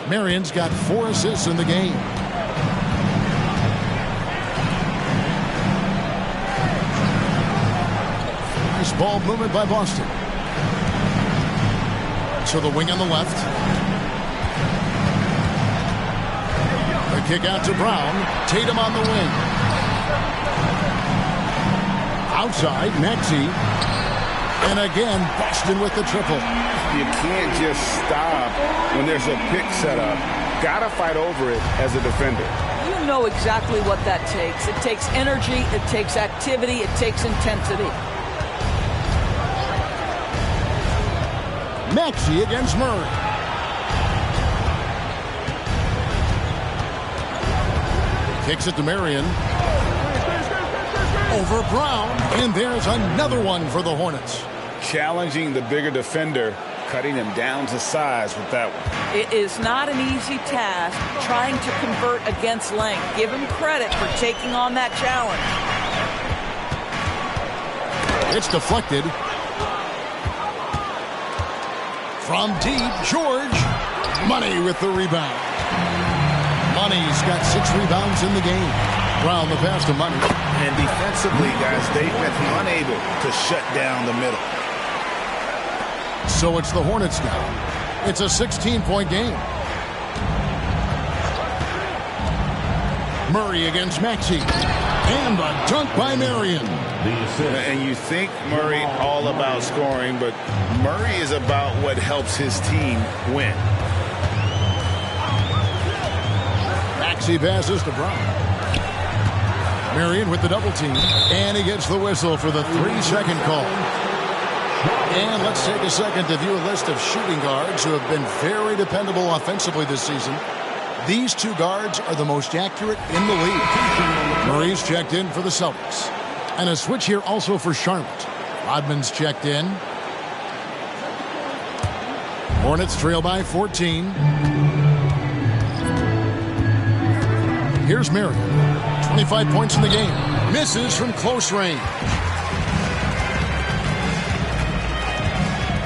Marion's got 4 assists in the game. Nice ball movement by Boston. To the wing on the left. The kick out to Brown. Tatum on the wing. Outside, Maxey. And again, Boston with the triple. You can't just stop when there's a pick set up. Gotta fight over it as a defender. You know exactly what that takes. It takes energy, it takes activity, it takes intensity. Maxey against Murray. Kicks it to Marion. Over Brown. And there's another one for the Hornets. Challenging the bigger defender, cutting him down to size with that one. It is not an easy task trying to convert against length. Give him credit for taking on that challenge. It's deflected. From deep, George. Money with the rebound. Money's got 6 rebounds in the game. Brown the pass to Money. And defensively, guys, they've been unable to shut down the middle. So it's the Hornets now. It's a 16-point game. Murray against Maxey. And a dunk by Marion. And you think Murray all about scoring, but Murray is about what helps his team win. Maxey passes to Brown. Marion with the double team. And he gets the whistle for the 3-second call. And let's take a second to view a list of shooting guards who have been very dependable offensively this season. These 2 guards are the most accurate in the league. Murray's checked in for the Celtics. And a switch here also for Charlotte. Rodman's checked in. Hornets trail by 14. Here's Marion. 25 points in the game. Misses from close range.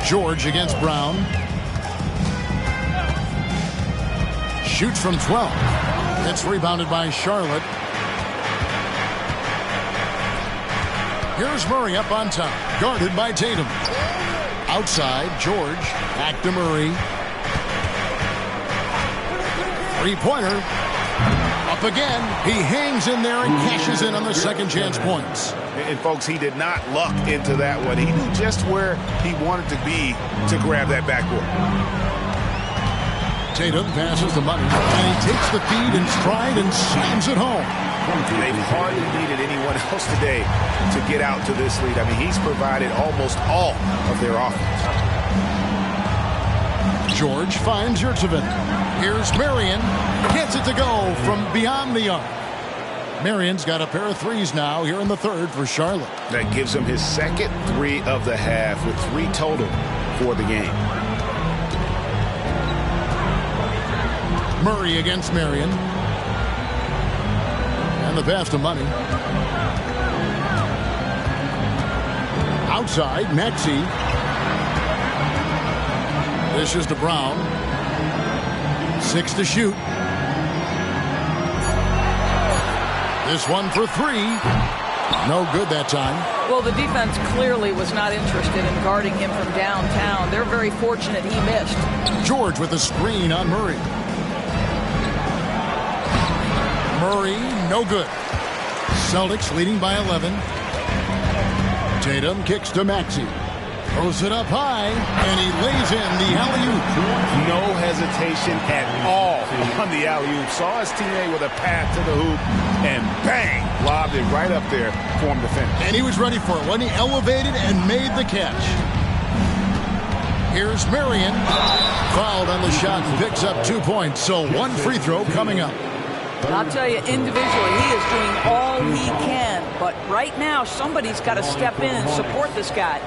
George against Brown. Shoots from 12. It's rebounded by Charlotte. Here's Murray up on top. Guarded by Tatum. Outside, George. Back to Murray. 3-pointer. Up again. He hangs in there and cashes in on the second chance points. And folks, he did not luck into that one. He knew just where he wanted to be to grab that backboard. Tatum passes the Money, and he takes the feed in stride and slams it home. They've hardly needed anyone else today to get out to this lead. I mean, he's provided almost all of their offense. George finds Yurtsevin. Here's Marion. Gets it to go from beyond the arc. Marion's got a pair of threes now here in the third for Charlotte. That gives him his second 3 of the half with 3 total for the game. Murray against Marion. And the pass to Money. Outside, Maxey. This is to Brown. 6 to shoot. This one for 3. No good that time. Well, the defense clearly was not interested in guarding him from downtown. They're very fortunate he missed. George with a screen on Murray. Murray, no good. Celtics leading by 11. Tatum kicks to Maxey. Throws it up high, and he lays in the alley-oop. No hesitation at all on the alley-oop. Saw his teammate with a path to the hoop, and bang, lobbed it right up there for him to finish. And he was ready for it when he elevated and made the catch. Here's Marion. Fouled on the shot and picks up 2 points. So 1 free throw coming up. I'll tell you, individually, he is doing all he can. But right now, somebody's got to step in and support this guy.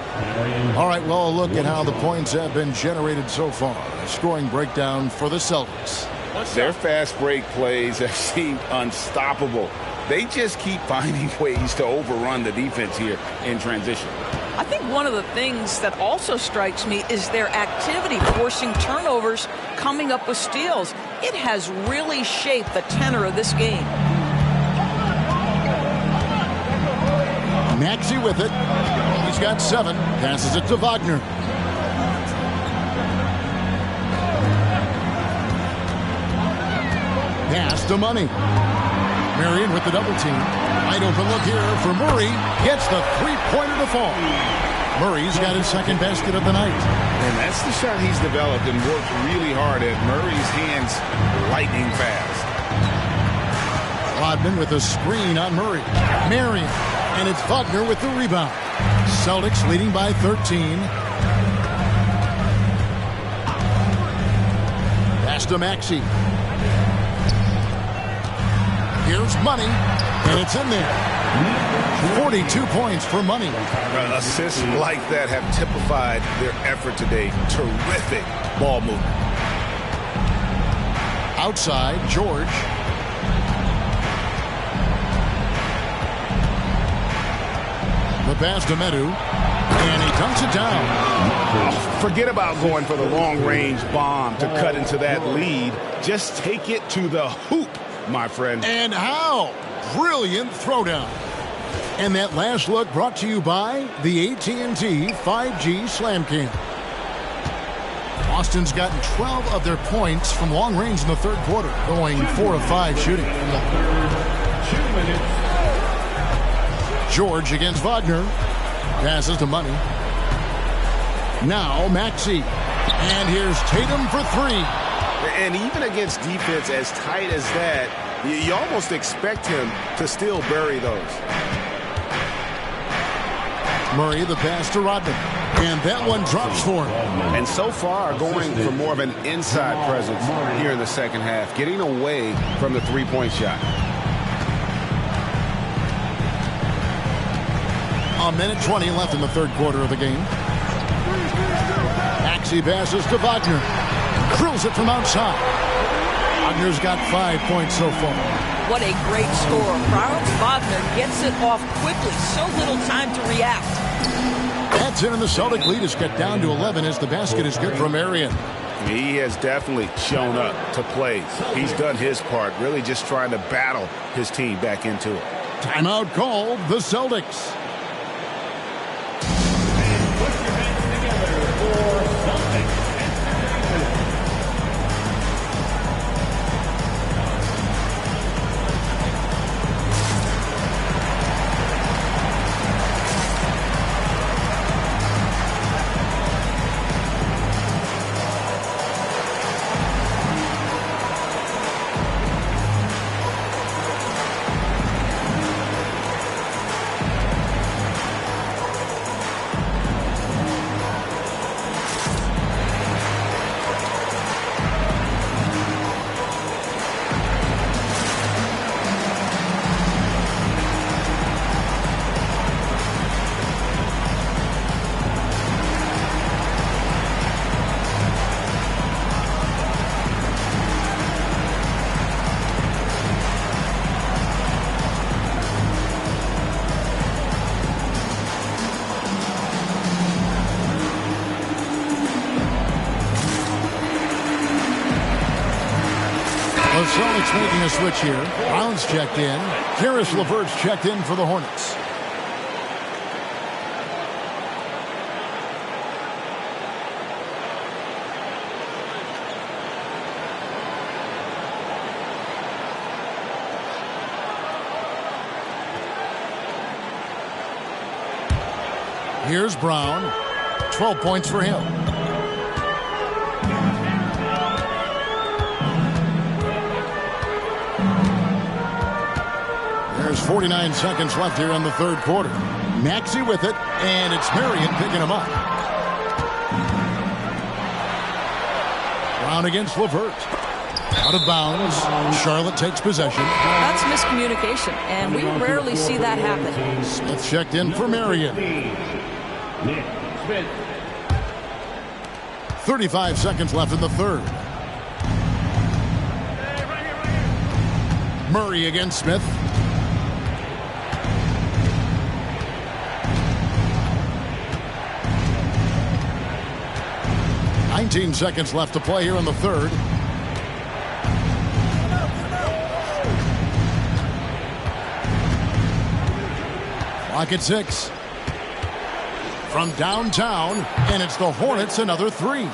All right, well, look at how the points have been generated so far. A scoring breakdown for the Celtics. Their fast break plays have seemed unstoppable. They just keep finding ways to overrun the defense here in transition. I think one of the things that also strikes me is their activity, forcing turnovers, coming up with steals. It has really shaped the tenor of this game. Maxey with it. He's got 7. Passes it to Wagner. Pass to Money. Marion with the double team. Wide open look here for Murray. Gets the three-pointer to fall. Murray's got his second basket of the night. And that's the shot he's developed and worked really hard at. Murray's hands lightning fast. Rodman with a screen on Murray. Marion. And it's Wagner with the rebound. Celtics leading by 13. Pass to Maxey. Here's Money, and it's in there. 42 points for Money. Assists like that have typified their effort today. Terrific ball movement. Outside, George. The pass to Medu, and he dunks it down. Forget about going for the long-range bomb to cut into that lead. Just take it to the hoop, my friend. And how? Brilliant throwdown. And that last look brought to you by the AT&T 5G Slam Cam. Boston's gotten 12 of their points from long range in the third quarter, going 4 of 5 shooting. George against Wagner. Passes to Money. Now Maxey. And here's Tatum for 3. And even against defense as tight as that, you almost expect him to still bury those. Murray, the pass to Rodman. And that one drops for him. And so far, going for more of an inside presence here in the second half, getting away from the three-point shot. A minute 20 left in the third quarter of the game. Maxey passes to Wagner. Drills it from outside. Wagner's got 5 points so far. What a great score. Franz Wagner gets it off quickly. So little time to react. That's in, and the Celtic lead is cut down to 11 as the basket is good for Marion. He has definitely shown up to play. He's done his part, really just trying to battle his team back into it. Timeout called, the Celtics. The Celtics making a switch here. Brown's checked in. Karis LeVert's checked in for the Hornets. Here's Brown. 12 points for him. There's 49 seconds left here in the third quarter. Maxey with it, and it's Marion picking him up. Brown against LeVert. Out of bounds. Charlotte takes possession. That's miscommunication, and we rarely see that happen. Smith checked in for Marion. 35 seconds left in the third. Murray against Smith. $19 seconds left to play here in the third. Clock at 6. From downtown, and it's the Hornets another three.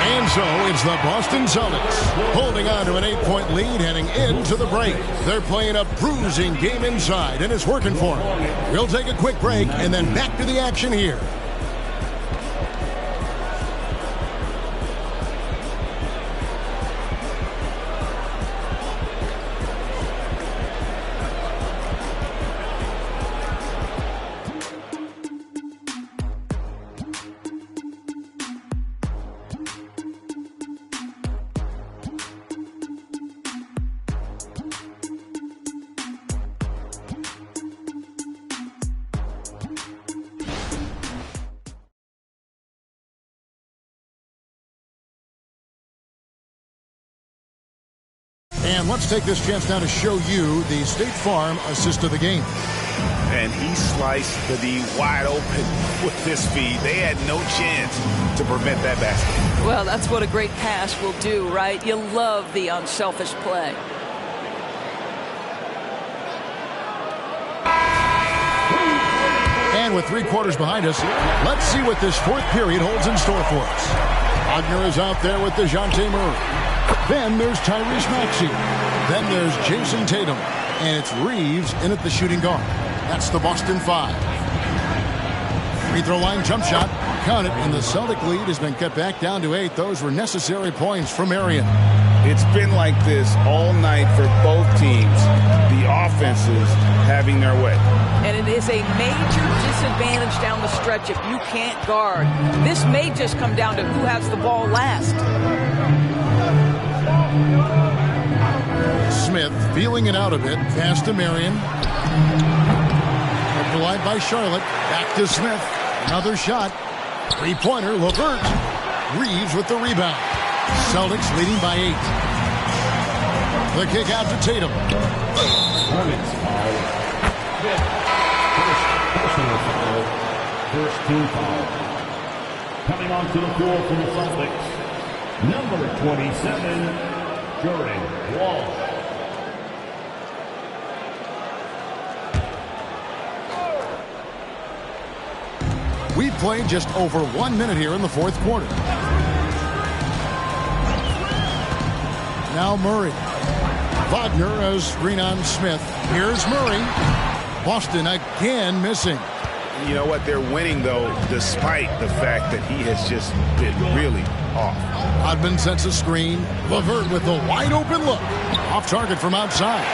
And so it's the Boston Celtics holding on to an 8-point lead heading into the break. They're playing a bruising game inside, and it's working for them. We'll take a quick break and then back to the action here. And let's take this chance now to show you the State Farm assist of the game. And he sliced the D wide open with his feed. They had no chance to prevent that basket. Well, that's what a great pass will do, right? You love the unselfish play. And with 3 quarters behind us, let's see what this fourth period holds in store for us. Wagner is out there with DeJounte Murray. Then there's Tyrese Maxey. Then there's Jason Tatum. And it's Reeves in at the shooting guard. That's the Boston 5. Free throw line jump shot. Count it. And the Celtic lead has been cut back down to 8. Those were necessary points for Marion. It's been like this all night for both teams. The offenses having their way. And it is a major disadvantage down the stretch if you can't guard. This may just come down to who has the ball last. Smith feeling it out a bit. Pass to Marion. Applied by Charlotte. Back to Smith. Another shot. Three-pointer. LeVert. Reeves with the rebound. Celtics leading by 8. The kick out to Tatum. Hornets foul. Personal foul. First team foul. Coming onto the floor from the Celtics. Number 27, Jordan Walsh. We've played just over 1 minute here in the fourth quarter. Now Murray. Wagner has screen on Smith. Here's Murray. Boston again missing. You know what? They're winning, though, despite the fact that he has just been really off. Hodman sets a screen. LeVert with a wide-open look. Off target from outside.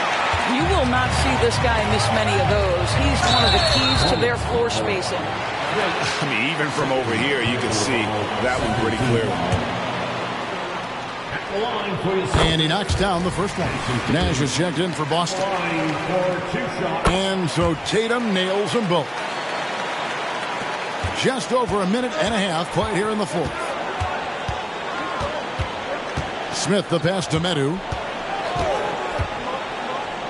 You will not see this guy miss many of those. He's one of the keys to their floor spacing. I mean, even from over here, you can see that one pretty clearly. And he knocks down the first one. Nash is checked in for Boston. And so Tatum nails them both. Just over a minute and a half played here in the fourth. Smith the pass to Medu.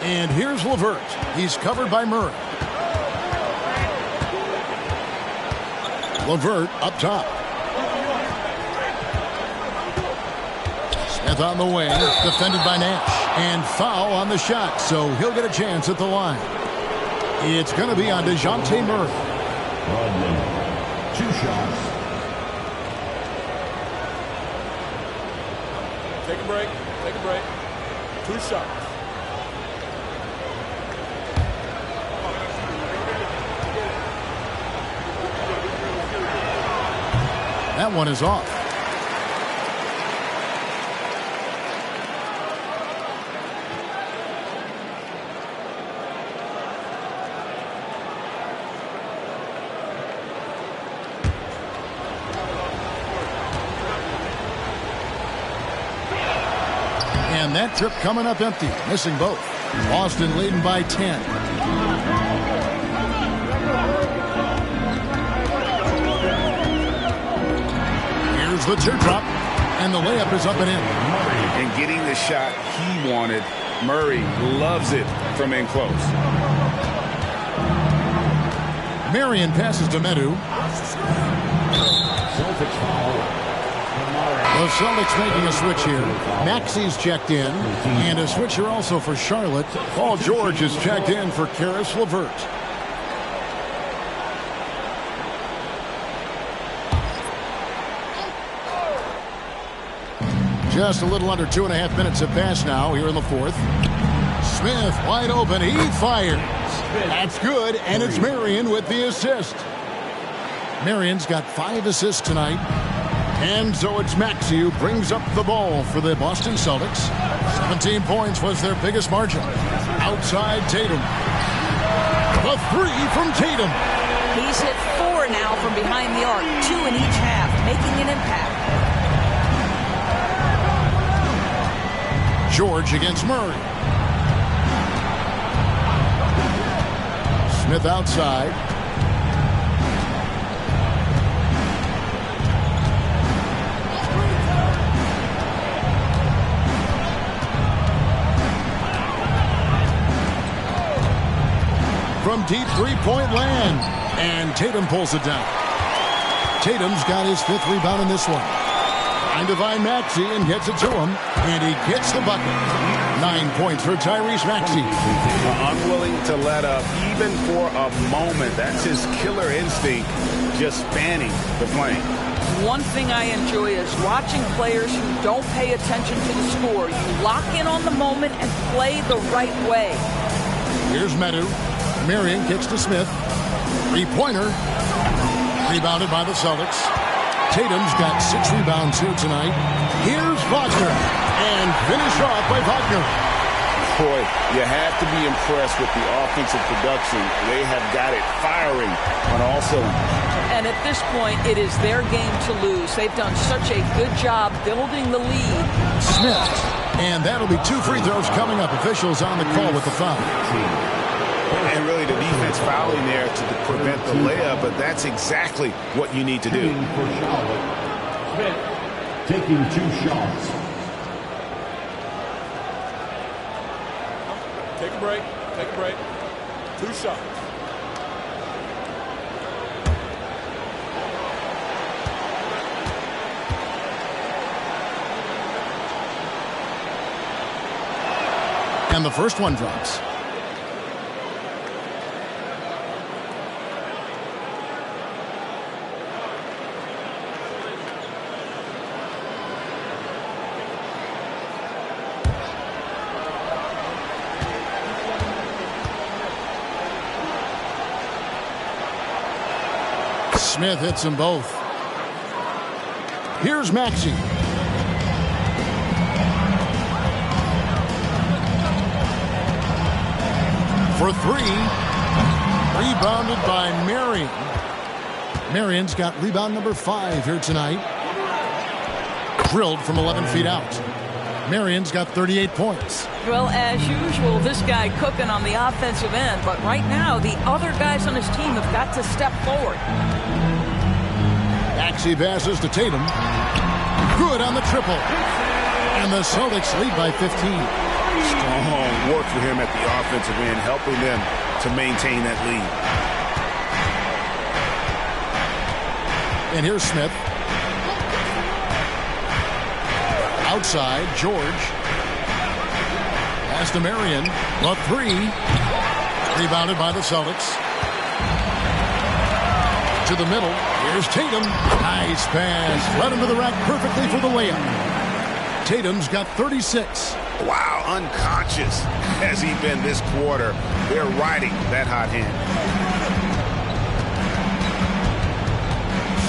And here's LeVert. He's covered by Murray. LeVert up top. Smith on the wing, defended by Nash. And foul on the shot, so he'll get a chance at the line. It's going to be on DeJounte Murray. Rodman, 2 shots. Take a break. Take a break. 2 shots. That one is off. And that trip coming up empty, missing both. Boston leading by 10. Here's the teardrop, and the layup is up and in. And getting the shot he wanted, Murray loves it from in close. Marion passes to Medu. Celtics foul. The Celtics making a switch here. Maxey's checked in, and a switcher also for Charlotte. Paul George is checked in for Karis LeVert. Just a little under 2.5 minutes have passed now here in the fourth. Smith wide open. He fires. That's good, and it's Marion with the assist. Marion's got 5 assists tonight. And so it's Maxey who brings up the ball for the Boston Celtics. 17 points was their biggest margin. Outside Tatum. The 3 from Tatum. He's hit 4 now from behind the arc, 2 in each half, making an impact. George against Murray. Smith outside. From deep three-point land. And Tatum pulls it down. Tatum's got his 5th rebound in this one. Trying to find Maxey and gets it to him. And he gets the bucket. 9 points for Tyrese Maxey. Unwilling to let up even for a moment. That's his killer instinct, just spanning the flame. One thing I enjoy is watching players who don't pay attention to the score. You lock in on the moment and play the right way. Here's Medu. Marion kicks to Smith. 3-pointer. Rebounded by the Celtics. Tatum's got 6 rebounds here tonight. Here's Wagner. And finish off by Wagner. Boy, you have to be impressed with the offensive production. They have got it firing on all cylinders. And at this point, it is their game to lose. They've done such a good job building the lead. Smith. And that'll be 2 free throws coming up. Officials on the call with the foul. And really the defense fouling there to prevent the layup, but that's exactly what you need to do. Smith taking 2 shots. Take a break. Take a break. 2 shots. And the first one drops. Smith hits them both. Here's Maxey. For 3. Rebounded by Marion. Marion's got rebound number 5 here tonight. Drilled from 11 feet out. Marion's got 38 points. Well, as usual, this guy cooking on the offensive end, but right now the other guys on his team have got to step forward. Maxey passes to Tatum. Good on the triple. And the Celtics lead by 15. Strong work for him at the offensive end, helping them to maintain that lead. And here's Smith. Outside, George. Pass to Marion. The 3. Rebounded by the Celtics. To the middle. Here's Tatum. Nice pass. Led him to the rack perfectly for the layup. Tatum's got 36. Wow, unconscious has he been this quarter. They're riding that hot hand.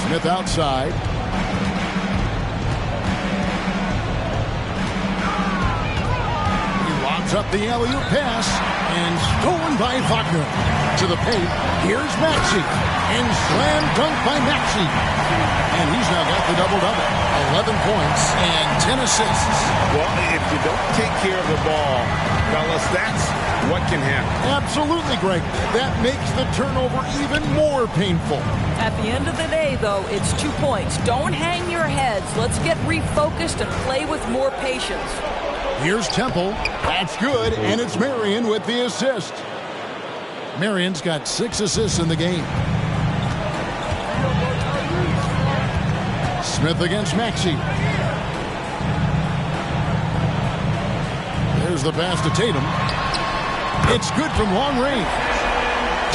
Smith outside. Puts up the alley-oop pass and stolen by Wagner. To the paint, here's Maxey. And slam dunk by Maxey. And he's now got the double-double. 11 points and 10 assists. Well, if you don't take care of the ball, fellas, that's what can happen. Absolutely, Greg. That makes the turnover even more painful. At the end of the day, though, it's 2 points. Don't hang your heads. Let's get refocused and play with more patience. Here's Temple. That's good, and it's Marion with the assist. Marion's got 6 assists in the game. Smith against Maxey. There's the pass to Tatum. It's good from long range.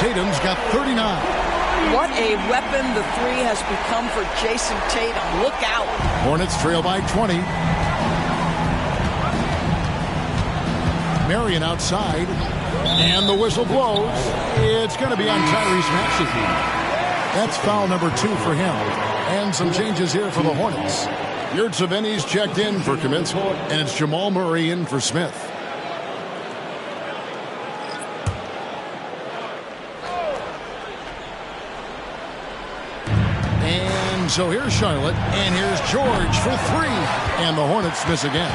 Tatum's got 39. What a weapon the three has become for Jason Tatum. Look out. Hornets trail by 20. Marion outside. And the whistle blows. It's going to be on Tyrese Maxey. That's foul number 2 for him. And some changes here for the Hornets. Yurtseven's checked in for Kaminsky. And it's Jamal Murray in for Smith. And so here's Charlotte. And here's George for 3. And the Hornets miss again.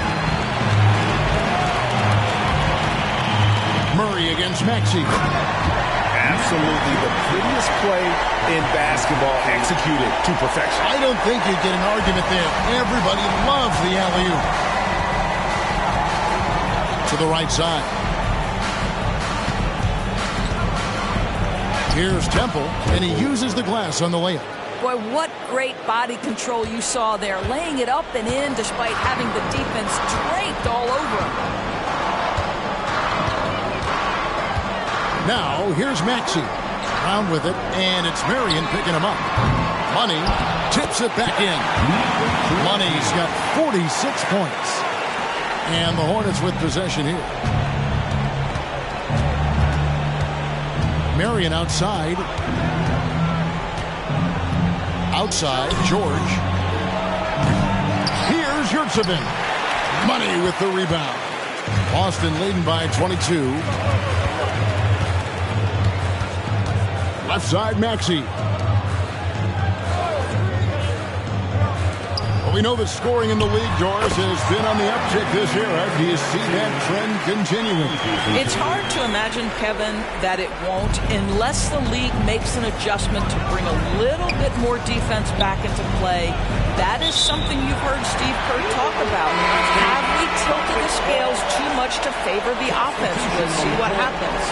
Murray against Maxey. Absolutely the prettiest play in basketball executed to perfection. I don't think you get an argument there. Everybody loves the alley-oop. To the right side. Here's Temple, and he uses the glass on the layup. Boy, what great body control you saw there. Laying it up and in despite having the defense draped all over him. Now, here's Maxey. Round with it, and it's Marion picking him up. Money tips it back in. Money's got 46 points. And the Hornets with possession here. Marion outside. Outside, George. Here's Yurtseven. Money with the rebound. Boston leading by 22. Left side, Maxey. Well, we know that scoring in the league, Doris, has been on the uptick this year. Do you see that trend continuing? It's hard to imagine, Kevin, that it won't unless the league makes an adjustment to bring a little bit more defense back into play. That is something you've heard Steve Kerr talk about. Have we tilted the scales too much to favor the offense? We'll see what happens.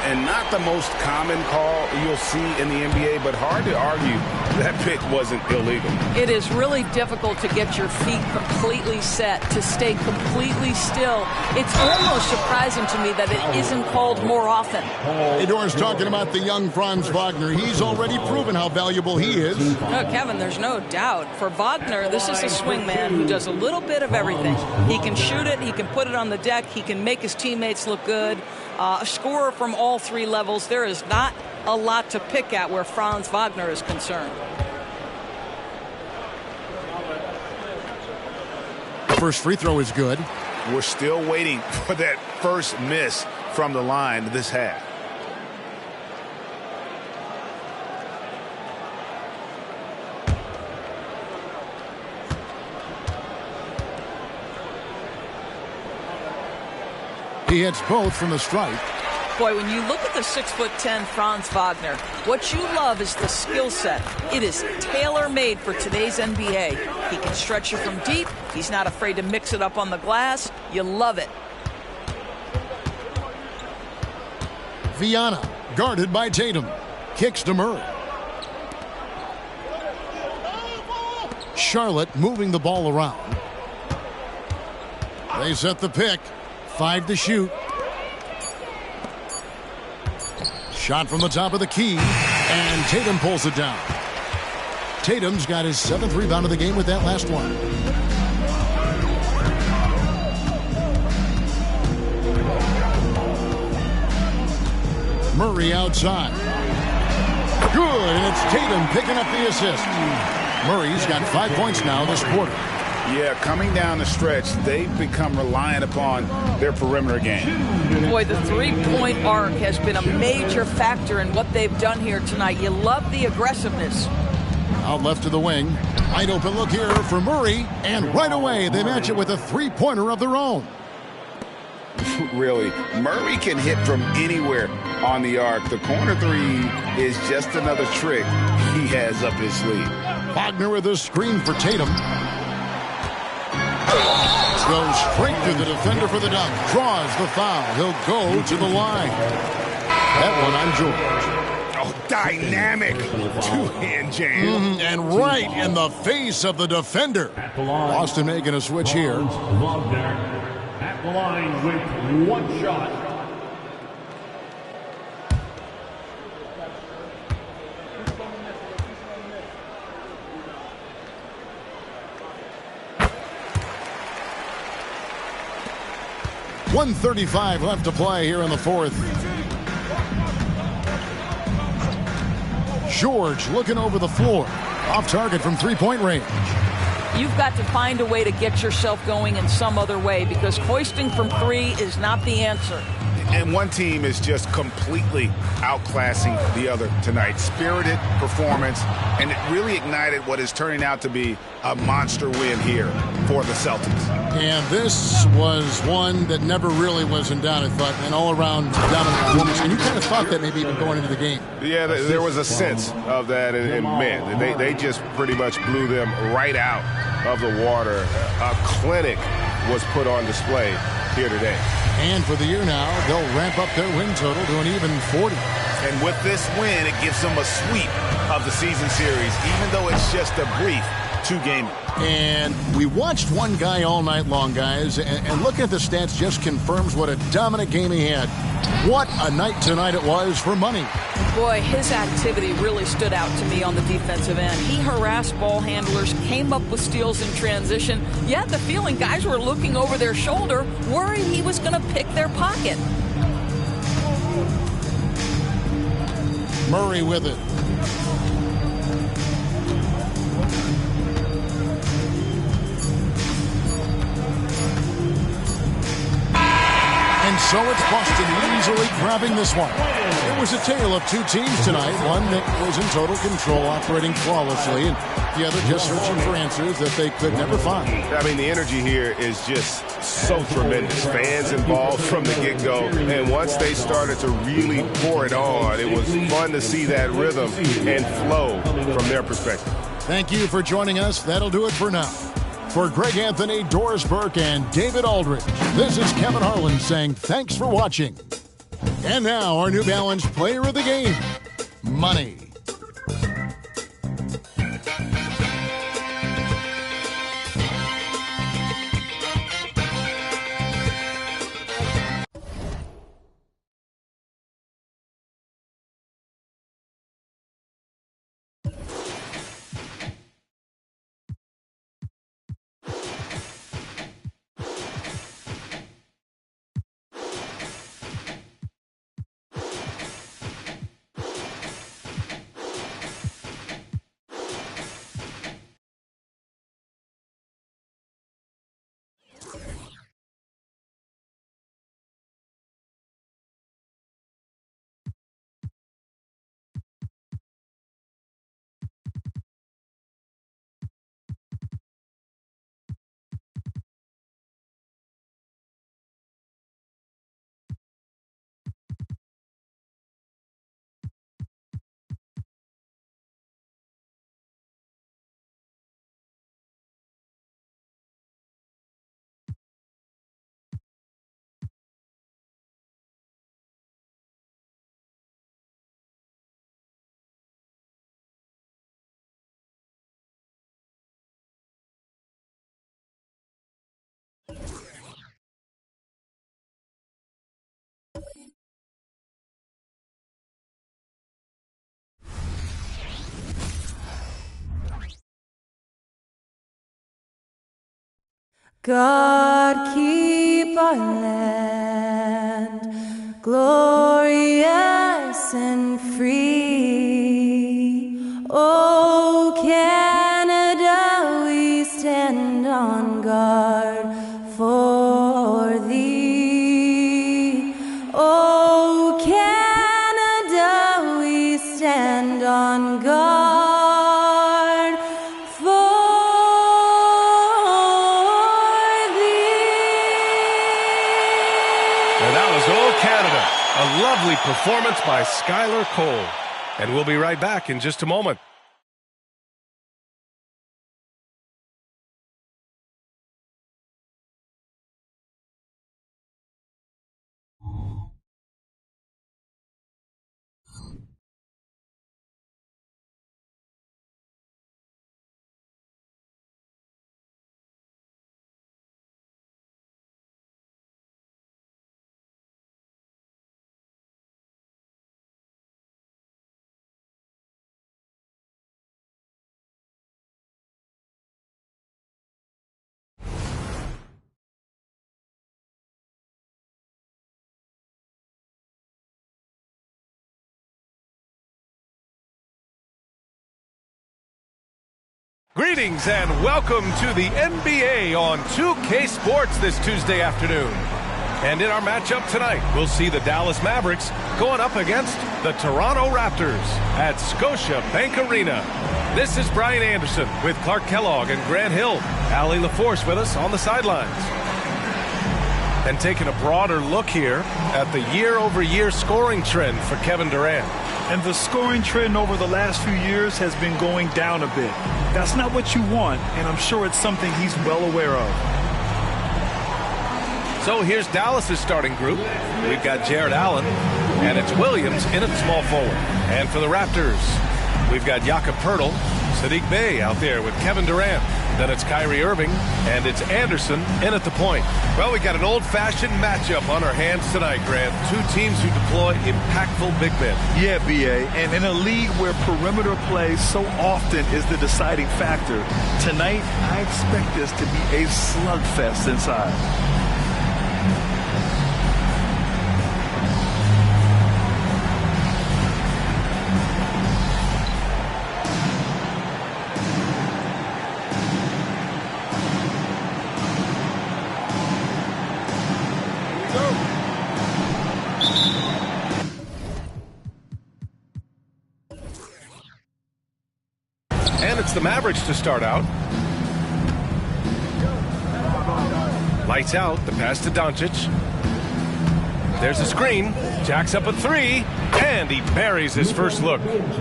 And not the most common call you'll see in the NBA, but hard to argue that pick wasn't illegal. It is really difficult to get your feet completely set, to stay completely still. It's almost surprising to me that it isn't called more often. Hey, Doris, talking about the young Franz Wagner, he's already proven how valuable he is. No, Kevin, there's no doubt. For Wagner, this is a swing man who does a little bit of everything. He can shoot it, he can put it on the deck, he can make his teammates look good. A scorer from all 3 levels. There is not a lot to pick at where Franz Wagner is concerned. First free throw is good. We're still waiting for that first miss from the line this half. He hits both from the stripe. Boy, when you look at the 6'10" Franz Wagner, what you love is the skill set. It is tailor-made for today's NBA. He can stretch you from deep. He's not afraid to mix it up on the glass. You love it. Viana, guarded by Tatum. Kicks to Murray. Charlotte moving the ball around. They set the pick. 5 to shoot. Shot from the top of the key, and Tatum pulls it down. Tatum's got his 7th rebound of the game with that last one. Murray outside. Good, and it's Tatum picking up the assist. Murray's got 5 points now this quarter. Yeah, coming down the stretch, they've become reliant upon their perimeter game. Boy, the three-point arc has been a major factor in what they've done here tonight. You love the aggressiveness. Out left to the wing. Wide open look here for Murray. And right away, they match it with a three-pointer of their own. Really, Murray can hit from anywhere on the arc. The corner three is just another trick he has up his sleeve. Wagner with a screen for Tatum. Goes straight to the defender for the dunk. Draws the foul. He'll go to the line. That one on George. Oh, dynamic two-hand jam. And right in the face of the defender. Boston making a switch here. Wagner at the line with one shot. .135 left to play here in the fourth. George looking over the floor. Off target from three-point range. You've got to find a way to get yourself going in some other way because hoisting from three is not the answer. And one team is just completely outclassing the other tonight. Spirited performance, and it really ignited what is turning out to be a monster win here for the Celtics. And this was one that never really was in doubt, I thought, an all-around dominant performance. And you kind of thought that maybe even going into the game. Yeah, there was a sense of that, and man, they just pretty much blew them right out of the water. A clinic was put on display here today. And for the year now, they'll ramp up their win total to an even 40. And with this win, it gives them a sweep of the season series, even though it's just a brief two-game. And we watched one guy all night long, guys, and looking at the stats just confirms what a dominant game he had. What a night tonight it was for Money. Boy, his activity really stood out to me on the defensive end. He harassed ball handlers, came up with steals in transition. You had the feeling guys were looking over their shoulder, worried he was going to pick their pocket. Murray with it. And so it's Boston easily grabbing this one. It was a tale of two teams tonight. One that was in total control, operating flawlessly, and the other just searching for answers that they could never find. I mean, the energy here is just so tremendous. Fans involved from the get-go, and once they started to really pour it on, it was fun to see that rhythm and flow from their perspective. Thank you for joining us. That'll do it for now. For Greg Anthony, Doris Burke, and David Aldridge, this is Kevin Harlan saying thanks for watching. And now our New Balance player of the game, Money. God keep our land glorious and free. Oh, Canada, we stand on goes Old Canada. A lovely performance by Skylar Cole. And we'll be right back in just a moment. Greetings and welcome to the NBA on 2K Sports this Tuesday afternoon. And in our matchup tonight, we'll see the Dallas Mavericks going up against the Toronto Raptors at Scotia Bank Arena. This is Brian Anderson with Clark Kellogg and Grant Hill. Allie LaForce with us on the sidelines. And taking a broader look here at the year-over-year scoring trend for Kevin Durant. And the scoring trend over the last few years has been going down a bit. That's not what you want, and I'm sure it's something he's well aware of. So here's Dallas's starting group. We've got Jared Allen, and it's Williams in at small forward. And for the Raptors, we've got Jakob Poeltl, Saddiq Bey out there with Kevin Durant. Then it's Kyrie Irving, and it's Anderson in at the point. Well, we got an old-fashioned matchup on our hands tonight, Grant. Two teams who deploy impactful big men. Yeah, B.A., and in a league where perimeter play so often is the deciding factor, tonight I expect this to be a slugfest inside. It's the Mavericks to start out. Lights out, the pass to Doncic. There's a screen. Jacks up a three, and he buries his first look.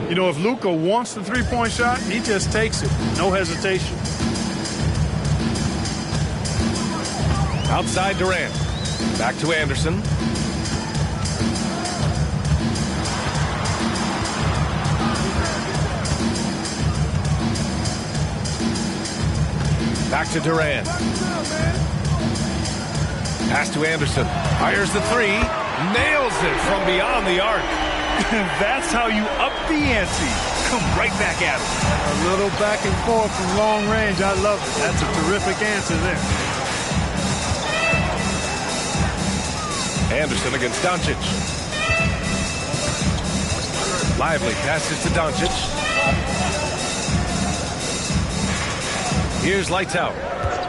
You know, if Luka wants the three-point shot, he just takes it. No hesitation. Outside Durant. Back to Anderson. Back to Durant. Pass to Anderson. Fires the three. Nails it from beyond the arc. That's how you up the ante. Come right back at him. A little back and forth from long range. I love it. That's a terrific answer there. Anderson against Doncic. Lively passes to Doncic. Here's lights out.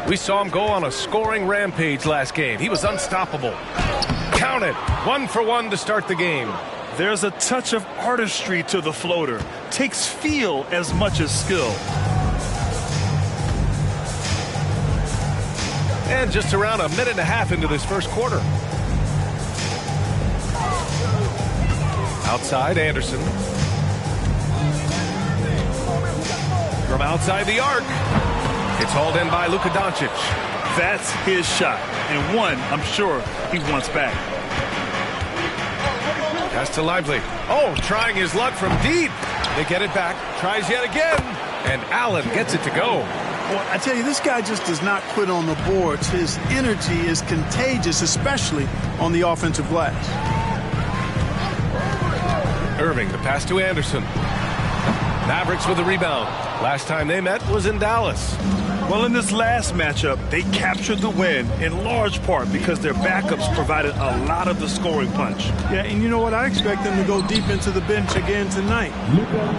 We saw him go on a scoring rampage last game. He was unstoppable. Count it. 1 for 1 to start the game. There's a touch of artistry to the floater. Takes feel as much as skill. And just around a minute and a half into this first quarter. Outside, Anderson. From outside the arc. It's hauled in by Luka Doncic. That's his shot, and one I'm sure he wants back. Pass to Lively. Oh, trying his luck from deep. They get it back. Tries yet again. And Allen gets it to go. Well, I tell you, this guy just does not quit on the boards. His energy is contagious, especially on the offensive glass. Irving, the pass to Anderson. Mavericks with the rebound. Last time they met was in Dallas. Well, in this last matchup, they captured the win in large part because their backups provided a lot of the scoring punch. Yeah, and you know what? I expect them to go deep into the bench again tonight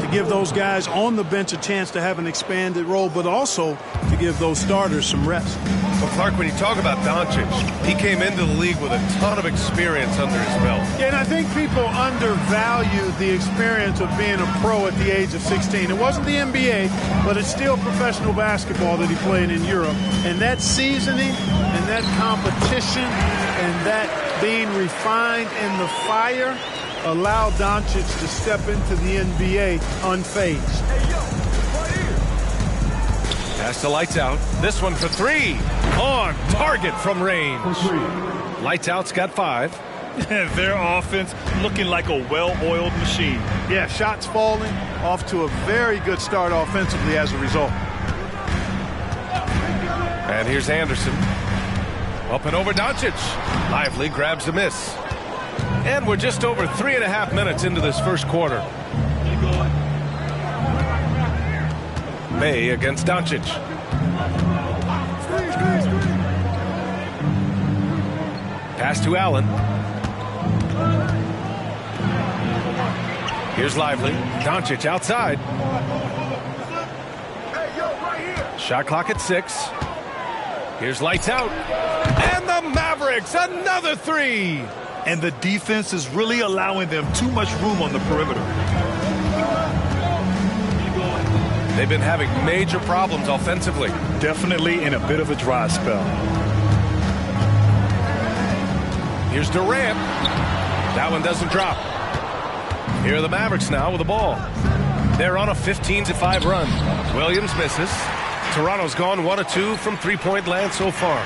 to give those guys on the bench a chance to have an expanded role, but also to give those starters some rest. Well, Clark, when you talk about Doncic, he came into the league with a ton of experience under his belt. Yeah, and I think people undervalue the experience of being a pro at the age of 16. It wasn't the NBA, but it's still professional basketball that he played in Europe. And that seasoning and that competition and that being refined in the fire allow Doncic to step into the NBA unfazed. Pass to Lights Out. This one for three. On target from range. Lights Out's got 5. Their offense looking like a well-oiled machine. Yeah, shots falling, off to a very good start offensively as a result. And here's Anderson. Up and over Doncic. Lively grabs the miss. And we're just over 3.5 minutes into this first quarter. May against Doncic. Pass to Allen. Here's Lively. Doncic outside. Shot clock at 6. Here's Lights Out. And the Mavericks, another 3. And the defense is really allowing them too much room on the perimeter. They've been having major problems offensively. Definitely in a bit of a dry spell. Here's Durant. That one doesn't drop. Here are the Mavericks now with the ball. They're on a 15-5 run. Williams misses. Toronto's gone 1 of 2 from three-point land so far.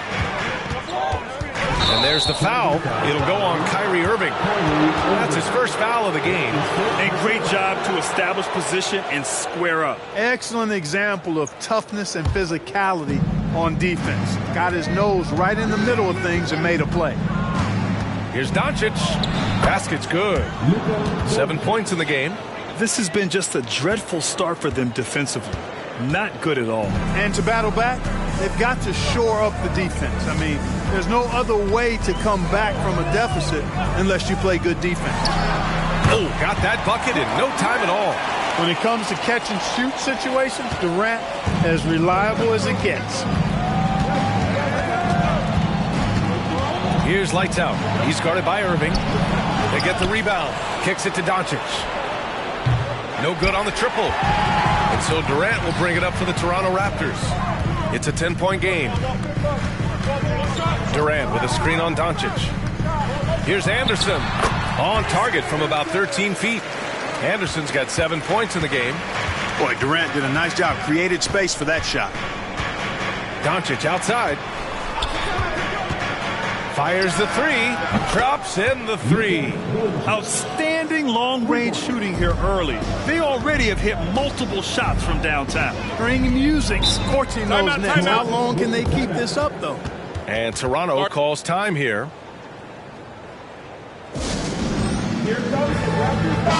And there's the foul. It'll go on Kyrie Irving. That's his first foul of the game. A great job to establish position and square up. Excellent example of toughness and physicality on defense. Got his nose right in the middle of things and made a play. Here's Doncic. Basket's good. 7 points in the game. This has been just a dreadful start for them defensively. Not good at all. And to battle back, they've got to shore up the defense. I mean, there's no other way to come back from a deficit unless you play good defense. Oh, got that bucket in no time at all. When it comes to catch and shoot situations, Durant as reliable as it gets. Here's Lights Out. He's guarded by Irving. They get the rebound. Kicks it to Doncic. No good on the triple. And so Durant will bring it up for the Toronto Raptors. It's a 10-point game. Durant with a screen on Doncic. Here's Anderson. On target from about 13 feet. Anderson's got 7 points in the game. Boy, Durant did a nice job. Created space for that shot. Doncic outside. Fires the 3. Drops in the 3. Outstanding long-range shooting here early. They already have hit multiple shots from downtown. Bring music, scorching those nets. How long can they keep this up, though? And Toronto calls time here.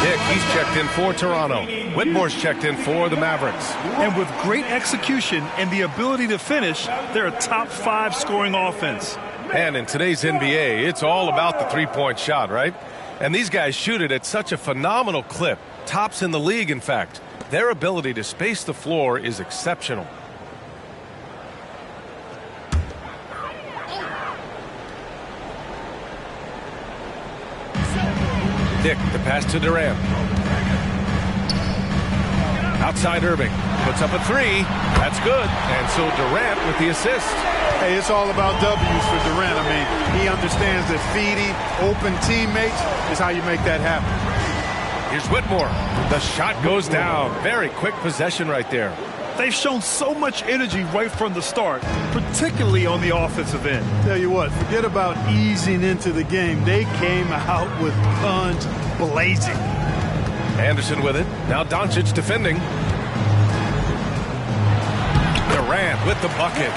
Dick, he's checked in for Toronto. Whitmore's checked in for the Mavericks. And with great execution and the ability to finish, they're a top 5 scoring offense. And in today's NBA, it's all about the three-point shot, right? And these guys shoot it at such a phenomenal clip. Tops in the league, in fact. Their ability to space the floor is exceptional. Dick, the pass to Durant. Outside Irving. Puts up a 3. That's good. And so Durant with the assist. Hey, it's all about W's for Durant. I mean, he understands that feeding open teammates is how you make that happen. Here's Whitmore. The shot goes down. Very quick possession right there. They've shown so much energy right from the start, particularly on the offensive end. Tell you what, forget about easing into the game. They came out with guns blazing. Anderson with it. Now Doncic defending. Durant with the bucket.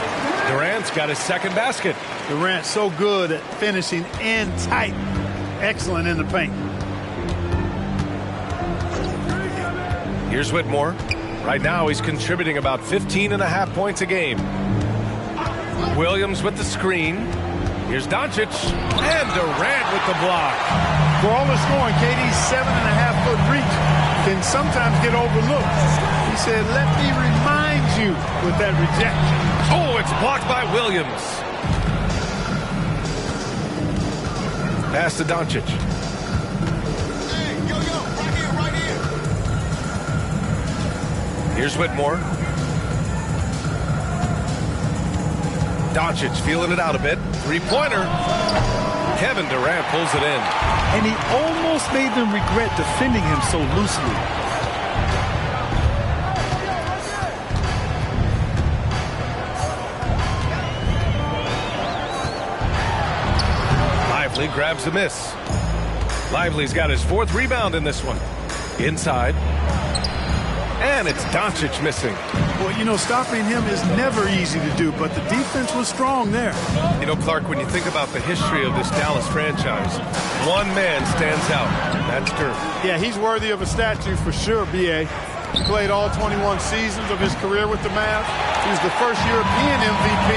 Durant's got his second basket. Durant so good at finishing in tight. Excellent in the paint. Here's Whitmore. Right now he's contributing about 15.5 points a game. Williams with the screen. Here's Doncic. And Durant with the block. For all the scoring, KD's 7.5-foot reach can sometimes get overlooked. He said, let me remind you with that rejection. Oh, it's blocked by Williams. Pass to Doncic. Hey, yo, right here. Here's Whitmore. Doncic feeling it out a bit. Three-pointer. Kevin Durant pulls it in. And he almost made them regret defending him so loosely. Lively grabs the miss. Lively's got his 4th rebound in this one. Inside. And it's Doncic missing. Well, you know, stopping him is never easy to do, but the defense was strong there. You know, Clark, when you think about the history of this Dallas franchise, one man stands out. That's Dirk. Yeah, he's worthy of a statue for sure, B.A. He played all 21 seasons of his career with the Mavs. He was the first European MVP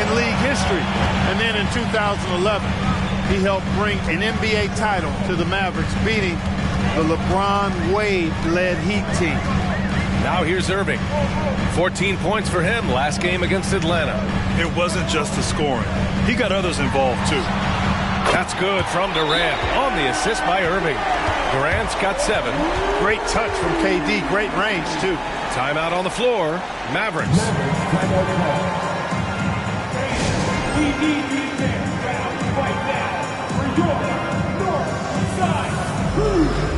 in league history. And then in 2011, he helped bring an NBA title to the Mavericks, beating the LeBron Wade-led Heat team. Now here's Irving. 14 points for him last game against Atlanta. It wasn't just the scoring. He got others involved, too. That's good from Durant on the assist by Irving. Durant's got 7. Great touch from KD. Great range, too. Timeout on the floor. Mavericks. We need defense right now for your North Side Crew.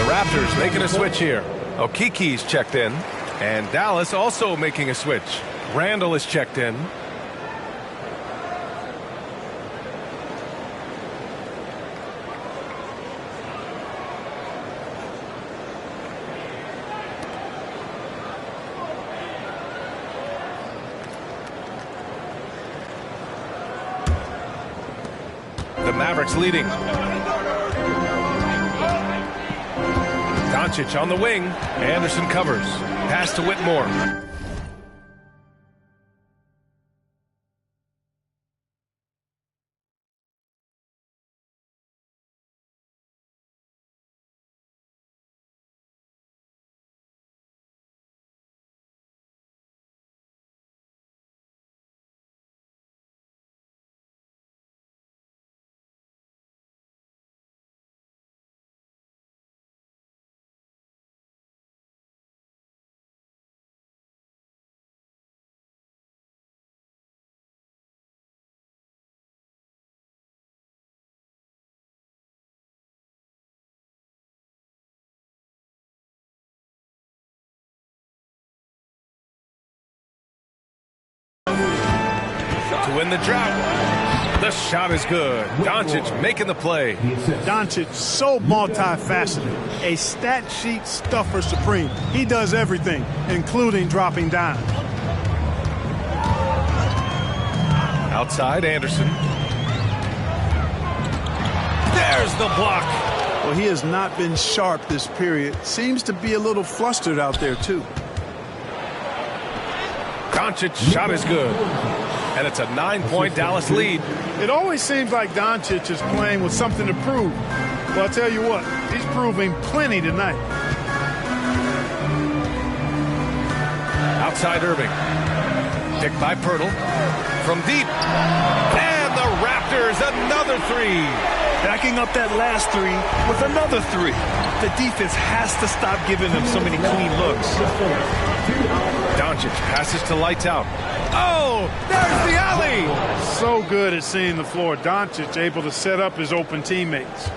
Raptors making a switch here. Okiki's checked in. And Dallas also making a switch. Randall is checked in. The Mavericks leading. Doncic on the wing. Anderson covers. Pass to Whitmore. To win the drought. The shot is good. Doncic making the play. Doncic, so multifaceted. A stat sheet stuffer supreme. He does everything, including dropping dimes. Outside, Anderson. There's the block. Well, he has not been sharp this period. Seems to be a little flustered out there, too. Doncic shot is good. And it's a 9-point Dallas lead. It always seems like Doncic is playing with something to prove. Well, I'll tell you what, he's proving plenty tonight. Outside Irving. Picked by Pirtle. From deep. And the Raptors, another 3. Backing up that last 3 with another 3. The defense has to stop giving them so many clean looks. Doncic passes to lights out. Oh, there's the alley. So good at seeing the floor. Doncic able to set up his open teammates.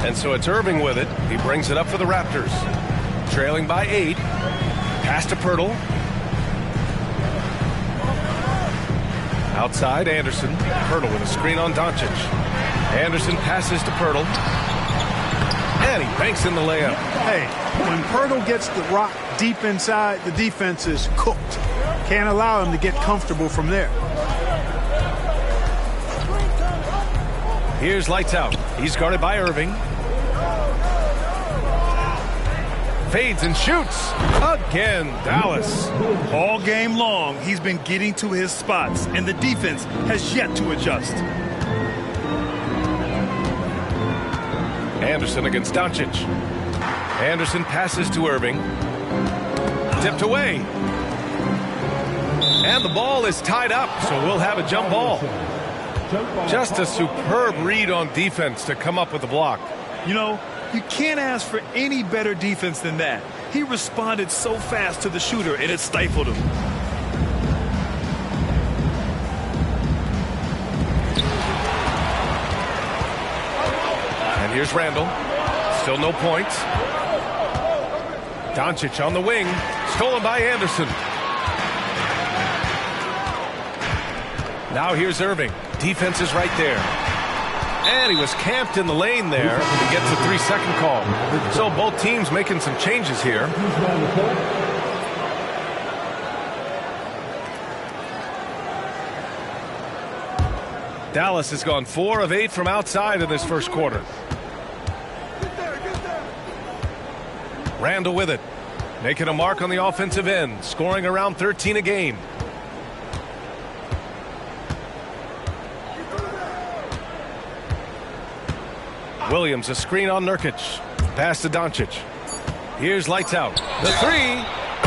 And so it's Irving with it. He brings it up for the Raptors. Trailing by 8. Pass to Pirtle. Outside, Anderson. Pirtle with a screen on Doncic. Anderson passes to Pirtle. And he banks in the layup. Hey, when Pirtle gets the rock deep inside, the defense is cooked. Can't allow him to get comfortable from there. Here's lights out. He's guarded by Irving. Fades and shoots. Again, Dallas. All game long, he's been getting to his spots, and the defense has yet to adjust. Anderson against Doncic. Anderson passes to Irving. Tipped away. And the ball is tied up, so we'll have a jump ball. Just a superb read on defense to come up with the block. You know, you can't ask for any better defense than that. He responded so fast to the shooter, and it stifled him. And here's Randall. Still no points. Doncic on the wing. Stolen by Anderson. Now here's Irving. Defense is right there. And he was camped in the lane there. He gets a 3-second call. So both teams making some changes here. Dallas has gone 4 of 8 from outside in this first quarter. Randall with it. Making a mark on the offensive end. Scoring around 13 a game. Williams, a screen on Nurkic. Pass to Doncic. Here's lights out. The three.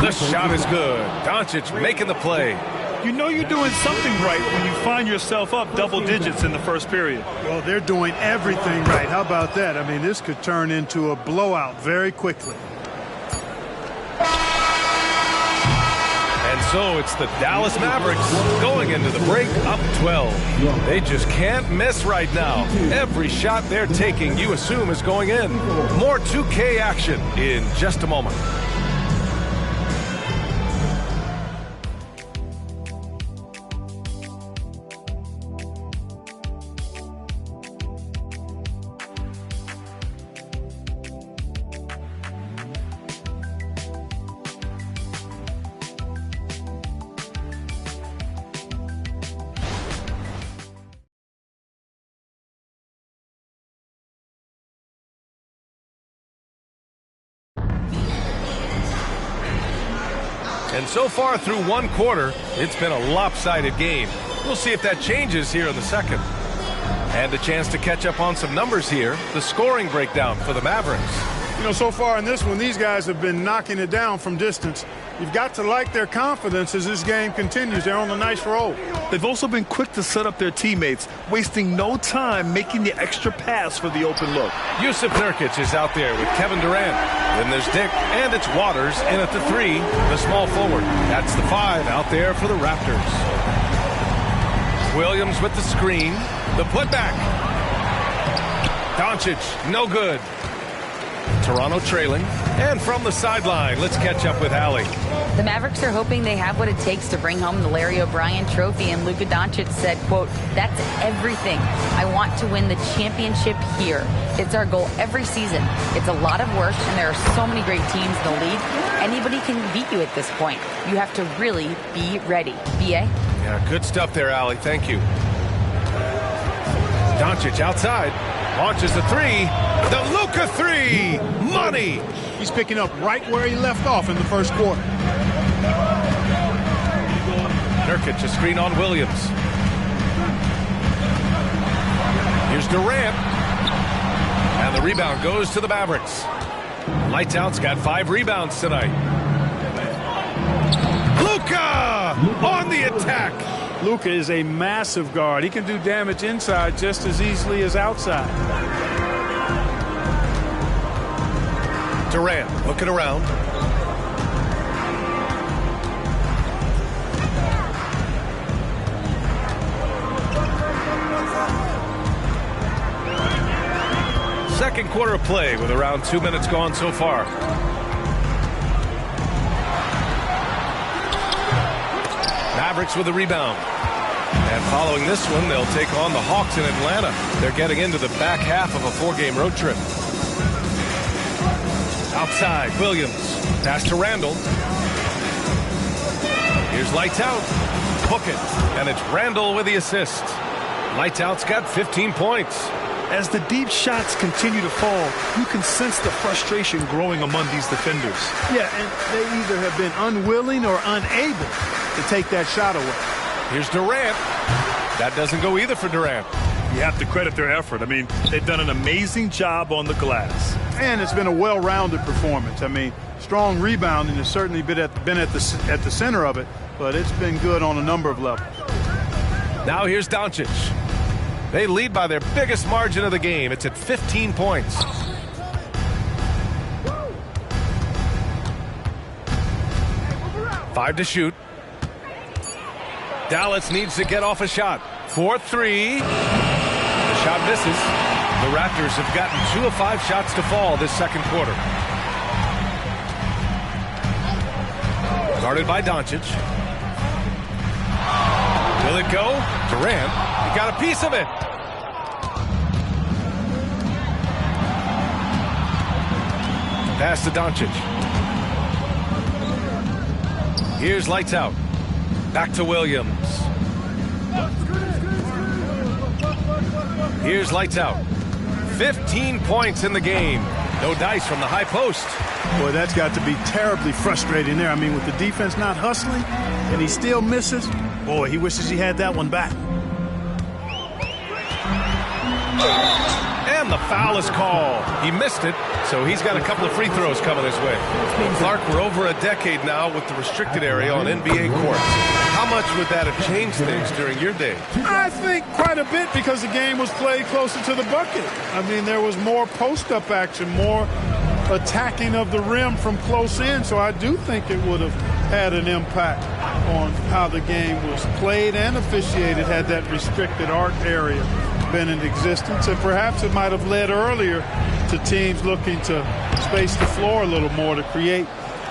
The shot is good. Doncic making the play. You know you're doing something right when you find yourself up double digits in the first period. Well, they're doing everything right. How about that? I mean, this could turn into a blowout very quickly. And so it's the Dallas Mavericks going into the break up 12. They just can't miss right now. Every shot they're taking, you assume, is going in. More 2K action in just a moment. And so far through one quarter, it's been a lopsided game. We'll see if that changes here in the second. And a chance to catch up on some numbers here. The scoring breakdown for the Mavericks. You know, so far in this one, these guys have been knocking it down from distance. You've got to like their confidence as this game continues. They're on a nice roll. They've also been quick to set up their teammates, wasting no time making the extra pass for the open look. Yusuf Nurkic is out there with Kevin Durant. Then there's Dick, and it's Waters in at the 3, the small forward. That's the 5 out there for the Raptors. Williams with the screen. The putback. Doncic, no good. Toronto trailing. And from the sideline, let's catch up with Allie. The Mavericks are hoping they have what it takes to bring home the Larry O'Brien trophy, and Luka Doncic said, quote, "That's everything. I want to win the championship here. It's our goal every season. It's a lot of work, and there are so many great teams in the league. Anybody can beat you at this point. You have to really be ready." BA? Yeah, good stuff there, Allie. Thank you. Doncic outside. Launches the 3. The Luka 3. Money. He's picking up right where he left off in the first quarter. Nurkic, a screen on Williams. Here's Durant. And the rebound goes to the Mavericks. Lights out's got 5 rebounds tonight. Luka on the attack. Luka is a massive guard. He can do damage inside just as easily as outside. Durant looking around. Second quarter of play with around 2 minutes gone so far. Mavericks with a rebound. And following this one, they'll take on the Hawks in Atlanta. They're getting into the back half of a 4-game road trip. Outside, Williams. Pass to Randall. Here's lights out. Book it. And it's Randall with the assist. Lights out's got 15 points. As the deep shots continue to fall, you can sense the frustration growing among these defenders. Yeah, and they either have been unwilling or unable to take that shot away. Here's Durant. That doesn't go either for Durant. You have to credit their effort. I mean, they've done an amazing job on the glass. And it's been a well-rounded performance. I mean, strong rebounding has certainly been at the center of it. but it's been good on a number of levels. Now here's Doncic. They lead by their biggest margin of the game. It's at 15 points. Five to shoot. Dallas needs to get off a shot. 4-3. The shot misses. The Raptors have gotten 2 of 5 shots to fall this second quarter. Guarded by Doncic. Will it go? Durant. He got a piece of it. Pass to Doncic. Here's lights out. Back to Williams. Here's lights out. 15 points in the game. No dice from the high post. Boy, that's got to be terribly frustrating there. I mean, with the defense not hustling and he still misses, boy, he wishes he had that one back. And the foul is called. He missed it, so he's got a couple of free throws coming his way. Clark, we're over a decade now with the restricted area on NBA courts. How much would that have changed things during your day? I think quite a bit, because the game was played closer to the bucket. I mean, there was more post-up action, more attacking of the rim from close in, so I do think it would have had an impact on how the game was played and officiated had that restricted arc area been in existence, and perhaps it might have led earlier to teams looking to space the floor a little more to create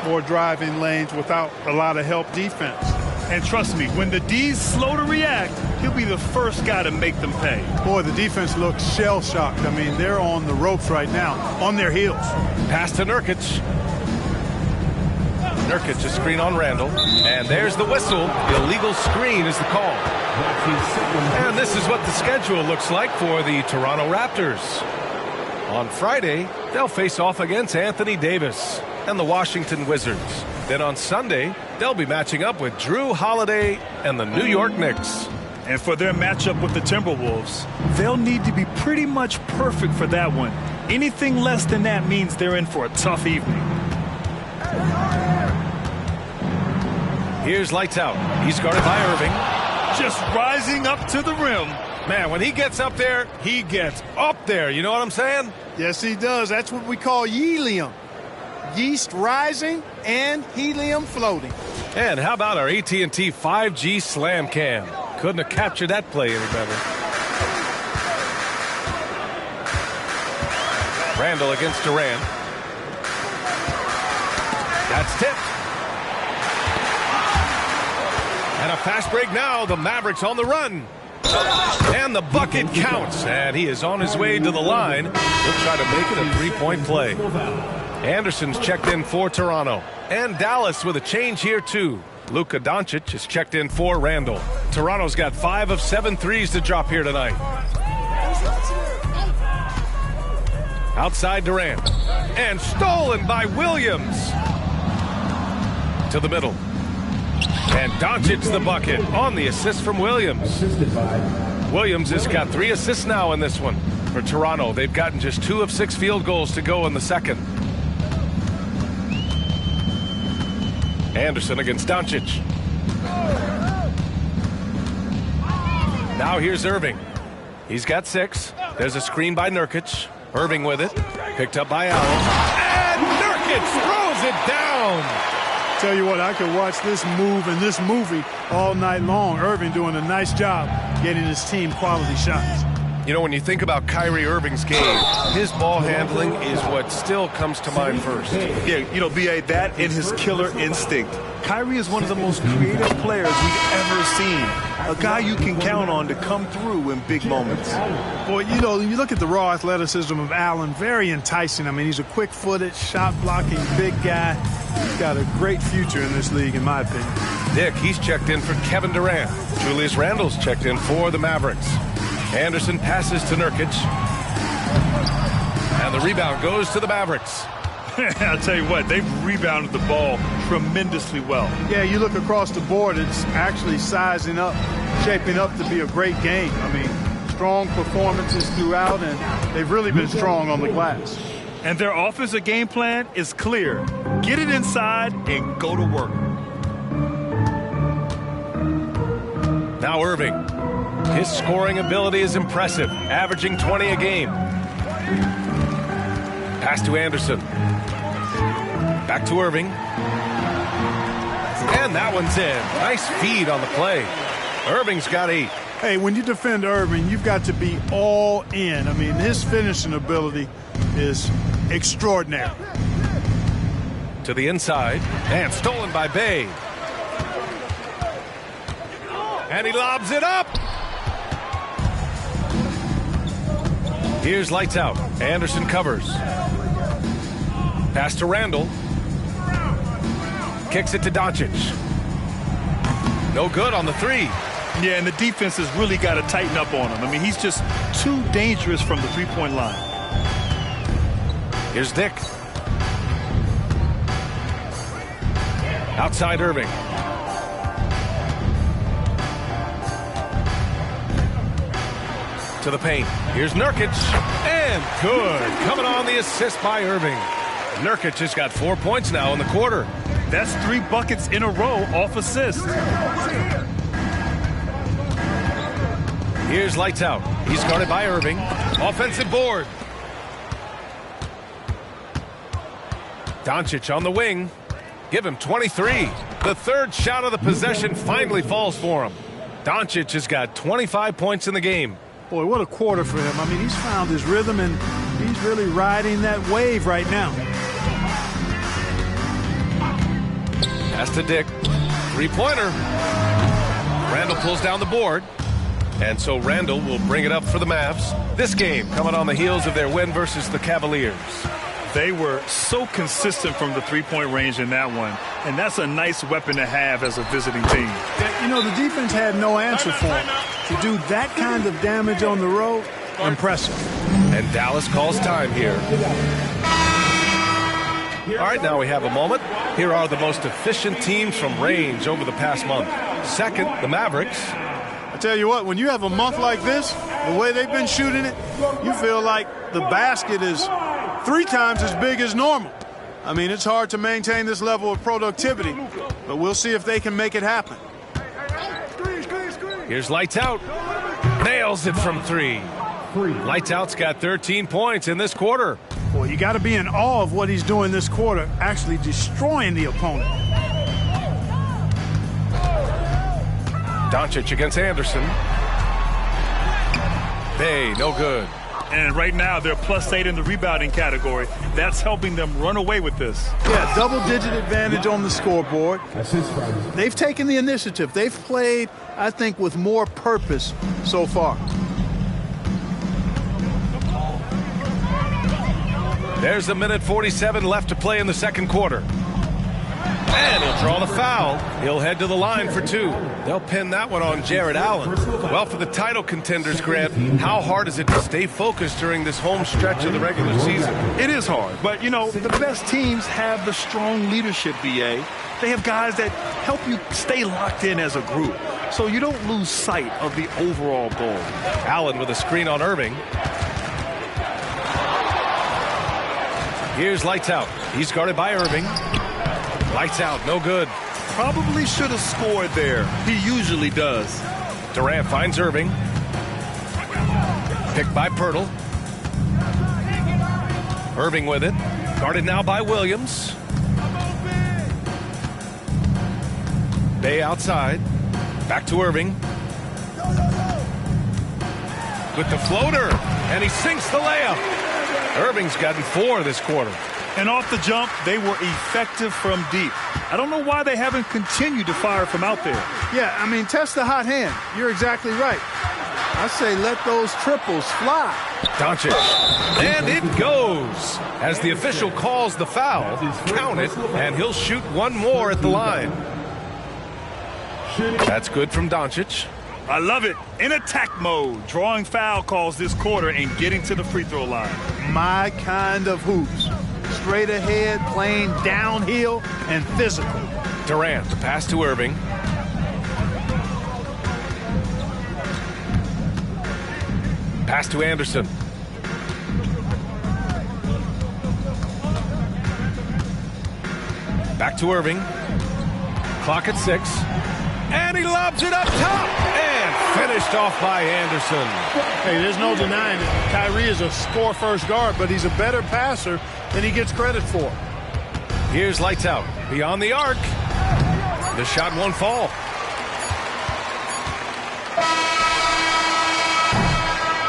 more driving lanes without a lot of help defense. And trust me, when the D's slow to react, he'll be the first guy to make them pay. Boy, the defense looks shell-shocked. I mean, they're on the ropes right now, on their heels. Pass to Nurkic. Nurkic, a screen on Randall. And there's the whistle. The illegal screen is the call. And this is what the schedule looks like for the Toronto Raptors. On Friday, they'll face off against Anthony Davis and the Washington Wizards. Then on Sunday, they'll be matching up with Drew Holiday and the New York Knicks. And for their matchup with the Timberwolves, they'll need to be pretty much perfect for that one. Anything less than that means they're in for a tough evening. Here's lights out. He's guarded by Irving. Just rising up to the rim. Man, when he gets up there, he gets up there. You know what I'm saying? Yes, he does. That's what we call helium. Yeast rising and helium floating. And how about our AT&T 5G Slam Cam? Couldn't have captured that play any better. Randall against Durant. That's tipped. And a fast break now. The Mavericks on the run. And the bucket counts. And he is on his way to the line. He'll try to make it a three-point play. Anderson's checked in for Toronto. And Dallas with a change here, too. Luka Doncic is checked in for Randall. Toronto's got 5 of 7 threes to drop here tonight. Outside Durant. And stolen by Williams. To the middle. And Doncic's the bucket on the assist from Williams. Williams has got 3 assists now in this one. For Toronto, they've gotten just 2 of 6 field goals to go in the second. Anderson against Doncic. Now here's Irving. He's got 6. There's a screen by Nurkic. Irving with it. Picked up by Allen. And Nurkic throws it down. Tell you what, I could watch this move and this movie all night long. Irving doing a nice job getting his team quality shots. You know, when you think about Kyrie Irving's game, his ball handling is what still comes to mind first. Yeah, you know, B.A., that and his killer instinct. Kyrie is one of the most creative players we've ever seen. A guy you can count on to come through in big moments. Boy, you know, you look at the raw athleticism of Allen, very enticing. I mean, he's a quick-footed, shot-blocking big guy. He's got a great future in this league, in my opinion. Dick, he's checked in for Kevin Durant. Julius Randle's checked in for the Mavericks. Anderson passes to Nurkic. And the rebound goes to the Mavericks. I'll tell you what, they've rebounded the ball tremendously well. Yeah, you look across the board, it's actually sizing up, shaping up to be a great game. I mean, strong performances throughout, and they've really been strong on the glass. And their offensive game plan is clear. Get it inside and go to work. Now Irving. His scoring ability is impressive, averaging 20 a game. Pass to Anderson. Back to Irving. And that one's in. Nice feed on the play. Irving's got 8. Hey, when you defend Irving, you've got to be all in. I mean, his finishing ability is extraordinary. To the inside, and stolen by Bay. And he lobs it up. Here's lights out. Anderson covers. Pass to Randall. Kicks it to Doncic. No good on the 3. Yeah, and the defense has really got to tighten up on him. I mean, he's just too dangerous from the three-point line. Here's Dick. Outside Irving. To the paint. Here's Nurkic. And good. Coming on the assist by Irving. Nurkic has got 4 points now in the quarter. That's 3 buckets in a row off assist. Here's lights out. He's guarded by Irving. Offensive board. Doncic on the wing. Give him 23. The third shot of the possession finally falls for him. Doncic has got 25 points in the game. Boy, what a quarter for him. I mean, he's found his rhythm, and he's really riding that wave right now. Pass to Dick. Three-pointer. Randall pulls down the board. And so Randall will bring it up for the Mavs. This game coming on the heels of their win versus the Cavaliers. They were so consistent from the three-point range in that one, and that's a nice weapon to have as a visiting team. You know, the defense had no answer for him. To do that kind of damage on the road, impressive. And Dallas calls time here. All right, now we have a moment. Here are the most efficient teams from range over the past month. Second, the Mavericks. I tell you what, when you have a month like this, the way they've been shooting it, you feel like the basket is 3 times as big as normal. I mean, it's hard to maintain this level of productivity, but we'll see if they can make it happen. Here's lights out. Nails it from 3. Lights out's got 13 points in this quarter. Boy, you got to be in awe of what he's doing this quarter, actually destroying the opponent. Doncic against Anderson. Bay, no good. And right now, they're +8 in the rebounding category. That's helping them run away with this. Yeah, double-digit advantage on the scoreboard. They've taken the initiative. They've played, I think, with more purpose so far. There's a minute 47 left to play in the second quarter. And he'll draw the foul. He'll head to the line for 2. They'll pin that one on Jared Allen. Well, for the title contenders, Grant, how hard is it to stay focused during this home stretch of the regular season? It is hard, but, you know, the best teams have the strong leadership, B.A. They have guys that help you stay locked in as a group, so you don't lose sight of the overall goal. Allen with a screen on Irving. Here's lights out. He's guarded by Irving. Lights out, no good. Probably should have scored there. He usually does. Durant finds Irving. Picked by Pirtle. Irving with it. Guarded now by Williams. Bay outside. Back to Irving. With the floater. And he sinks the layup. Irving's gotten 4 this quarter. And off the jump, they were effective from deep. I don't know why they haven't continued to fire from out there. Yeah, I mean, test the hot hand. You're exactly right. I say let those triples fly. Doncic. And it goes. As the official calls the foul, count it, and he'll shoot one more at the line. That's good from Doncic. I love it. In attack mode, drawing foul calls this quarter and getting to the free throw line. My kind of hoops. Straight ahead, playing downhill, and physical. Durant, the pass to Irving. Pass to Anderson. Back to Irving. Clock at 6. And he lobs it up top. And Finished off by Anderson. Hey, there's no denying it. Kyrie is a score-first guard, but he's a better passer than he gets credit for. Here's lights out. Beyond the arc. The shot won't fall.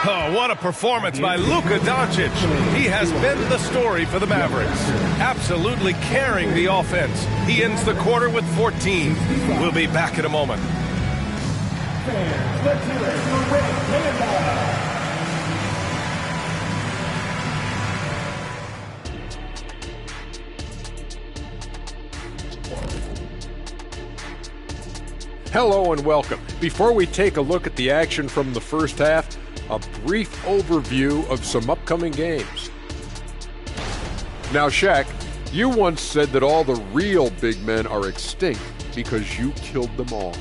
Oh, what a performance by Luka Doncic. He has been the story for the Mavericks. Absolutely carrying the offense. He ends the quarter with 14. We'll be back in a moment. Hello and welcome. Before we take a look at the action from the first half, a brief overview of some upcoming games. Now, Shaq, you once said that all the real big men are extinct because you killed them all.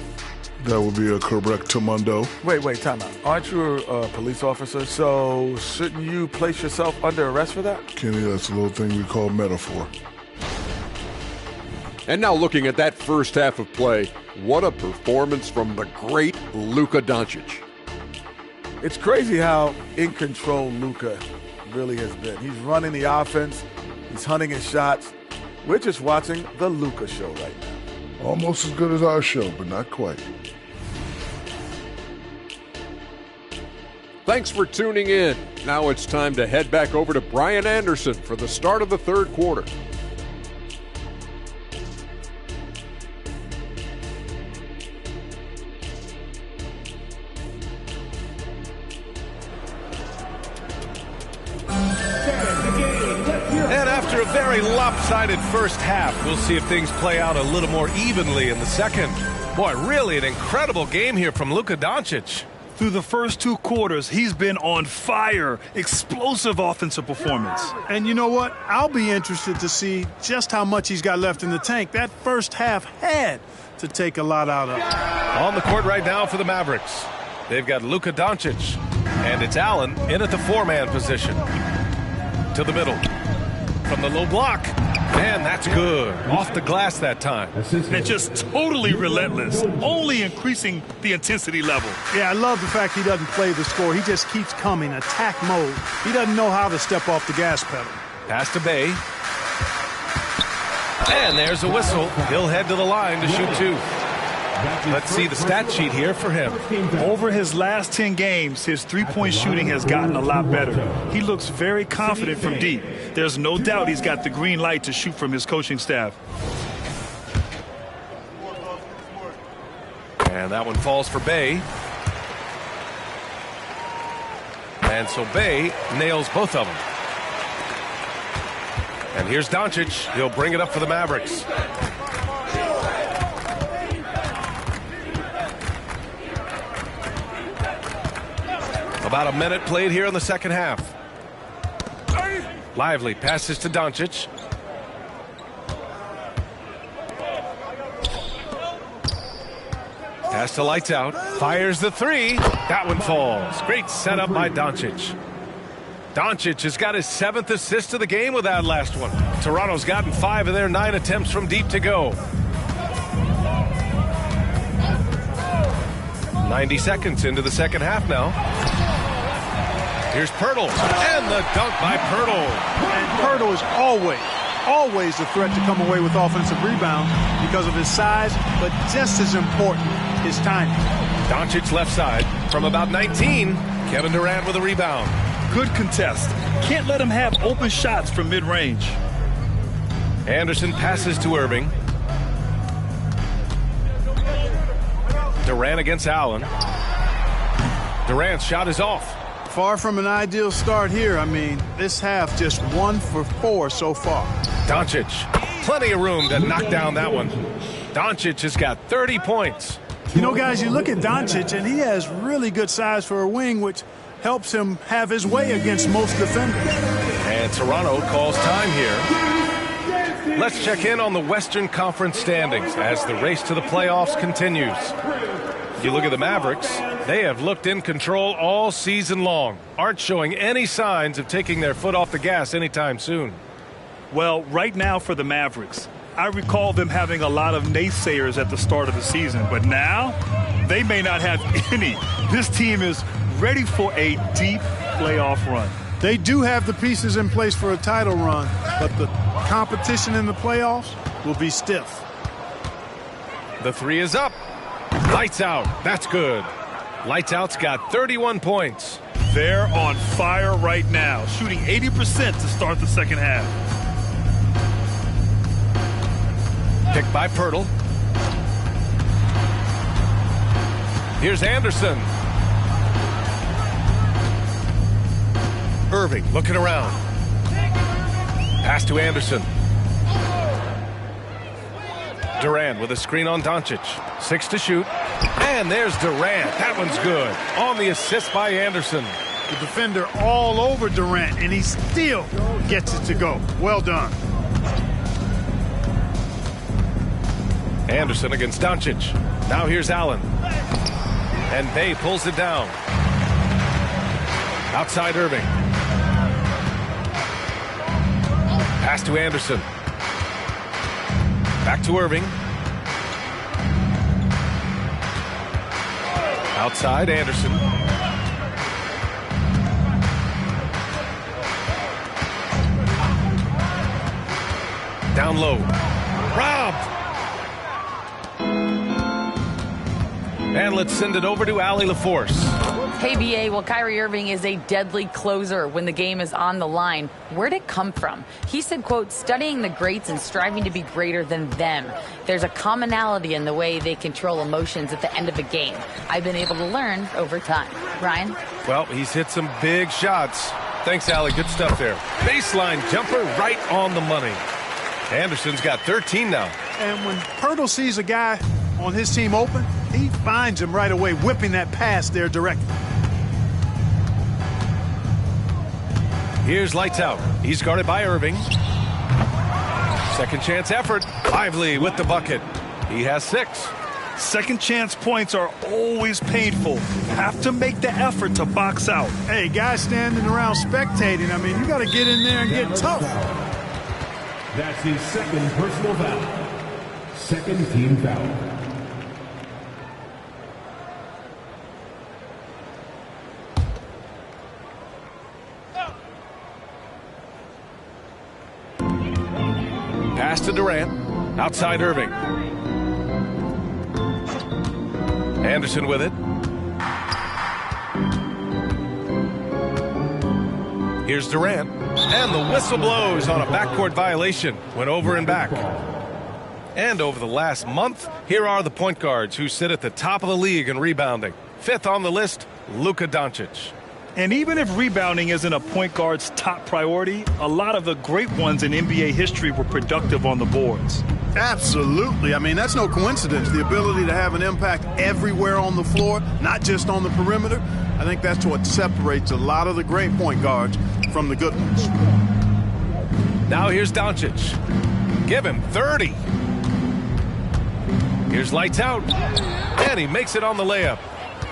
That would be a correctamundo. Wait, time out. Aren't you a police officer? So shouldn't you place yourself under arrest for that? Kenny, that's a little thing we call metaphor. And now looking at that first half of play, what a performance from the great Luka Doncic. It's crazy how in control Luka really has been. He's running the offense. He's hunting his shots. We're just watching the Luka show right now. Almost as good as our show, but not quite. Thanks for tuning in. Now it's time to head back over to Brian Anderson for the start of the third quarter. After a very lopsided first half, we'll see if things play out a little more evenly in the second. Boy, really an incredible game here from Luka Doncic. Through the first two quarters, he's been on fire. Explosive offensive performance. And you know what? I'll be interested to see just how much he's got left in the tank. That first half had to take a lot out of him. On the court right now for the Mavericks, they've got Luka Doncic, and it's Allen in at the four-man position. To the middle. From the low block. Man, that's good. Off the glass that time. And just totally relentless. Only increasing the intensity level. Yeah, I love the fact he doesn't play the score. He just keeps coming, attack mode. He doesn't know how to step off the gas pedal. Pass to Bay. And there's a whistle. He'll head to the line to shoot two. Let's see the stat sheet here for him. Over his last 10 games, his three-point shooting has gotten a lot better. He looks very confident from deep. There's no doubt he's got the green light to shoot from his coaching staff. And that one falls for Bay. And so Bay nails both of them. And here's Doncic. He'll bring it up for the Mavericks. About a minute played here in the second half. Lively passes to Doncic. Pass to lights out. Fires the three. That one falls. Great setup by Doncic. Doncic has got his 7th assist of the game with that last one. Toronto's gotten 5 of their 9 attempts from deep to go. 90 seconds into the second half now. Here's Pirtle, and the dunk by Pirtle. And Pirtle is always a threat to come away with offensive rebounds because of his size, but just as important, his timing. Doncic left side from about 19. Kevin Durant with a rebound. Good contest. Can't let him have open shots from mid-range. Anderson passes to Irving. Durant against Allen. Durant's shot is off. Far from an ideal start here. I mean, this half just 1 for 4 so far. Doncic, plenty of room to knock down that one. Doncic has got 30 points. You know, guys, you look at Doncic, and he has really good size for a wing, which helps him have his way against most defenders. And Toronto calls time here. Let's check in on the Western Conference standings as the race to the playoffs continues. You look at the Mavericks, they have looked in control all season long, aren't showing any signs of taking their foot off the gas anytime soon. Well, right now for the Mavericks, I recall them having a lot of naysayers at the start of the season, but now they may not have any. This team is ready for a deep playoff run. They do have the pieces in place for a title run, but the competition in the playoffs will be stiff. The three is up. Lights out. That's good. Lights out's got 31 points. They're on fire right now, shooting 80% to start the second half. Picked by Pirtle. Here's Anderson. Irving looking around. Pass to Anderson. Durant with a screen on Doncic. 6 to shoot. And there's Durant. That one's good. On the assist by Anderson. The defender all over Durant, and he still gets it to go. Well done. Anderson against Doncic. Now here's Allen. And Bay pulls it down. Outside Irving. Pass to Anderson. Back to Irving. Outside Anderson. Down low. Robbed. And let's send it over to Allie LaForce. Hey, BA, well, Kyrie Irving is a deadly closer when the game is on the line. Where'd it come from? He said, quote, studying the greats and striving to be greater than them. There's a commonality in the way they control emotions at the end of a game. I've been able to learn over time. Ryan? Well, he's hit some big shots. Thanks, Allie. Good stuff there. Baseline jumper right on the money. Anderson's got 13 now. And when Pirtle sees a guy on his team open, he finds him right away, whipping that pass there directly. Here's lights out. He's guarded by Irving. Second chance effort. Lively with the bucket. He has 6. Second chance points are always painful. You have to make the effort to box out. Hey, guys standing around spectating, I mean, you got to get in there and get tough. That's his second personal foul. Second team foul. Pass to Durant. Outside Irving. Anderson with it. Here's Durant. And the whistle blows on a backcourt violation. Went over and back. And over the last month, here are the point guards who sit at the top of the league in rebounding. 5th on the list, Luka Doncic. And even if rebounding isn't a point guard's top priority, a lot of the great ones in NBA history were productive on the boards. Absolutely. I mean, that's no coincidence. The ability to have an impact everywhere on the floor, not just on the perimeter. I think that's what separates a lot of the great point guards from the good ones. Now here's Doncic. Give him 30. Here's lights out. And he makes it on the layup.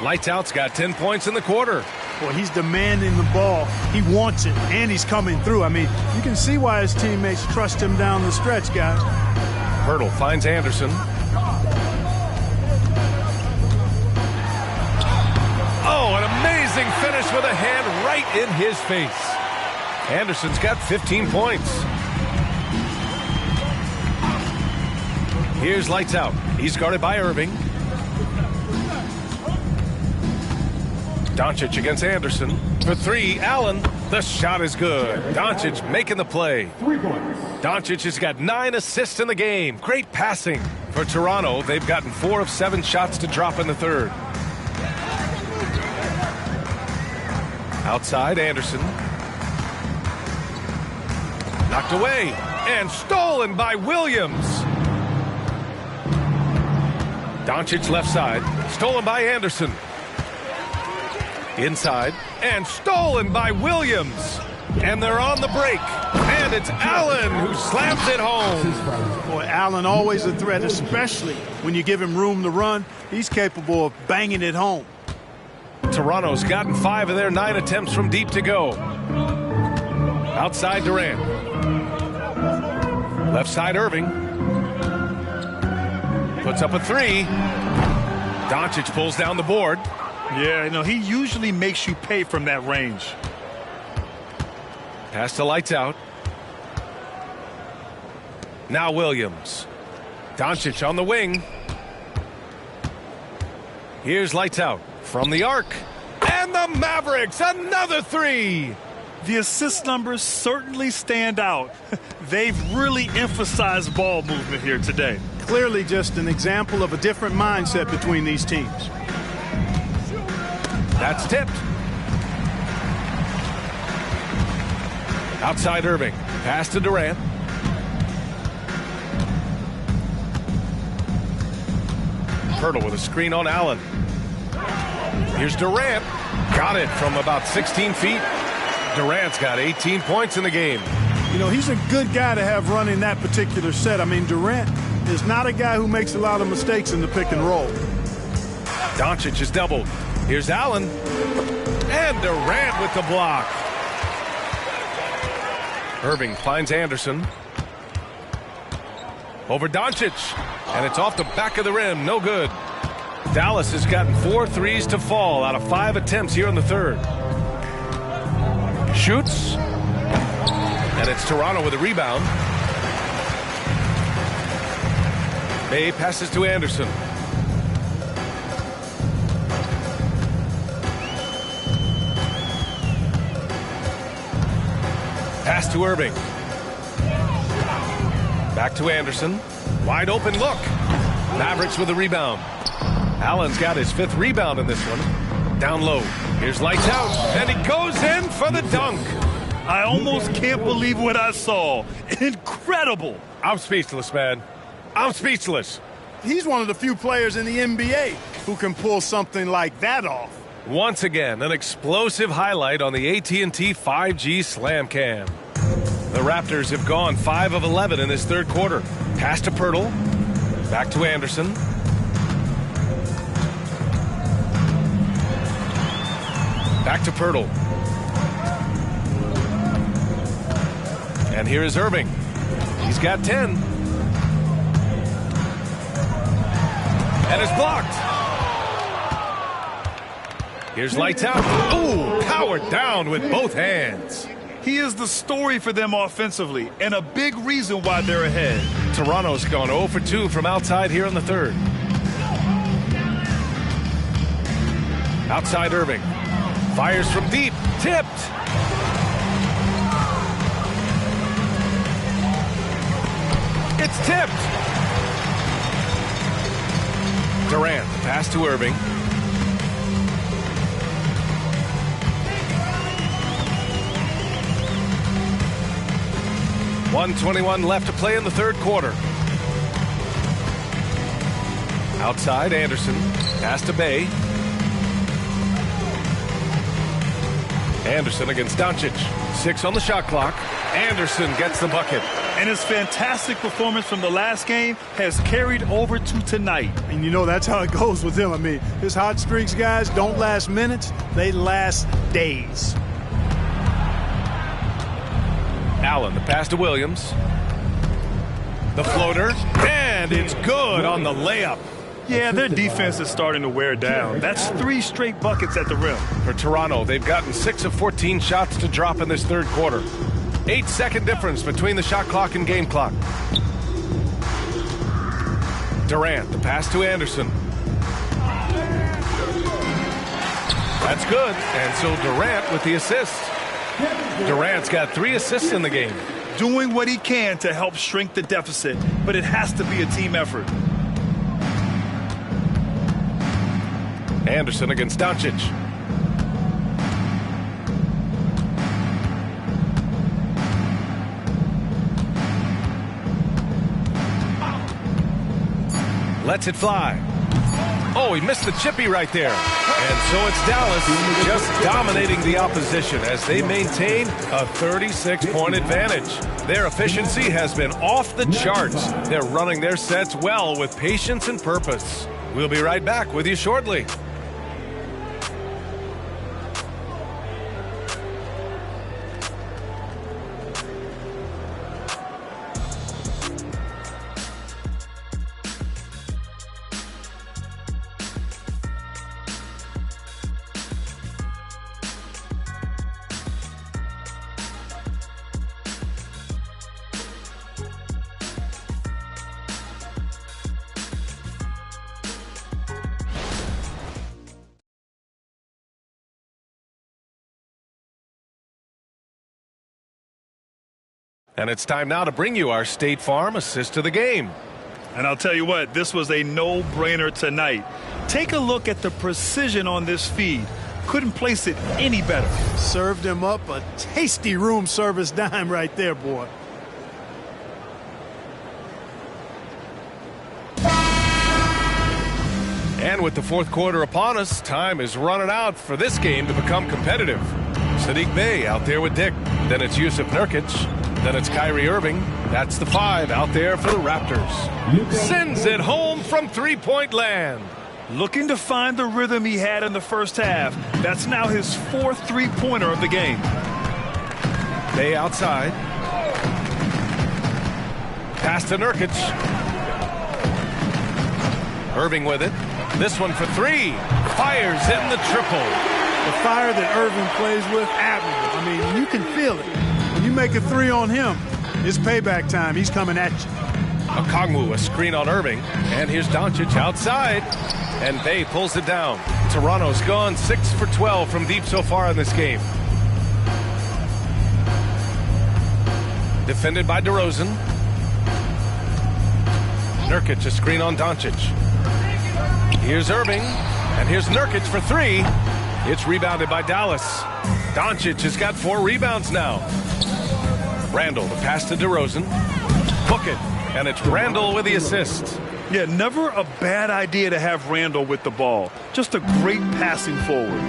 Lights out's got 10 points in the quarter. Boy, he's demanding the ball. He wants it, and he's coming through. I mean, you can see why his teammates trust him down the stretch, guys. Pirtle finds Anderson. Oh, an amazing finish with a hand right in his face. Anderson's got 15 points. Here's lights out. He's guarded by Irving. Doncic against Anderson. For 3, Allen. The shot is good. Doncic making the play. 3 points. Doncic has got 9 assists in the game. Great passing. For Toronto, they've gotten 4 of 7 shots to drop in the third. Outside, Anderson. Knocked away. And stolen by Williams. Doncic left side. Stolen by Anderson. Inside. And stolen by Williams. And they're on the break. And it's Allen who slams it home. Boy, Allen always a threat, especially when you give him room to run. He's capable of banging it home. Toronto's gotten 5 of their 9 attempts from deep to go. Outside Durant. Left side Irving. Puts up a 3. Doncic pulls down the board. Yeah, you know, he usually makes you pay from that range. Pass to Lights Out. Now Williams. Doncic on the wing. Here's Lights Out from the arc. And the Mavericks, another three. The assist numbers certainly stand out. They've really emphasized ball movement here today. Clearly just an example of a different mindset between these teams. That's tipped. Outside Irving. Pass to Durant. Hurdle with a screen on Allen. Here's Durant. Got it from about 16 feet. Durant's got 18 points in the game. You know, he's a good guy to have running that particular set. I mean, Durant is not a guy who makes a lot of mistakes in the pick and roll. Doncic is doubled. Here's Allen. And Durant with the block. Irving finds Anderson. Over Doncic. And it's off the back of the rim. No good. Dallas has gotten 4 threes to fall out of 5 attempts here in the third. Shoots. And it's Toronto with a rebound. Bay passes to Anderson. Pass to Irving. Back to Anderson. Wide open look. Mavericks with a rebound. Allen's got his 5th rebound in this one. Down low. Here's Lights Out. And he goes in for the dunk. I almost can't believe what I saw. Incredible. I'm speechless, man. I'm speechless. He's one of the few players in the NBA who can pull something like that off. Once again, an explosive highlight on the AT&T 5G Slam Cam. The Raptors have gone 5 of 11 in this third quarter. Pass to Pirtle. Back to Anderson. Back to Pirtle. And here is Irving. He's got 10. And it's blocked. Here's Lights Out. Ooh, powered down with both hands. He is the story for them offensively and a big reason why they're ahead. Toronto's gone 0 for 2 from outside here in the third. Outside Irving. Fires from deep. Tipped. It's tipped. Durant. Pass to Irving. .121 left to play in the third quarter. Outside Anderson. Pass to Bay. Anderson against Doncic. 6 on the shot clock. Anderson gets the bucket. And his fantastic performance from the last game has carried over to tonight. And you know that's how it goes with him. I mean, his hot streaks, guys, don't last minutes. They last days. Allen, the pass to Williams. The floater. And it's good on the layup. Yeah, their defense is starting to wear down. That's 3 straight buckets at the rim. For Toronto, they've gotten 6 of 14 shots to drop in this third quarter. 8-second difference between the shot clock and game clock. Durant, the pass to Anderson. That's good. And so Durant with the assist. Durant's got 3 assists in the game. Doing what he can to help shrink the deficit, but it has to be a team effort. Anderson against Doncic. Lets it fly. Oh, he missed the chippy right there. And so it's Dallas just dominating the opposition as they maintain a 36-point advantage. Their efficiency has been off the charts. They're running their sets well with patience and purpose. We'll be right back with you shortly. And it's time now to bring you our State Farm assist of the game. And I'll tell you what, this was a no-brainer tonight. Take a look at the precision on this feed. Couldn't place it any better. Served him up a tasty room service dime right there, boy. And with the fourth quarter upon us, time is running out for this game to become competitive. Sadiq Bey out there with Dick. Then it's Yusuf Nurkic. Then it's Kyrie Irving. That's the 5 out there for the Raptors. Sends it home from three-point land. Looking to find the rhythm he had in the first half. That's now his 4th three-pointer of the game. Bey outside. Pass to Nurkic. Irving with it. This one for 3. Fires in the triple. The fire that Irving plays with, admirable. I mean, you can feel it. When you make a 3 on him, it's payback time. He's coming at you. Okongwu, a screen on Irving. And here's Doncic outside. And Bey pulls it down. Toronto's gone 6 for 12 from deep so far in this game. Defended by DeRozan. Nurkic, a screen on Doncic. Here's Irving. And here's Nurkic for 3. It's rebounded by Dallas. Doncic has got 4 rebounds now. Randall, the pass to DeRozan. Book it. And it's Randall with the assist. Yeah, never a bad idea to have Randall with the ball. Just a great passing forward.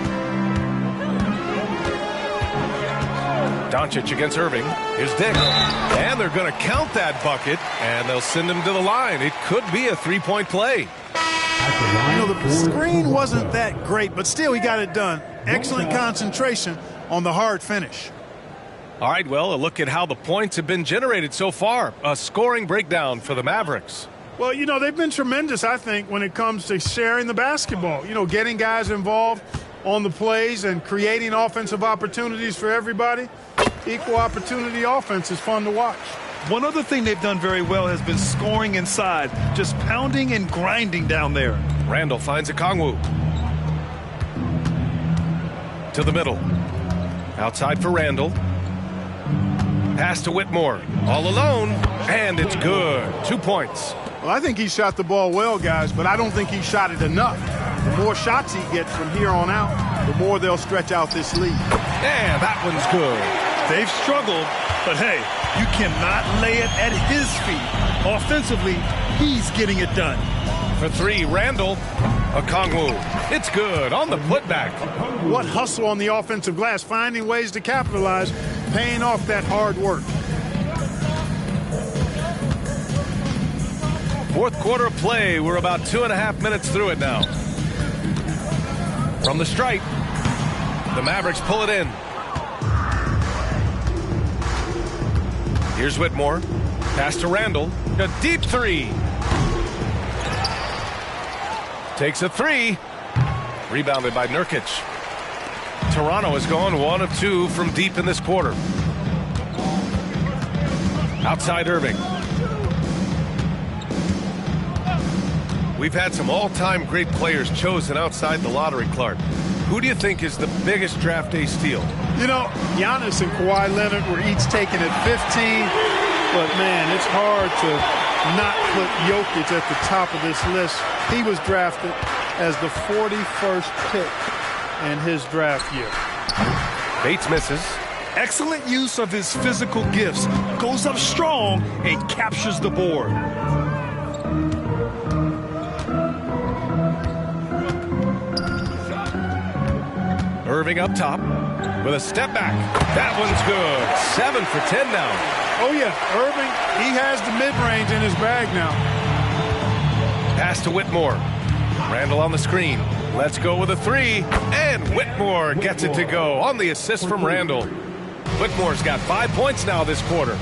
Doncic against Irving. Here's Dick. And they're going to count that bucket. And they'll send him to the line. It could be a 3-point play. You know, the screen wasn't that great, but still he got it done. Excellent concentration on the hard finish. All right, well, a look at how the points have been generated so far. A scoring breakdown for the Mavericks. Well, you know, they've been tremendous, I think, when it comes to sharing the basketball. You know, getting guys involved on the plays and creating offensive opportunities for everybody. Equal opportunity offense is fun to watch. One other thing they've done very well has been scoring inside, just pounding and grinding down there. Randall finds Okongwu. To the middle. Outside for Randall. Pass to Whitmore. All alone. And it's good. 2 points. Well, I think he shot the ball well, guys, but I don't think he shot it enough. The more shots he gets from here on out, the more they'll stretch out this lead. Yeah, that one's good. They've struggled, but hey, you cannot lay it at his feet. Offensively, he's getting it done. For 3, Randall. Okongwu. It's good on the putback. What hustle on the offensive glass, finding ways to capitalize, paying off that hard work. Fourth quarter of play. We're about 2.5 minutes through it now. From the stripe, the Mavericks pull it in. Here's Whitmore. Pass to Randall. A deep 3. Takes a 3. Rebounded by Nurkic. Toronto has gone 1 of 2 from deep in this quarter. Outside Irving. We've had some all-time great players chosen outside the lottery, Clark. Who do you think is the biggest draft day steal? You know, Giannis and Kawhi Leonard were each taken at 15, but man, it's hard to not put Jokic at the top of this list. He was drafted as the 41st pick in his draft year. Bates misses. Excellent use of his physical gifts. Goes up strong and captures the board. Irving up top with a step back. That one's good. 7 for 10 now. Oh, yeah. Irving, he has the mid-range in his bag now. Pass to Whitmore. Randall on the screen. Let's go with a 3. And Whitmore gets it to go on the assist from Randall. Whitmore's got 5 points now this quarter.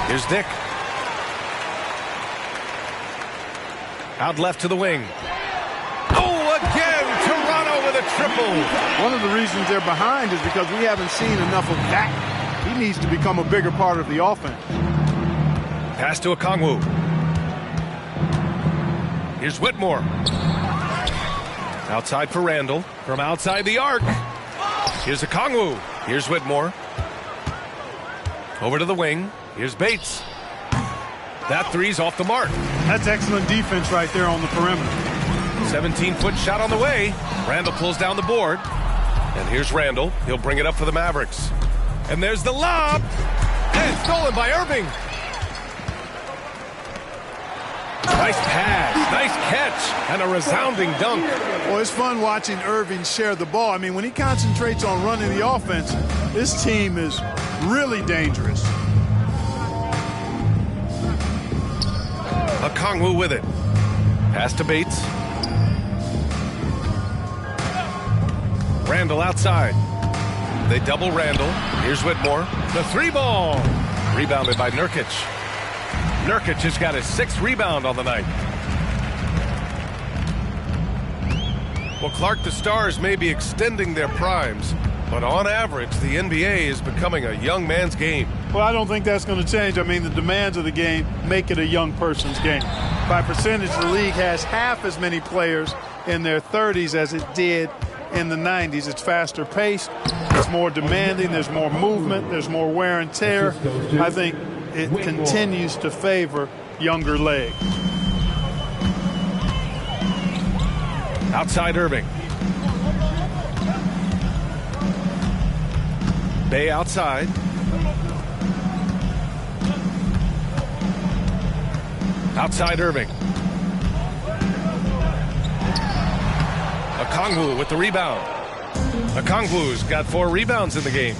Here's Dick. Out left to the wing. Oh, again, Toronto with a triple. One of the reasons they're behind is because we haven't seen enough of that. He needs to become a bigger part of the offense. Pass to Okongwu. Here's Whitmore. Outside for Randall. From outside the arc. Here's Okongwu. Here's Whitmore. Over to the wing. Here's Bates. That three's off the mark. That's excellent defense right there on the perimeter. 17-foot shot on the way. Randall pulls down the board. And here's Randall. He'll bring it up for the Mavericks. And there's the lob. And it's stolen by Irving. Nice pass, nice catch, and a resounding dunk. Well, it's fun watching Irving share the ball. I mean, when he concentrates on running the offense, this team is really dangerous. Okongwu with it. Pass to Bates. Randall outside. They double Randall. Here's Whitmore. The three ball. Rebounded by Nurkic. Nurkic has got his 6th rebound on the night. Well, Clark, the Stars may be extending their primes, but on average, the NBA is becoming a young man's game. Well, I don't think that's going to change. I mean, the demands of the game make it a young person's game. By percentage, the league has half as many players in their 30s as it did in the 90s. It's faster paced, it's more demanding, there's more movement, there's more wear and tear. I think it continues to favor younger legs. Outside Irving. Bay outside. Outside Irving. Okongwu with the rebound. Okongwu's got 4 rebounds in the game.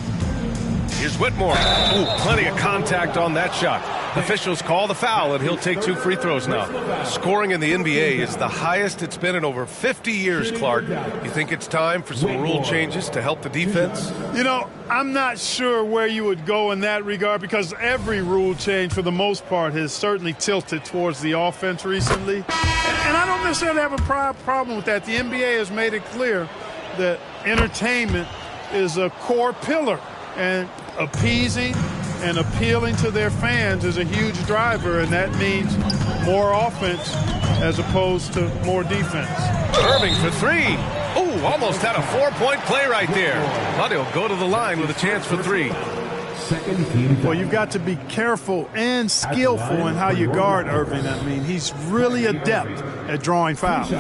Here's Whitmore. Ooh, plenty of contact on that shot. Officials call the foul, and he'll take 2 free throws now. Scoring in the NBA is the highest it's been in over 50 years, Clark. You think it's time for some rule changes to help the defense? You know, I'm not sure where you would go in that regard, because every rule change, for the most part, has certainly tilted towards the offense recently. And I don't necessarily have a problem with that. The NBA has made it clear that entertainment is a core pillar, and appeasing and appealing to their fans is a huge driver, and that means more offense as opposed to more defense. Irving for 3. Ooh, almost had a 4-point play right there. But he'll go to the line with a chance for 3. Well, you've got to be careful and skillful in how you guard Irving. I mean, he's really adept at drawing fouls.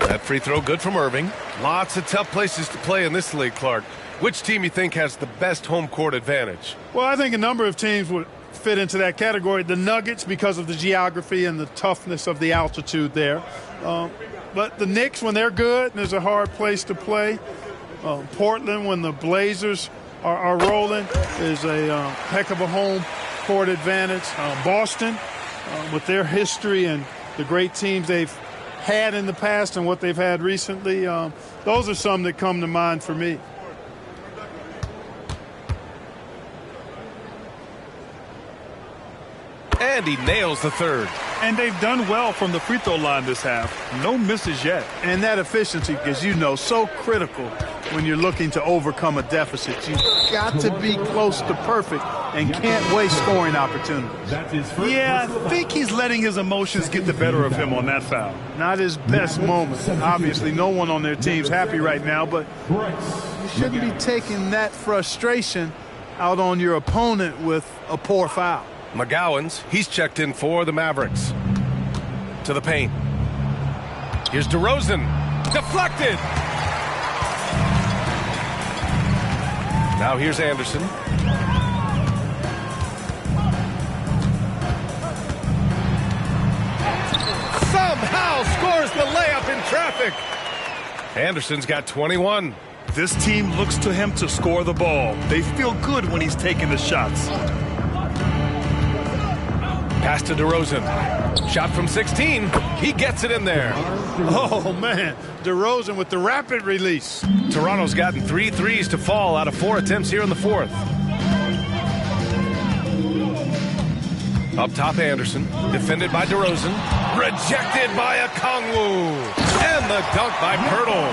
That free throw good from Irving. Lots of tough places to play in this league, Clark. Which team you think has the best home court advantage? Well, I think a number of teams would fit into that category. The Nuggets, because of the geography and the toughness of the altitude there. But the Knicks, when they're good, there's a hard place to play. Portland, when the Blazers are rolling, is a heck of a home court advantage. Boston, with their history and the great teams they've had in the past and what they've had recently, those are some that come to mind for me. And he nails the 3rd. And they've done well from the free throw line this half. No misses yet. And that efficiency, as you know, so critical when you're looking to overcome a deficit. You've got to be close to perfect and can't waste scoring opportunities. Yeah, I think he's letting his emotions get the better of him on that foul. Not his best moment. Obviously, no one on their team's happy right now, but you shouldn't be taking that frustration out on your opponent with a poor foul. McGowan's, he's checked in for the Mavericks. To the paint. Here's DeRozan. Deflected. Now here's Anderson. Somehow scores the layup in traffic. Anderson's got 21. This team looks to him to score the ball. They feel good when he's taking the shots. Pass to DeRozan. Shot from 16. He gets it in there. Oh, man. DeRozan with the rapid release. Toronto's gotten 3 threes to fall out of 4 attempts here in the 4th. Up top, Anderson. Defended by DeRozan. Rejected by Okongwu. And the dunk by Pirtle.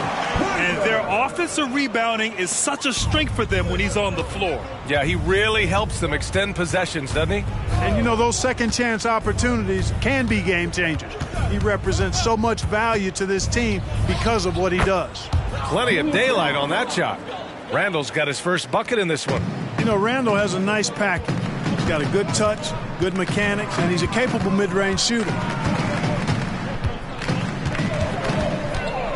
And their offensive rebounding is such a strength for them when he's on the floor. Yeah, he really helps them extend possessions, doesn't he? And, you know, those second chance opportunities can be game changers. He represents so much value to this team because of what he does. Plenty of daylight on that shot. Randall's got his first bucket in this one. You know, Randall has a nice package. He's got a good touch, good mechanics, and he's a capable mid-range shooter.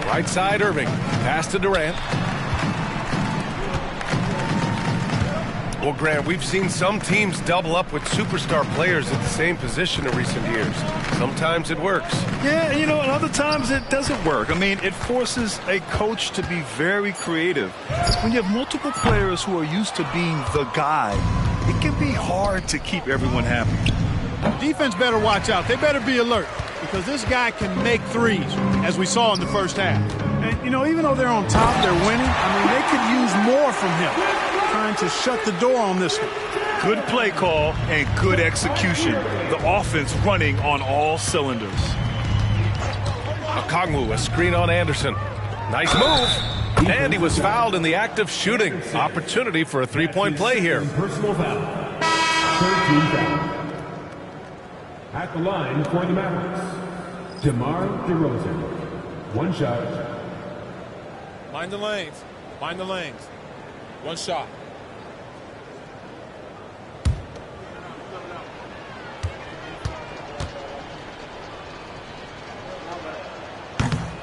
Right side, Irving. Pass to Durant. Well, Grant, we've seen some teams double up with superstar players at the same position in recent years. Sometimes it works. Yeah, you know, and other times it doesn't work. I mean, it forces a coach to be very creative. When you have multiple players who are used to being the guy, it can be hard to keep everyone happy. Defense better watch out. They better be alert because this guy can make threes, as we saw in the first half. And, you know, even though they're on top, they're winning, I mean, they could use more from him. Trying to shut the door on this one. Good play call and good execution. The offense running on all cylinders. Okongwu, a screen on Anderson. Nice move. And he was fouled in the act of shooting. Opportunity for a three-point play here. Personal foul. 13 foul. At the line for the Mavericks, DeMar DeRozan. One shot. Mind the lanes. Mind the lanes. One shot.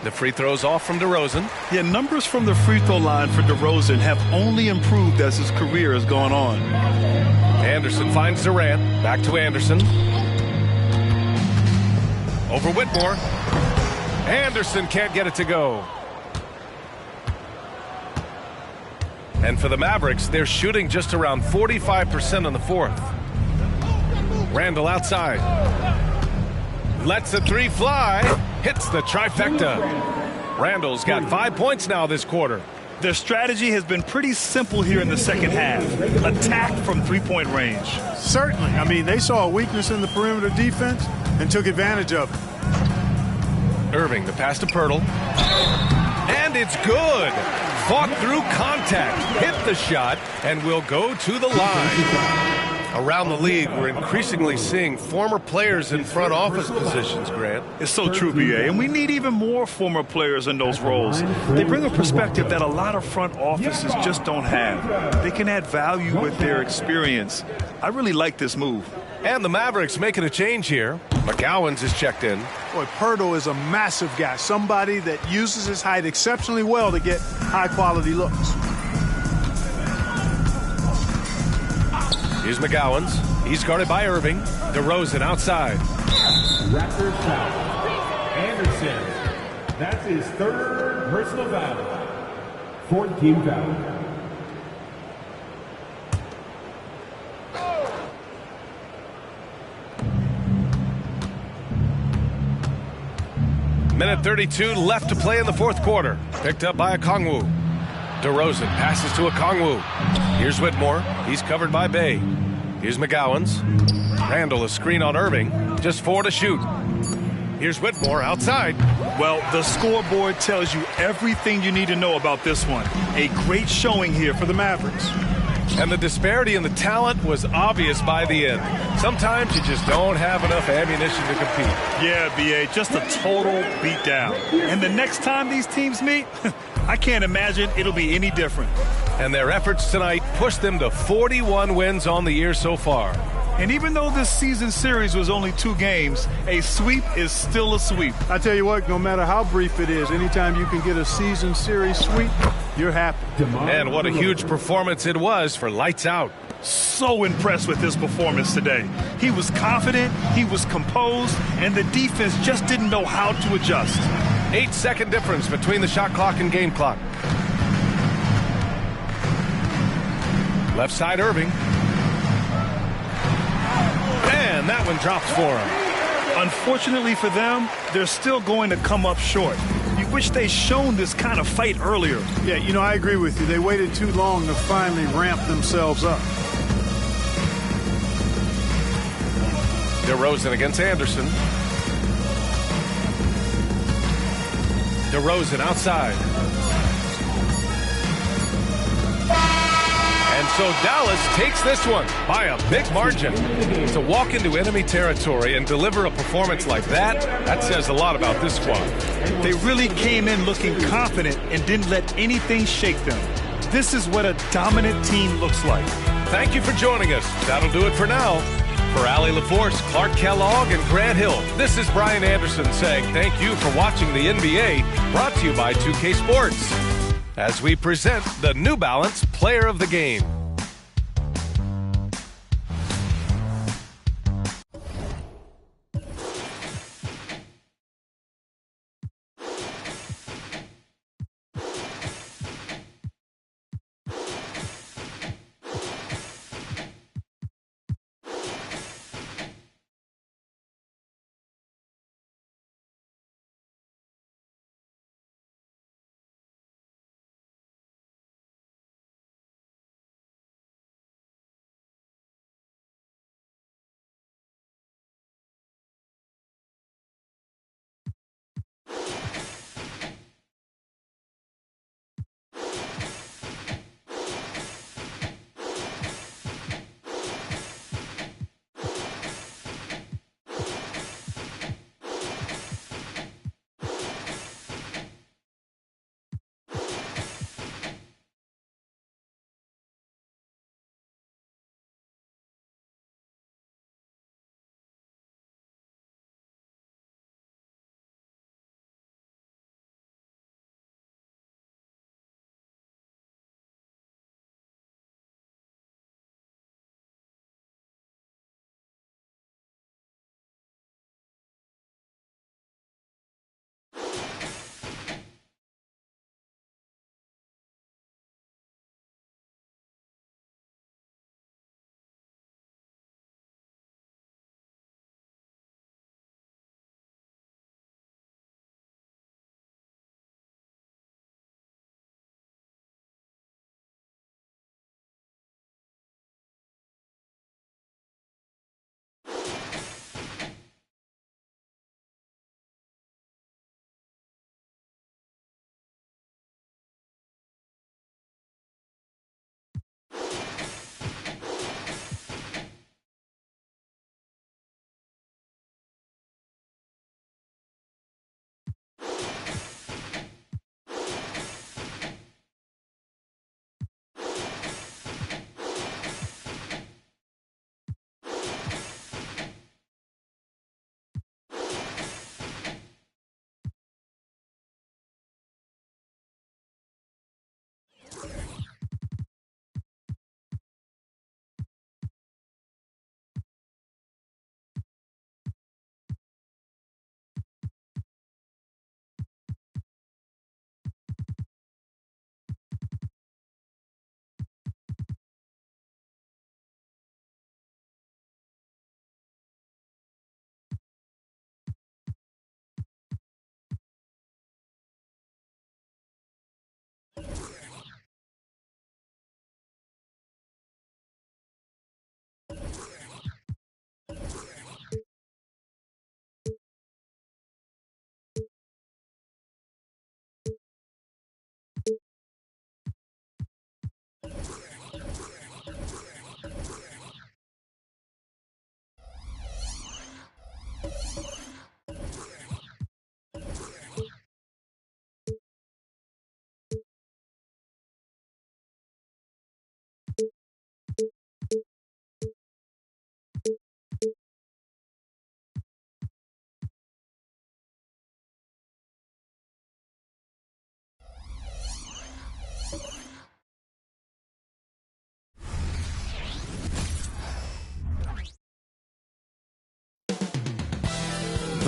The free throws off from DeRozan. Yeah, numbers from the free throw line for DeRozan have only improved as his career has gone on. Anderson finds Durant. Back to Anderson. Over Whitmore. Anderson can't get it to go. And for the Mavericks, they're shooting just around 45% on the fourth. Randall outside. Lets the three fly. Hits the trifecta. Randall's got 5 points now this quarter. Their strategy has been pretty simple here in the second half. Attack from three-point range. Certainly. I mean, they saw a weakness in the perimeter defense and took advantage of it. Irving, the pass to Pirtle. And it's good. Fought through contact, hit the shot, and will go to the line. Around the league, we're increasingly seeing former players in front office positions, Grant. It's so true, B.A., and we need even more former players in those roles. They bring a perspective that a lot of front offices just don't have. They can add value with their experience. I really like this move. And the Mavericks making a change here. McGowan's is checked in. Boy, Pirtle is a massive guy, somebody that uses his height exceptionally well to get high-quality looks. Here's McGowan's. He's guarded by Irving. DeRozan outside. Raptors foul. Anderson. That's his third personal foul. 14 foul. Minute 32 left to play in the fourth quarter. Picked up by Okongwu. DeRozan passes to Okongwu. Here's Whitmore. He's covered by Bay. Here's McGowan's. Randall, a screen on Irving. Just 4 to shoot. Here's Whitmore outside. Well, the scoreboard tells you everything you need to know about this one. A great showing here for the Mavericks. And the disparity in the talent was obvious by the end. Sometimes you just don't have enough ammunition to compete. Yeah, B.A., just a total beatdown. And the next time these teams meet, I can't imagine it'll be any different. And their efforts tonight pushed them to 41 wins on the year so far. And even though this season series was only 2 games, a sweep is still a sweep. I tell you what, no matter how brief it is, anytime you can get a season series sweep, you're happy. And what a huge performance it was for Lights Out. So impressed with his performance today. He was confident, he was composed, and the defense just didn't know how to adjust. 8-second difference between the shot clock and game clock. Left side, Irving. And that one drops for him. Unfortunately for them, they're still going to come up short. You wish they'd shown this kind of fight earlier. Yeah, you know, I agree with you. They waited too long to finally ramp themselves up. DeRozan against Anderson. DeRozan outside. So Dallas takes this one by a big margin. To walk into enemy territory and deliver a performance like that says a lot about this squad. They really came in looking confident and didn't let anything shake them. This is what a dominant team looks like. Thank you for joining us. That'll do it for now. For Allie LaForce, Clark Kellogg, and Grant Hill, this is Brian Anderson saying thank you for watching the NBA, brought to you by 2K Sports, as we present the New Balance Player of the Game.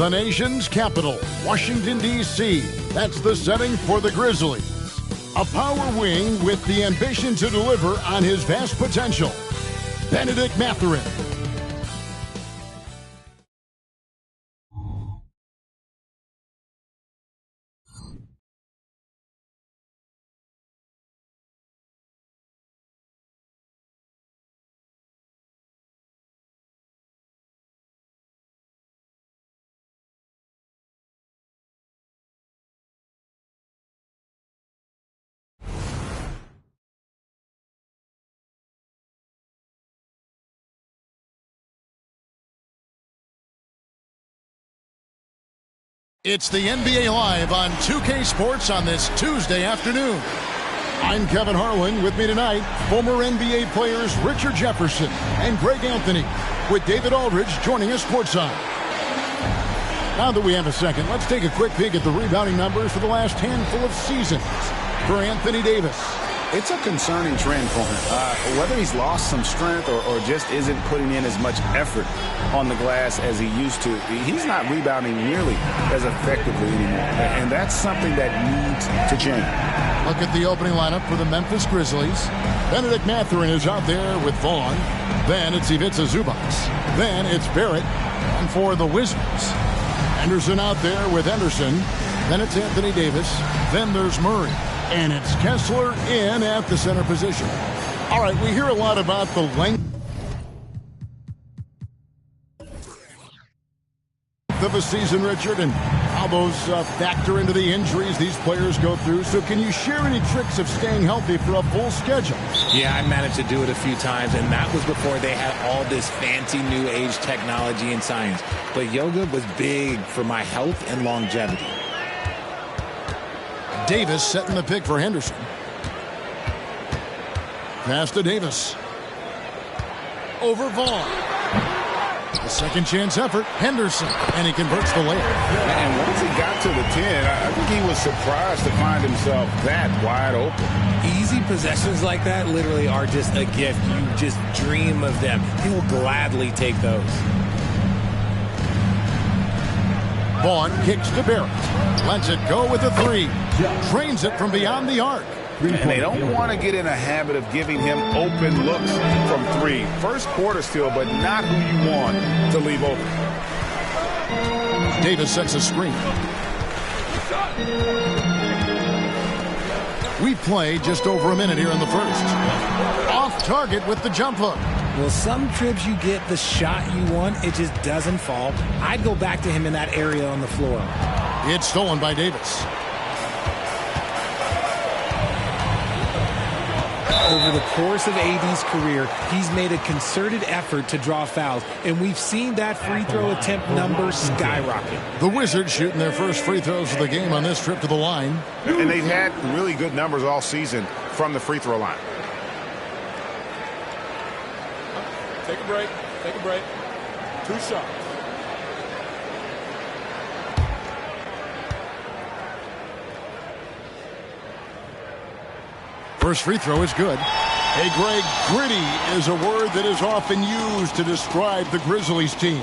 The nation's capital, Washington, D.C. That's the setting for the Grizzlies. A power wing with the ambition to deliver on his vast potential. Benedict Mathurin. It's the NBA Live on 2K Sports on this Tuesday afternoon. I'm Kevin Harlan. With me tonight, former NBA players Richard Jefferson and Greg Anthony, with David Aldridge joining us courtside. Now that we have a second, let's take a quick peek at the rebounding numbers for the last handful of seasons for Anthony Davis. It's a concerning trend for him. Whether he's lost some strength or just isn't putting in as much effort on the glass as he used to, he's not rebounding nearly as effectively anymore. And that's something that needs to change. Look at the opening lineup for the Memphis Grizzlies. Benedict Mathurin is out there with Vaughn. Then it's Ivica Zubac. Then it's Barrett. And for the Wizards, Henderson out there with Henderson. Then it's Anthony Davis. Then there's Murray. And it's Kessler in at the center position. All right, we hear a lot about the length of a season, Richard, and how those factor into the injuries these players go through. So can you share any tricks of staying healthy for a full schedule? Yeah, I managed to do it a few times, and that was before they had all this fancy new age technology and science. But yoga was big for my health and longevity. Davis setting the pick for Henderson. Pass to Davis. Over Vaughn. A second chance effort. Henderson. And he converts the layup. And once he got to the 10, I think he was surprised to find himself that wide open. Easy possessions like that literally are just a gift. You just dream of them. He'll gladly take those. Vaughn kicks to Barrett. Lets it go with a three. Trains it from beyond the arc. And they don't want to get in a habit of giving him open looks from three. First quarter still, but not who you want to leave open. Davis sets a screen. We play just over a minute here in the first. Off target with the jump hook. Well, some trips you get the shot you want, it just doesn't fall. I'd go back to him in that area on the floor. It's stolen by Davis. Over the course of AD's career, he's made a concerted effort to draw fouls, and we've seen that free throw attempt number skyrocket. The Wizards shooting their first free throws of the game on this trip to the line. And they've had really good numbers all season from the free throw line. Take a break. Take a break. 2 shots. First free throw is good. Hey, Greg, gritty is a word that is often used to describe the Grizzlies team.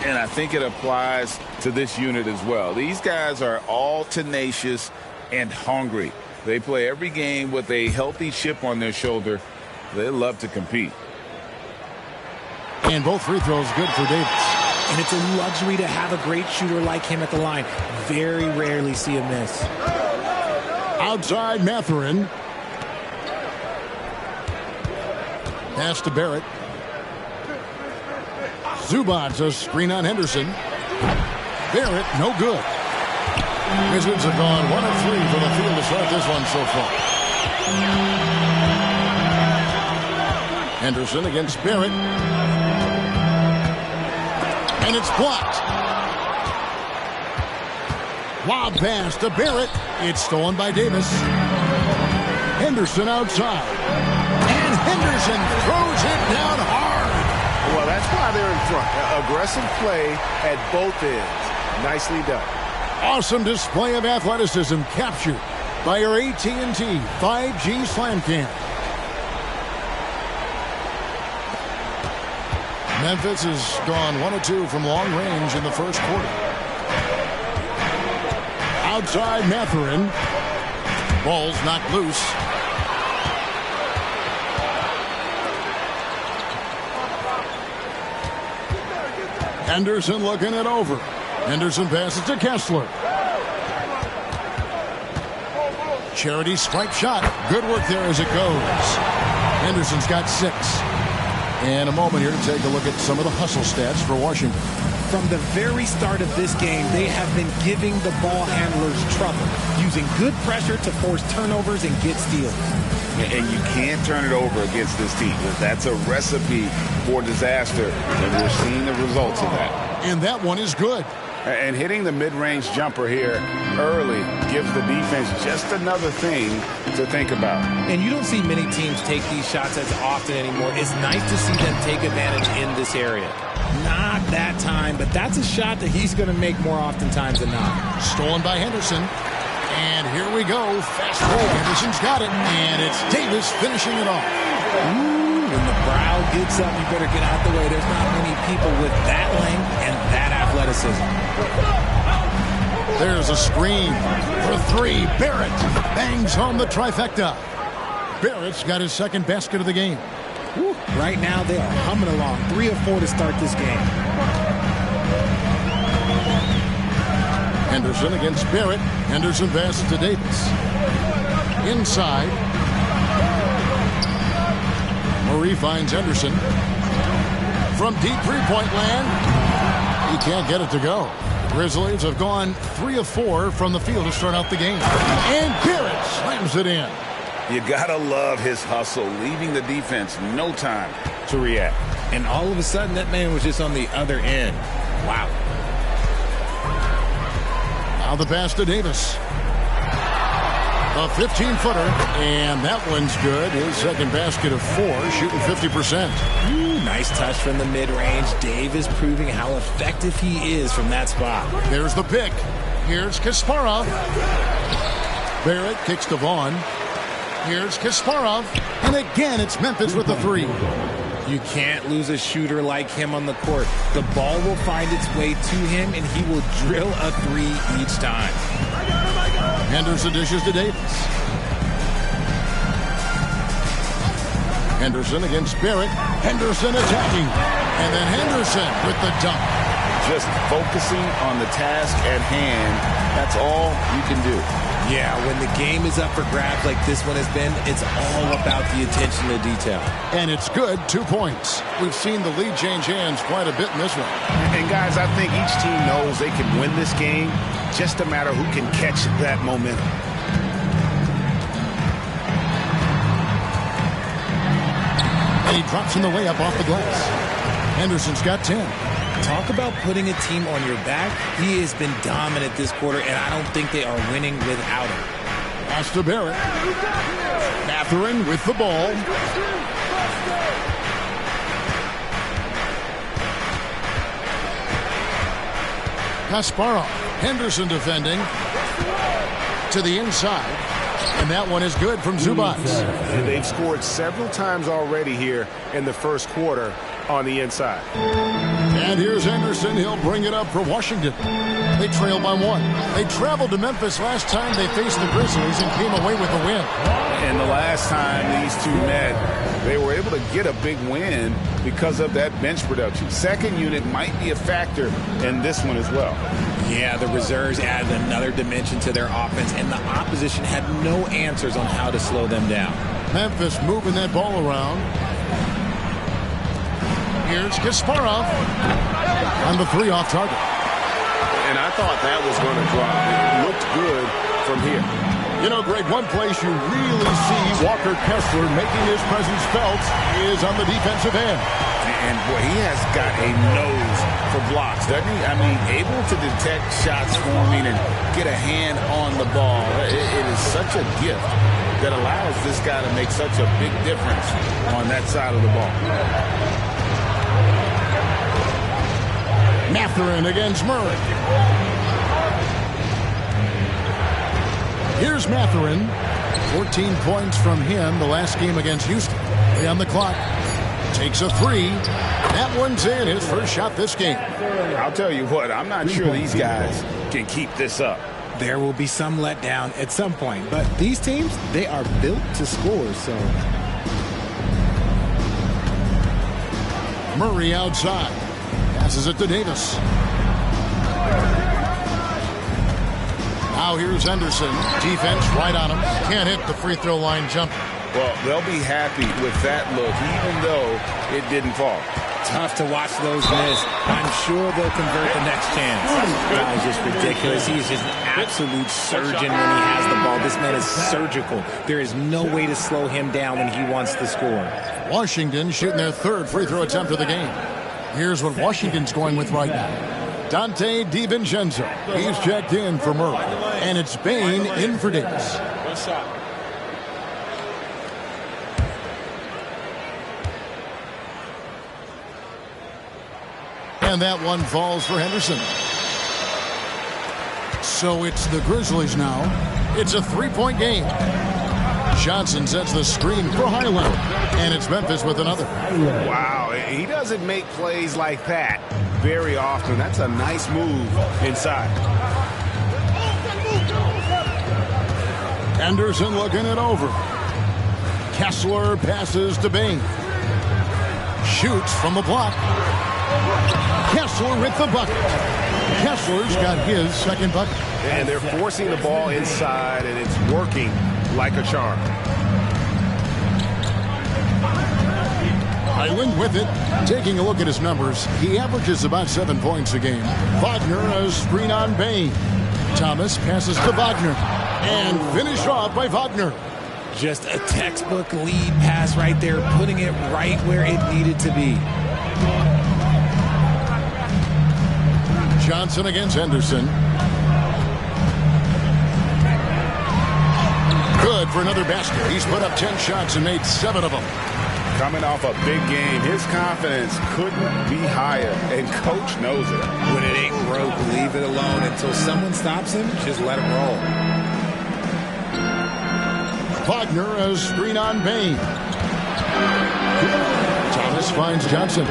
And I think it applies to this unit as well. These guys are all tenacious and hungry. They play every game with a healthy chip on their shoulder. They love to compete. And both free throws good for Davis. And it's a luxury to have a great shooter like him at the line. Very rarely see a miss. Outside Mathurin. Pass to Barrett. Zubac, a screen on Henderson. Barrett, no good. Wizards have gone 1 of 3 for the field to start this one so far. Henderson against Barrett. And it's blocked. Lob pass to Barrett. It's stolen by Davis. Henderson outside. And Henderson throws it down hard. Well, that's why they're in front. Aggressive play at both ends. Nicely done. Awesome display of athleticism captured by our AT&T 5G Slam Cam. Memphis has gone 1 of 2 from long range in the first quarter. Outside Mathurin. Ball's knocked loose. Henderson looking it over. Henderson passes to Kessler. Charity stripe shot. Good work there as it goes. Henderson's got 6. And a moment here to take a look at some of the hustle stats for Washington. From the very start of this game, they have been giving the ball handlers trouble, using good pressure to force turnovers and get steals. And you can't turn it over against this team. That's a recipe for disaster, and we're seeing the results of that. And that one is good. And hitting the mid-range jumper here early gives the defense just another thing to think about. And you don't see many teams take these shots as often anymore. It's nice to see them take advantage in this area. Not that time, but that's a shot that he's going to make more oftentimes than not. Stolen by Henderson. And here we go. Fast break. Henderson's got it. And it's Davis finishing it off. Ooh, when the brow gets up, you better get out the way. There's not many people with that length and that athleticism. There's a screen for three. Barrett bangs home the trifecta. Barrett's got his second basket of the game. Woo. Right now, they are humming along. 3 of 4 to start this game. Henderson against Barrett. Henderson passes to Davis. Inside. Murray finds Henderson. From deep three-point land. He can't get it to go. Grizzlies have gone 3 of 4 from the field to start out the game. And Barrett slams it in. You gotta love his hustle, leaving the defense no time to react. And all of a sudden, that man was just on the other end. Wow. Now the pass to Davis. A 15-footer, and that one's good. His second basket of 4, shooting 50%. Ooh, nice touch from the mid-range. Davis proving how effective he is from that spot. There's the pick. Here's Kasparov. Barrett kicks to Vaughn. Here's Kasparov. And again, it's Memphis with the 3. You can't lose a shooter like him on the court. The ball will find its way to him, and he will drill a 3 each time. Henderson dishes to Davis. Henderson against Barrett. Henderson attacking. And then Henderson with the dunk. Just focusing on the task at hand. That's all you can do. Yeah, when the game is up for grabs like this one has been, it's all about the attention to detail. And it's good, 2 points. We've seen the lead change hands quite a bit in this one. And guys, I think each team knows they can win this game. Just a matter who can catch that momentum. And he drops in the layup off the glass. Henderson's got 10. Talk about putting a team on your back. He has been dominant this quarter, and I don't think they are winning without him. Pass to Barrett. Mathurin with the ball. Kasparov. Henderson defending. To the inside. And that one is good from Zubac. They've scored several times already here in the first quarter on the inside. And here's Henderson. He'll bring it up for Washington. They trail by 1. They traveled to Memphis last time they faced the Grizzlies and came away with a win. And the last time these two met, they were able to get a big win because of that bench production. Second unit might be a factor in this one as well. Yeah, the reserves added another dimension to their offense, and the opposition had no answers on how to slow them down. Memphis moving that ball around. Here's Kasparov on the 3 off target. And I thought that was going to drop. It looked good from here. You know, Greg, one place you really see Walker Kessler making his presence felt is on the defensive end. And boy, he has got a nose for blocks, doesn't he? I mean, able to detect shots forming and get a hand on the ball. It is such a gift that allows this guy to make such a big difference on that side of the ball. Mathurin against Murray. Here's Mathurin. 14 points from him the last game against Houston. Play on the clock. Takes a 3. That one's in. His first shot this game. I'll tell you what, I'm not sure these guys can keep this up. There will be some letdown at some point, but these teams, they are built to score, so. Murray outside. Passes it to Davis. Now here's Henderson. Defense right on him. Can't hit the free throw line jumper. Well, they'll be happy with that look, even though it didn't fall. Tough to watch those miss. I'm sure they'll convert the next chance. That is just ridiculous. He's just an absolute surgeon when he has the ball. This man is surgical. There is no way to slow him down when he wants to score. Washington shooting their 3rd free throw attempt of the game. Here's what Washington's going with right now. Dante DiVincenzo. He's checked in for Murray. And it's Bain in for Davis. One shot. And that one falls for Henderson. So it's the Grizzlies now. It's a three-point game. Johnson sets the screen for Highland. And it's Memphis with another. Wow, he doesn't make plays like that very often. That's a nice move inside. Anderson looking it over. Kessler passes to Bain. Shoots from the block. Kessler with the bucket. Kessler's got his second bucket. And they're forcing the ball inside, and it's working like a charm. Highland with it. Taking a look at his numbers, he averages about 7 points a game. Wagner, a screen on Bain. Thomas passes to Wagner. And finished off by Wagner. Just a textbook lead pass right there, putting it right where it needed to be. Johnson against Henderson. Good for another basket. He's put up 10 shots and made 7 of them. Coming off a big game, his confidence couldn't be higher, and coach knows it. When it ain't broke, leave it alone until someone stops him. Just let him roll. Wagner, a screen on Bain. Thomas finds Johnson.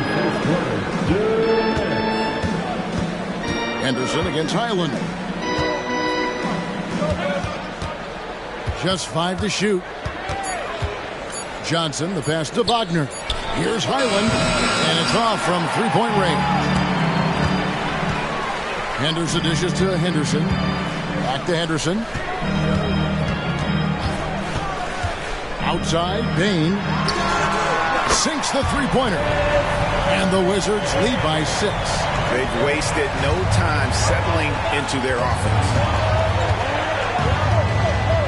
Henderson against Highland. Just 5 to shoot. Johnson, the pass to Wagner. Here's Highland, and it's off from three-point range. Henderson dishes to Henderson. Back to Henderson. Outside, Bain sinks the three-pointer. And the Wizards lead by 6. They've wasted no time settling into their offense.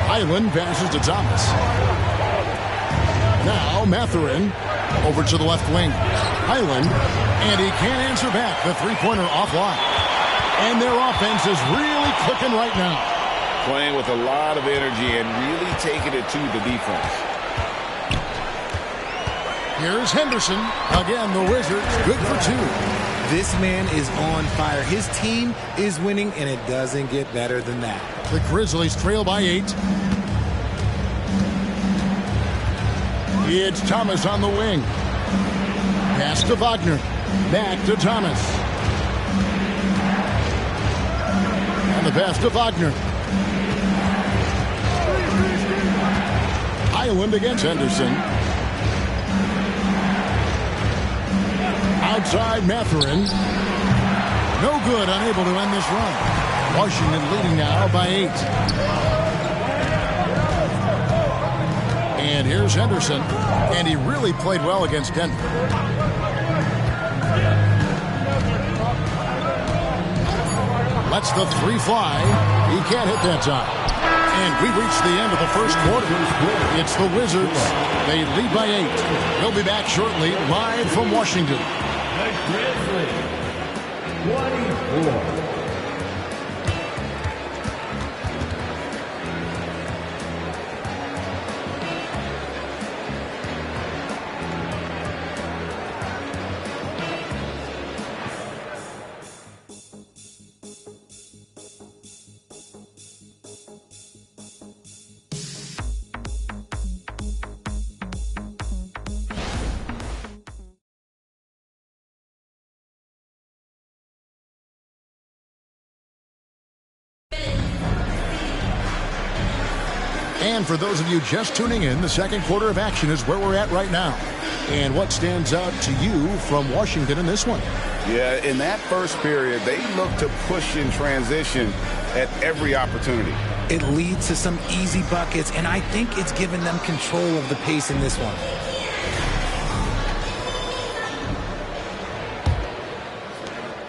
Highland passes to Thomas. Now Mathurin over to the left wing. Highland, and he can't answer back. The three-pointer offline. And their offense is really clicking right now. Playing with a lot of energy and really taking it to the defense. Here's Henderson. Again, the Wizards good for 2. This man is on fire. His team is winning, and it doesn't get better than that. The Grizzlies trail by 8. It's Thomas on the wing. Pass to Wagner. Back to Thomas. And the pass to Wagner. Highland against Henderson. Outside Mathurin. No good, unable to end this run. Washington leading now by 8. And here's Henderson. And he really played well against Denver. Lets the 3 fly. He can't hit that time. And we reach the end of the first quarter. It's the Wizards. They lead by 8. They'll be back shortly, live from Washington. The Grizzlies, 24. And for those of you just tuning in, the second quarter of action is where we're at right now. And what stands out to you from Washington in this one? Yeah, in that first period, they looked to push in transition at every opportunity. It leads to some easy buckets, and I think it's given them control of the pace in this one.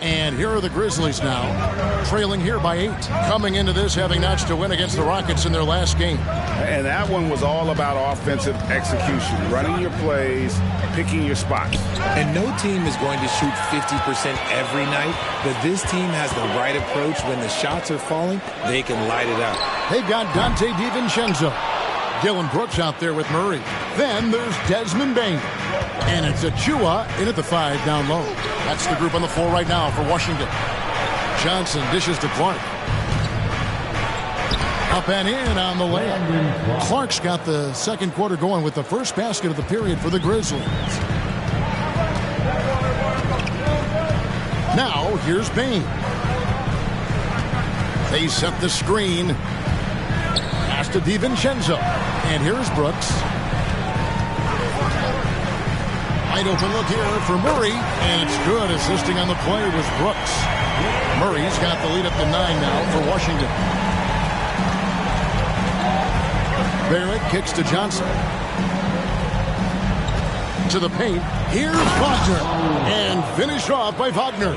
And here are the Grizzlies now, trailing here by 8. Coming into this, having notched a win against the Rockets in their last game. And that one was all about offensive execution, running your plays, picking your spots. And no team is going to shoot 50% every night, but this team has the right approach. When the shots are falling, they can light it up. They've got Dante DiVincenzo. Dylan Brooks out there with Murray. Then there's Desmond Bain. And it's Achua in at the 5 down low. That's the group on the floor right now for Washington. Johnson dishes to Clark. Up and in on the layup. Clark's got the second quarter going with the first basket of the period for the Grizzlies. Now, here's Bain. They set the screen. Pass to DiVincenzo. And here's Brooks. Wide open look here for Murray. And it's good. Assisting on the play was Brooks. Murray's got the lead up to 9 now for Washington. Barrett kicks to Johnson. To the paint. Here's Wagner. And finished off by Wagner.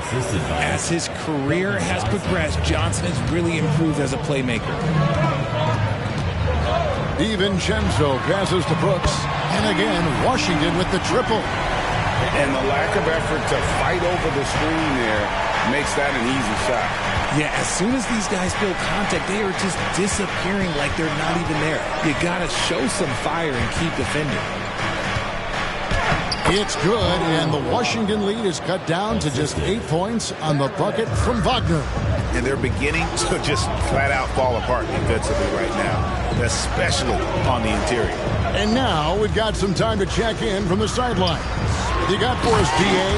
As his career has progressed, Johnson has really improved as a playmaker. DiVincenzo passes to Brooks. And again, Washington with the triple. And the lack of effort to fight over the screen there makes that an easy shot. Yeah, as soon as these guys feel contact, they are just disappearing like they're not even there. You got to show some fire and keep defending. It's good, and the Washington lead is cut down to just 8 points on the bucket from Wagner. And they're beginning to just flat out fall apart defensively right now, especially on the interior. And now we've got some time to check in from the sideline. What you got for us, DA?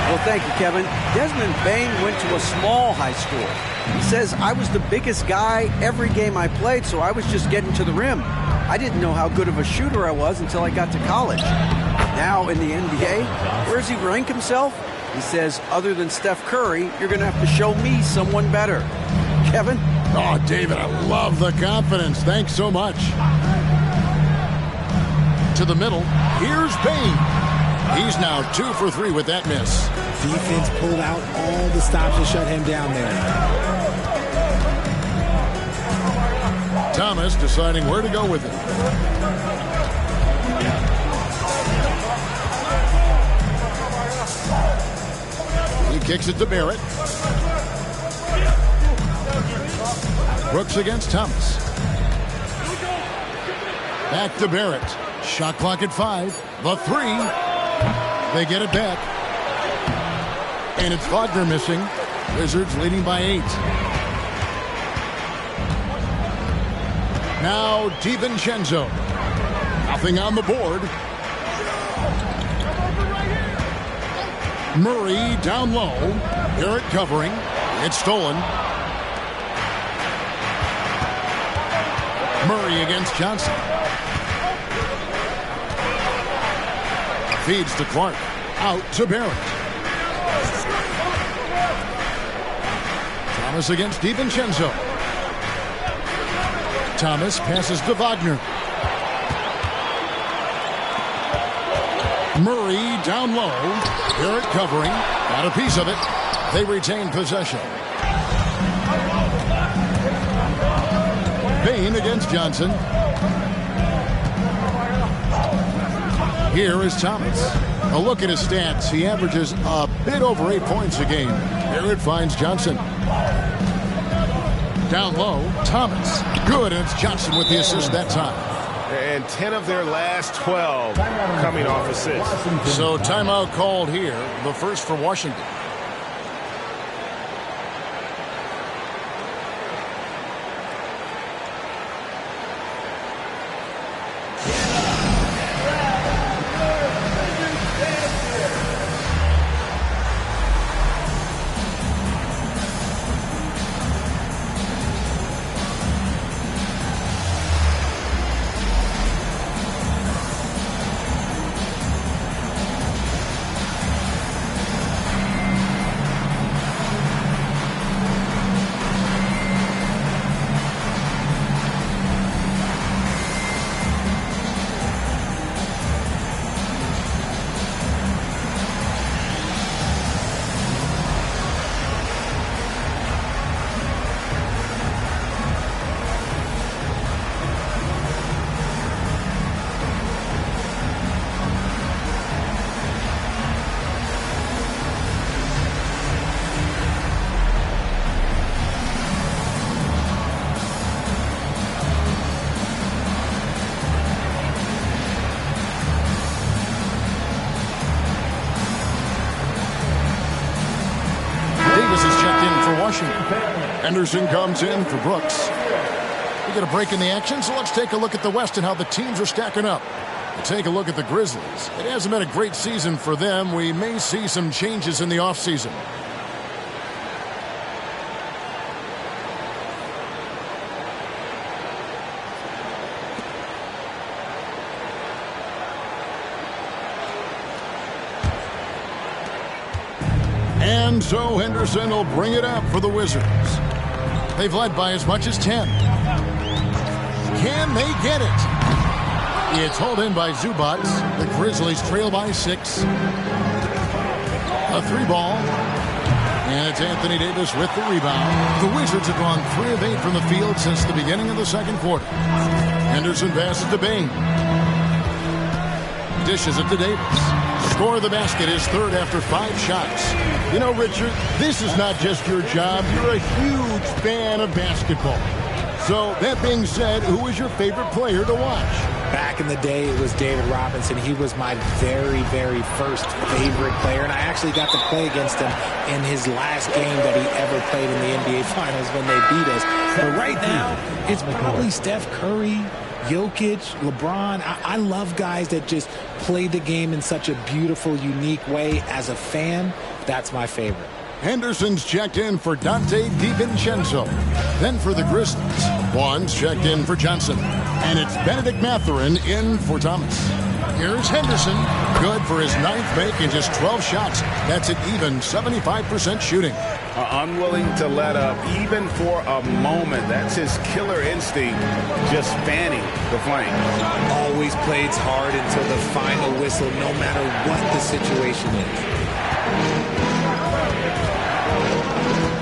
Well, thank you, Kevin. Desmond Bain went to a small high school. He says, I was the biggest guy every game I played, so I was just getting to the rim. I didn't know how good of a shooter I was until I got to college. Now in the NBA, where does he rank himself? He says, other than Steph Curry, you're going to have to show me someone better. Kevin? Oh, David, I love the confidence. Thanks so much. To the middle. Here's Bain. He's now 2 for 3 with that miss. Defense pulled out all the stops to shut him down there. Thomas deciding where to go with it. He kicks it to Barrett. Brooks against Thomas. Back to Barrett. Shot clock at 5. The 3. They get it back. And it's Wagner missing. Wizards leading by 8. Now DiVincenzo. Nothing on the board. Murray down low. Barrett covering. It's stolen. Murray against Johnson. Feeds to Clark. Out to Barrett. Thomas against DiVincenzo. Thomas passes to Wagner. Murray down low. Barrett covering. Got a piece of it. They retain possession. Bain against Johnson. Here is Thomas. A look at his stats. He averages a bit over 8 points a game. Barrett finds Johnson. Down low, Thomas. Good, and it's Johnson with the assist that time. And 10 of their last 12 coming off assists. So timeout called here, the first for Washington. position. Henderson comes in for Brooks. We get a break in the action, so let's take a look at the West and how the teams are stacking up. We'll take a look at the Grizzlies. It hasn't been a great season for them. We may see some changes in the offseason. And so Henderson will bring it up for the Wizards. They've led by as much as 10. Can they get it? It's hauled in by Zubac. The Grizzlies trail by 6. A 3-ball. And it's Anthony Davis with the rebound. The Wizards have gone 3 of 8 from the field since the beginning of the second quarter. Henderson passes to Bain. Dishes it to Davis. Score of the basket is third after 5 shots. You know, Richard, this is not just your job. You're a huge fan of basketball. So, that being said, who is your favorite player to watch? Back in the day, it was David Robinson. He was my very, very first favorite player, and I actually got to play against him in his last game that he ever played in the NBA Finals when they beat us. But right now, it's probably Steph Curry, Jokic, LeBron. I love guys that just play the game in such a beautiful, unique way. As a fan, that's my favorite. Henderson's checked in for Dante DiVincenzo. Then for the Grizzlies, Vaughn's checked in for Johnson. And it's Benedict Mathurin in for Thomas. Here's Henderson. Good for his 9th make in just 12 shots. That's an even 75% shooting. Unwilling to let up even for a moment. That's his killer instinct, just fanning the flame. Always plays hard until the final whistle, no matter what the situation is.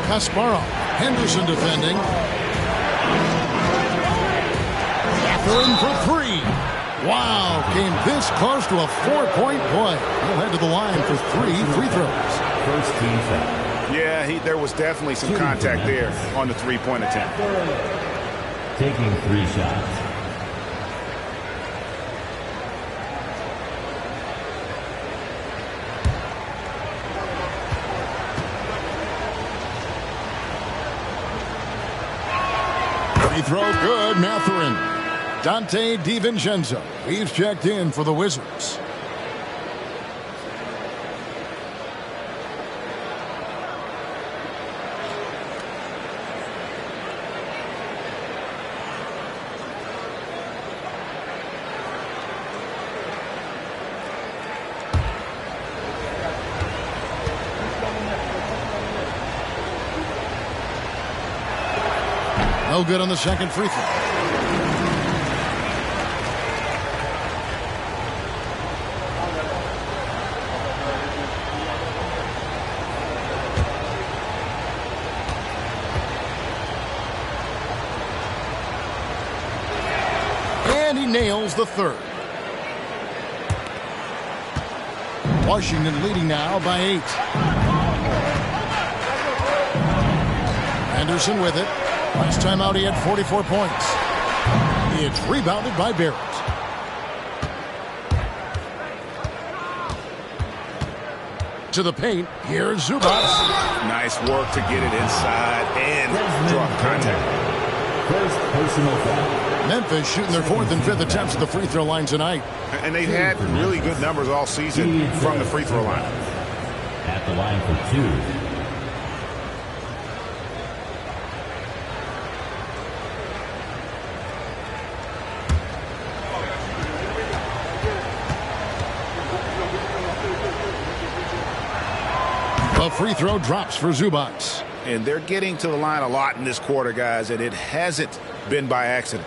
Kasparov. Henderson defending. Mathurin for 3. Wow, came this close to a 4-point play. He'll head to the line for 3 free throws. First team foul. Yeah, there was definitely some contact there on the 3-point attempt. Taking 3 shots. Free throw good, Mathurin. Dante DiVincenzo. He's checked in for the Wizards. No good on the second free throw. And he nails the third. Washington leading now by 8. Henderson with it. Last time out, he had 44 points. It's rebounded by Barrett. To the paint. Here's Zubac. Nice work to get it inside and draw contact. First personal foul. Memphis shooting their 4th and 5th attempts at the free throw line tonight. And they've had really good numbers all season from the free throw line. At the line for 2. A free throw drops for Zubac. And they're getting to the line a lot in this quarter, guys, and it hasn't been by accident.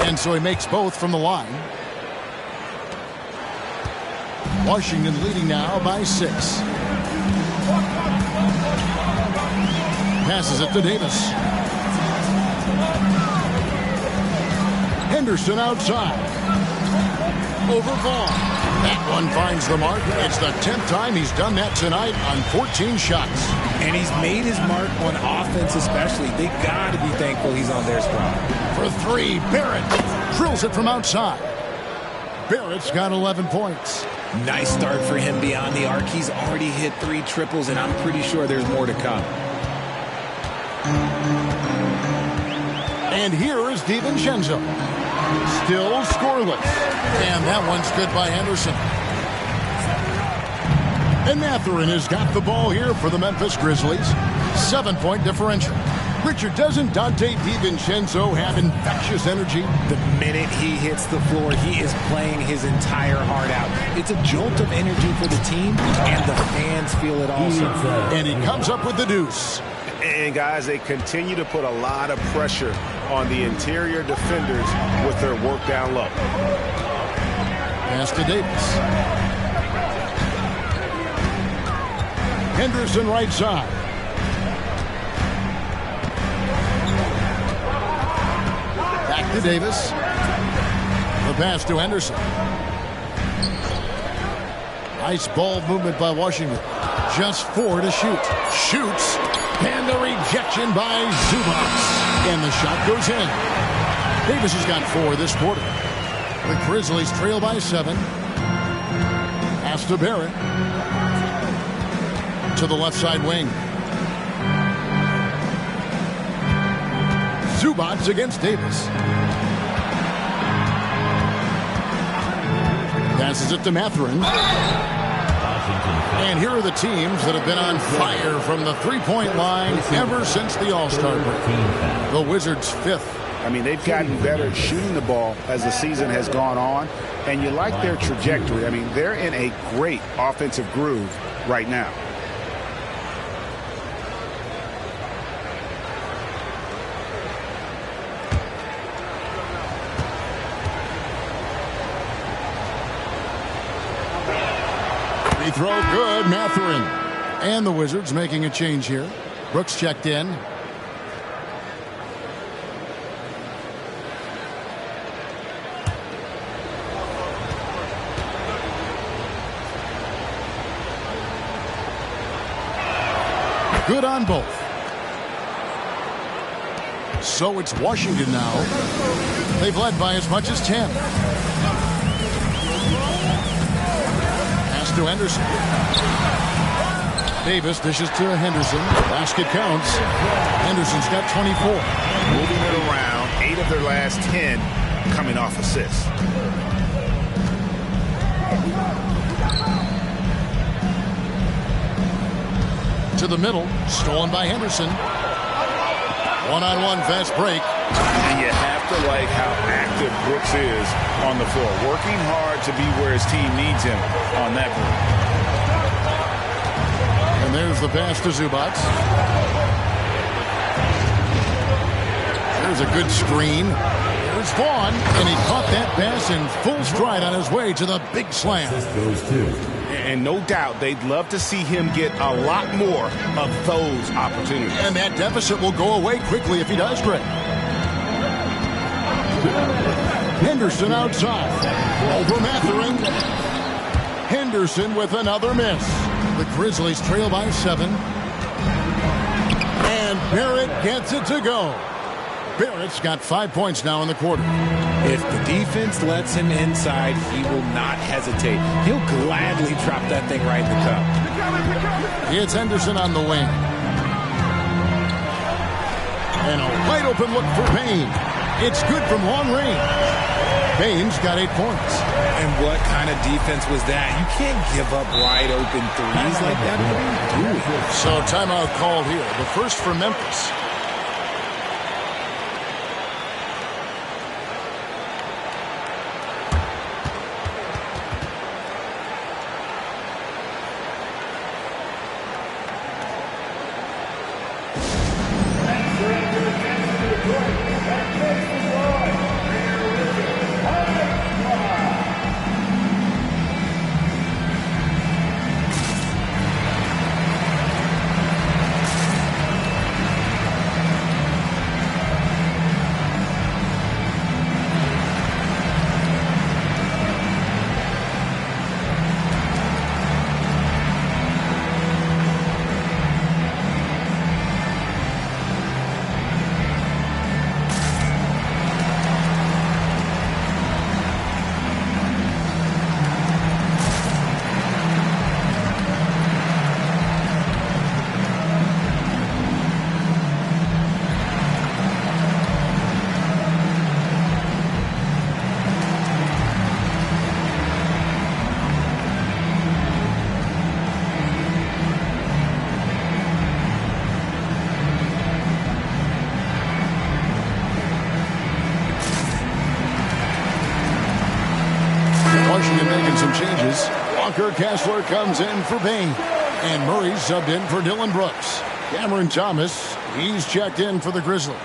And so he makes both from the line. Washington leading now by 6. Passes it to Davis. Henderson outside. Over Vaughn. That one finds the mark. It's the 10th time he's done that tonight on 14 shots. And he's made his mark on offense especially. They got to be thankful he's on their squad. For three, Barrett drills it from outside. Barrett's got 11 points. Nice start for him beyond the arc. He's already hit 3 triples, and I'm pretty sure there's more to come. And here is DiVincenzo. Still scoreless. And that one's good by Henderson. And Mathurin has got the ball here for the Memphis Grizzlies. 7-point differential. Richard, doesn't Dante DiVincenzo have infectious energy? The minute he hits the floor, he is playing his entire heart out. It's a jolt of energy for the team, and the fans feel it also. And he comes up with the deuce. And, guys, they continue to put a lot of pressure on the interior defenders with their work down low. Pass to Davis. Henderson right side. Back to Davis. The pass to Henderson. Nice ball movement by Washington. Just 4 to shoot. Shoots. And the rejection by Zubac. And the shot goes in. Davis has got 4 this quarter. The Grizzlies trail by 7. Pass to Barrett. To the left side wing. Zubac against Davis. Passes it to Mathurin. And here are the teams that have been on fire from the three-point line ever since the All-Star break. The Wizards 5th. I mean, they've gotten better at shooting the ball as the season has gone on, and you like their trajectory. I mean, they're in a great offensive groove right now. Throw good, Mathurin. And the Wizards making a change here. Brooks checked in. Good on both. So it's Washington now. They've led by as much as 10. To Henderson. Davis dishes to Henderson. Basket counts. Henderson's got 24. Moving it around. 8 of their last 10 coming off assists. To the middle. Stolen by Henderson. One-on-one fast break. And you have to like how active Brooks is on the floor. Working hard to be where his team needs him on that break. And there's the pass to Zubac. There's a good screen. There's Vaughn. And he caught that pass in full stride on his way to the big slam. And no doubt they'd love to see him get a lot more of those opportunities. And that deficit will go away quickly if he does great. Henderson outside. Over Mathurin. Henderson with another miss. The Grizzlies trail by 7. And Barrett gets it to go. Barrett's got 5 points now in the quarter. If the defense lets him inside, he will not hesitate. He'll gladly drop that thing right in the cup. It's Henderson on the wing. And a wide open look for Payne. It's good from long range. Payne's got 8 points. And what kind of defense was that? You can't give up wide open threes like that. What are you doing? So timeout called here. The first for Memphis. Walker Kessler comes in for Payne. And Murray subbed in for Dylan Brooks. Cameron Thomas, he's checked in for the Grizzlies.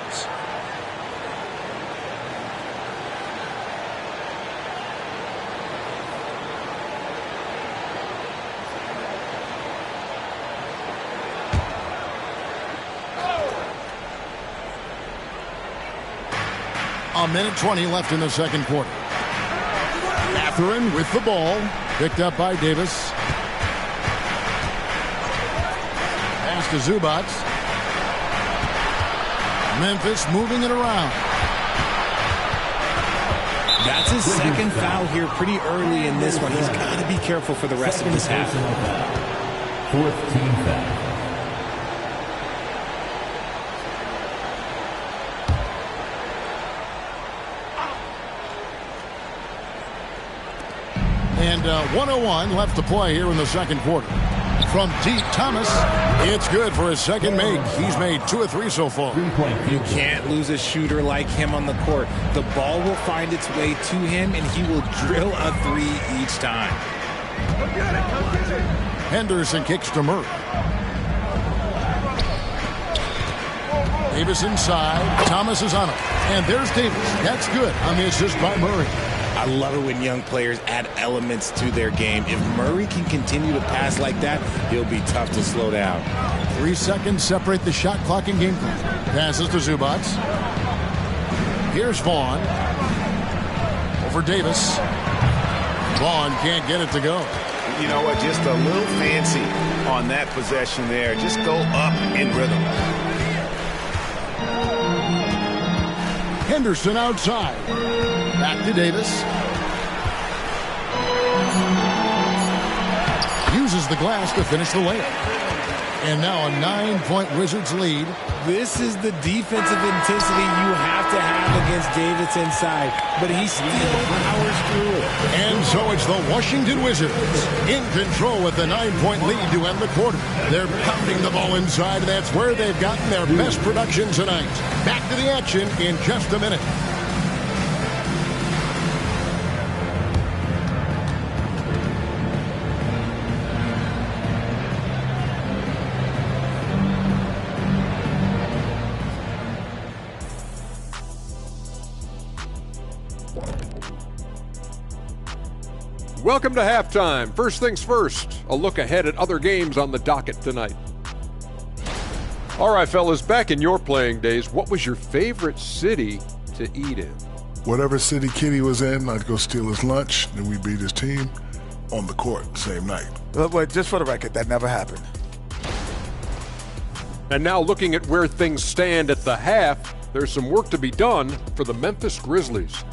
A minute 20 left in the second quarter. Mathurin with the ball. Picked up by Davis. Pass to Zubac. Memphis moving it around. That's his second foul here pretty early in this one. He's got to be careful for the rest of this half. Fourth team foul. And 1:01 left to play here in the second quarter. From deep, Thomas, it's good for his second make. He's made 2 of 3 so far. You can't lose a shooter like him on the court. The ball will find its way to him, and he will drill a 3 each time. Henderson kicks to Murray. Davis inside. Thomas is on him. And there's Davis. That's good on the assist by Murray. I love it when young players add elements to their game. If Murray can continue to pass like that, he'll be tough to slow down. 3 seconds separate the shot clock and game clock. Passes to Zubac. Here's Vaughn. Over Davis. Vaughn can't get it to go. You know what? Just a little fancy on that possession there. Just go up in rhythm. Henderson outside. Back to Davis. Uses the glass to finish the layup. And now a 9-point Wizards lead. This is the defensive intensity you have to have against Davis inside. But he still powers through it. And so it's the Washington Wizards in control with the 9-point lead to end the quarter. They're pounding the ball inside, and that's where they've gotten their best production tonight. Back to the action in just a minute. Welcome to halftime. First things first, a look ahead at other games on the docket tonight. All right, fellas, back in your playing days, what was your favorite city to eat in? Whatever city Kitty was in, I'd go steal his lunch, then we beat his team on the court same night. But just for the record, that never happened. And now looking at where things stand at the half, there's some work to be done for the Memphis Grizzlies.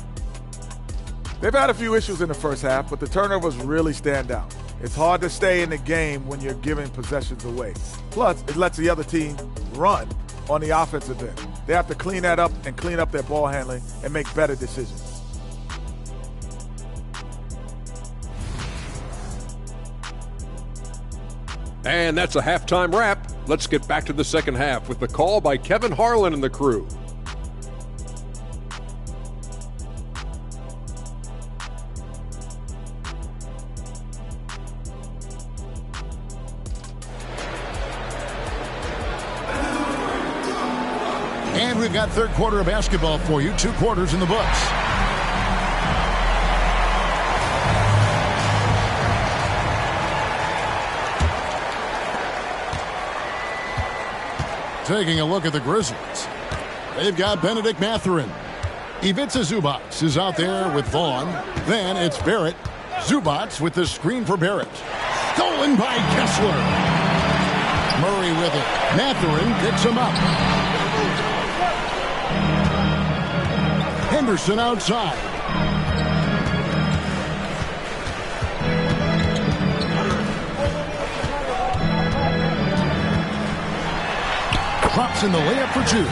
They've had a few issues in the first half, but the turnovers really stand out. It's hard to stay in the game when you're giving possessions away. Plus, it lets the other team run on the offensive end. They have to clean that up and clean up their ball handling and make better decisions. And that's a halftime wrap. Let's get back to the second half with the call by Kevin Harlan and the crew. And we've got third quarter of basketball for you. 2 quarters in the books. Taking a look at the Grizzlies. They've got Benedict Mathurin. Ivica Zubac is out there with Vaughn. Then it's Barrett. Zubac with the screen for Barrett. Stolen by Kessler. Murray with it. Mathurin picks him up. Henderson outside. Drops in the layup for 2.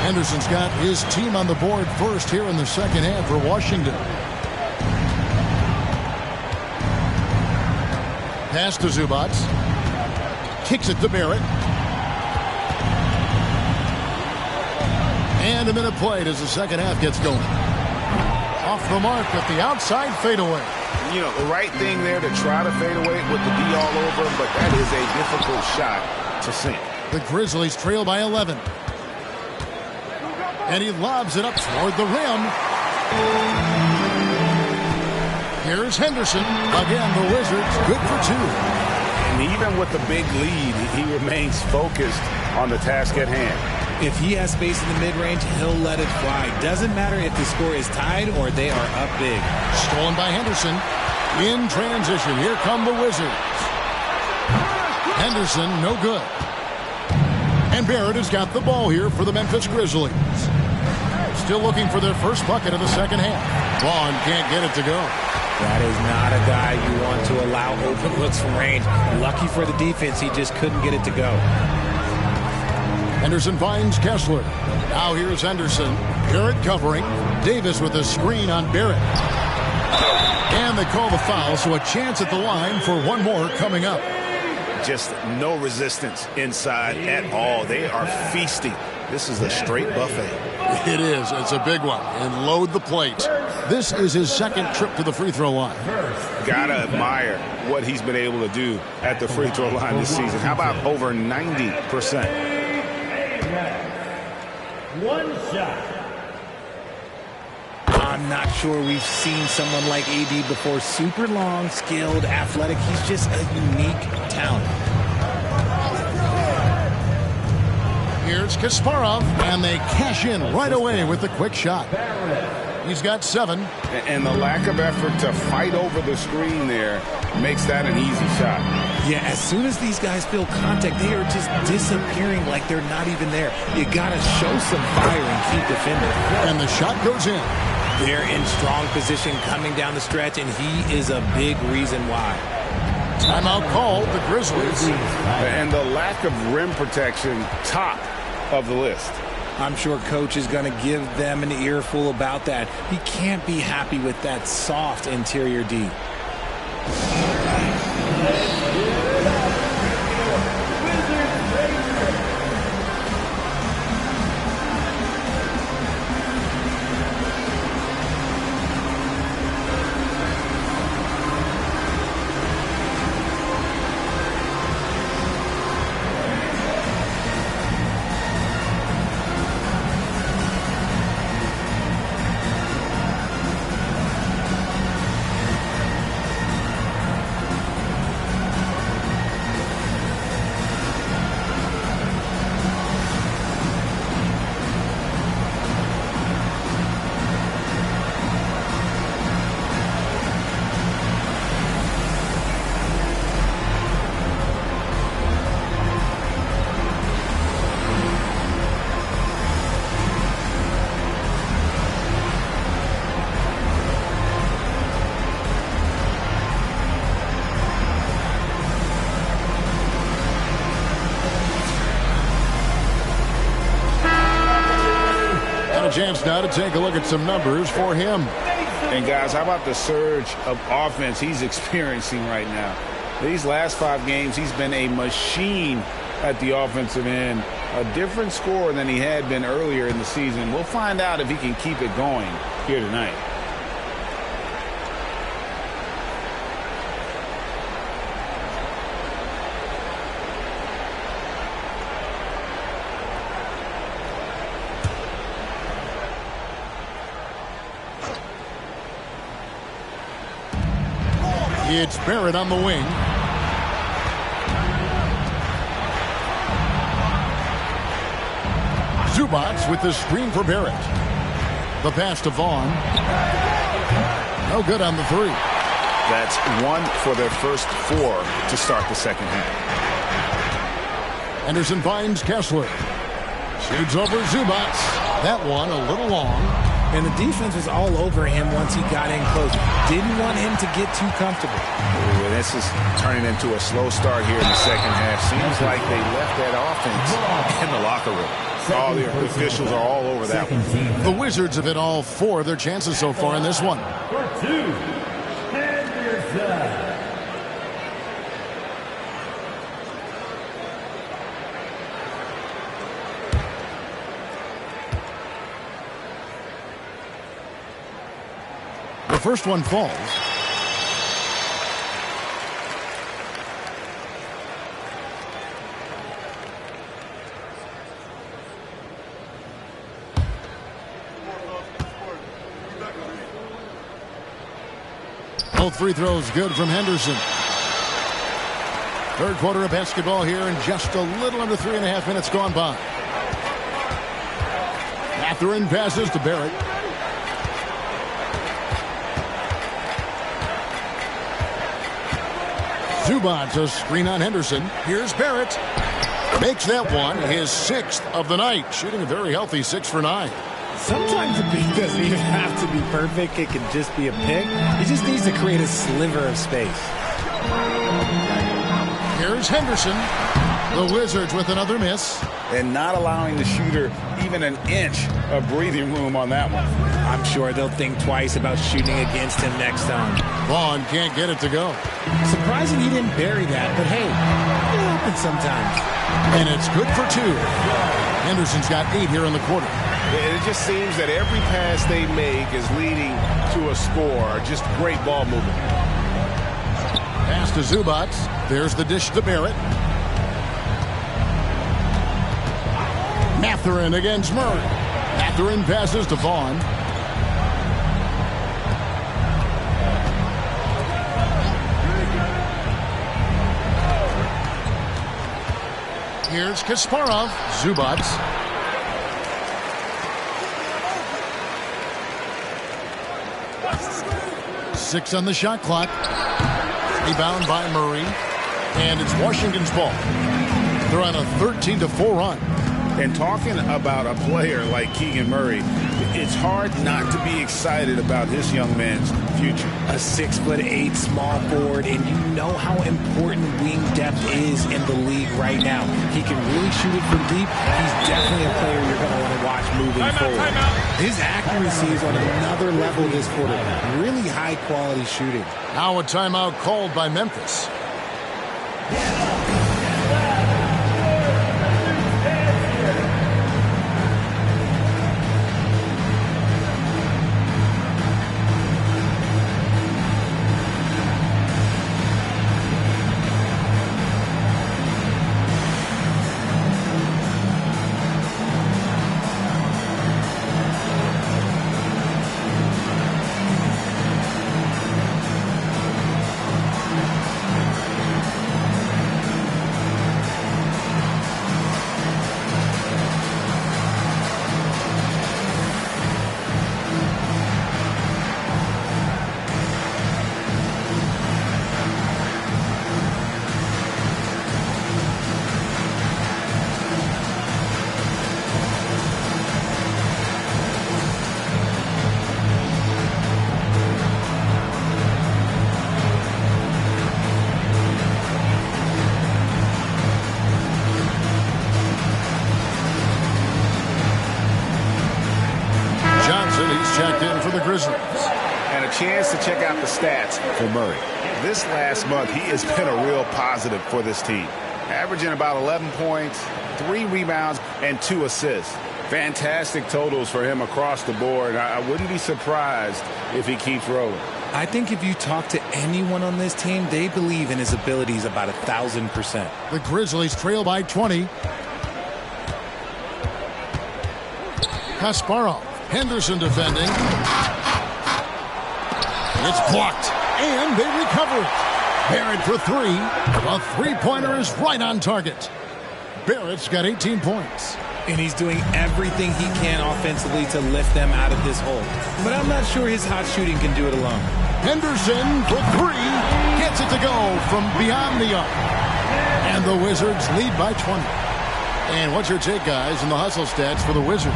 Henderson's got his team on the board first here in the second half for Washington. Pass to Zubac. Kicks it to Barrett. And a minute played as the second half gets going. Off the mark with the outside fadeaway. You know, the right thing there to try to fade away with the D all over him, but that is a difficult shot to sink. The Grizzlies trail by 11. And he lobs it up toward the rim. Here's Henderson. Again, the Wizards good for 2. And even with the big lead, he remains focused on the task at hand. If he has space in the mid-range, he'll let it fly. Doesn't matter if the score is tied or they are up big. Stolen by Henderson. In transition, here come the Wizards. Henderson, no good. And Barrett has got the ball here for the Memphis Grizzlies. Still looking for their first bucket of the second half. Vaughn can't get it to go. That is not a guy you want to allow open looks from range. Lucky for the defense, he just couldn't get it to go. Henderson finds Kessler. Now here's Henderson. Barrett covering. Davis with a screen on Barrett. And they call the foul, so a chance at the line for one more coming up. Just no resistance inside at all. They are feasting. This is a straight buffet. It is. It's a big one. And load the plate. This is his second trip to the free throw line. Gotta admire what he's been able to do at the free throw line this season. How about over 90%? One shot. I'm not sure we've seen someone like AD before. Super long, skilled, athletic. He's just a unique talent. Here's Kasparov, and they cash in right away with the quick shot. He's got 7. And the lack of effort to fight over the screen there makes that an easy shot. Yeah, as soon as these guys feel contact, they are just disappearing like they're not even there. You got to show some fire and keep defending. And the shot goes in. They're in strong position coming down the stretch, and he is a big reason why. Timeout called, the Grizzlies. And the lack of rim protection, top of the list. I'm sure coach is going to give them an earful about that. He can't be happy with that soft interior D. Chance now to take a look at some numbers for him. And guys, how about the surge of offense he's experiencing right now? These last 5 games, he's been a machine at the offensive end. A different score than he had been earlier in the season. We'll find out if he can keep it going here tonight. It's Barrett on the wing. Zubats with the screen for Barrett. The pass to Vaughn. No good on the 3. That's 1 for their first 4 to start the second half. Henderson finds Kessler. Shoots over Zubats. That one a little long. And the defense was all over him once he got in close. Didn't want him to get too comfortable. Ooh, this is turning into a slow start here in the second half. Seems like they left that offense in the locker room. All the officials are all over that one. The Wizards have hit all 4 of their chances so far in this one. For 2, Henderson. The first one falls. Both free throws good from Henderson. Third quarter of basketball here, and just a little under 3.5 minutes gone by. Mathurin passes to Barrett. Zubac, a screen on Henderson. Here's Barrett. Makes that one his 6th of the night. Shooting a very healthy 6 for 9. Sometimes the pick doesn't even have to be perfect. It can just be a pick. He just needs to create a sliver of space. Here's Henderson. The Wizards with another miss. And not allowing the shooter even an inch of breathing room on that one. I'm sure they'll think twice about shooting against him next time. Vaughn can't get it to go. Surprising he didn't bury that, but hey, it happens sometimes. And it's good for 2. Henderson's got 8 here in the quarter. It just seems that every pass they make is leading to a score. Just great ball movement. Pass to Zubac. There's the dish to Barrett. Mathurin against Murray. Mathurin passes to Vaughn. Here's Kasparov. Zubac. Six on the shot clock. Rebound by Murray. And it's Washington's ball. They're on a 13-4 run. And talking about a player like Keegan Murray, it's hard not to be excited about this young man's future. A 6'8" small forward, and you know how important wing depth is in the league right now. He can really shoot it from deep. He's definitely a player you're going to want to watch moving forward. His accuracy is on another level this quarter. Really high quality shooting. Now a timeout called by Memphis. And a chance to check out the stats for Murray. This last month, he has been a real positive for this team. Averaging about 11 points, 3 rebounds, and 2 assists. Fantastic totals for him across the board. I wouldn't be surprised if he keeps rolling. I think if you talk to anyone on this team, they believe in his abilities about 1,000%. The Grizzlies trail by 20. Kasparov. Henderson defending. It's blocked, and they recover it. Barrett for 3. A three-pointer is right on target. Barrett's got 18 points. And he's doing everything he can offensively to lift them out of this hole. But I'm not sure his hot shooting can do it alone. Henderson for 3. Gets it to go from beyond the arc. And the Wizards lead by 20. And what's your take, guys, in the hustle stats for the Wizards?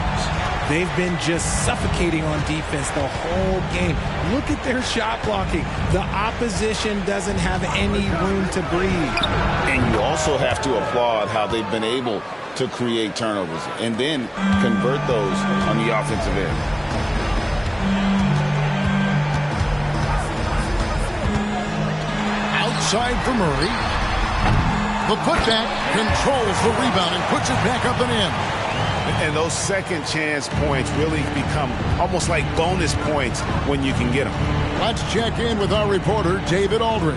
They've been just suffocating on defense the whole game. Look at their shot blocking. The opposition doesn't have any room to breathe. And you also have to applaud how they've been able to create turnovers and then convert those on the offensive end. Outside for Murray. The putback controls the rebound and puts it back up and in. And those second chance points really become almost like bonus points when you can get them. Let's check in with our reporter, David Aldridge.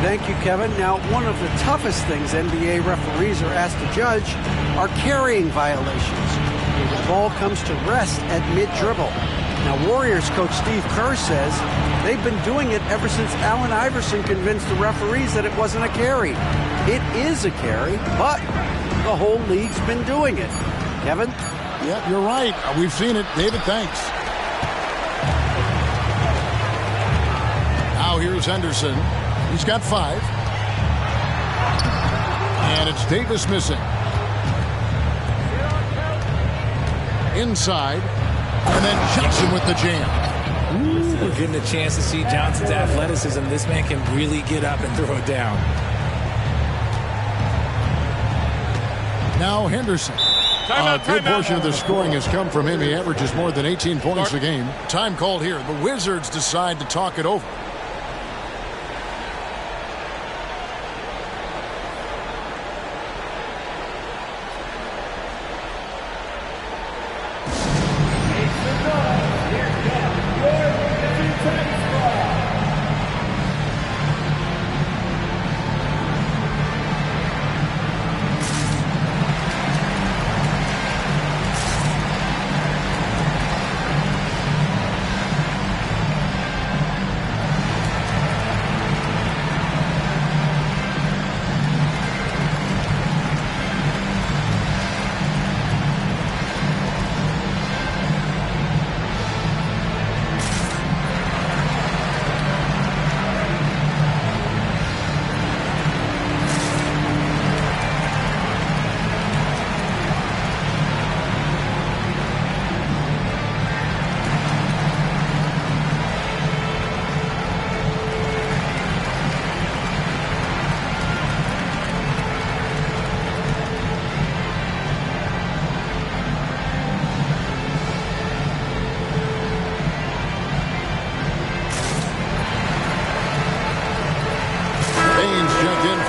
Thank you, Kevin. Now, one of the toughest things NBA referees are asked to judge are carrying violations. The ball comes to rest at mid-dribble. Now, Warriors coach Steve Kerr says They've been doing it ever since Allen Iverson convinced the referees that it wasn't a carry. It is a carry, but the whole league's been doing it. Kevin? Yep, you're right. We've seen it. David, thanks. Now here's Henderson. He's got 5. And it's Davis missing. Inside. And then Johnson with the jam. We're getting a chance to see Johnson's athleticism. This man can really get up and throw it down. Now Henderson. A good portion of the scoring has come from him. He averages more than 18 points a game. Time called here. The Wizards decide to talk it over.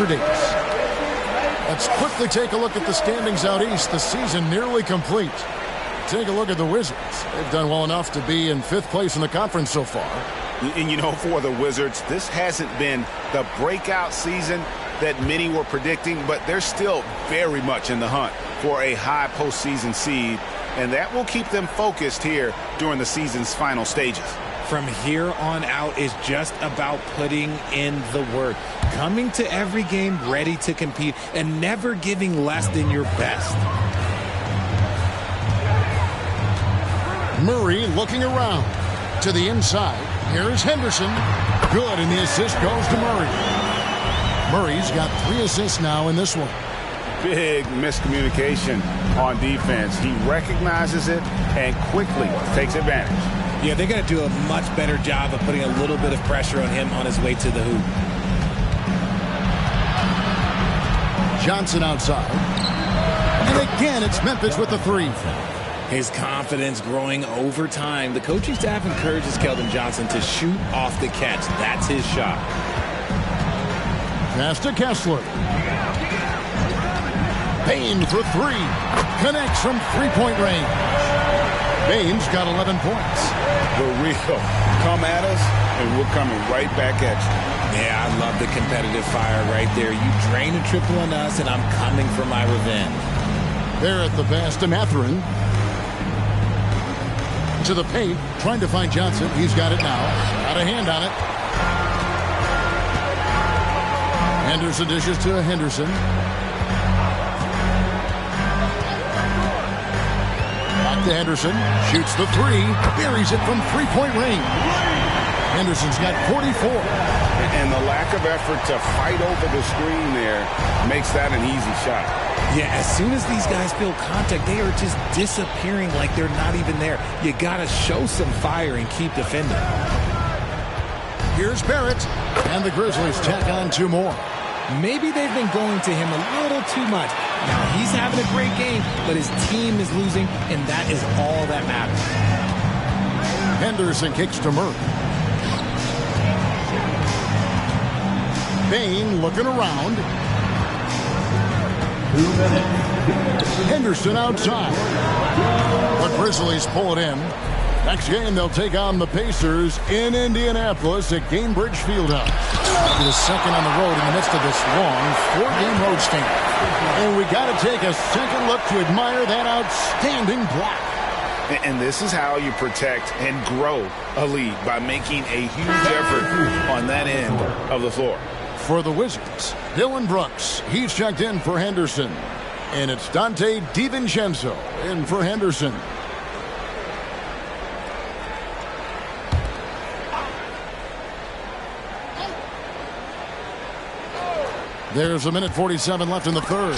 Davis. Let's quickly take a look at the standings out east. The season nearly complete. Take a look at the Wizards. They've done well enough to be in 5th place in the conference so far. And you know, for the Wizards, this hasn't been the breakout season that many were predicting, but they're still very much in the hunt for a high postseason seed, and that will keep them focused here during the season's final stages. From here on out is just about putting in the work. Coming to every game ready to compete and never giving less than your best. Murray looking around to the inside. Here's Henderson. Good, and the assist goes to Murray. Murray's got 3 assists now in this one. Big miscommunication on defense. He recognizes it and quickly takes advantage. Yeah, they're going to do a much better job of putting a little bit of pressure on him on his way to the hoop. Johnson outside. And again, it's Memphis with the 3. His confidence growing over time. The coaching staff encourages Keldon Johnson to shoot off the catch. That's his shot. Pass to Kessler. Payne for 3. Connects from 3-point range. Payne's got 11 points. The real come at us, and we're coming right back at you. Yeah, I love the competitive fire right there. You drain a triple on us, and I'm coming for my revenge. There at the pass to Mathurin. To the paint, trying to find Johnson. He's got it now. Got a hand on it. Henderson dishes to Henderson. Back to Henderson. Shoots the 3. Buries it from 3-point range. Henderson's got 44. And the lack of effort to fight over the screen there makes that an easy shot. Yeah, as soon as these guys feel contact, they are just disappearing like they're not even there. You got to show some fire and keep defending. Here's Barrett. And the Grizzlies tack on 2 more. Maybe they've been going to him a little too much. Now, he's having a great game, but his team is losing, and that is all that matters. Henderson kicks to Murray. Payne looking around. 2 minutes. Henderson outside. The Grizzlies pull it in. Next game, they'll take on the Pacers in Indianapolis at Gainbridge Fieldhouse. That'll be the second on the road in the midst of this long 4-game road stand. And we got to take a second look to admire that outstanding block. And this is how you protect and grow a lead, by making a huge effort on that end of the floor. For the Wizards, Dylan Brooks. He's checked in for Henderson. And it's Dante DiVincenzo in for Henderson. There's a minute 47 left in the third.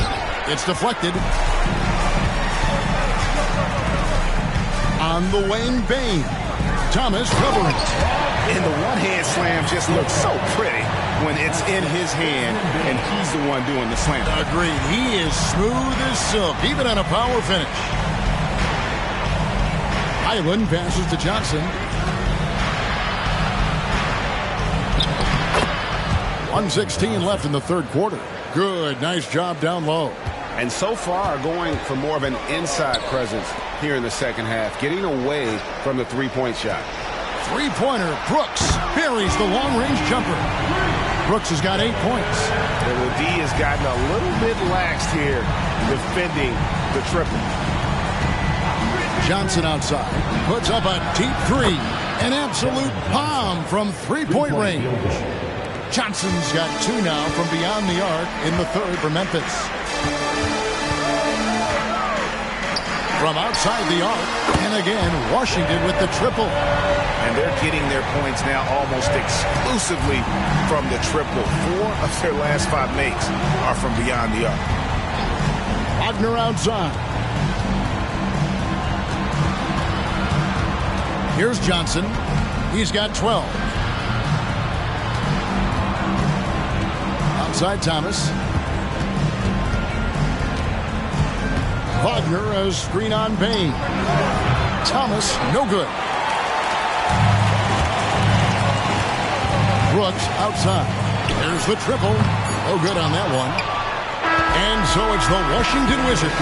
It's deflected. On the Wayne Bane. Thomas covering. And the one-hand slam just looks so pretty when it's in his hand and he's the one doing the slam. Agreed. He is smooth as silk, even on a power finish. Highland passes to Johnson. 1:16 left in the third quarter. Good, nice job down low. And so far going for more of an inside presence here in the second half, getting away from the three-point shot. Three-pointer, Brooks buries the long-range jumper. Brooks has got 8 points. And the D has gotten a little bit laxed here defending the triple. Johnson outside, puts up a deep three. An absolute bomb from three-point range. Johnson's got 2 now from beyond the arc in the third for Memphis. From outside the arc, and again, Washington with the triple. And they're getting their points now almost exclusively from the triple. 4 of their last 5 makes are from beyond the arc. Wagner outside. Here's Johnson. He's got 12. Outside Thomas. Wagner, a screen on Bane. Thomas, no good. Brooks outside. There's the triple. No good on that one. And so it's the Washington Wizards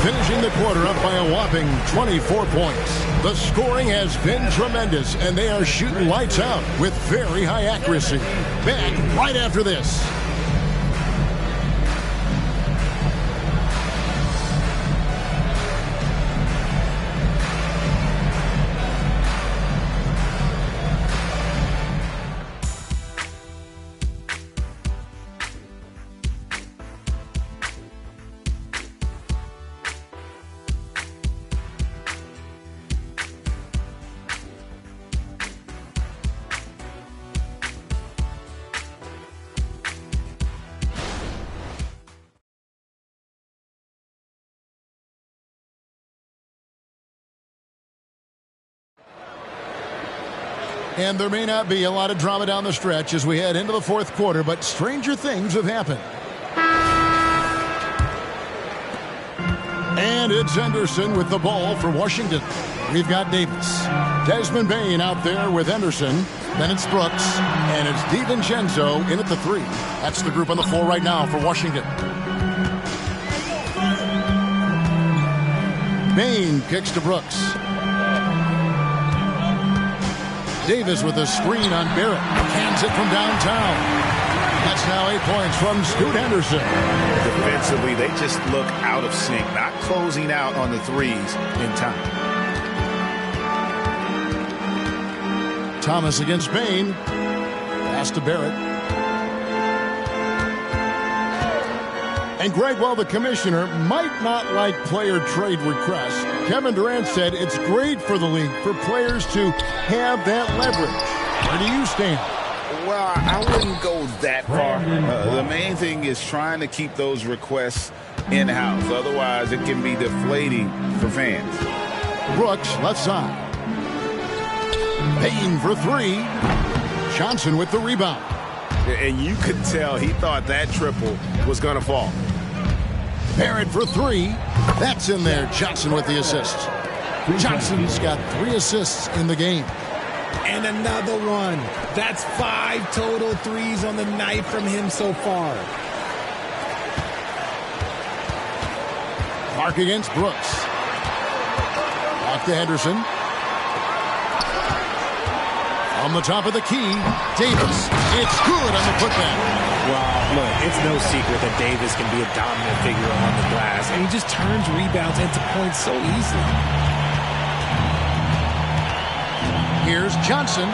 finishing the quarter up by a whopping 24 points. The scoring has been tremendous, and they are shooting lights out with very high accuracy. Back right after this. And there may not be a lot of drama down the stretch as we head into the fourth quarter, but stranger things have happened. And it's Henderson with the ball for Washington. We've got Davis. Desmond Bane out there with Henderson. Then it's Brooks. And it's DiVincenzo in at the 3. That's the group on the floor right now for Washington. Bane kicks to Brooks. Davis with a screen on Barrett. Hands it from downtown. That's now 8 points from Scoot Henderson. Defensively, they just look out of sync, not closing out on the threes in time. Thomas against Bane. Pass to Barrett. And Greg, while the commissioner might not like player trade requests, Kevin Durant said it's great for the league for players to have that leverage. Where do you stand? Well, I wouldn't go that far. The main thing is trying to keep those requests in-house. Otherwise, it can be deflating for fans. Brooks, left side. Payne for 3. Johnson with the rebound. And you could tell he thought that triple was going to fall. Barrett for 3. That's in there. Johnson with the assist. Johnson's got 3 assists in the game. And another one. That's 5 total threes on the night from him so far. Mark against Brooks. Off to Henderson. On the top of the key, Davis. It's good on the putback. Well, look, it's no secret that Davis can be a dominant figure on the glass, and he just turns rebounds into points so easily. Here's Johnson.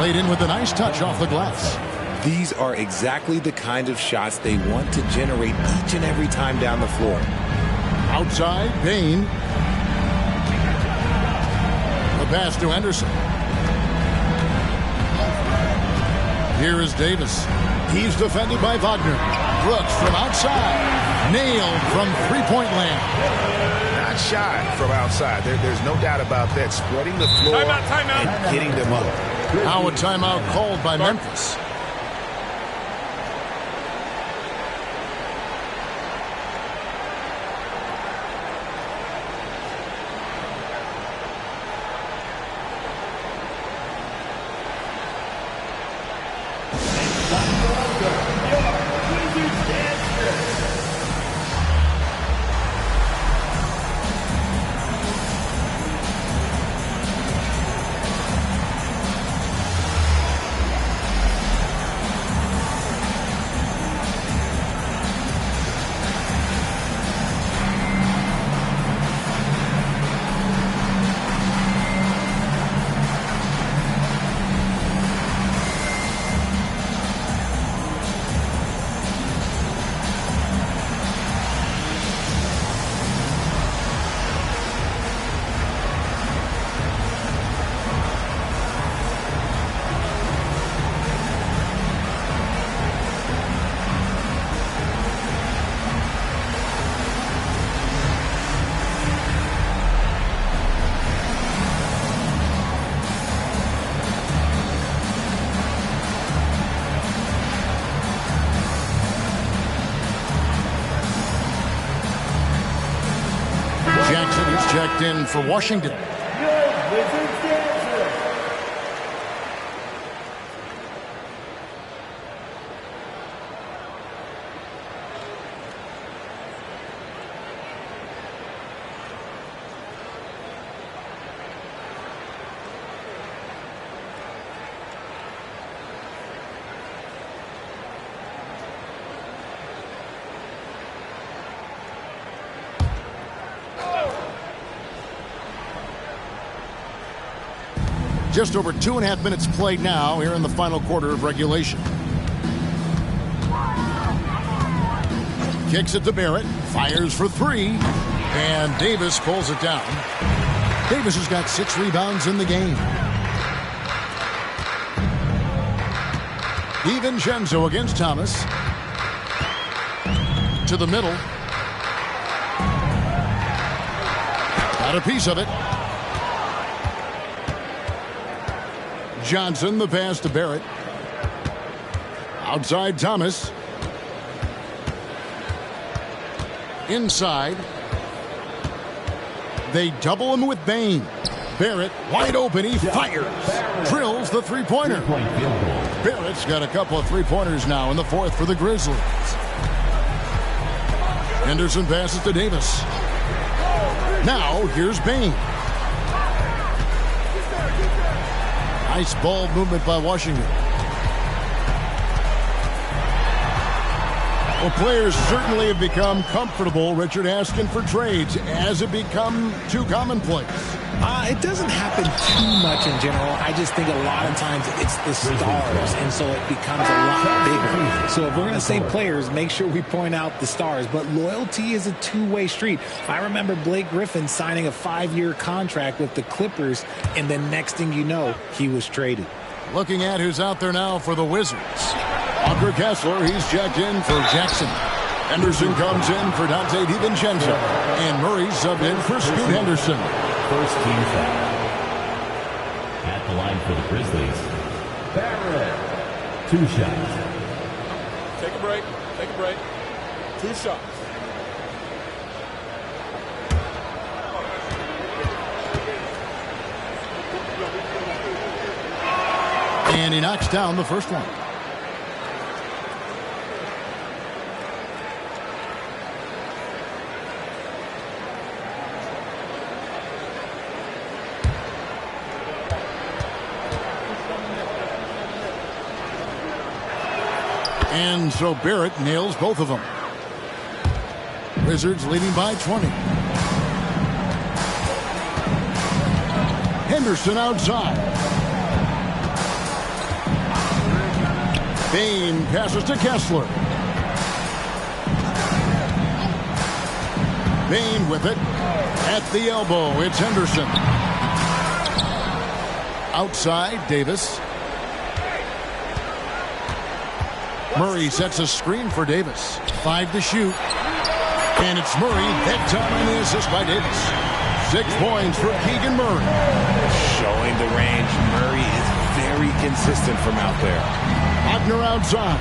Laid in with a nice touch off the glass. These are exactly the kind of shots they want to generate each and every time down the floor. Outside, Bain. The pass to Henderson. Here is Davis. He's defended by Wagner. Brooks from outside. Nailed from three-point land. Not shy from outside. There's no doubt about that. Spreading the floor timeout. and hitting them up. Now a timeout called by Memphis. Jackson is checked in for Washington. Just over 2.5 minutes played now here in the final quarter of regulation. Kicks it to Barrett. Fires for three. And Davis pulls it down. Davis has got 6 rebounds in the game. DiVincenzo against Thomas. To the middle. Got a piece of it. Johnson, the pass to Barrett. Outside Thomas. Inside. They double him with Bain. Barrett wide open. He fires. Drills the three-pointer. Barrett's got a couple of three-pointers now in the fourth for the Grizzlies. Henderson passes to Davis. Now here's Bain. Nice ball movement by Washington. Well, players certainly have become comfortable, Richard, asking for trades. Has it become too commonplace? It doesn't happen too much in general. I just think a lot of times it's the stars, and so it becomes a lot bigger. So if we're going to say players, make sure we point out the stars. But loyalty is a two-way street. I remember Blake Griffin signing a 5-year contract with the Clippers, and the next thing you know, he was traded. Looking at who's out there now for the Wizards. Walker Kessler, he's checked in for Jackson. Henderson comes in for Dante DiVincenzo. And Murray subbed in for Scoot Henderson. First team foul. At the line for the Grizzlies, Barrett. 2 shots. Take a break. Take a break. 2 shots. And he knocks down the first one. And so Barrett nails both of them. Wizards leading by 20. Henderson outside. Bain passes to Kessler. Bain with it. At the elbow, it's Henderson. Outside, Davis. Murray sets a screen for Davis. 5 to shoot. And it's Murray. Head time on the assist by Davis. 6 points for Keegan Murray. Showing the range. Murray is very consistent from out there. Wagner outside.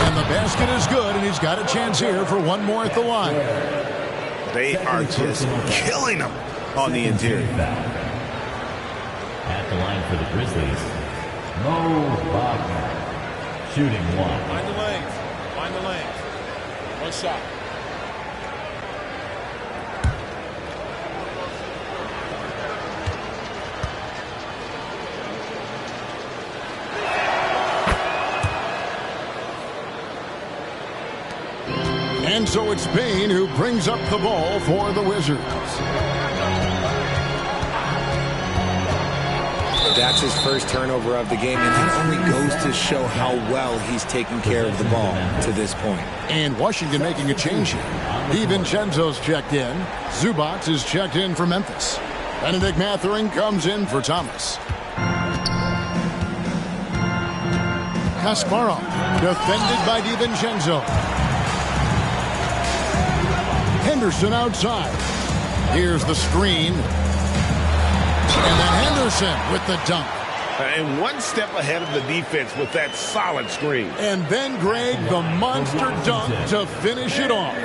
And the basket is good, and he's got a chance here for one more at the line. They are just killing him on the interior. At the line for the Grizzlies, Mo Wagner. Shooting 1. Find the lanes. Find the lanes. One shot. And so it's Bain who brings up the ball for the Wizards. That's his first turnover of the game, and that only goes to show how well he's taken care of the ball to this point. And Washington making a change here. DiVincenzo's checked in. Zubac is checked in for Memphis. Benedict Mathurin comes in for Thomas. Kasparov defended by DiVincenzo. Henderson outside. Here's the screen. And then Henderson with the dunk. And one step ahead of the defense with that solid screen. And then, Greg, the monster dunk to finish it off.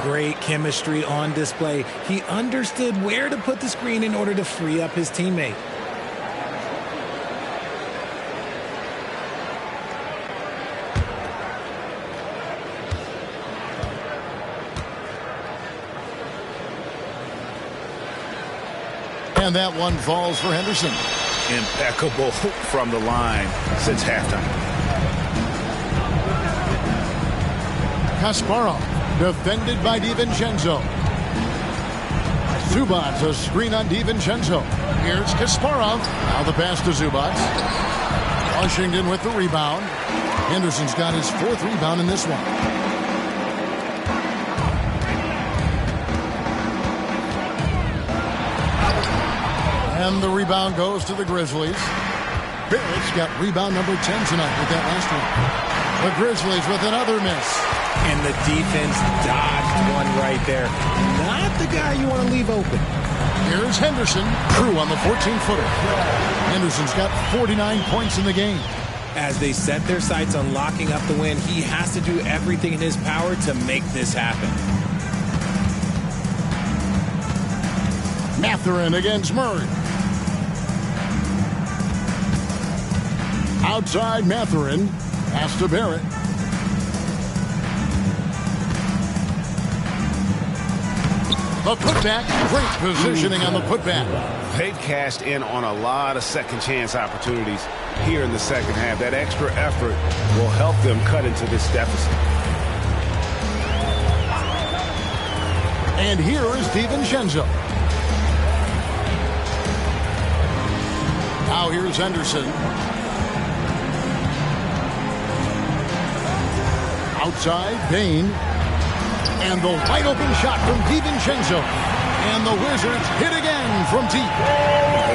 Great chemistry on display. He understood where to put the screen in order to free up his teammate. And that one falls for Henderson. Impeccable from the line since halftime. Kasparov defended by DiVincenzo. Zubac a screen on DiVincenzo. Here's Kasparov. Now the pass to Zubac. Washington with the rebound. Henderson's got his 4th rebound in this one. And the rebound goes to the Grizzlies. Barrett's got rebound number 10 tonight with that last one. The Grizzlies with another miss. And the defense dodged one right there. Not the guy you want to leave open. Here's Henderson. Crew on the 14-footer. Henderson's got 49 points in the game. As they set their sights on locking up the win, he has to do everything in his power to make this happen. Mathurin against Murray. Outside Mathurin. Pass to Barrett. The putback. Great positioning on the putback. They've cashed in on a lot of second chance opportunities here in the second half. That extra effort will help them cut into this deficit. And here is DiVincenzo. Now here's Henderson. Outside, Bain. And the wide open shot from DiVincenzo. And the Wizards hit again from deep.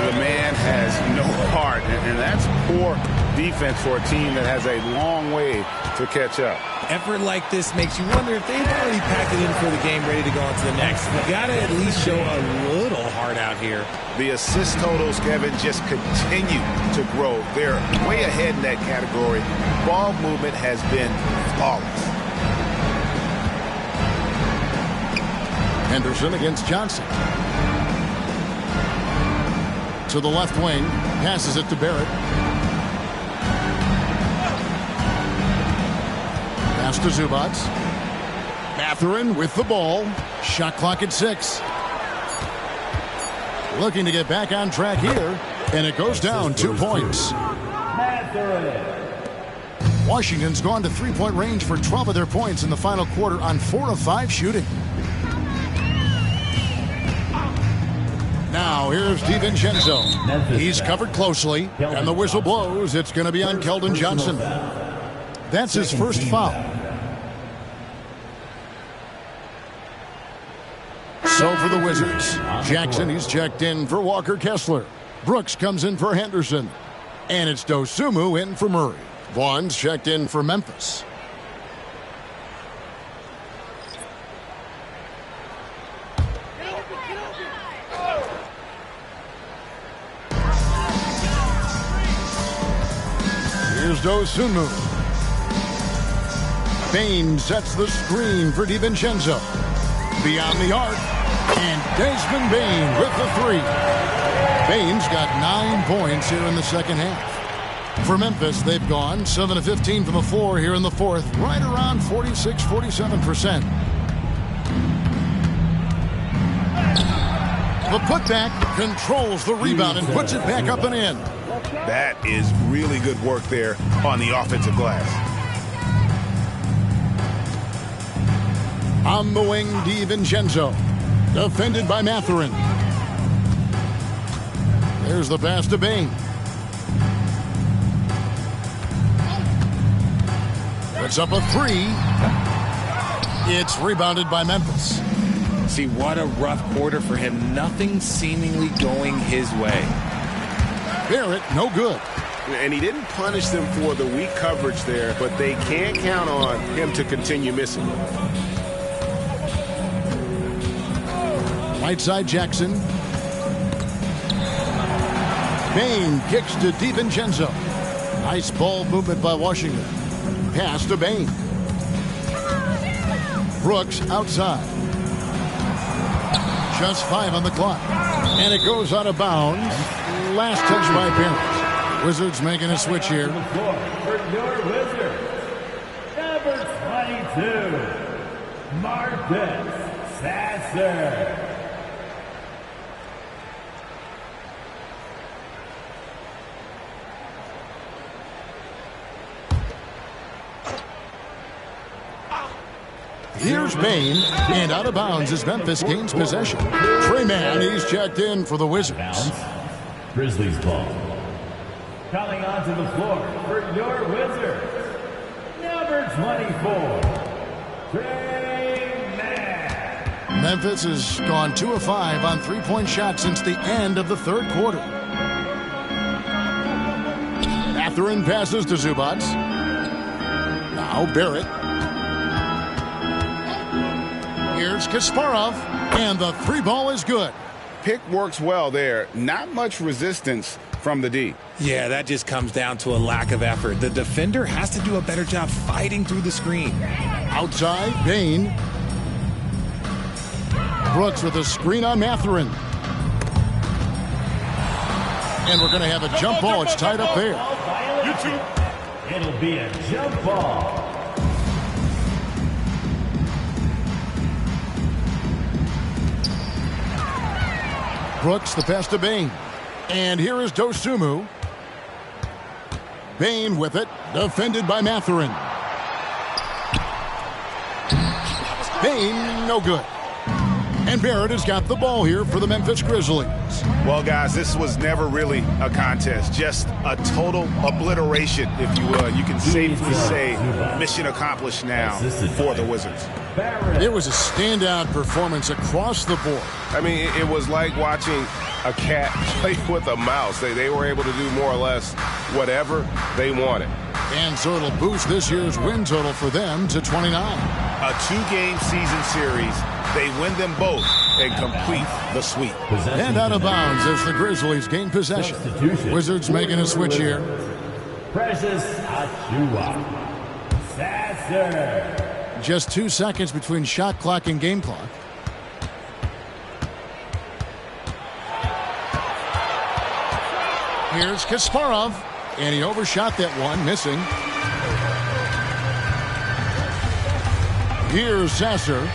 The man has no heart, and that's poor defense for a team that has a long way to catch up. Effort like this makes you wonder if they've already packed it in for the game, ready to go on to the next. You got to at least show a little heart out here. The assist totals, Kevin, just continue to grow. They're way ahead in that category. Ball movement has been flawless. Henderson against Johnson. To the left wing. Passes it to Barrett. Pass to Zubac. Mathurin with the ball. Shot clock at 6. Looking to get back on track here. And it goes down 2 points. Washington's gone to three-point range for 12 of their points in the final quarter on 4 of 5 shooting. Now here's DiVincenzo. He's covered closely, and the whistle blows. It's going to be on Keldon Johnson. That's his first foul. So for the Wizards, Jackson, he's checked in for Walker Kessler. Brooks comes in for Henderson. And it's Dosunmu in for Murray. Vaughn's checked in for Memphis. Here's Dosunmu. Bain sets the screen for DiVincenzo. Beyond the arc. And Desmond Bain with the three. Bain's got 9 points here in the second half. For Memphis, they've gone 7 of 15 from the floor here in the fourth, right around 46-47%. The putback controls the rebound and puts it back up and in. That is really good work there on the offensive glass. On the wing, DiVincenzo. Defended by Mathurin. There's the pass to Bain. Puts up a three. It's rebounded by Memphis. See, what a rough quarter for him. Nothing seemingly going his way. Barrett, no good. And he didn't punish them for the weak coverage there, but they can't count on him to continue missing. Right side, Jackson. Bain kicks to DiVincenzo. Nice ball movement by Washington. Pass to Bain. Brooks outside. Just 5 on the clock. And it goes out of bounds. Last touch by Barrett. Wizards making a switch here. For your Wizards, number 22, Marcus Sasser. Here's Bain, and out of bounds as Memphis gains possession. Trey Mann, he's checked in for the Wizards. Grizzlies ball. Coming onto the floor for your Wizards, number 24, Trey Mann. Memphis has gone 2 of 5 on three-point shots since the end of the third quarter. Mathurin passes to Zubac. Now Barrett. Here's Kasparov, and the three ball is good. Pick works well there. Not much resistance from the D. Yeah, that just comes down to a lack of effort. The defender has to do a better job fighting through the screen. Outside, Bain. Brooks with a screen on Mathurin. And we're going to have a jump ball. It's tied up there. It'll be a jump ball. Brooks, the pass to Bain. And here is Dosunmu. Bain with it. Defended by Mathurin. Bain, no good. And Barrett has got the ball here for the Memphis Grizzlies. Well, guys, this was never really a contest. Just a total obliteration, if you will. You can safely say mission accomplished now for the Wizards. It was a standout performance across the board. I mean, it was like watching a cat play with a mouse. They were able to do more or less whatever they wanted. And so it'll boost this year's win total for them to 29. A 2-game season series. They win them both and complete the sweep. And out of bounds as the Grizzlies gain possession. Wizards making a switch here. Precious Achiuwa. Sasser. Just 2 seconds between shot clock and game clock. Here's Kasparov. And he overshot that one, missing. Here's Sasser.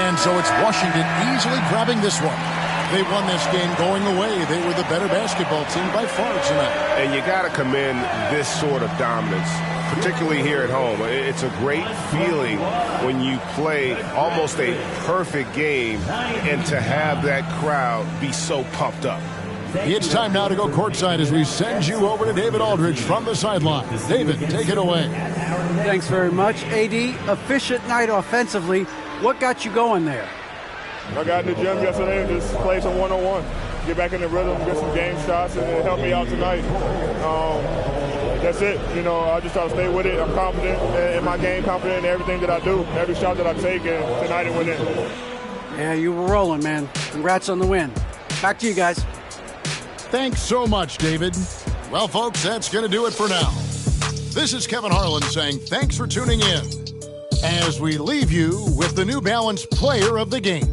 And so it's Washington easily grabbing this one. They won this game going away. They were the better basketball team by far tonight. And you got to commend this sort of dominance, particularly here at home. It's a great feeling when you play almost a perfect game and to have that crowd be so pumped up. It's time now to go courtside as we send you over to David Aldridge from the sideline. David, take it away. Thanks very much. AD, efficient night offensively. What got you going there? I got in the gym yesterday and just played some one-on-one. Get back in the rhythm, get some game shots, and it helped me out tonight. That's it. You know, I just try to stay with it. I'm confident in my game, confident in everything that I do, every shot that I take, and tonight it went in. Yeah, you were rolling, man. Congrats on the win. Back to you guys. Thanks so much, David. Well, folks, that's going to do it for now. This is Kevin Harlan saying thanks for tuning in as we leave you with the New Balance Player of the Game.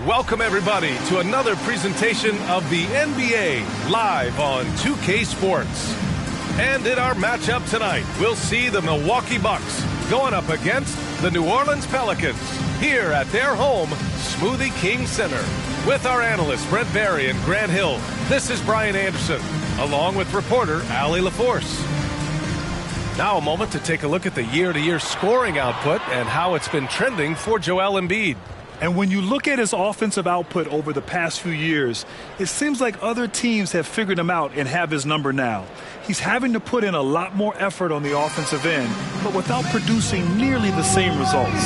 Welcome, everybody, to another presentation of the NBA live on 2K Sports. And in our matchup tonight, we'll see the Milwaukee Bucks going up against the New Orleans Pelicans here at their home, Smoothie King Center. With our analysts, Brent Barry and Grant Hill, this is Brian Anderson, along with reporter Allie LaForce. Now a moment to take a look at the year-to-year scoring output and how it's been trending for Joel Embiid. And when you look at his offensive output over the past few years, it seems like other teams have figured him out and have his number now. He's having to put in a lot more effort on the offensive end, but without producing nearly the same results.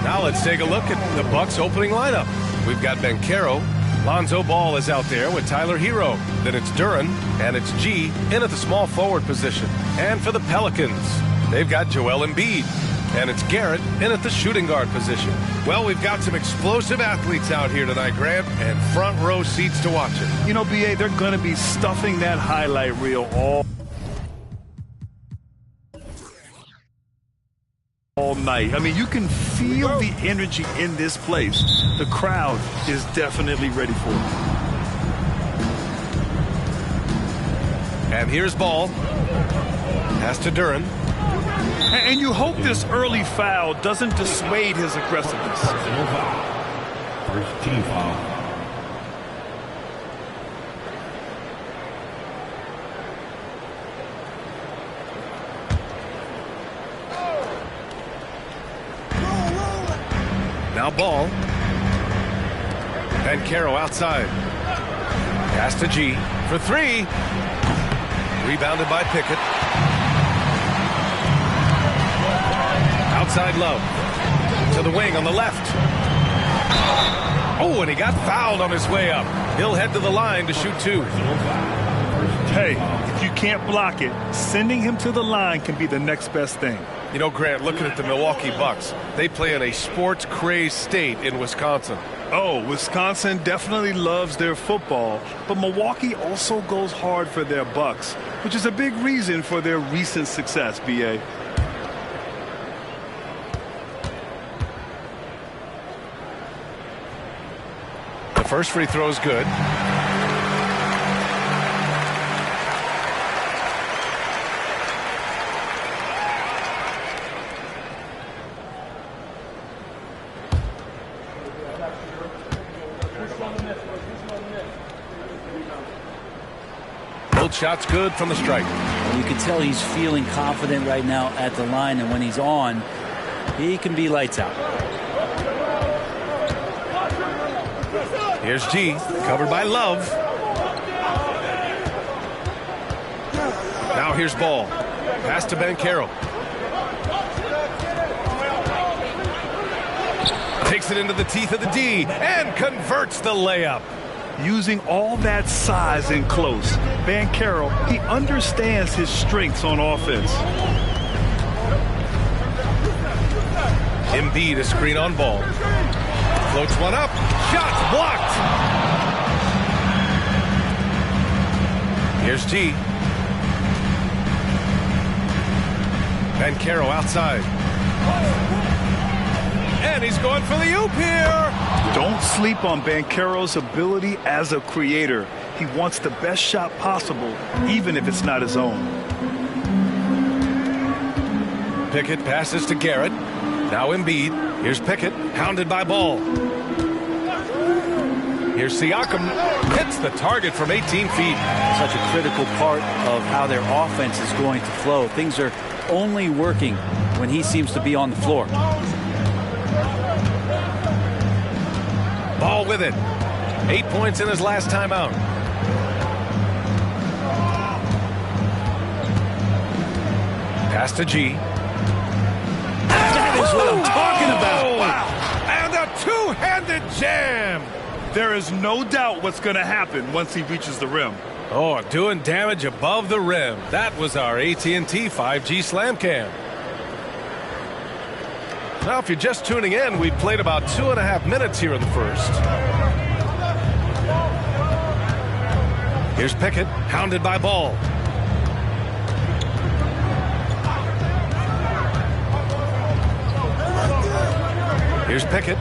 Now let's take a look at the Bucks opening lineup. We've got Banchero. Lonzo Ball is out there with Tyler Hero. Then it's Duren, and it's G in at the small forward position. And for the Pelicans, they've got Joel Embiid. And it's Garrett in at the shooting guard position. Well, we've got some explosive athletes out here tonight, Grant, and front row seats to watch it. You know, BA, they're going to be stuffing that highlight reel all night. I mean, you can feel the energy in this place. The crowd is definitely ready for it. And here's Ball. Pass to Duren. And you hope this early foul doesn't dissuade his aggressiveness. First team foul. Now Ball. Banchero outside. Pass to G for three. Rebounded by Pickett. Outside Love. To the wing on the left. Oh, and he got fouled on his way up. He'll head to the line to shoot two. Hey, if you can't block it, sending him to the line can be the next best thing. You know, Grant, looking at the Milwaukee Bucks, they play in a sports-crazed state in Wisconsin. Oh, Wisconsin definitely loves their football, but Milwaukee also goes hard for their Bucks, which is a big reason for their recent success, BA. First free throw is good. Both shots good from the stripe. You can tell he's feeling confident right now at the line, and when he's on, he can be lights out. Here's G, covered by Love. Now here's Ball. Pass to Banchero. Takes it into the teeth of the D and converts the layup. Using all that size and close, Banchero, he understands his strengths on offense. Embiid a screen on Ball. Floats one up. Shots blocked. Here's G. Banchero outside. And he's going for the oop here. Don't sleep on Banchero's ability as a creator. He wants the best shot possible, even if it's not his own. Pickett passes to Garrett. Now Embiid. Here's Pickett, hounded by Ball. Here's Siakam. Hits the target from 18 feet. Such a critical part of how their offense is going to flow. Things are only working when he seems to be on the floor. Ball with it. 8 points in his last timeout. Pass to G. That is what I'm talking about. Wow. And a two-handed jam. There is no doubt what's going to happen once he reaches the rim. Oh, doing damage above the rim. That was our AT&T 5G Slam Cam. Now, if you're just tuning in, we've played about 2.5 minutes here in the first. Here's Pickett, hounded by Ball. Here's Pickett.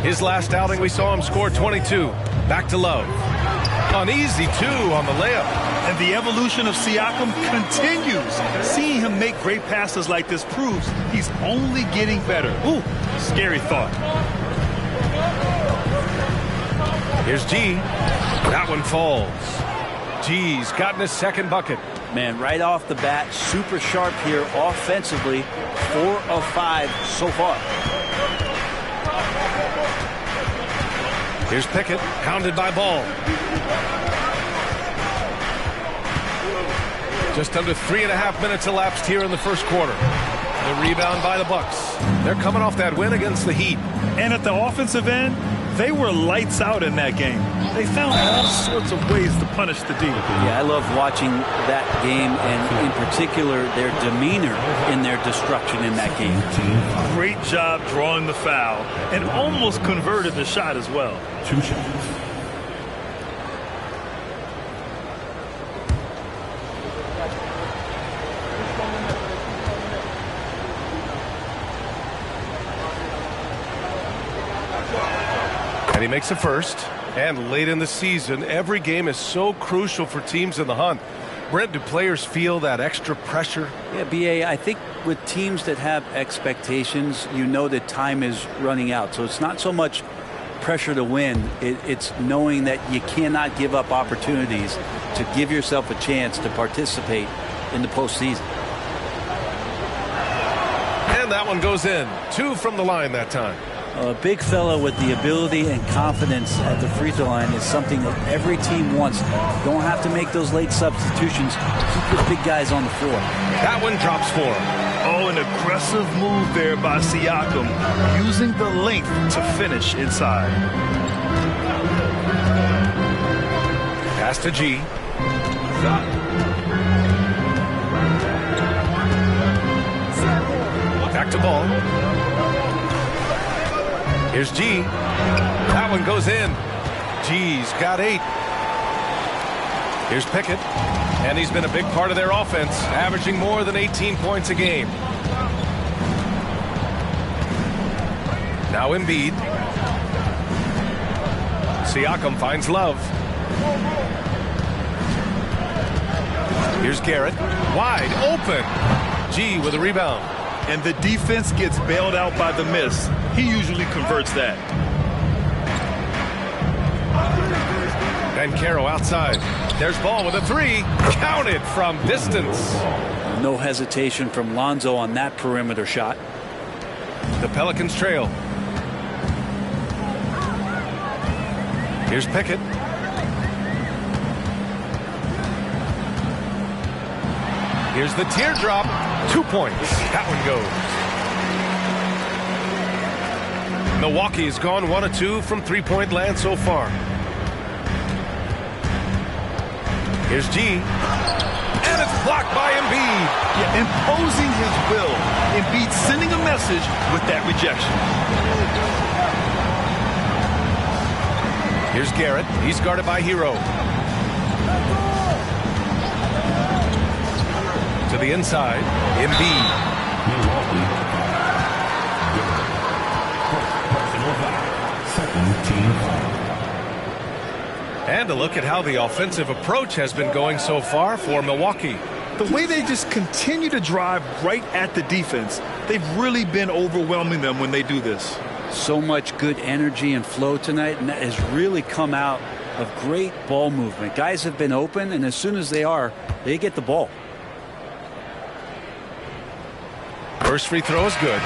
His last outing, we saw him score 22. Back to Love. An easy 2 on the layup. And the evolution of Siakam continues. Seeing him make great passes like this proves he's only getting better. Ooh, scary thought. Here's G. That one falls. G's gotten his second bucket. Man, right off the bat, super sharp here offensively. 4 of 5 so far. Here's Pickett, hounded by Ball. Just under 3.5 minutes elapsed here in the first quarter. The rebound by the Bucks. They're coming off that win against the Heat. And at the offensive end, they were lights out in that game. They found all sorts of ways to punish the D. Yeah, I love watching that game, and in particular, their demeanor in their destruction in that game. Great job drawing the foul, and almost converted the shot as well. 2 shots. And he makes a first. And late in the season, every game is so crucial for teams in the hunt. Brent, do players feel that extra pressure? Yeah, B.A., I think with teams that have expectations, you know that time is running out. So it's not so much pressure to win. It's knowing that you cannot give up opportunities to give yourself a chance to participate in the postseason. And that one goes in. 2 from the line that time. A big fella with the ability and confidence at the free throw line is something that every team wants. Don't have to make those late substitutions. Keep your big guys on the floor. That one drops for him. Oh, an aggressive move there by Siakam, using the length to finish inside. Pass to G. Back to Ball. Here's G. That one goes in. G's got 8. Here's Pickett. And he's been a big part of their offense, averaging more than 18 points a game. Now Embiid. Siakam finds Love. Here's Garrett. Wide open. G with a rebound. And the defense gets bailed out by the miss. He usually converts that. Bankero outside. There's Ball with a three. Counted from distance. No hesitation from Lonzo on that perimeter shot. The Pelicans trail. Here's Pickett. Here's the teardrop. 2 points. That one goes. Milwaukee's gone 1 of 2 from three-point land so far. Here's G. And it's blocked by Embiid. Yeah, imposing his will. Embiid sending a message with that rejection. Here's Garrett. He's guarded by Hero. To the inside. Embiid. And a look at how the offensive approach has been going so far for Milwaukee. The way they just continue to drive right at the defense, they've really been overwhelming them when they do this. So much good energy and flow tonight, and that has really come out of great ball movement. Guys have been open, and as soon as they get the ball. First free throw is good.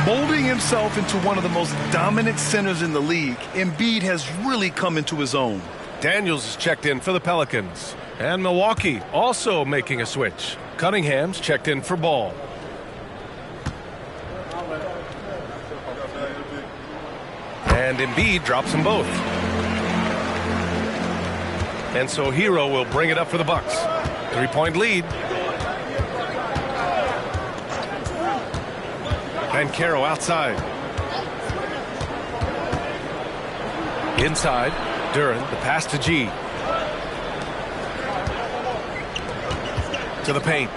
Molding himself into one of the most dominant centers in the league, Embiid has really come into his own. Daniels is checked in for the Pelicans. And Milwaukee also making a switch. Cunningham's checked in for Ball. And Embiid drops them both. And so Hero will bring it up for the Bucks. 3-point lead. Bankero outside. Inside. Duran, the pass to G. To the paint.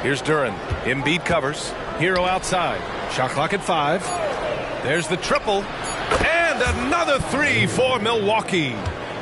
Here's Duran. Embiid covers. Hero outside. Shot clock at 5. There's the triple. And another three for Milwaukee.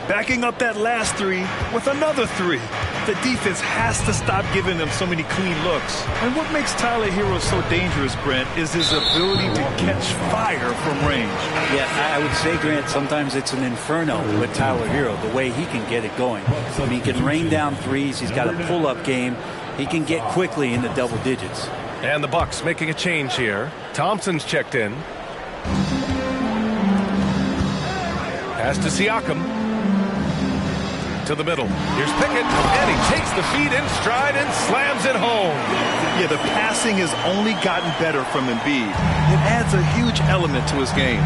Backing up that last three with another three. The defense has to stop giving them so many clean looks. And what makes Tyler Hero so dangerous, Brent, is his ability to catch fire from range. Yeah, I would say, Grant, sometimes it's an inferno with Tyler Hero, the way he can get it going. I mean, he can rain down threes. He's got a pull-up game. He can get quickly into double digits. And the Bucks making a change here. Thompson's checked in. Pass to Siakam. To the middle. Here's Pickett, and he takes the feed in stride and slams it home. Yeah, the passing has only gotten better from Embiid. It adds a huge element to his game.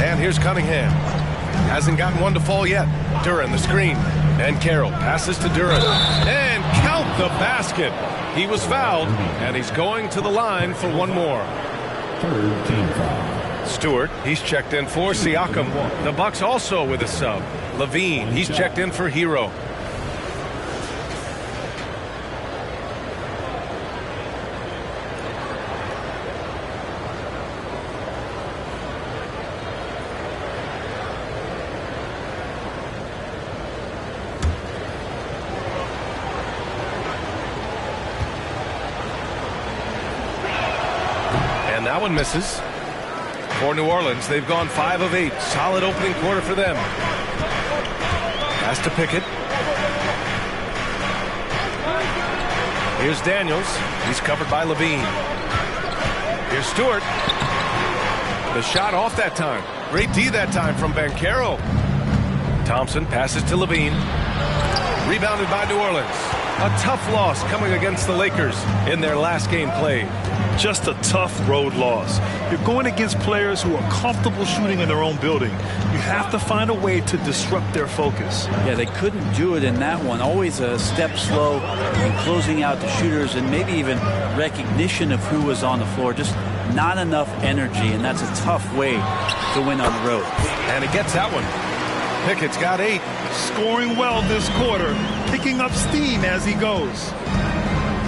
And here's Cunningham. Hasn't gotten one to fall yet. Duran, the screen. And Carroll passes to Duran. And count the basket. He was fouled, and he's going to the line for one more. Third team foul. Stewart, he's checked in for Siakam. The Bucks also with a sub. Levine, he's checked in for Hero. And that one misses. For New Orleans, they've gone 5 of 8. Solid opening quarter for them. Pass to Pickett. Here's Daniels. He's covered by Levine. Here's Stewart. The shot off that time. Great D that time from Bankero. Thompson passes to Levine. Rebounded by New Orleans. A tough loss coming against the Lakers in their last game played. Just a tough road loss. You're going against players who are comfortable shooting in their own building. You have to find a way to disrupt their focus. Yeah, they couldn't do it in that one. Always a step slow in closing out the shooters and maybe even recognition of who was on the floor. Just not enough energy, and that's a tough way to win on the road. And he gets that one. Pickett's got 8. Scoring well this quarter, picking up steam as he goes.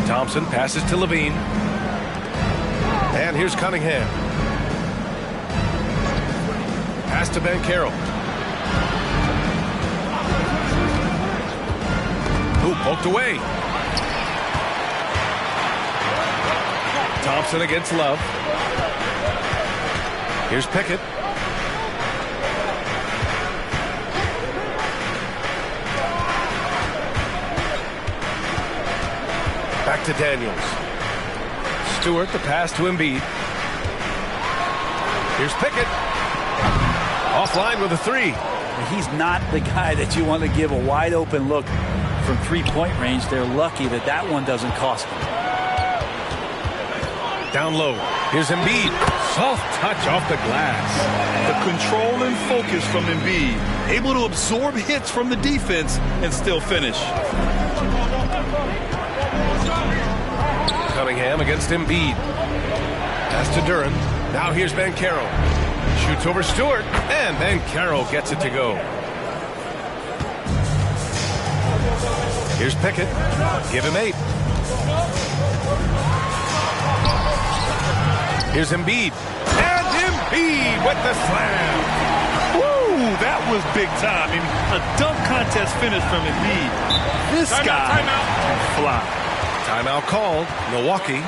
Thompson passes to Levine. And here's Cunningham. Pass to Banchero. Ooh, poked away. Thompson against Love. Here's Pickett. Back to Daniels. Stewart, the pass to Embiid. Here's Pickett. Offline with a three. He's not the guy that you want to give a wide open look from three-point range. They're lucky that that one doesn't cost them. Down low. Here's Embiid. Soft touch off the glass. The control and focus from Embiid. Able to absorb hits from the defense and still finish. Cunningham against Embiid. Pass to Duran. Now here's Banchero. Shoots over Stewart, and Banchero gets it to go. Here's Pickett. Give him 8. Here's Embiid. And Embiid with the slam. Woo! That was big time. I mean, a dunk contest finish from Embiid. This guy can fly. Timeout called. Milwaukee.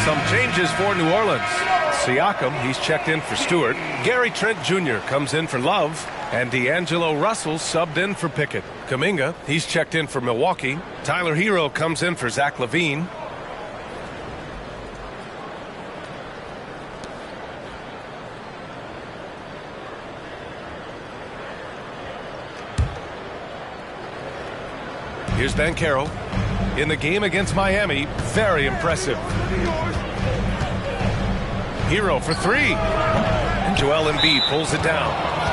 Some changes for New Orleans. Siakam, he's checked in for Stewart. Gary Trent Jr. comes in for Love. And D'Angelo Russell subbed in for Pickett. Kuminga, he's checked in for Milwaukee. Tyler Hero comes in for Zach LaVine. Here's Banchero. In the game against Miami, very impressive. Hero for 3. And Joel Embiid pulls it down.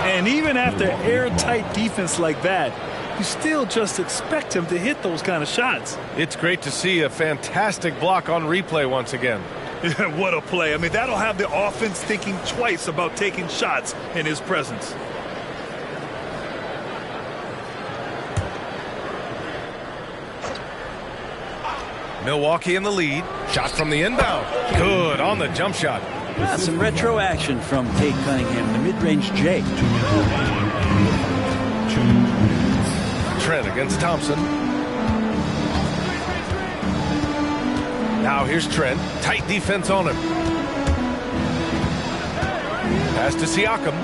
And even after airtight defense like that, you still just expect him to hit those kind of shots. It's great to see a fantastic block on replay once again. What a play. I mean, that'll have the offense thinking twice about taking shots in his presence. Milwaukee in the lead. Shot from the inbound. Good on the jump shot. Some retro action from Cade Cunningham, the mid-range J. Trent against Thompson. Now here's Trent. Tight defense on him. Pass to Siakam.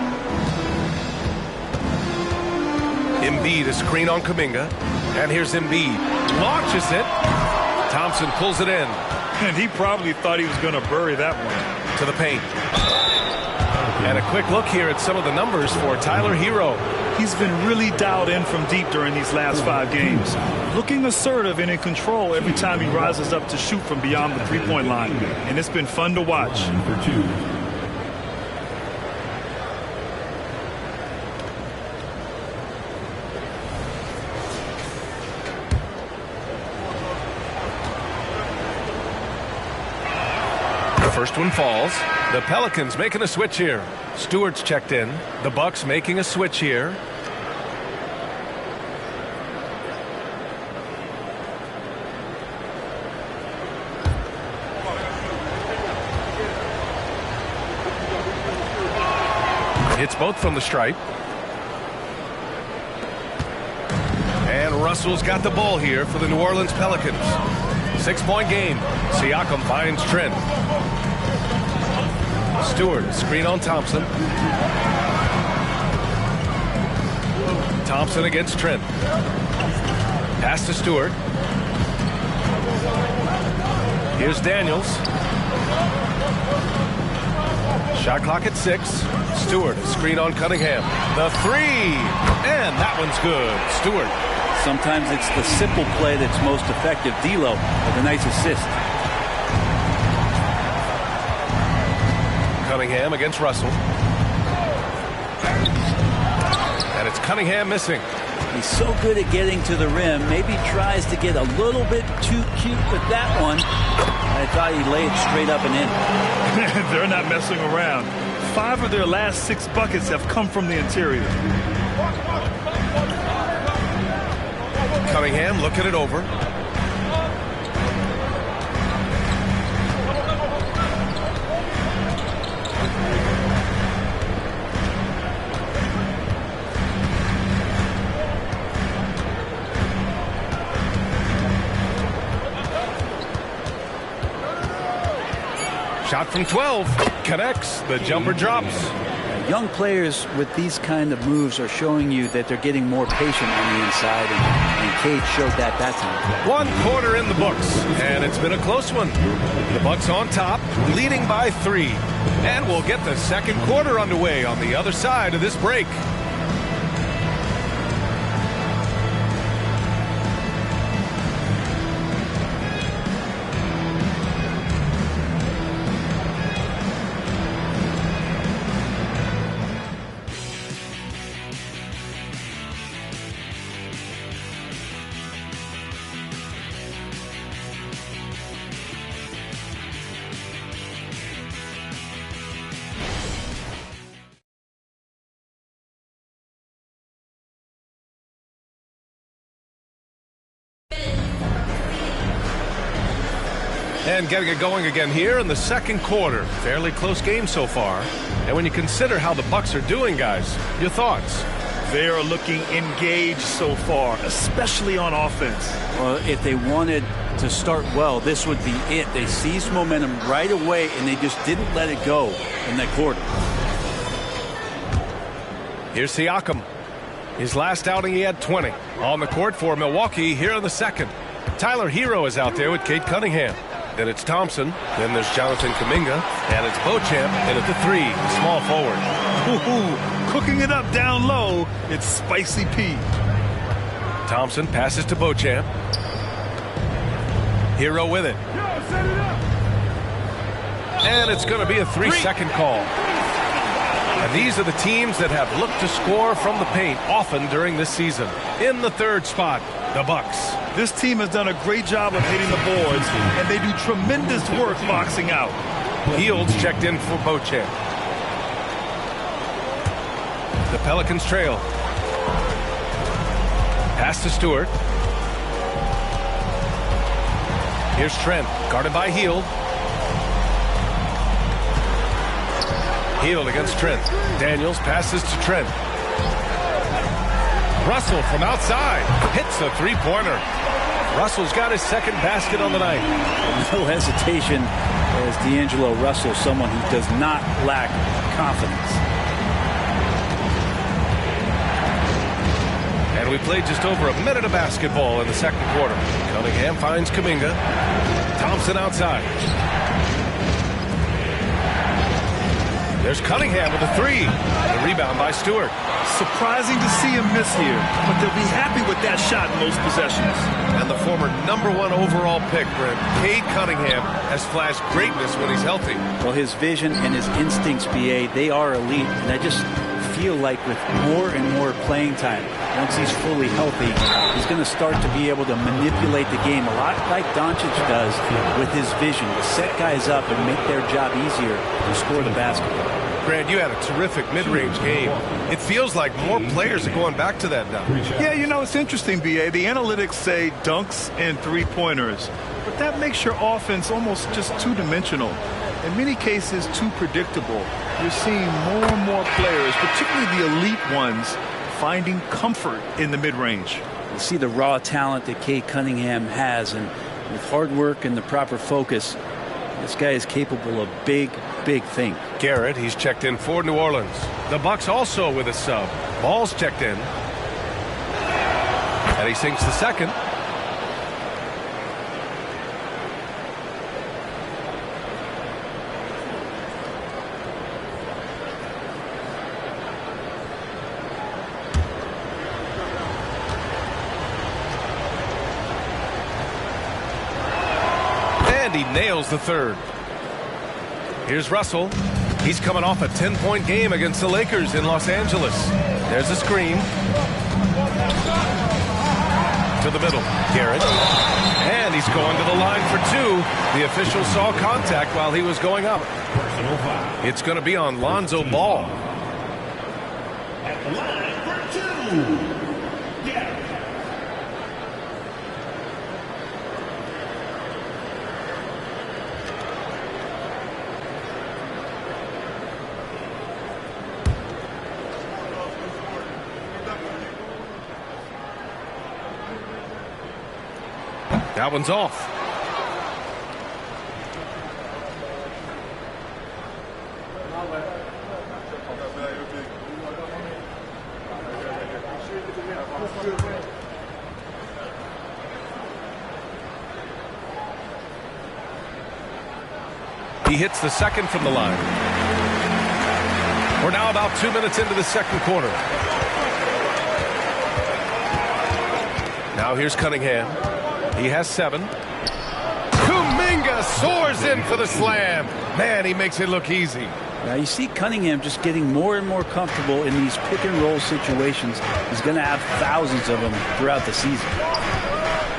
Embiid, a screen on Kuminga. And here's Embiid. Launches it. Thompson pulls it in. And he probably thought he was going to bury that one. To the paint. And a quick look here at some of the numbers for Tyler Hero. He's been really dialed in from deep during these last 5 games. Looking assertive and in control every time he rises up to shoot from beyond the three-point line. And it's been fun to watch. First one falls. The Pelicans making a switch here. Stewart's checked in. The Bucks making a switch here. Hits both from the stripe. And Russell's got the ball here for the New Orleans Pelicans. 6-point game. Siakam finds Trent. Stewart, screen on Thompson. Thompson against Trent. Pass to Stewart. Here's Daniels. Shot clock at 6. Stewart, screen on Cunningham. The 3, and that one's good. Stewart. Sometimes it's the simple play that's most effective. D'Lo with a nice assist. Cunningham against Russell. And it's Cunningham missing. He's so good at getting to the rim. Maybe tries to get a little bit too cute with that one. I thought he laid it straight up and in. They're not messing around. 5 of their last 6 buckets have come from the interior. Cunningham looking it over. Shot from 12. Connects. The jumper drops. Young players with these kind of moves are showing you that they're getting more patient on the inside, and Cade showed that time. 1 quarter in the books, and it's been a close one. The Bucks on top, leading by 3. And we'll get the second quarter underway on the other side of this break. And getting it going again here in the second quarter. Fairly close game so far. And when you consider how the Bucks are doing, guys, your thoughts? They are looking engaged so far, especially on offense. Well, if they wanted to start well, this would be it. They seized momentum right away, and they just didn't let it go in that quarter. Here's Siakam. His last outing, he had 20. On the court for Milwaukee here in the second. Tyler Hero is out there with Cade Cunningham. Then it's Thompson. Then there's Jonathan Kuminga. And it's Beauchamp in at the 3, small forward. Ooh, cooking it up down low. It's Spicy P. Thompson passes to Beauchamp. Hero with it. And it's going to be a 3-second call. And these are the teams that have looked to score from the paint often during this season. In the third spot, the Bucks. This team has done a great job of hitting the boards, and they do tremendous work boxing out. Fields checked in for Beauchamp. The Pelicans trail. Pass to Stewart. Here's Trent, guarded by Hield. Hield against Trent. Daniels passes to Trent. Russell from outside hits a 3-pointer. Russell's got his second basket on the night. No hesitation as D'Angelo Russell, someone who does not lack confidence. And we played just over a minute of basketball in the second quarter. Cunningham finds Kuminga. Thompson outside. There's Cunningham with a 3. The rebound by Stewart. Surprising to see him miss here, but they'll be happy with that shot in most possessions. And the former #1 overall pick, Brent, Cade Cunningham, has flashed greatness when he's healthy. Well, his vision and his instincts, BA, they are elite. And I just feel like with more and more playing time, once he's fully healthy, he's going to start to be able to manipulate the game a lot like Doncic does with his vision, to set guys up and make their job easier to score the basketball. Grant, you had a terrific mid-range game. It feels like more players are going back to that now. Yeah, you know, it's interesting, BA. The analytics say dunks and 3-pointers, but that makes your offense almost just two-dimensional. in many cases, too predictable. You're seeing more and more players, particularly the elite ones, finding comfort in the mid-range. You see the raw talent that Cade Cunningham has, and with hard work and the proper focus, this guy is capable of big things. Garrett, he's checked in for New Orleans. The Bucks also with a sub. Ball's checked in. And he sinks the second. And he nails the third. Here's Russell. He's coming off a 10-point game against the Lakers in Los Angeles. There's a screen. To the middle. Garrett. And he's going to the line for two. The official saw contact while he was going up. It's going to be on Lonzo Ball. At the line for two. That one's off. He hits the second from the line. We're now about 2 minutes into the second quarter. Now here's Cunningham. He has 7. Kuminga soars in for the slam. Man, he makes it look easy. Now you see Cunningham just getting more and more comfortable in these pick and roll situations. He's going to have thousands of them throughout the season.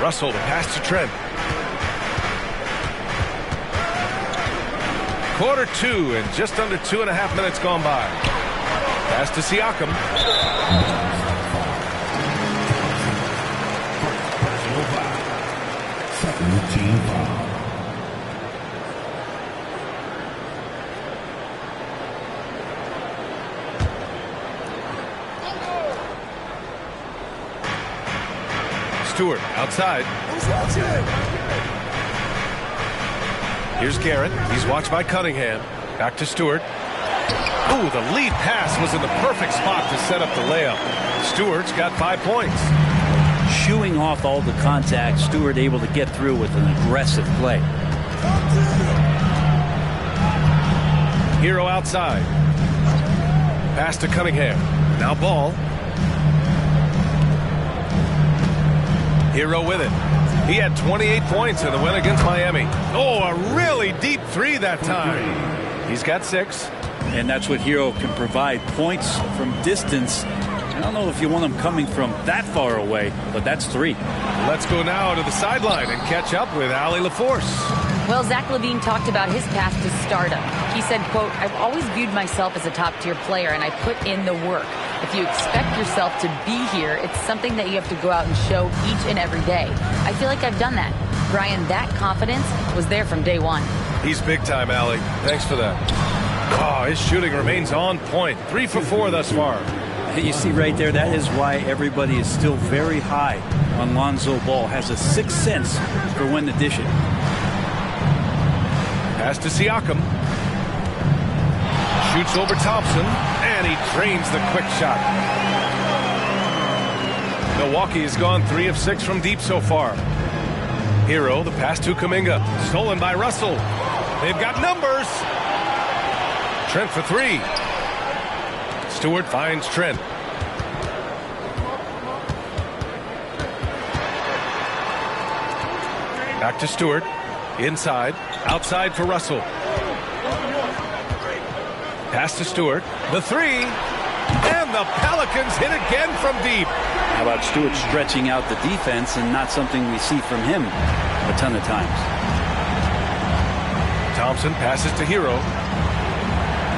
Russell to pass to Trent. Quarter 2 and just under 2.5 minutes gone by. Pass to Siakam. Team foul. Stewart outside. Here's Garrett. He's watched by Cunningham. Back to Stewart. Ooh, the lead pass was in the perfect spot to set up the layup. Stewart's got 5 points. Shooing off all the contact, Stewart able to get through with an aggressive play. Hero outside. Pass to Cunningham. Now Ball. Hero with it. He had 28 points in the win against Miami. Oh, a really deep three that time. He's got 6. And that's what Hero can provide. Points from distance. I don't know if you want him coming from that far away, but that's 3. Let's go now to the sideline and catch up with Allie LaForce. Well, Zach LaVine talked about his path to stardom. He said, quote, "I've always viewed myself as a top-tier player, and I put in the work. If you expect yourself to be here, it's something that you have to go out and show each and every day. I feel like I've done that." Brian, that confidence was there from day one. He's big time, Allie. Thanks for that. Oh, his shooting remains on point. 3 for 4 thus far. You see right there, that is why everybody is still very high on Lonzo Ball. Has a 6th sense for when to dish it. Pass to Siakam. Shoots over Thompson, and he drains the quick shot. Milwaukee has gone 3 of 6 from deep so far. Hero, the pass to Kuminga. Stolen by Russell. They've got numbers. Trent for 3. Stewart finds Trent. Back to Stewart. Inside. Outside for Russell. Pass to Stewart. The 3. And the Pelicans hit again from deep. How about Stewart stretching out the defense, and not something we see from him a ton of times. Thompson passes to Hero.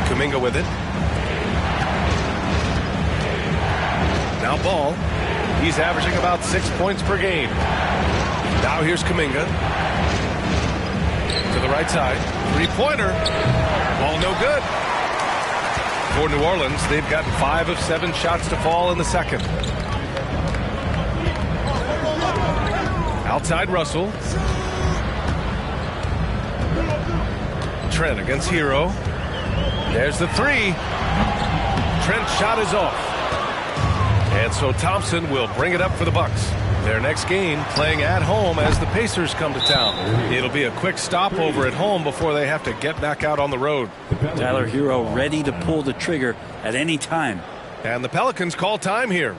Kuminga with it. Now Ball. He's averaging about 6 points per game. Now here's Kuminga. To the right side. Three-pointer. Ball no good. For New Orleans, they've gotten 5 of 7 shots to fall in the second. Outside Russell. Trent against Hero. There's the three. Trent's shot is off. And so Thompson will bring it up for the Bucks. Their next game playing at home as the Pacers come to town. It'll be a quick stopover at home before they have to get back out on the road. Tyler Hero ready to pull the trigger at any time. And the Pelicans call time here.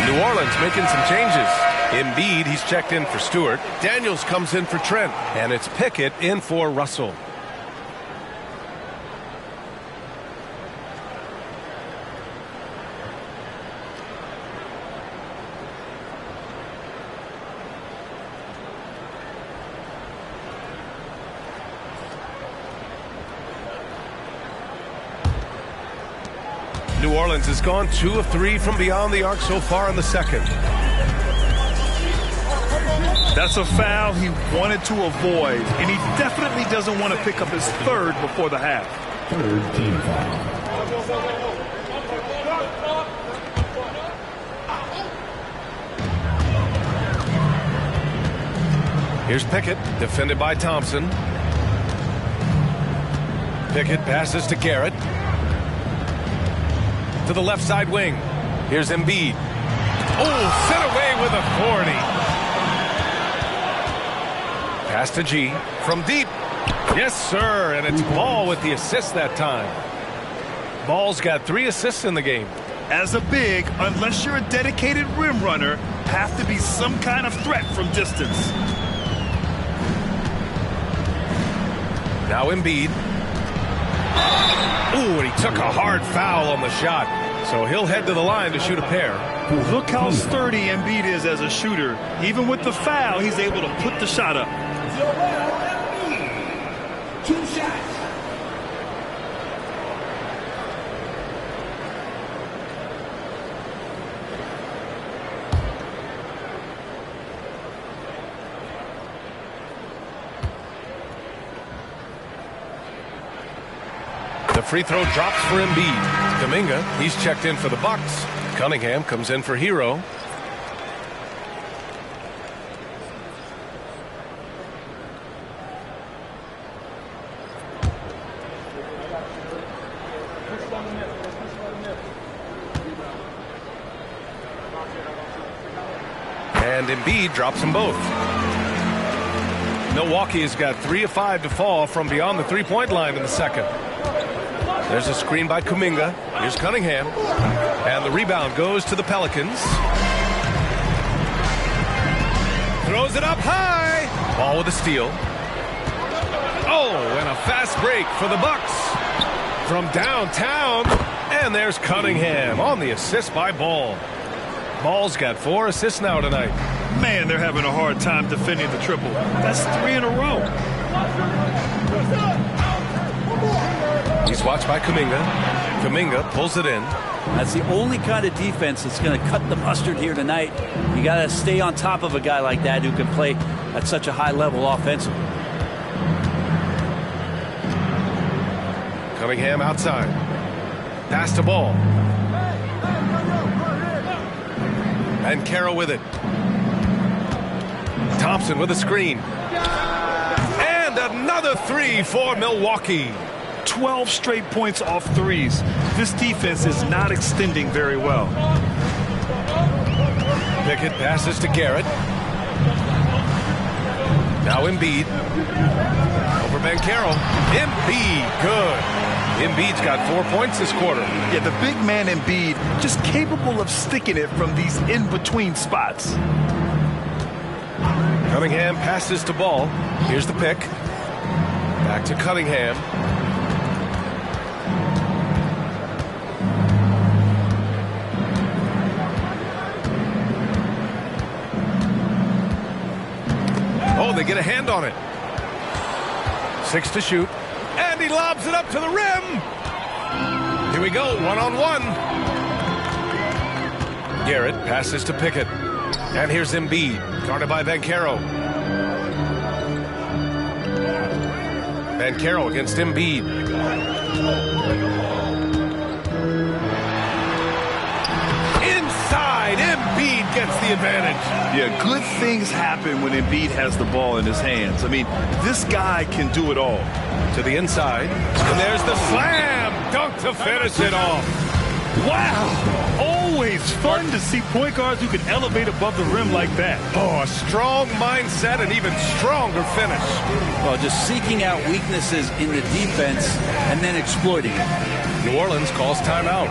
New Orleans making some changes. Embiid, he's checked in for Stewart. Daniels comes in for Trent. And it's Pickett in for Russell. New Orleans has gone 2 of 3 from beyond the arc so far in the second. That's a foul he wanted to avoid, and he definitely doesn't want to pick up his third before the half. Third team foul. Here's Pickett, defended by Thompson. Pickett passes to Garrett. To the left side wing. Here's Embiid. Oh, sent away with authority. Pass to G from deep. Yes, sir, and it's Ball with the assist that time. Ball's got 3 assists in the game. As a big, unless you're a dedicated rim runner, have to be some kind of threat from distance. Now Embiid. Ooh, and he took a hard foul on the shot. So he'll head to the line to shoot a pair. Look how sturdy Embiid is as a shooter. Even with the foul, he's able to put the shot up. 2 shots. The free throw drops for Embiid. Kuminga, he's checked in for the Bucks. Cunningham comes in for Hero. And Embiid drops them both. Milwaukee has got 3 of 5 to fall from beyond the three-point line in the second. There's a screen by Kuminga. Here's Cunningham. And the rebound goes to the Pelicans. Throws it up high. Ball with a steal. Oh, and a fast break for the Bucks. From downtown. And there's Cunningham on the assist by Ball. Ball's got 4 assists now tonight. Man, they're having a hard time defending the triple. That's 3 in a row. He's watched by Kuminga. Kuminga pulls it in. That's the only kind of defense that's going to cut the mustard here tonight. You got to stay on top of a guy like that who can play at such a high level offensively. Cunningham outside. Pass to Ball. And Carroll with it. Thompson with a screen. And another three for Milwaukee. 12 straight points off threes. This defense is not extending very well. Pickett passes to Garrett. Now Embiid. Over Banchero. Embiid, good. Embiid's got 4 points this quarter. Yeah, the big man Embiid just capable of sticking it from these in-between spots. Cunningham passes to Ball. Here's the pick. Back to Cunningham. Oh, they get a hand on it. 6 to shoot. And he lobs it up to the rim. Here we go, one-on-one. Garrett passes to Pickett. And here's Embiid, guarded by Banchero. Banchero against Embiid. Inside, Embiid gets the advantage. Yeah, good things happen when Embiid has the ball in his hands. I mean, this guy can do it all. To the inside, and there's the slam dunk to finish it off. Wow! Always fun to see point guards who can elevate above the rim like that. Oh, a strong mindset and even stronger finish. Well, just seeking out weaknesses in the defense and then exploiting it. New Orleans calls timeout.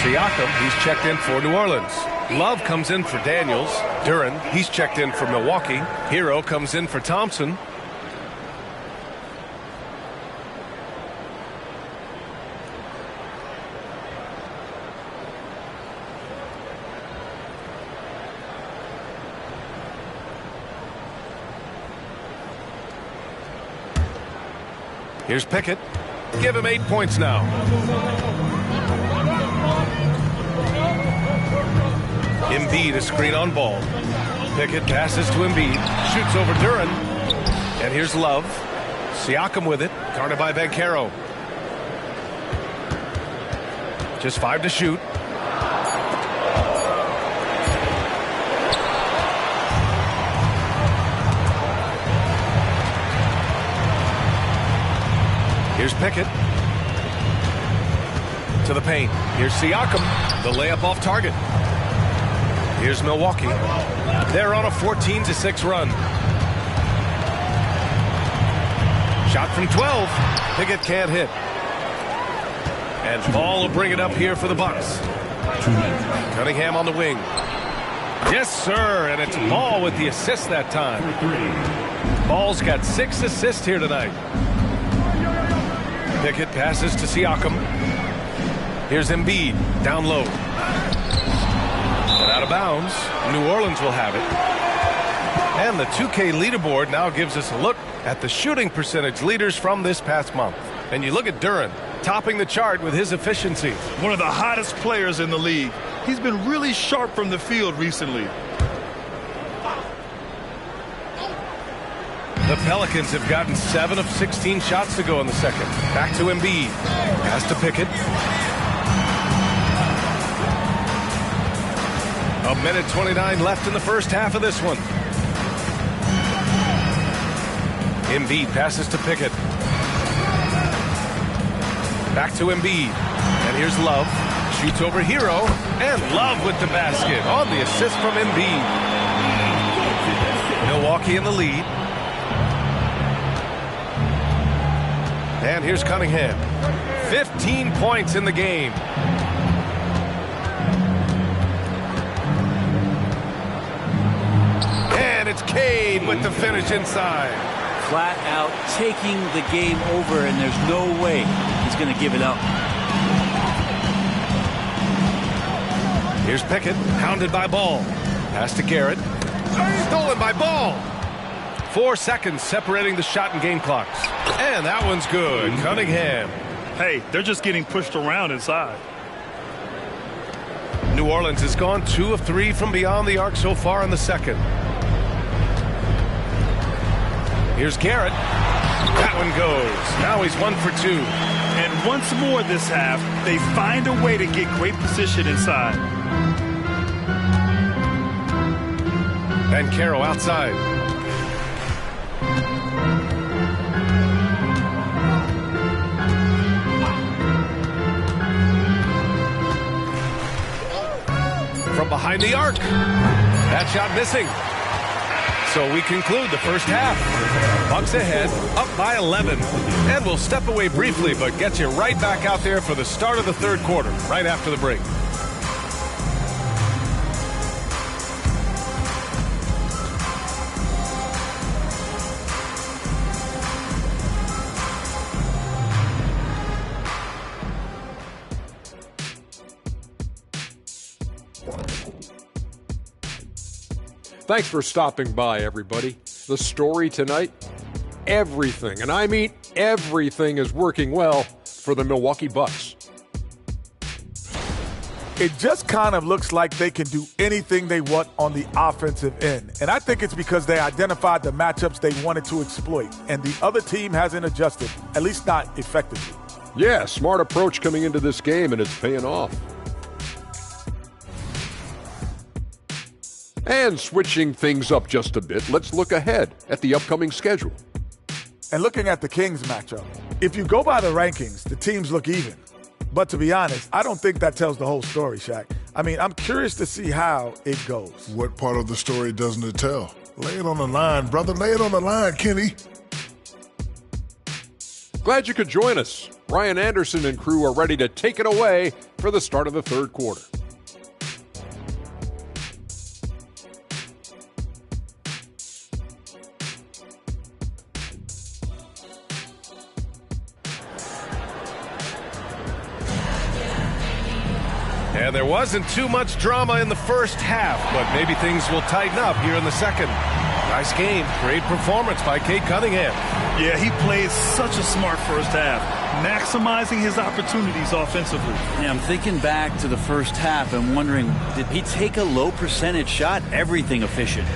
Siakam, he's checked in for New Orleans. Love comes in for Daniels. Duren, he's checked in for Milwaukee. Hero comes in for Thompson. Here's Pickett. Give him 8 points now. Embiid, a screen on Ball. Pickett passes to Embiid. Shoots over Duren. And here's Love. Siakam with it. Guarded by Banchero. Just 5 to shoot. Here's Pickett. To the paint. Here's Siakam. The layup off target. Here's Milwaukee. They're on a 14-6 run. Shot from 12. Pickett can't hit. And Ball will bring it up here for the Bucks. Cunningham on the wing. Yes, sir. And it's Ball with the assist that time. Ball's got 6 assists here tonight. Pickett passes to Siakam. Here's Embiid. Down low. And out of bounds. New Orleans will have it. And the 2K leaderboard now gives us a look at the shooting percentage leaders from this past month. And you look at Duren, topping the chart with his efficiency. One of the hottest players in the league. He's been really sharp from the field recently. The Pelicans have gotten 7 of 16 shots to go in the second. Back to Embiid. Pass to Pickett. A minute 29 left in the first half of this one. Embiid passes to Pickett. Back to Embiid. And here's Love. Shoots over Hero. And Love with the basket on the assist from Embiid. Milwaukee in the lead. And here's Cunningham. 15 points in the game. And it's Cade with the finish inside. Flat out taking the game over, and there's no way he's going to give it up. Here's Pickett, hounded by Ball. Pass to Garrett. Stolen by Ball. 4 seconds separating the shot and game clocks. And that one's good. Cunningham. Hey, they're just getting pushed around inside. New Orleans has gone 2 of 3 from beyond the arc so far in the second. Here's Garrett. That one goes. Now he's 1 for 2. And once more this half, they find a way to get great position inside. And Carroll outside. From behind the arc. That shot missing. So we conclude the first half. Bucks ahead, up by 11. And we'll step away briefly, but get you right back out there for the start of the third quarter, right after the break. Thanks for stopping by, everybody. The story tonight, everything, and I mean everything, is working well for the Milwaukee Bucks. It just kind of looks like they can do anything they want on the offensive end. And I think it's because they identified the matchups they wanted to exploit, and the other team hasn't adjusted, at least not effectively. Yeah, smart approach coming into this game, and it's paying off. And switching things up just a bit, let's look ahead at the upcoming schedule. And looking at the Kings matchup, if you go by the rankings, the teams look even. But to be honest, I don't think that tells the whole story, Shaq. I mean, I'm curious to see how it goes. What part of the story doesn't it tell? Lay it on the line, brother. Lay it on the line, Kenny. Glad you could join us. Ryan Anderson and crew are ready to take it away for the start of the third quarter. And there wasn't too much drama in the first half, but maybe things will tighten up here in the second. Nice game. Great performance by Cade Cunningham. Yeah, he played such a smart first half, maximizing his opportunities offensively. Yeah, I'm thinking back to the first half and wondering, did he take a low percentage shot? Everything efficient.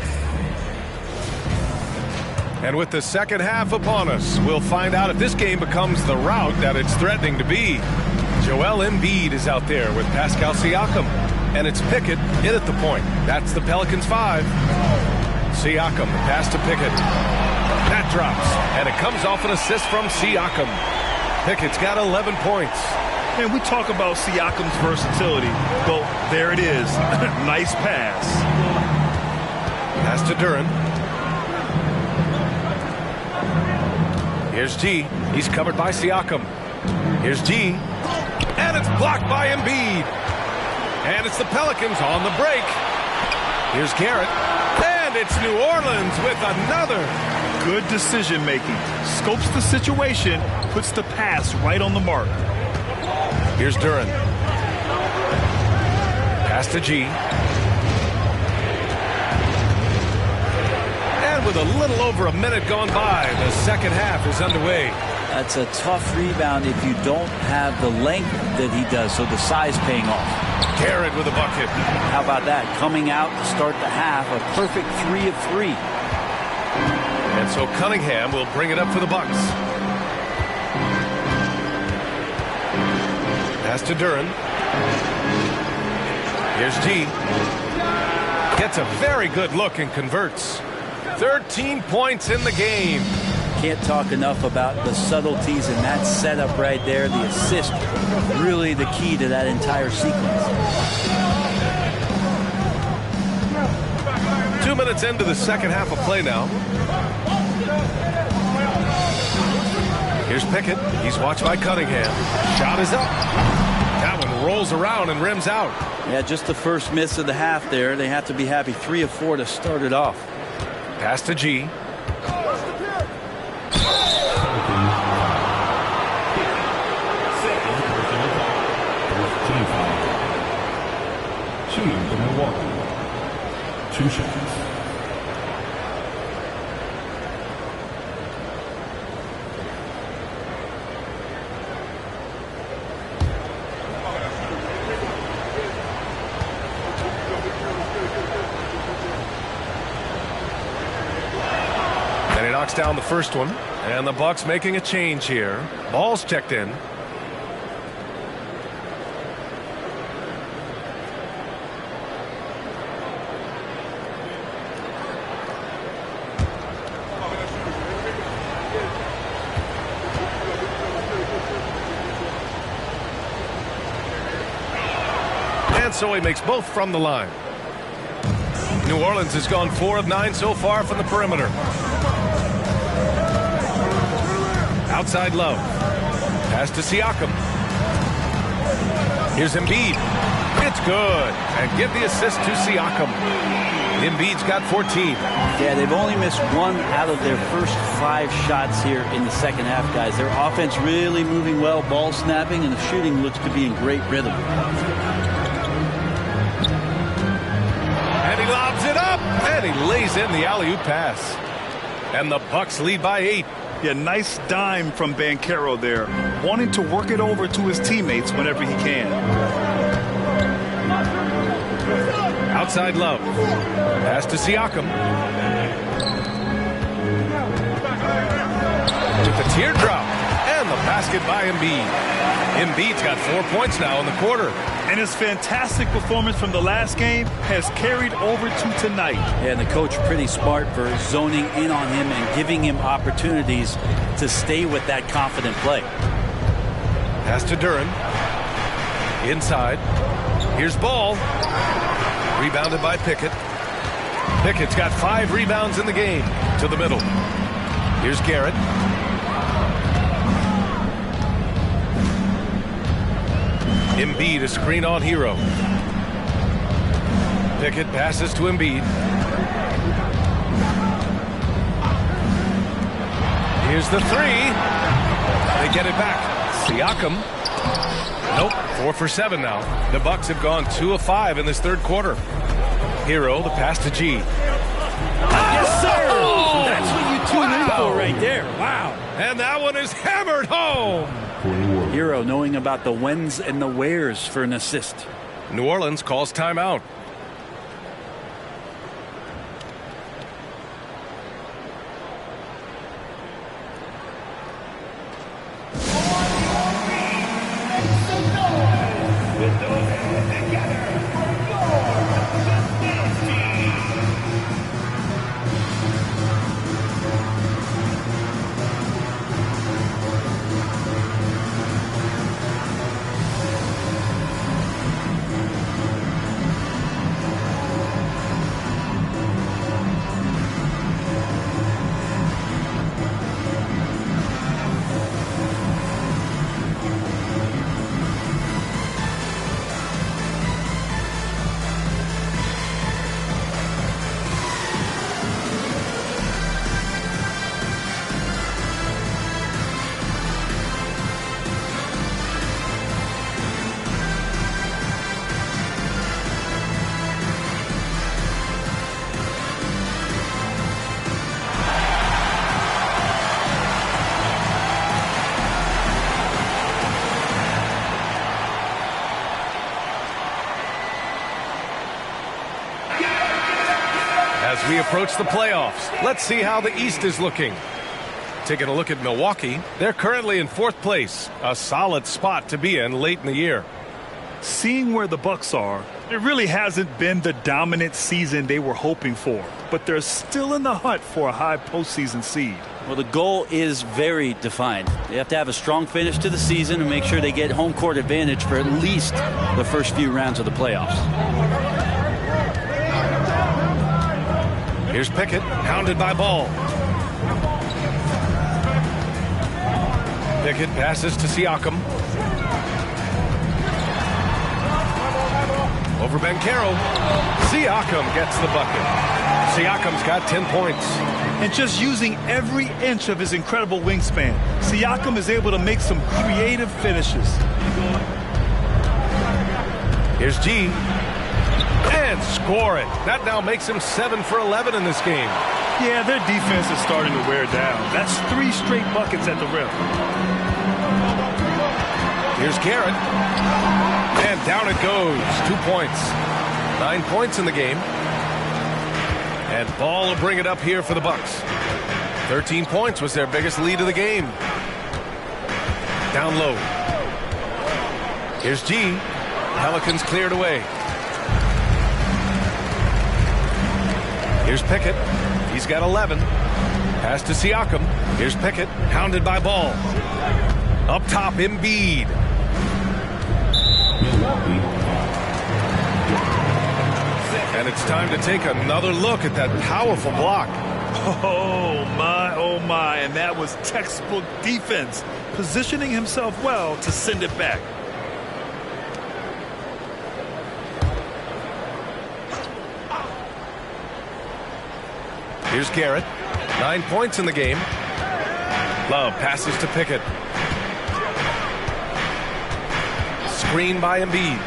And with the second half upon us, we'll find out if this game becomes the rout that it's threatening to be. Joel Embiid is out there with Pascal Siakam. And it's Pickett in at the point. That's the Pelicans 5. Siakam, the pass to Pickett. That drops, and it comes off an assist from Siakam. Pickett's got 11 points. And we talk about Siakam's versatility. Well, there it is. Nice pass. Pass to Duren. Here's G. He's covered by Siakam. Here's G. And it's blocked by Embiid. And it's the Pelicans on the break. Here's Garrett. And it's New Orleans with another. Good decision making. Scopes the situation, puts the pass right on the mark. Here's Duren. Pass to G. And with a little over a minute gone by, the second half is underway. That's a tough rebound if you don't have the length that he does, so the size paying off. Garrett with a bucket. How about that? Coming out to start the half, a perfect 3 of 3. And so Cunningham will bring it up for the Bucks. Pass to Duren. Here's G. Gets a very good look and converts. 13 points in the game. can't talk enough about the subtleties in that setup right there. The assist, really the key to that entire sequence. 2 minutes into the second half of play now. Here's Pickett. He's watched by Cunningham. Shot is up. That one rolls around and rims out. Yeah, just the first miss of the half there. They have to be happy. 3 of 4 to start it off. Pass to G. Shooting for Milwaukee. 2 shots. And he knocks down the first one. And the Bucks making a change here. Ball's checked in. So he makes both from the line. New Orleans has gone 4 of 9 so far from the perimeter. Outside Love. Pass to Siakam. Here's Embiid. It's good. And give the assist to Siakam. Embiid's got 14. Yeah, they've only missed 1 out of their first 5 shots here in the second half, guys. Their offense really moving well, ball snapping, and the shooting looks to be in great rhythm. And he lobs it up, and he lays in the alley-oop pass. And the Bucks lead by 8. Yeah, nice dime from Banchero there, wanting to work it over to his teammates whenever he can. Outside Love. Pass to Siakam. With the teardrop, and the basket by Embiid. Embiid's got 4 points now in the quarter. And his fantastic performance from the last game has carried over to tonight. Yeah, and the coach pretty smart for zoning in on him and giving him opportunities to stay with that confident play. Pass to Duren. Inside. Here's Ball. Rebounded by Pickett. Pickett's got 5 rebounds in the game. To the middle. Here's Garrett. Embiid, a screen on Hero. Pickett passes to Embiid. Here's the 3. They get it back. Siakam. Nope, 4 for 7 now. The Bucks have gone 2 of 5 in this third quarter. Hero, the pass to G. Yes, sir! Oh, that's what you tune in for right there. Wow. And that one is hammered home. Hero knowing about the whens and the wheres for an assist. New Orleans calls timeout. As we approach the playoffs, let's see how the East is looking. Taking a look at Milwaukee, they're currently in 4th place, a solid spot to be in late in the year. Seeing where the Bucks are, It really hasn't been the dominant season they were hoping for, but they're still in the hunt for a high postseason seed. Well, the goal is very defined. They have to have a strong finish to the season and make sure they get home court advantage for at least the first few rounds of the playoffs. Here's Pickett, hounded by Ball. Pickett passes to Siakam. Over Banchero. Siakam gets the bucket. Siakam's got 10 points. And just using every inch of his incredible wingspan, Siakam is able to make some creative finishes. Here's G. And score it. That now makes him 7 for 11 in this game. Yeah, their defense is starting to wear down. That's 3 straight buckets at the rim. Here's Garrett. And down it goes. 2 points. 9 points in the game. And Ball will bring it up here for the Bucks. 13 points was their biggest lead of the game. Down low. Here's G. Pelicans cleared away. Here's Pickett. He's got 11. Pass to Siakam. Here's Pickett, hounded by Ball. Up top, Embiid. And it's time to take another look at that powerful block. Oh my, and that was textbook defense, positioning himself well to send it back. Here's Garrett. 9 points in the game. Love passes to Pickett. Screen by Embiid.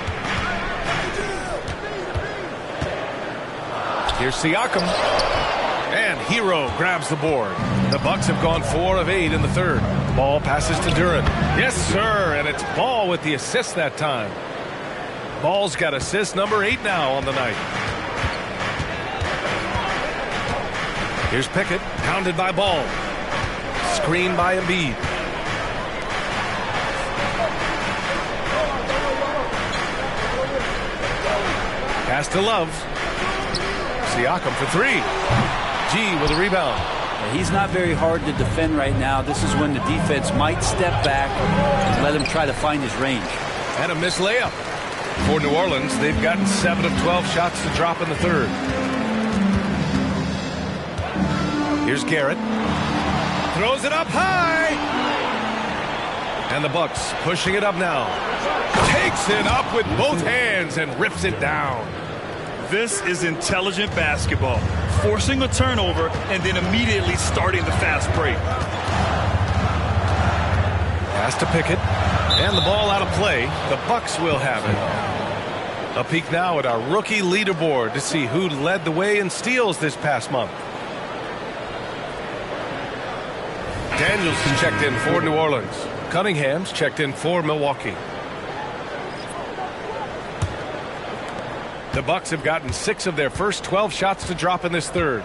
Here's Siakam. And Hero grabs the board. The Bucks have gone 4 of 8 in the third. Ball passes to Duren. Yes, sir. And it's Ball with the assist that time. Ball's got assist number 8 now on the night. Here's Pickett, hounded by Ball. Screen by Embiid. Pass to Love. Siakam for 3. G with a rebound. He's not very hard to defend right now. This is when the defense might step back and let him try to find his range. And a missed layup. For New Orleans, they've gotten 7 of 12 shots to drop in the third. Here's Garrett. Throws it up high. And the Bucks pushing it up now. Takes it up with both hands and rips it down. This is intelligent basketball. Forcing a turnover and then immediately starting the fast break. Pass to Pickett. And the ball out of play. The Bucks will have it. A peek now at our rookie leaderboard to see who led the way in steals this past month. Danielson checked in for New Orleans. Cunningham's checked in for Milwaukee. The Bucks have gotten 6 of their first 12 shots to drop in this third.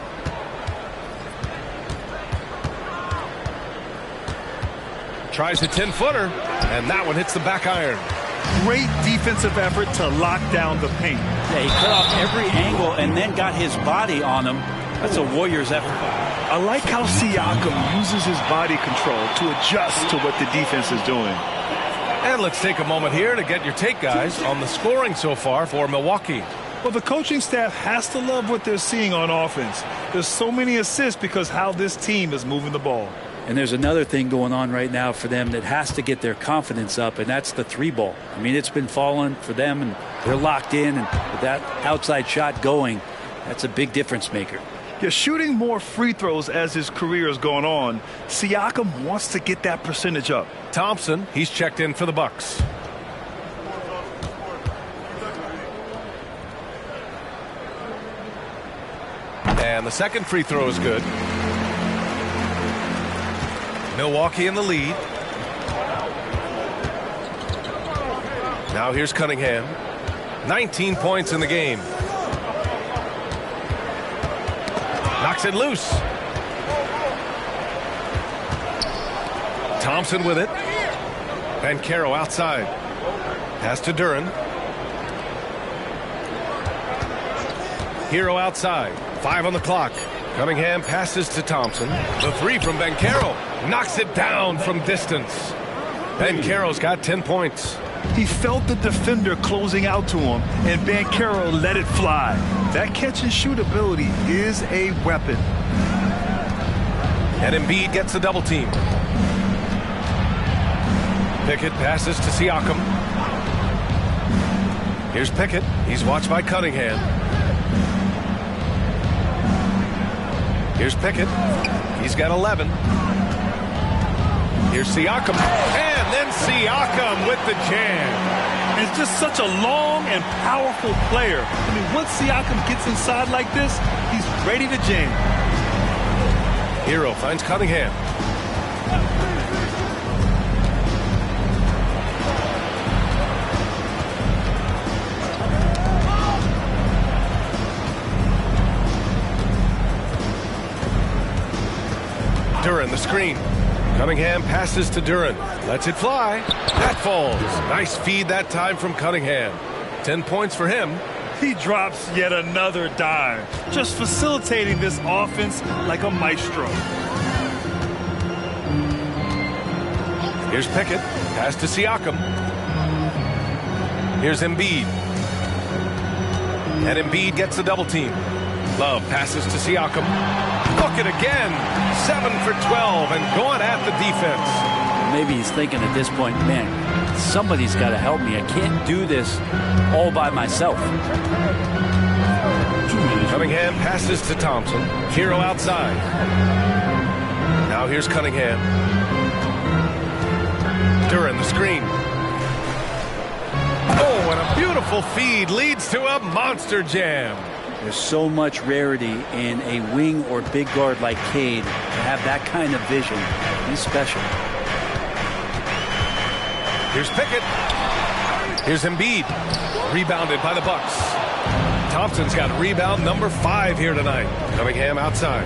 Tries a 10-footer, and that one hits the back iron. Great defensive effort to lock down the paint. Yeah, he cut off every angle and then got his body on him. That's a Warriors effort. I like how Siakam uses his body control to adjust to what the defense is doing. And let's take a moment here to get your take, guys, on the scoring so far for Milwaukee. Well, the coaching staff has to love what they're seeing on offense. There's so many assists because how this team is moving the ball. And there's another thing going on right now for them that has to get their confidence up, and that's the 3-ball. I mean, it's been falling for them, and they're locked in, and with that outside shot going, that's a big difference maker. Yeah, shooting more free throws as his career has gone on, Siakam wants to get that percentage up. Thompson, he's checked in for the Bucks. And the second free throw is good. Milwaukee in the lead. Now here's Cunningham. 19 points in the game. Knocks it loose. Thompson with it. Banchero outside. Pass to Duren. Hero outside. 5 on the clock. Cunningham passes to Thompson. The 3 from Banchero. Knocks it down from distance. Banchero's got 10 points. He felt the defender closing out to him, and Banchero let it fly. That catch-and-shoot ability is a weapon. And Embiid gets the double team. Pickett passes to Siakam. Here's Pickett. He's watched by Cunningham. Here's Pickett. He's got 11. Here's Siakam. And then Siakam with the jam. It's just such a long and powerful player. I mean, once Siakam gets inside like this, he's ready to jam. Hero finds Cunningham. Duren the screen. Cunningham passes to Duren. Lets it fly. That falls. Nice feed that time from Cunningham. 10 points for him. He drops yet another dime, just facilitating this offense like a maestro. Here's Pickett. Pass to Siakam. Here's Embiid. And Embiid gets the double team. Love passes to Siakam. Book it again. 7 for 12 and going at the defense. Maybe he's thinking at this point, man, somebody's got to help me. I can't do this all by myself. Cunningham passes to Thompson. Hero outside. Now here's Cunningham. Duren the screen. Oh, and a beautiful feed leads to a monster jam. There's so much rarity in a wing or big guard like Cade to have that kind of vision. He's special. Here's Pickett. Here's Embiid. Rebounded by the Bucks. Thompson's got rebound number 5 here tonight. Cunningham outside.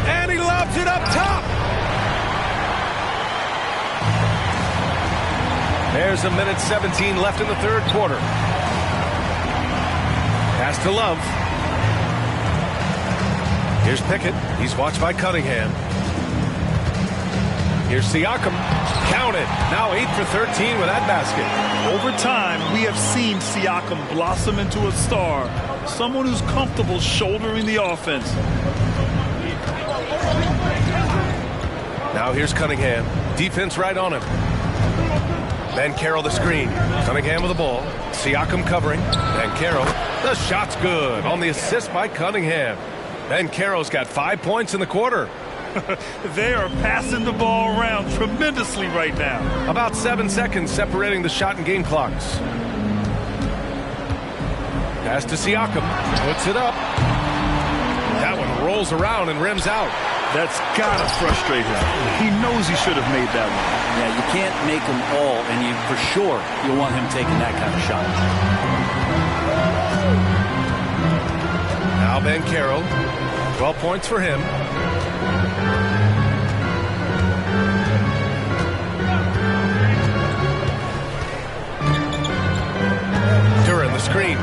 And he lobs it up top. There's a minute 17 left in the third quarter. Pass to Love. Here's Pickett. He's watched by Cunningham. Here's Siakam. Counted. Now 8 for 13 with that basket. Over time, we have seen Siakam blossom into a star. Someone who's comfortable shouldering the offense. Now here's Cunningham. Defense right on him. Banchero the screen. Cunningham with the ball. Siakam covering. Banchero. The shot's good on the assist by Cunningham. Banchero's got 5 points in the quarter. They are passing the ball around tremendously right now. About 7 seconds separating the shot and game clocks. Pass to Siakam. Puts it up. That one rolls around and rims out. That's gotta frustrate him. He knows he should have made that one. Yeah, you can't make them all, and for sure you want him taking that kind of shot. Now Banchero. 12 points for him. Duren the screen.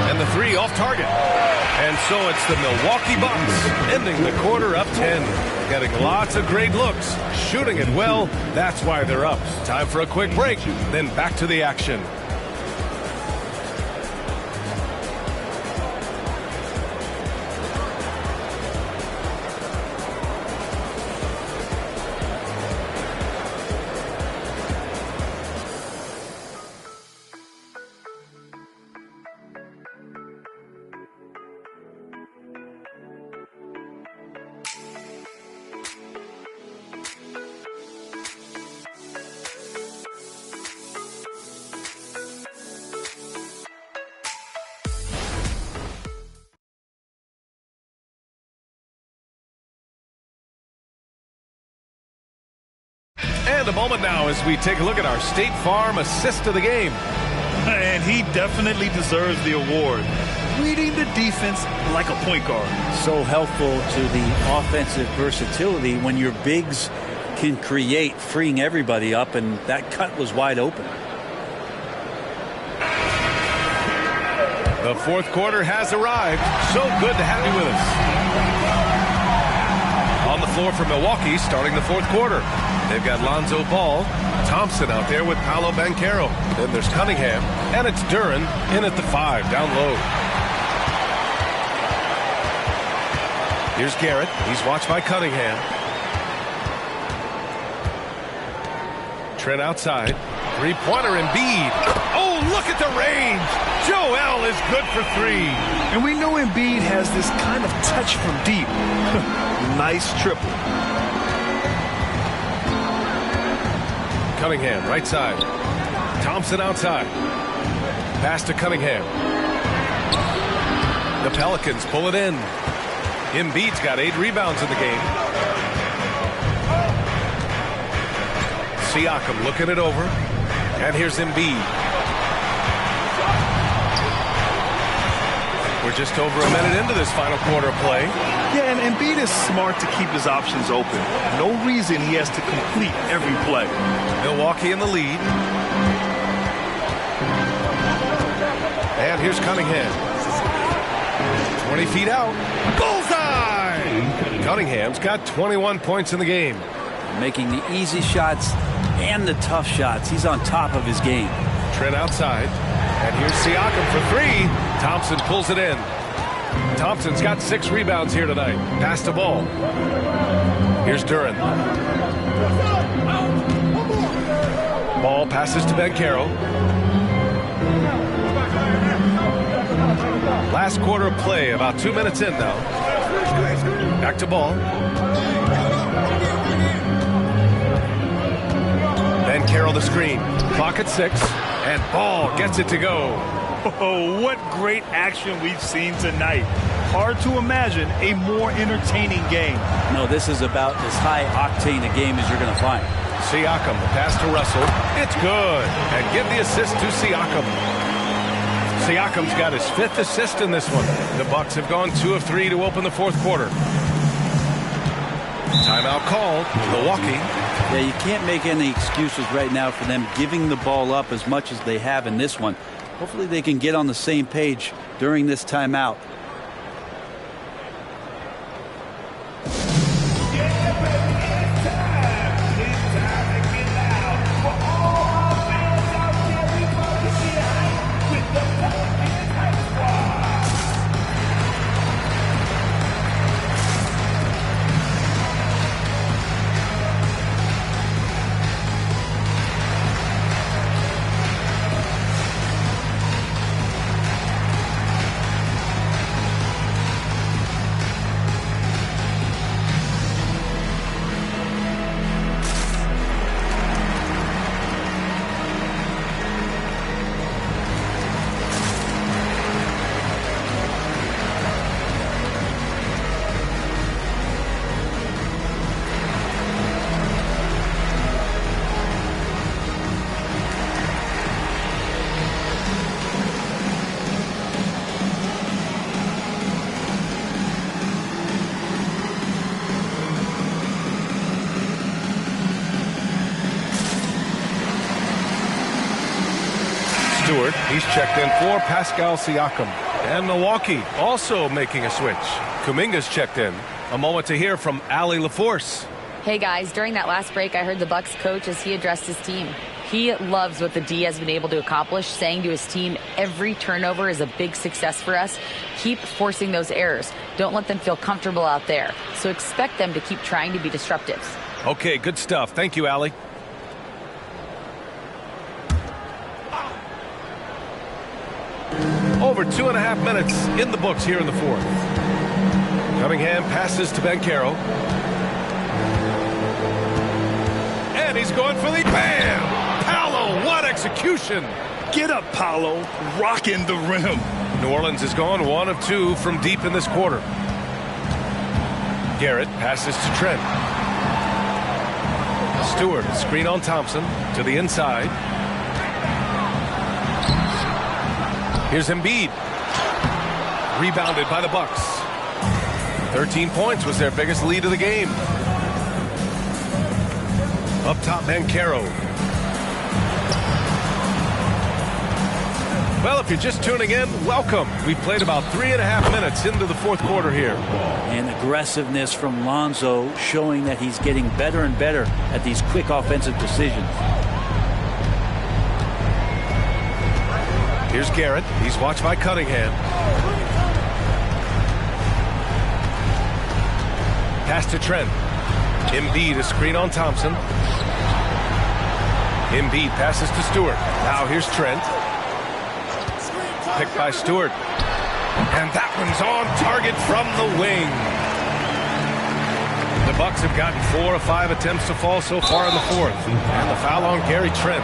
And the 3 off target. And so it's the Milwaukee Bucks ending the quarter up 10. Getting lots of great looks. Shooting it well. That's why they're up. Time for a quick break. Then back to the action. And a moment now as we take a look at our State Farm assist of the game. And he definitely deserves the award. Reading the defense like a point guard. So helpful to the offensive versatility when your bigs can create, freeing everybody up, and that cut was wide open. The fourth quarter has arrived. So good to have you with us. On the floor for Milwaukee, starting the fourth quarter. They've got Lonzo Ball, Thompson out there with Paolo Banchero. Then there's Cunningham, and it's Duren in at the 5, down low. Here's Garrett. He's watched by Cunningham. Trent outside. Three-pointer Embiid. Oh, look at the range. Joel is good for 3. And we know Embiid has this kind of touch from deep. Nice triple. Cunningham, right side. Thompson outside. Pass to Cunningham. The Pelicans pull it in. Embiid's got 8 rebounds in the game. Siakam looking it over. And here's Embiid. We're just over a minute into this final quarter of play. Yeah, and Embiid is smart to keep his options open. No reason he has to complete every play. Milwaukee in the lead. And here's Cunningham. 20 feet out. Bullseye! Cunningham's got 21 points in the game. Making the easy shots and the tough shots. He's on top of his game. Trent outside. And here's Siakam for 3. Thompson pulls it in. Thompson's got 6 rebounds here tonight. Pass the ball. Here's Duren. Ball passes to Banchero. Last quarter of play, about 2 minutes in now. Back to Ball. Banchero the screen. Clock at 6. And Ball gets it to go. Oh, what great action we've seen tonight. Hard to imagine a more entertaining game. No, this is about as high-octane a game as you're going to find. Siakam, the pass to Russell. It's good. And give the assist to Siakam. Siakam's got his 5th assist in this one. The Bucks have gone 2 of 3 to open the fourth quarter. Timeout called. Milwaukee. Yeah, you can't make any excuses right now for them giving the ball up as much as they have in this one. Hopefully they can get on the same page during this timeout. He's checked in for Pascal Siakam. And Milwaukee also making a switch. Kuminga's checked in. A moment to hear from Allie LaForce. Hey guys, during that last break, I heard the Bucks coach as he addressed his team. He loves what the D has been able to accomplish, saying to his team, every turnover is a big success for us. Keep forcing those errors. Don't let them feel comfortable out there. So expect them to keep trying to be disruptive. Okay, good stuff. Thank you, Allie. Over 2.5 minutes in the books here in the fourth. Cunningham passes to Banchero. And he's going for the bam! Paolo, what execution! Get up, Paolo. Rocking the rim. New Orleans has gone 1 of 2 from deep in this quarter. Garrett passes to Trent. Stewart, screen on Thompson to the inside. Here's Embiid. Rebounded by the Bucks. 13 points was their biggest lead of the game. Up top, Banchero. Well, if you're just tuning in, welcome. We've played about 3.5 minutes into the fourth quarter here. And aggressiveness from Lonzo showing that he's getting better and better at these quick offensive decisions. Here's Garrett. He's watched by Cunningham. Pass to Trent. Embiid, a screen on Thompson. Embiid passes to Stewart. Now here's Trent. Picked by Stewart. And that one's on target from the wing. The Bucks have gotten 4 of 5 attempts to fall so far in the fourth. And the foul on Gary Trent.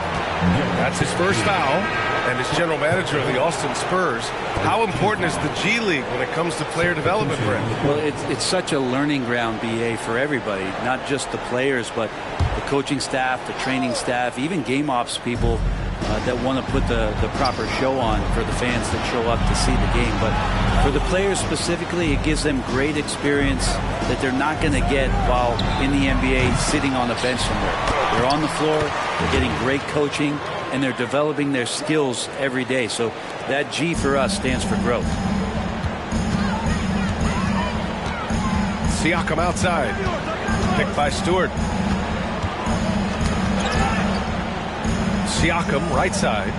That's his first foul. And as general manager of the Austin Spurs, how important is the G League when it comes to player development, Brent? Well, it's such a learning ground, BA, for everybody, not just the players, but the coaching staff, the training staff, even game ops people that want to put the proper show on for the fans that show up to see the game. But for the players specifically, it gives them great experience that they're not going to get while in the NBA sitting on a bench somewhere. They're on the floor, they're getting great coaching, and they're developing their skills every day. So that G for us stands for growth. Siakam outside. Picked by Stewart. Siakam right side.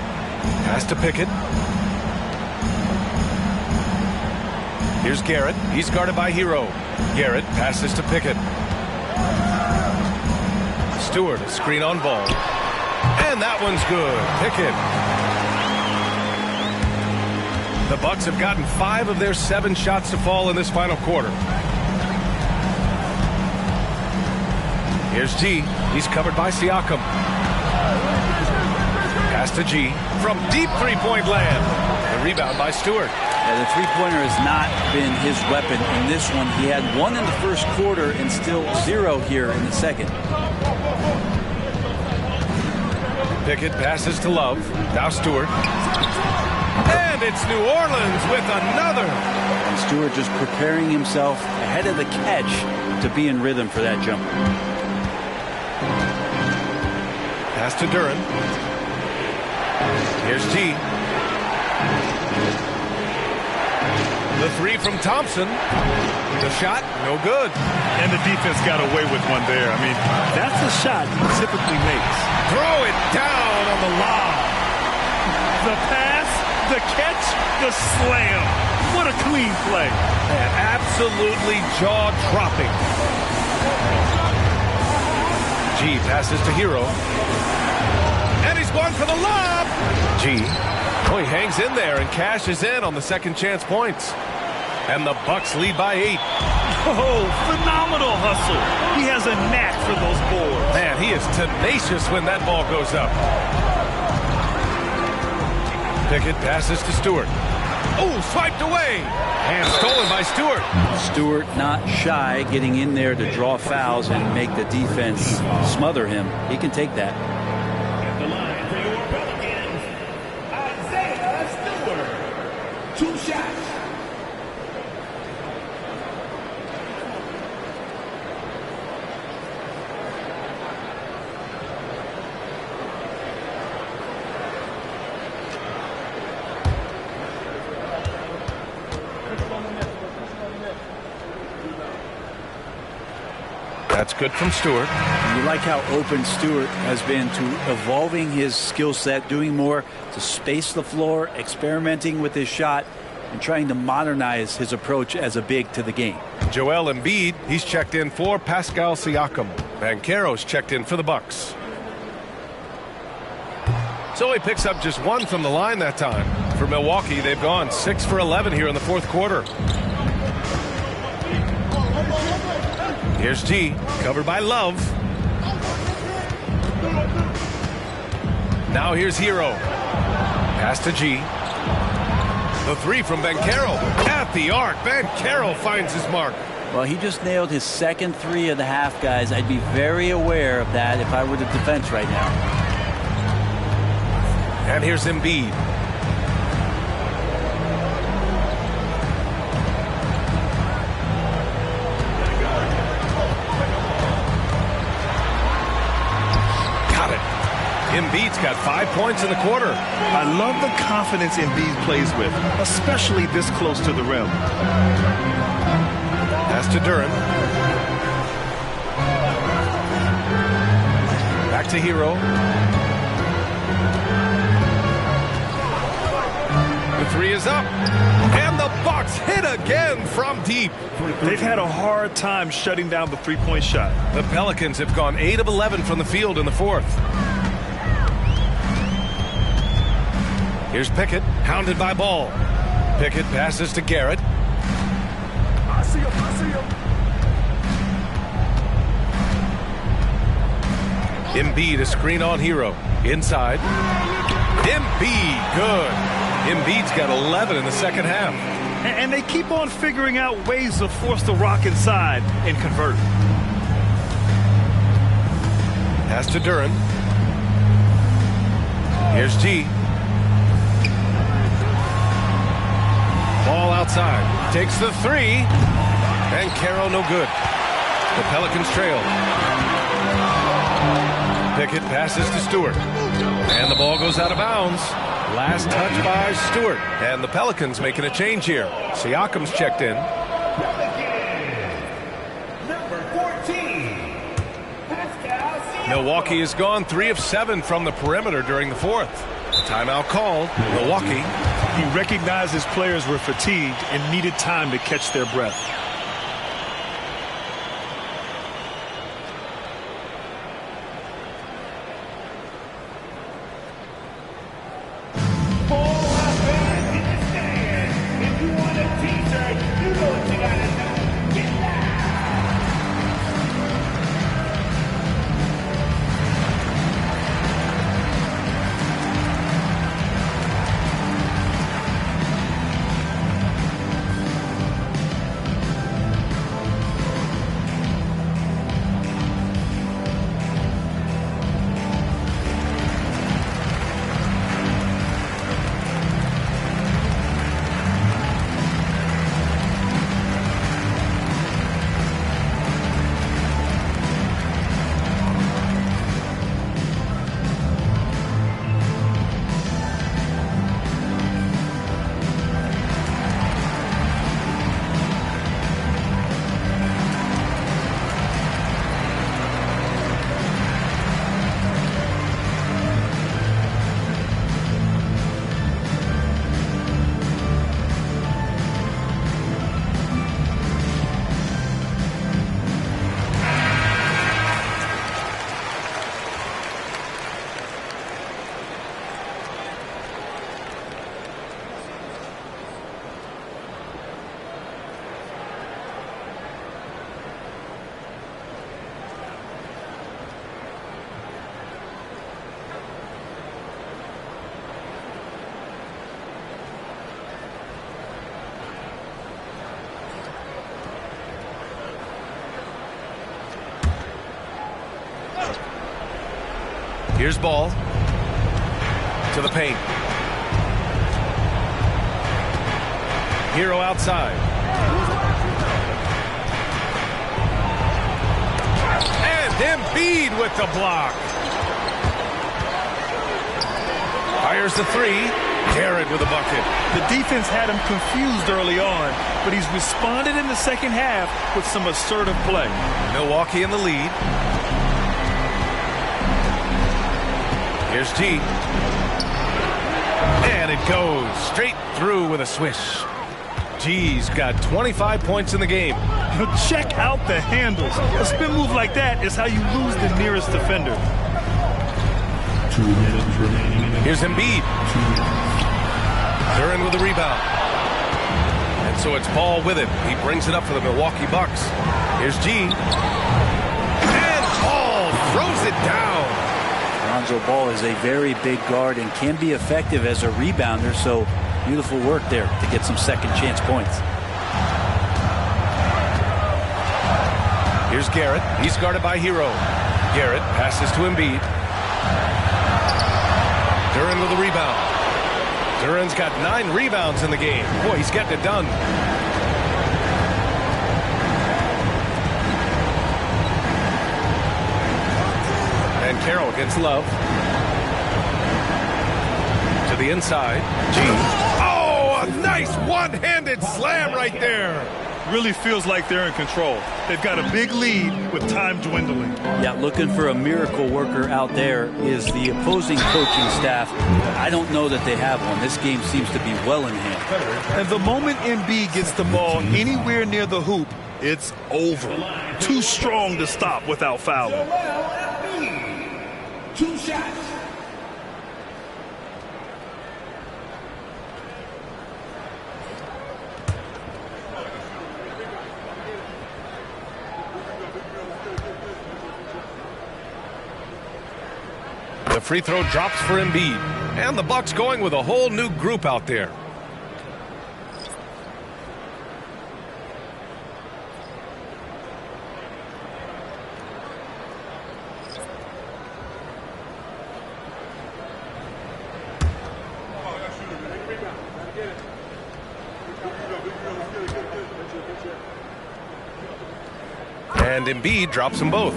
Pass to Pickett. Here's Garrett. He's guarded by Hero. Garrett passes to Pickett. Stewart, a screen on Ball. And that one's good. Pickett. The Bucks have gotten 5 of their 7 shots to fall in this final quarter. Here's G. He's covered by Siakam. Pass to G from deep three-point land. The rebound by Stewart. Yeah, the three-pointer has not been his weapon in this one. He had 1 in the first quarter and still 0 here in the second. Pickett passes to Love. Now Stewart. And it's New Orleans with another. And Stewart just preparing himself ahead of the catch to be in rhythm for that jumper. Pass to Duran. Here's G. The three from Thompson. The shot, no good. And the defense got away with one there. I mean, that's a shot he typically makes. Throw it down on the lob. The pass, the catch, the slam. What a clean play. And absolutely jaw-dropping. G passes to Hero. And he's going for the lob. G. Oh, he hangs in there and cashes in on the second chance points. And the Bucks lead by 8. Oh, phenomenal hustle. He has a knack for those boards. Man, he is tenacious when that ball goes up. Pickett passes to Stewart. Oh, swiped away. And stolen by Stewart. Stewart not shy, getting in there to draw fouls and make the defense smother him. He can take that. At the line for your Pelicans, Isaiah Stewart. 2 shots. That's good from Stewart. You like how open Stewart has been to evolving his skill set, doing more to space the floor, experimenting with his shot, and trying to modernize his approach as a big to the game. Joel Embiid, he's checked in for Pascal Siakam. Banchero's checked in for the Bucks. So he picks up just 1 from the line that time. For Milwaukee, they've gone 6 for 11 here in the fourth quarter. Here's G, covered by Love. Now here's Hero. Pass to G. The 3 from Banchero. At the arc, Banchero finds his mark. Well, he just nailed his second 3 of the half, guys. I'd be very aware of that if I were the defense right now. And here's Embiid. Embiid's got 5 points in the quarter. I love the confidence Embiid plays with, especially this close to the rim. Pass to Duren. Back to Hero. The three is up. And the Bucks hit again from deep. They've had a hard time shutting down the three-point shot. The Pelicans have gone 8 of 11 from the field in the fourth. Here's Pickett, hounded by Ball. Pickett passes to Garrett. I see him. Embiid, a screen on Hero. Inside. Embiid, good. Embiid's got 11 in the second half. And they keep on figuring out ways to force the rock inside and convert. Pass to Duren. Here's G. Ball outside. Takes the three. And Caro no good. The Pelicans trail. Pickett passes to Stewart. And the ball goes out of bounds. Last touch by Stewart. And the Pelicans making a change here. Siakam's checked in. Number 14. Milwaukee has gone 3 of 7 from the perimeter during the fourth. Timeout called. Milwaukee. He recognized his players were fatigued and needed time to catch their breath. Here's Ball. To the paint. Hero outside. And Embiid with the block. Fires the three. Garrett with a bucket. The defense had him confused early on, but he's responded in the second half with some assertive play. Milwaukee in the lead. Here's G. And it goes straight through with a swish. G's got 25 points in the game. Check out the handles. A spin move like that is how you lose the nearest defender. 2 minutes remaining. Here's Embiid. Duren with the rebound. And so it's Ball with it. He brings it up for the Milwaukee Bucks. Here's G. And Ball throws it down. Lonzo Ball is a very big guard and can be effective as a rebounder, so beautiful work there to get some second chance points. Here's Garrett. He's guarded by Hero. Garrett passes to Embiid. Duren with the rebound. Duren's got 9 rebounds in the game. Boy, he's getting it done. And Carroll against Love. the inside. G. Oh, a nice one-handed slam right there. Really feels like they're in control. They've got a big lead with time dwindling. Yeah, looking for a miracle worker out there is the opposing coaching staff. I don't know that they have one. This game seems to be well in hand. And the moment Embiid gets the ball anywhere near the hoop, it's over. Too strong to stop without fouling. 2 shots. The free throw drops for Embiid. And the Bucks going with a whole new group out there. And Embiid drops them both.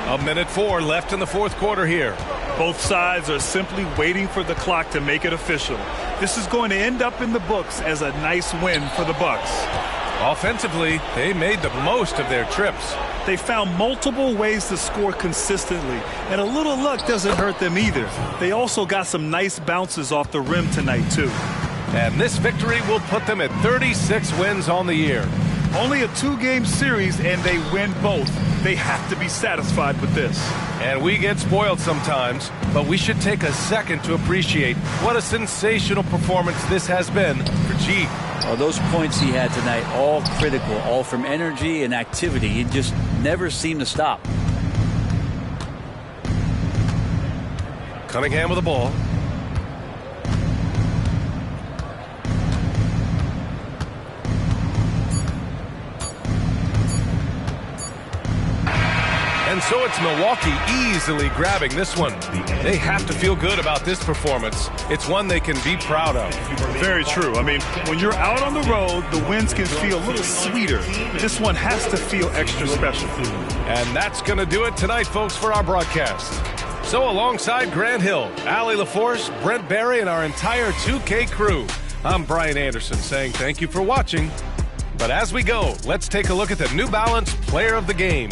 1:04 left in the fourth quarter here. Both sides are simply waiting for the clock to make it official. This is going to end up in the books as a nice win for the Bucks. Offensively, they made the most of their trips. They found multiple ways to score consistently, and a little luck doesn't hurt them either. They also got some nice bounces off the rim tonight, too. And this victory will put them at 36 wins on the year. Only a 2-game series, and they win both. They have to be satisfied with this. And we get spoiled sometimes, but we should take a second to appreciate what a sensational performance this has been for G. Well, those points he had tonight, all critical, all from energy and activity. He just never seemed to stop. Cunningham with the ball. And so it's Milwaukee easily grabbing this one. They have to feel good about this performance. It's one they can be proud of. Very true. I mean, when you're out on the road, the wins can feel a little sweeter. This one has to feel extra special. And that's going to do it tonight, folks, for our broadcast. So alongside Grant Hill, Allie LaForce, Brent Barry, and our entire 2K crew, I'm Brian Anderson saying thank you for watching. But as we go, let's take a look at the New Balance Player of the Game.